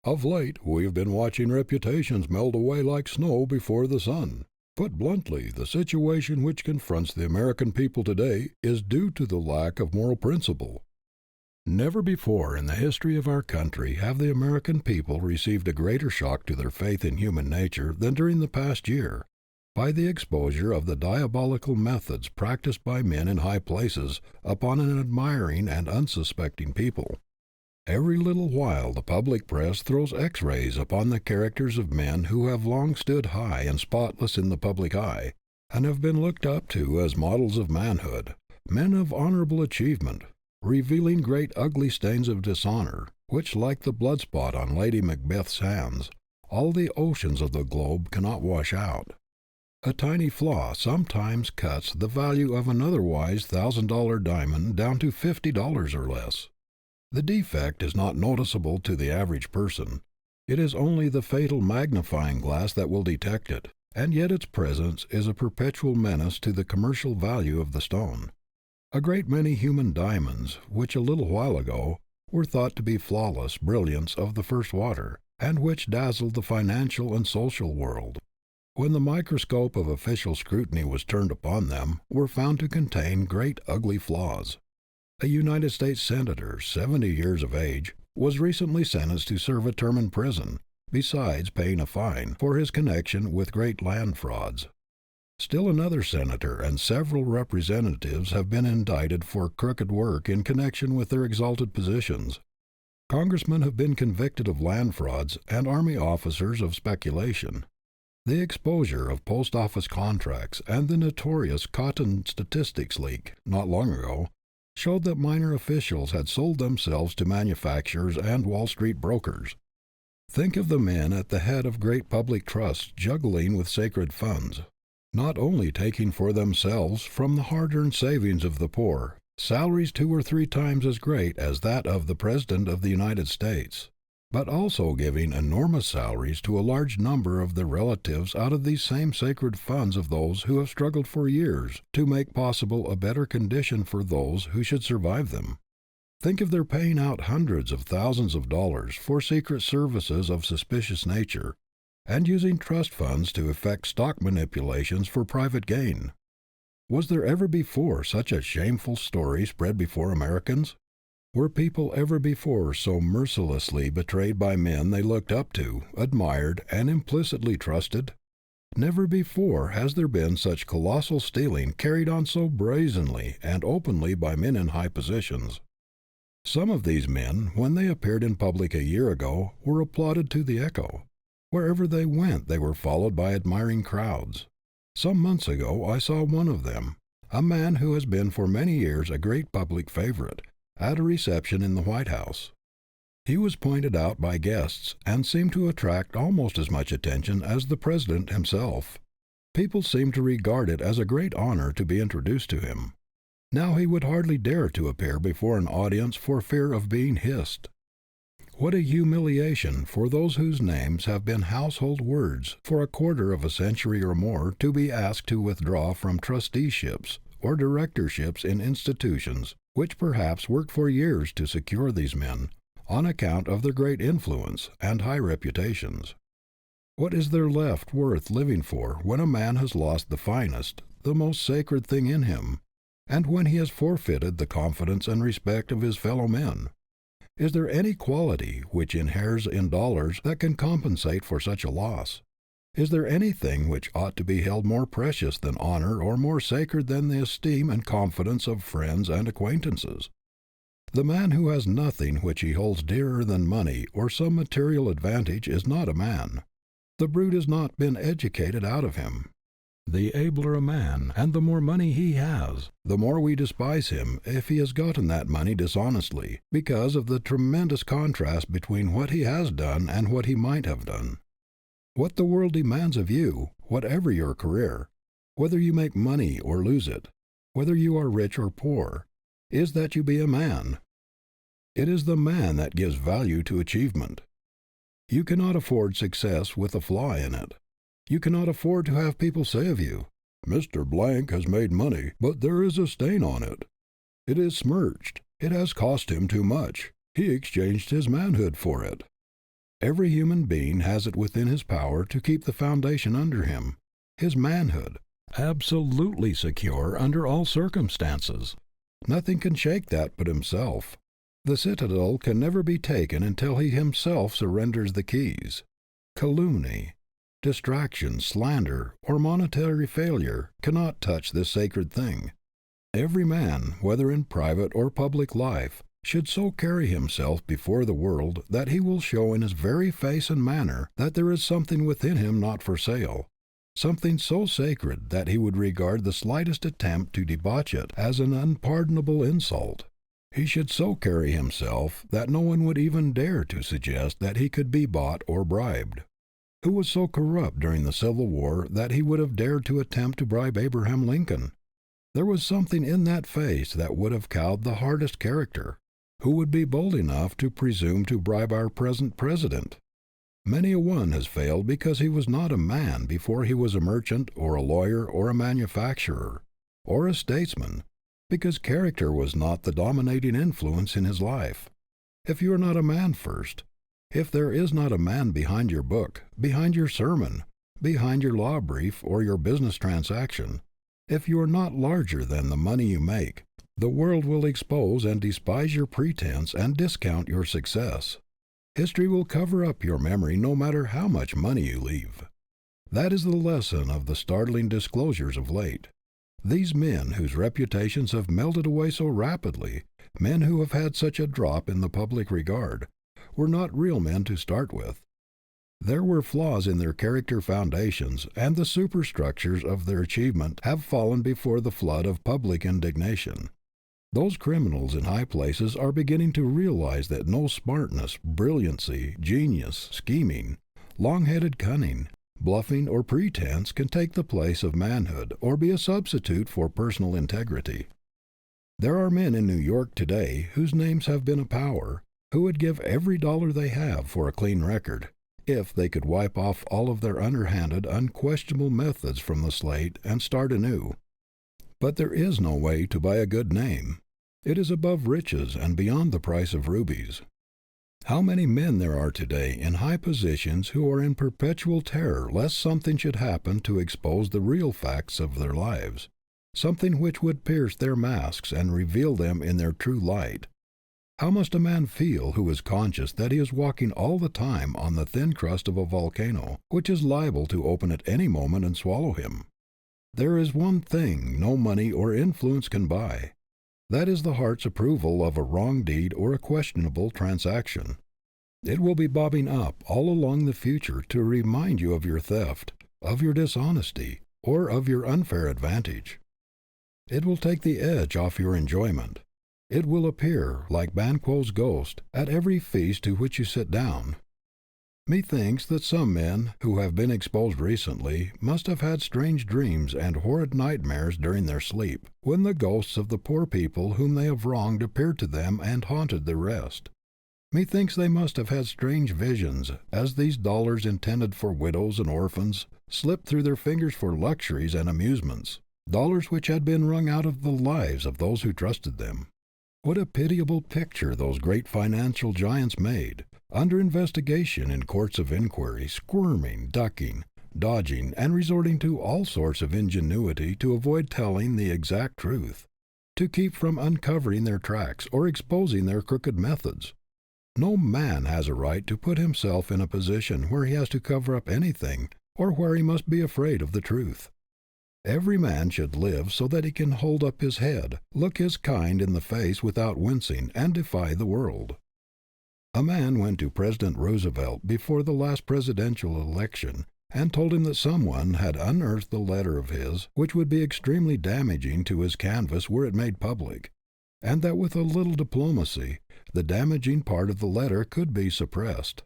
Of late, we have been watching reputations melt away like snow before the sun. Put bluntly, the situation which confronts the American people today is due to the lack of moral principle. Never before in the history of our country have the American people received a greater shock to their faith in human nature than during the past year, by the exposure of the diabolical methods practiced by men in high places upon an admiring and unsuspecting people. Every little while the public press throws X-rays upon the characters of men who have long stood high and spotless in the public eye, and have been looked up to as models of manhood, men of honorable achievement, revealing great ugly stains of dishonor, which, like the blood spot on Lady Macbeth's hands, all the oceans of the globe cannot wash out. A tiny flaw sometimes cuts the value of an otherwise $1,000 diamond down to $50 or less. The defect is not noticeable to the average person. It is only the fatal magnifying glass that will detect it, and yet its presence is a perpetual menace to the commercial value of the stone. A great many human diamonds, which a little while ago were thought to be flawless brilliants of the first water, and which dazzled the financial and social world, when the microscope of official scrutiny was turned upon them, were found to contain great ugly flaws. A United States Senator, 70 years of age, was recently sentenced to serve a term in prison, besides paying a fine, for his connection with great land frauds. Still another senator and several representatives have been indicted for crooked work in connection with their exalted positions. Congressmen have been convicted of land frauds and army officers of speculation. The exposure of post office contracts and the notorious cotton statistics leak, not long ago, showed that minor officials had sold themselves to manufacturers and Wall Street brokers. Think of the men at the head of great public trusts juggling with sacred funds, not only taking for themselves from the hard-earned savings of the poor salaries 2 or 3 times as great as that of the President of the United States, but also giving enormous salaries to a large number of their relatives out of these same sacred funds of those who have struggled for years to make possible a better condition for those who should survive them. Think of their paying out hundreds of thousands of dollars for secret services of suspicious nature, and using trust funds to effect stock manipulations for private gain. Was there ever before such a shameful story spread before Americans? Were people ever before so mercilessly betrayed by men they looked up to, admired, and implicitly trusted? Never before has there been such colossal stealing carried on so brazenly and openly by men in high positions. Some of these men, when they appeared in public a year ago, were applauded to the echo. Wherever they went they were followed by admiring crowds. Some months ago I saw one of them, a man who has been for many years a great public favorite, at a reception in the White House. He was pointed out by guests and seemed to attract almost as much attention as the President himself. People seemed to regard it as a great honor to be introduced to him. Now he would hardly dare to appear before an audience for fear of being hissed. What a humiliation for those whose names have been household words for a quarter of a century or more to be asked to withdraw from trusteeships or directorships in institutions which perhaps worked for years to secure these men, on account of their great influence and high reputations. What is there left worth living for when a man has lost the finest, the most sacred thing in him, and when he has forfeited the confidence and respect of his fellow men? Is there any quality which inheres in dollars that can compensate for such a loss? Is there anything which ought to be held more precious than honor or more sacred than the esteem and confidence of friends and acquaintances? The man who has nothing which he holds dearer than money or some material advantage is not a man. The brute has not been educated out of him. The abler a man, and the more money he has, the more we despise him if he has gotten that money dishonestly, because of the tremendous contrast between what he has done and what he might have done. What the world demands of you, whatever your career, whether you make money or lose it, whether you are rich or poor, is that you be a man. It is the man that gives value to achievement. You cannot afford success with a flaw in it. You cannot afford to have people say of you, "Mr. Blank has made money, but there is a stain on it. It is smirched. It has cost him too much. He exchanged his manhood for it." Every human being has it within his power to keep the foundation under him, his manhood, absolutely secure under all circumstances. Nothing can shake that but himself. The citadel can never be taken until he himself surrenders the keys. Calumny, distraction, slander, or monetary failure cannot touch this sacred thing. Every man, whether in private or public life, should so carry himself before the world that he will show in his very face and manner that there is something within him not for sale. something so sacred that he would regard the slightest attempt to debauch it as an unpardonable insult. He should so carry himself that no one would even dare to suggest that he could be bought or bribed. Who was so corrupt during the Civil War that he would have dared to attempt to bribe Abraham Lincoln? There was something in that face that would have cowed the hardest character. Who would be bold enough to presume to bribe our present president? Many a one has failed because he was not a man before he was a merchant or a lawyer or a manufacturer or a statesman, because character was not the dominating influence in his life. If you are not a man first, if there is not a man behind your book, behind your sermon, behind your law brief or your business transaction, if you are not larger than the money you make, the world will expose and despise your pretense and discount your success. History will cover up your memory no matter how much money you leave. That is the lesson of the startling disclosures of late. These men whose reputations have melted away so rapidly, men who have had such a drop in the public regard, were not real men to start with. There were flaws in their character foundations, and the superstructures of their achievement have fallen before the flood of public indignation. Those criminals in high places are beginning to realize that no smartness, brilliancy, genius, scheming, long-headed cunning, bluffing, or pretense can take the place of manhood or be a substitute for personal integrity. There are men in New York today whose names have been a power, who would give every dollar they have for a clean record, if they could wipe off all of their underhanded, unquestionable methods from the slate and start anew. But there is no way to buy a good name. It is above riches and beyond the price of rubies. How many men there are today in high positions who are in perpetual terror lest something should happen to expose the real facts of their lives, something which would pierce their masks and reveal them in their true light. How must a man feel who is conscious that he is walking all the time on the thin crust of a volcano, which is liable to open at any moment and swallow him? There is one thing no money or influence can buy. That is the heart's approval of a wrong deed or a questionable transaction. It will be bobbing up all along the future to remind you of your theft, of your dishonesty, or of your unfair advantage. It will take the edge off your enjoyment. It will appear, like Banquo's ghost, at every feast to which you sit down. Methinks that some men who have been exposed recently must have had strange dreams and horrid nightmares during their sleep, when the ghosts of the poor people whom they have wronged appeared to them and haunted their rest. Methinks they must have had strange visions, as these dollars intended for widows and orphans slipped through their fingers for luxuries and amusements, dollars which had been wrung out of the lives of those who trusted them. What a pitiable picture those great financial giants made, under investigation in courts of inquiry, squirming, ducking, dodging, and resorting to all sorts of ingenuity to avoid telling the exact truth, to keep from uncovering their tracks or exposing their crooked methods. No man has a right to put himself in a position where he has to cover up anything or where he must be afraid of the truth. Every man should live so that he can hold up his head, look his kind in the face without wincing, and defy the world. A man went to President Roosevelt before the last presidential election and told him that someone had unearthed a letter of his which would be extremely damaging to his canvass were it made public, and that with a little diplomacy, the damaging part of the letter could be suppressed.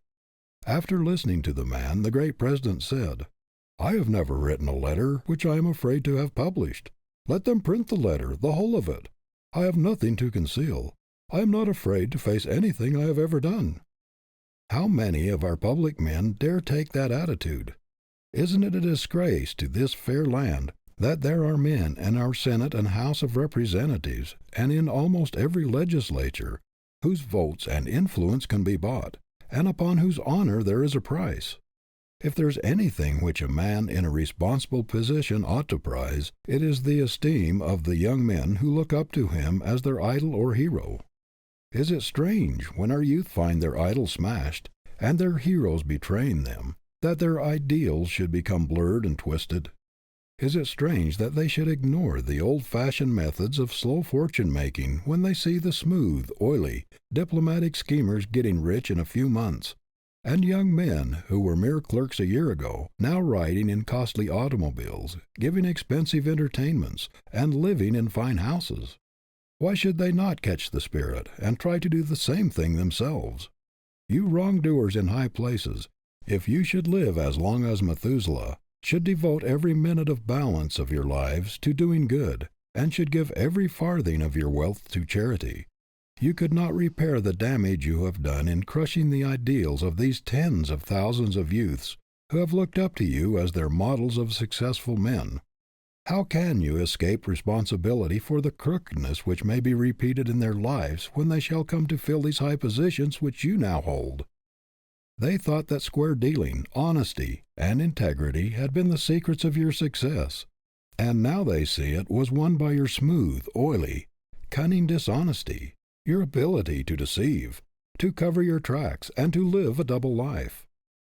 After listening to the man, the great president said, "I have never written a letter which I am afraid to have published. Let them print the letter, the whole of it. I have nothing to conceal. I am not afraid to face anything I have ever done." How many of our public men dare take that attitude? Isn't it a disgrace to this fair land that there are men in our Senate and House of Representatives and in almost every legislature whose votes and influence can be bought, and upon whose honor there is a price? If there is anything which a man in a responsible position ought to prize, it is the esteem of the young men who look up to him as their idol or hero. Is it strange, when our youth find their idols smashed, and their heroes betraying them, that their ideals should become blurred and twisted? Is it strange that they should ignore the old-fashioned methods of slow fortune-making when they see the smooth, oily, diplomatic schemers getting rich in a few months, and young men who were mere clerks a year ago, now riding in costly automobiles, giving expensive entertainments, and living in fine houses. Why should they not catch the spirit and try to do the same thing themselves? You wrongdoers in high places, if you should live as long as Methuselah, should devote every minute of balance of your lives to doing good, and should give every farthing of your wealth to charity, you could not repair the damage you have done in crushing the ideals of these tens of thousands of youths who have looked up to you as their models of successful men. How can you escape responsibility for the crookedness which may be repeated in their lives when they shall come to fill these high positions which you now hold? They thought that square dealing, honesty, and integrity had been the secrets of your success, and now they see it was won by your smooth, oily, cunning dishonesty, your ability to deceive, to cover your tracks, and to live a double life.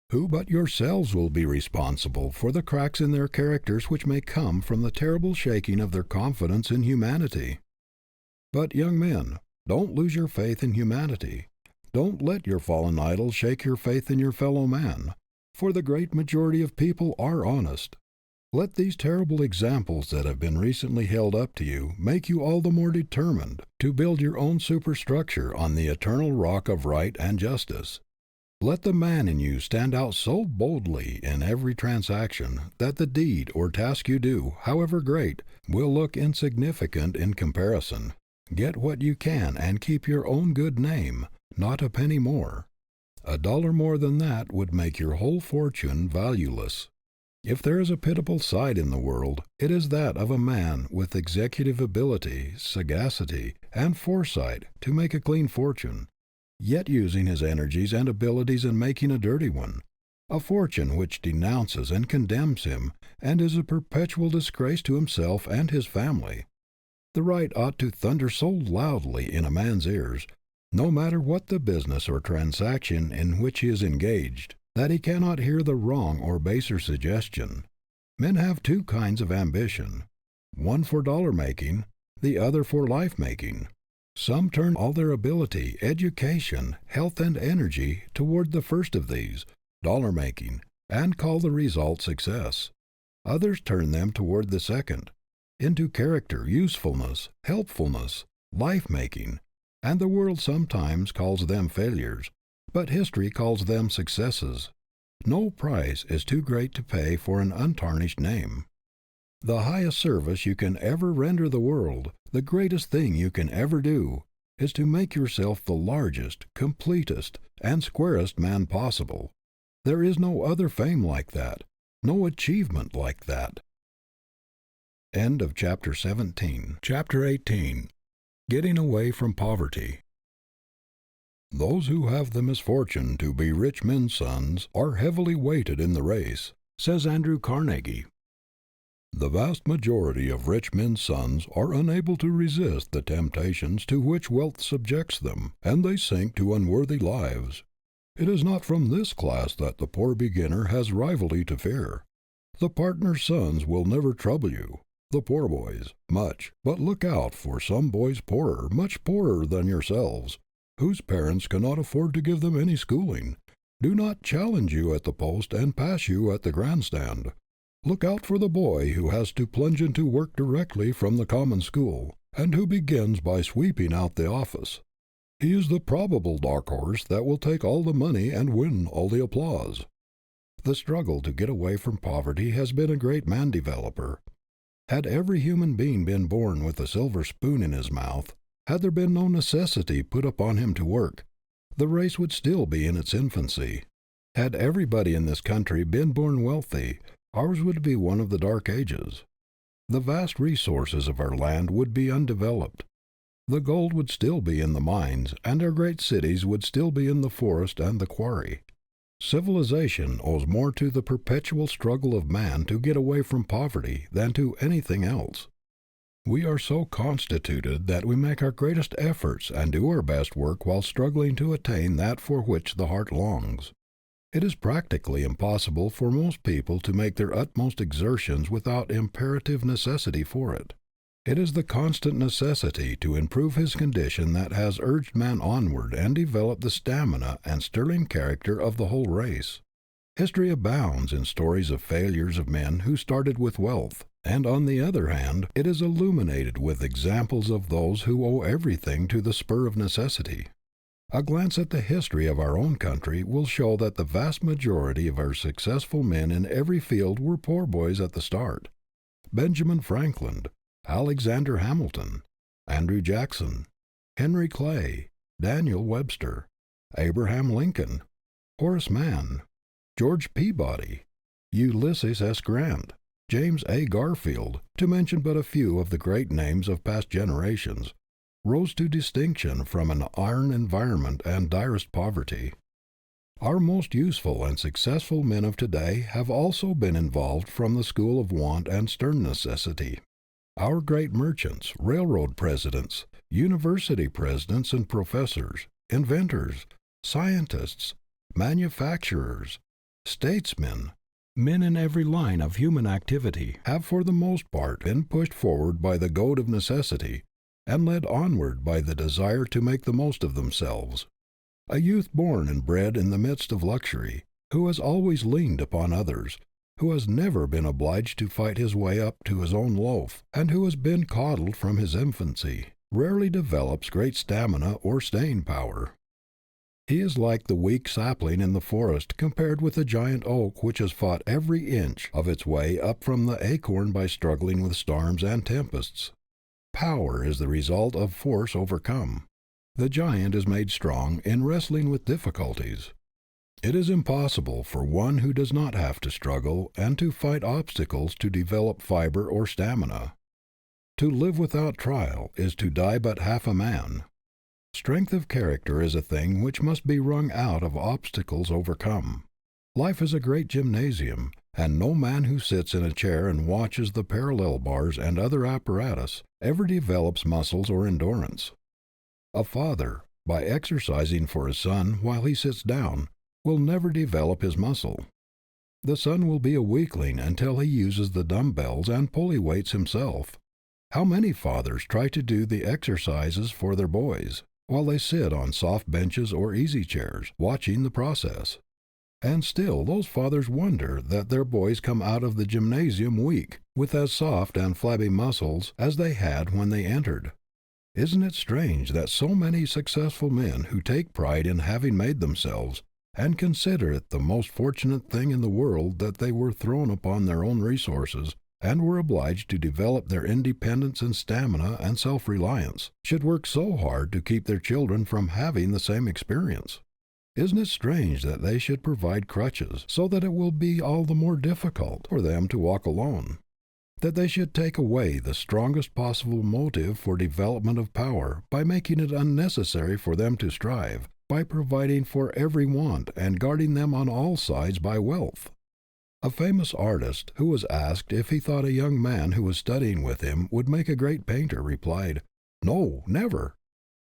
Who but yourselves will be responsible for the cracks in their characters which may come from the terrible shaking of their confidence in humanity? But, young men, don't lose your faith in humanity. Don't let your fallen idols shake your faith in your fellow man, for the great majority of people are honest. Let these terrible examples that have been recently held up to you make you all the more determined to build your own superstructure on the eternal rock of right and justice. Let the man in you stand out so boldly in every transaction that the deed or task you do, however great, will look insignificant in comparison. Get what you can and keep your own good name, not a penny more. $1 more than that would make your whole fortune valueless. If there is a pitiable sight in the world, it is that of a man with executive ability, sagacity, and foresight to make a clean fortune, yet using his energies and abilities in making a dirty one, a fortune which denounces and condemns him and is a perpetual disgrace to himself and his family. The right ought to thunder so loudly in a man's ears, no matter what the business or transaction in which he is engaged, that he cannot hear the wrong or baser suggestion. Men have two kinds of ambition, one for dollar-making, the other for life-making. Some turn all their ability, education, health, and energy toward the first of these, dollar-making, and call the result success. Others turn them toward the second, into character, usefulness, helpfulness, life-making, and the world sometimes calls them failures, but history calls them successes. No price is too great to pay for an untarnished name. The highest service you can ever render the world, the greatest thing you can ever do, is to make yourself the largest, completest, and squarest man possible. There is no other fame like that, no achievement like that. End of Chapter 17. Chapter 18. Getting Away from Poverty. Those who have the misfortune to be rich men's sons are heavily weighted in the race, says Andrew Carnegie. The vast majority of rich men's sons are unable to resist the temptations to which wealth subjects them, and they sink to unworthy lives. It is not from this class that the poor beginner has rivalry to fear. The partner's sons will never trouble you, the poor boys, much, but look out for some boys poorer, much poorer than yourselves, whose parents cannot afford to give them any schooling, do not challenge you at the post and pass you at the grandstand. Look out for the boy who has to plunge into work directly from the common school, and who begins by sweeping out the office. He is the probable dark horse that will take all the money and win all the applause. The struggle to get away from poverty has been a great man developer. Had every human being been born with a silver spoon in his mouth, had there been no necessity put upon him to work, the race would still be in its infancy. Had everybody in this country been born wealthy, ours would be one of the dark ages. The vast resources of our land would be undeveloped. The gold would still be in the mines, and our great cities would still be in the forest and the quarry. Civilization owes more to the perpetual struggle of man to get away from poverty than to anything else. We are so constituted that we make our greatest efforts and do our best work while struggling to attain that for which the heart longs. It is practically impossible for most people to make their utmost exertions without imperative necessity for it. It is the constant necessity to improve his condition that has urged man onward and developed the stamina and sterling character of the whole race. History abounds in stories of failures of men who started with wealth, and on the other hand, it is illuminated with examples of those who owe everything to the spur of necessity. A glance at the history of our own country will show that the vast majority of our successful men in every field were poor boys at the start. Benjamin Franklin, Alexander Hamilton, Andrew Jackson, Henry Clay, Daniel Webster, Abraham Lincoln, Horace Mann, George Peabody, Ulysses S. Grant, James A. Garfield, to mention but a few of the great names of past generations, rose to distinction from an iron environment and direst poverty. Our most useful and successful men of today have also been involved from the school of want and stern necessity. Our great merchants, railroad presidents, university presidents and professors, inventors, scientists, manufacturers, statesmen, men in every line of human activity have for the most part been pushed forward by the goad of necessity and led onward by the desire to make the most of themselves. A youth born and bred in the midst of luxury, who has always leaned upon others, who has never been obliged to fight his way up to his own loaf, and who has been coddled from his infancy, rarely develops great stamina or staying power. He is like the weak sapling in the forest compared with the giant oak which has fought every inch of its way up from the acorn by struggling with storms and tempests. Power is the result of force overcome. The giant is made strong in wrestling with difficulties. It is impossible for one who does not have to struggle and to fight obstacles to develop fiber or stamina. To live without trial is to die but half a man. Strength of character is a thing which must be wrung out of obstacles overcome. Life is a great gymnasium, and no man who sits in a chair and watches the parallel bars and other apparatus ever develops muscles or endurance. A father, by exercising for his son while he sits down, will never develop his muscle. The son will be a weakling until he uses the dumbbells and pulley weights himself. How many fathers try to do the exercises for their boys, while they sit on soft benches or easy chairs, watching the process? And still those fathers wonder that their boys come out of the gymnasium weak, with as soft and flabby muscles as they had when they entered. Isn't it strange that so many successful men who take pride in having made themselves, and consider it the most fortunate thing in the world that they were thrown upon their own resources, and were obliged to develop their independence and stamina and self-reliance, should work so hard to keep their children from having the same experience? Isn't it strange that they should provide crutches so that it will be all the more difficult for them to walk alone? That they should take away the strongest possible motive for development of power by making it unnecessary for them to strive, by providing for every want and guarding them on all sides by wealth? A famous artist, who was asked if he thought a young man who was studying with him would make a great painter, replied, "No, never.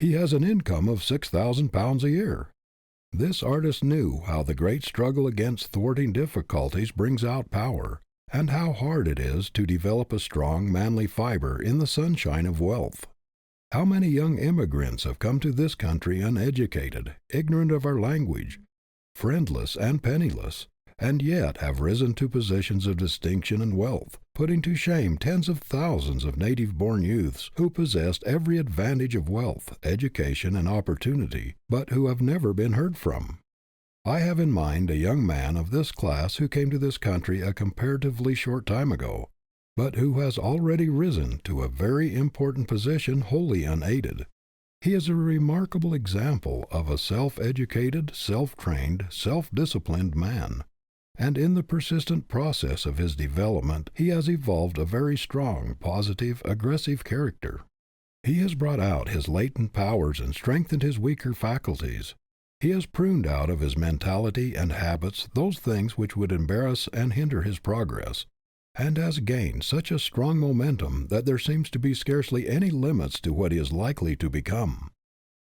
He has an income of £6,000 a year." This artist knew how the great struggle against thwarting difficulties brings out power, and how hard it is to develop a strong, manly fiber in the sunshine of wealth. How many young immigrants have come to this country uneducated, ignorant of our language, friendless and penniless, and yet have risen to positions of distinction and wealth, putting to shame tens of thousands of native-born youths who possessed every advantage of wealth, education, and opportunity, but who have never been heard from. I have in mind a young man of this class who came to this country a comparatively short time ago, but who has already risen to a very important position wholly unaided. He is a remarkable example of a self-educated, self-trained, self-disciplined man, and in the persistent process of his development he has evolved a very strong, positive, aggressive character. He has brought out his latent powers and strengthened his weaker faculties. He has pruned out of his mentality and habits those things which would embarrass and hinder his progress, and has gained such a strong momentum that there seems to be scarcely any limits to what he is likely to become.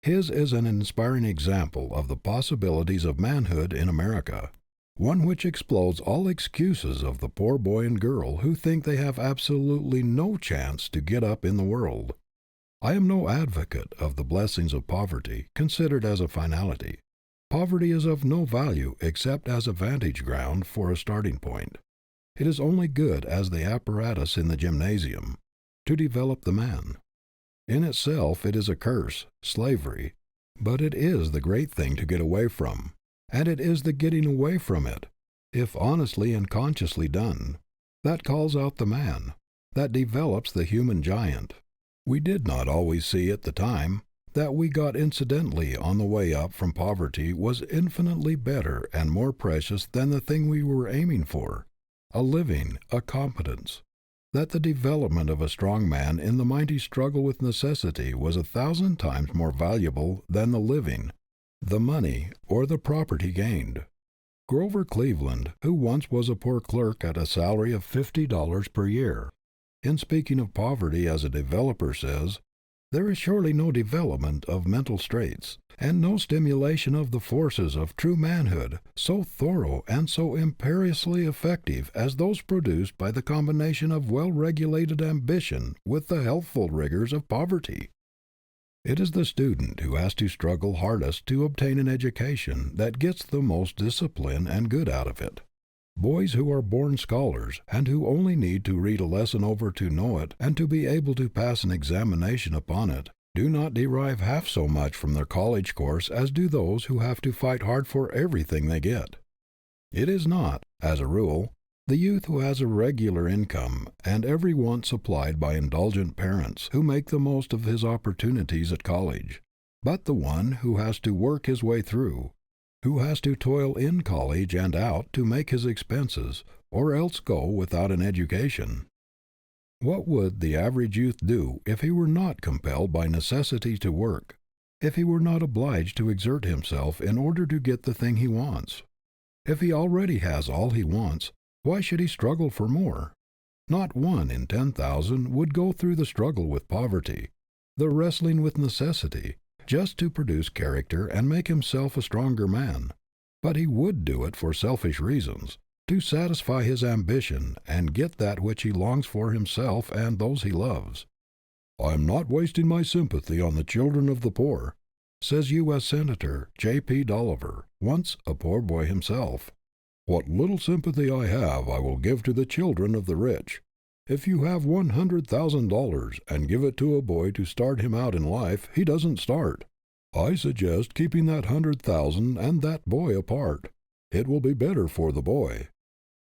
His is an inspiring example of the possibilities of manhood in America. one which explodes all excuses of the poor boy and girl who think they have absolutely no chance to get up in the world. I am no advocate of the blessings of poverty, considered as a finality. Poverty is of no value except as a vantage ground for a starting point. It is only good as the apparatus in the gymnasium, to develop the man. In itself it is a curse, slavery, but it is the great thing to get away from, and it is the getting away from it, if honestly and consciously done, that calls out the man, that develops the human giant. We did not always see at the time that we got incidentally on the way up from poverty was infinitely better and more precious than the thing we were aiming for, a living, a competence, that the development of a strong man in the mighty struggle with necessity was 1,000 times more valuable than the living, the money, or the property gained. Grover Cleveland, who once was a poor clerk at a salary of $50 per year, in speaking of poverty as a developer says, "There is surely no development of mental traits, and no stimulation of the forces of true manhood so thorough and so imperiously effective as those produced by the combination of well-regulated ambition with the healthful rigors of poverty." It is the student who has to struggle hardest to obtain an education that gets the most discipline and good out of it. Boys who are born scholars, and who only need to read a lesson over to know it and to be able to pass an examination upon it, do not derive half so much from their college course as do those who have to fight hard for everything they get. It is not, as a rule, the youth who has a regular income and every want supplied by indulgent parents who make the most of his opportunities at college, but the one who has to work his way through, who has to toil in college and out to make his expenses, or else go without an education. What would the average youth do if he were not compelled by necessity to work, if he were not obliged to exert himself in order to get the thing he wants? If he already has all he wants, why should he struggle for more? Not 1 in 10,000 would go through the struggle with poverty, the wrestling with necessity, just to produce character and make himself a stronger man. But he would do it for selfish reasons, to satisfy his ambition and get that which he longs for himself and those he loves. "I am not wasting my sympathy on the children of the poor," says U.S. Senator J.P. Dolliver, once a poor boy himself. "What little sympathy I have I will give to the children of the rich. If you have $100,000 and give it to a boy to start him out in life, he doesn't start. I suggest keeping that 100,000 and that boy apart. It will be better for the boy.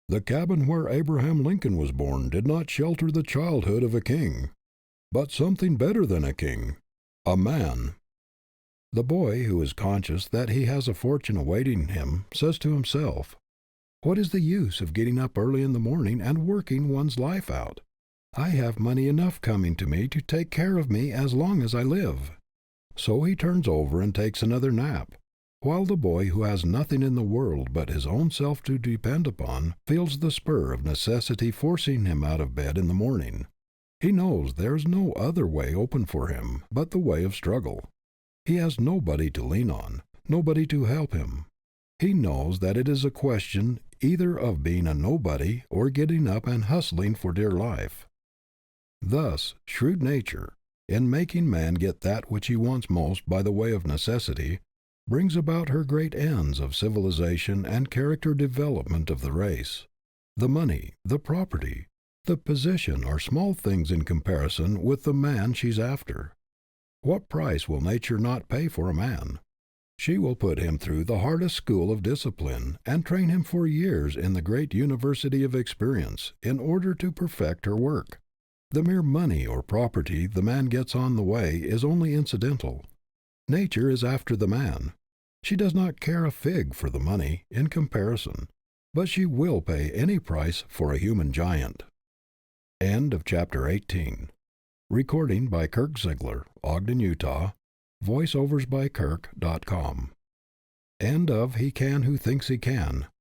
The cabin where Abraham Lincoln was born did not shelter the childhood of a king, but something better than a king, a man." The boy who is conscious that he has a fortune awaiting him says to himself, "What is the use of getting up early in the morning and working one's life out? I have money enough coming to me to take care of me as long as I live." So he turns over and takes another nap, while the boy who has nothing in the world but his own self to depend upon feels the spur of necessity forcing him out of bed in the morning. He knows there is no other way open for him but the way of struggle. He has nobody to lean on, nobody to help him. He knows that it is a question either of being a nobody or getting up and hustling for dear life. Thus, shrewd nature, in making man get that which he wants most by the way of necessity, brings about her great ends of civilization and character development of the race. The money, the property, the position are small things in comparison with the man she's after. What price will nature not pay for a man? She will put him through the hardest school of discipline and train him for years in the great university of experience in order to perfect her work. The mere money or property the man gets on the way is only incidental. Nature is after the man. She does not care a fig for the money in comparison, but she will pay any price for a human giant. End of chapter 18. Recording by Kirk Ziegler, Ogden, Utah. Voiceoversbykirk.com. End of He Can Who Thinks He Can,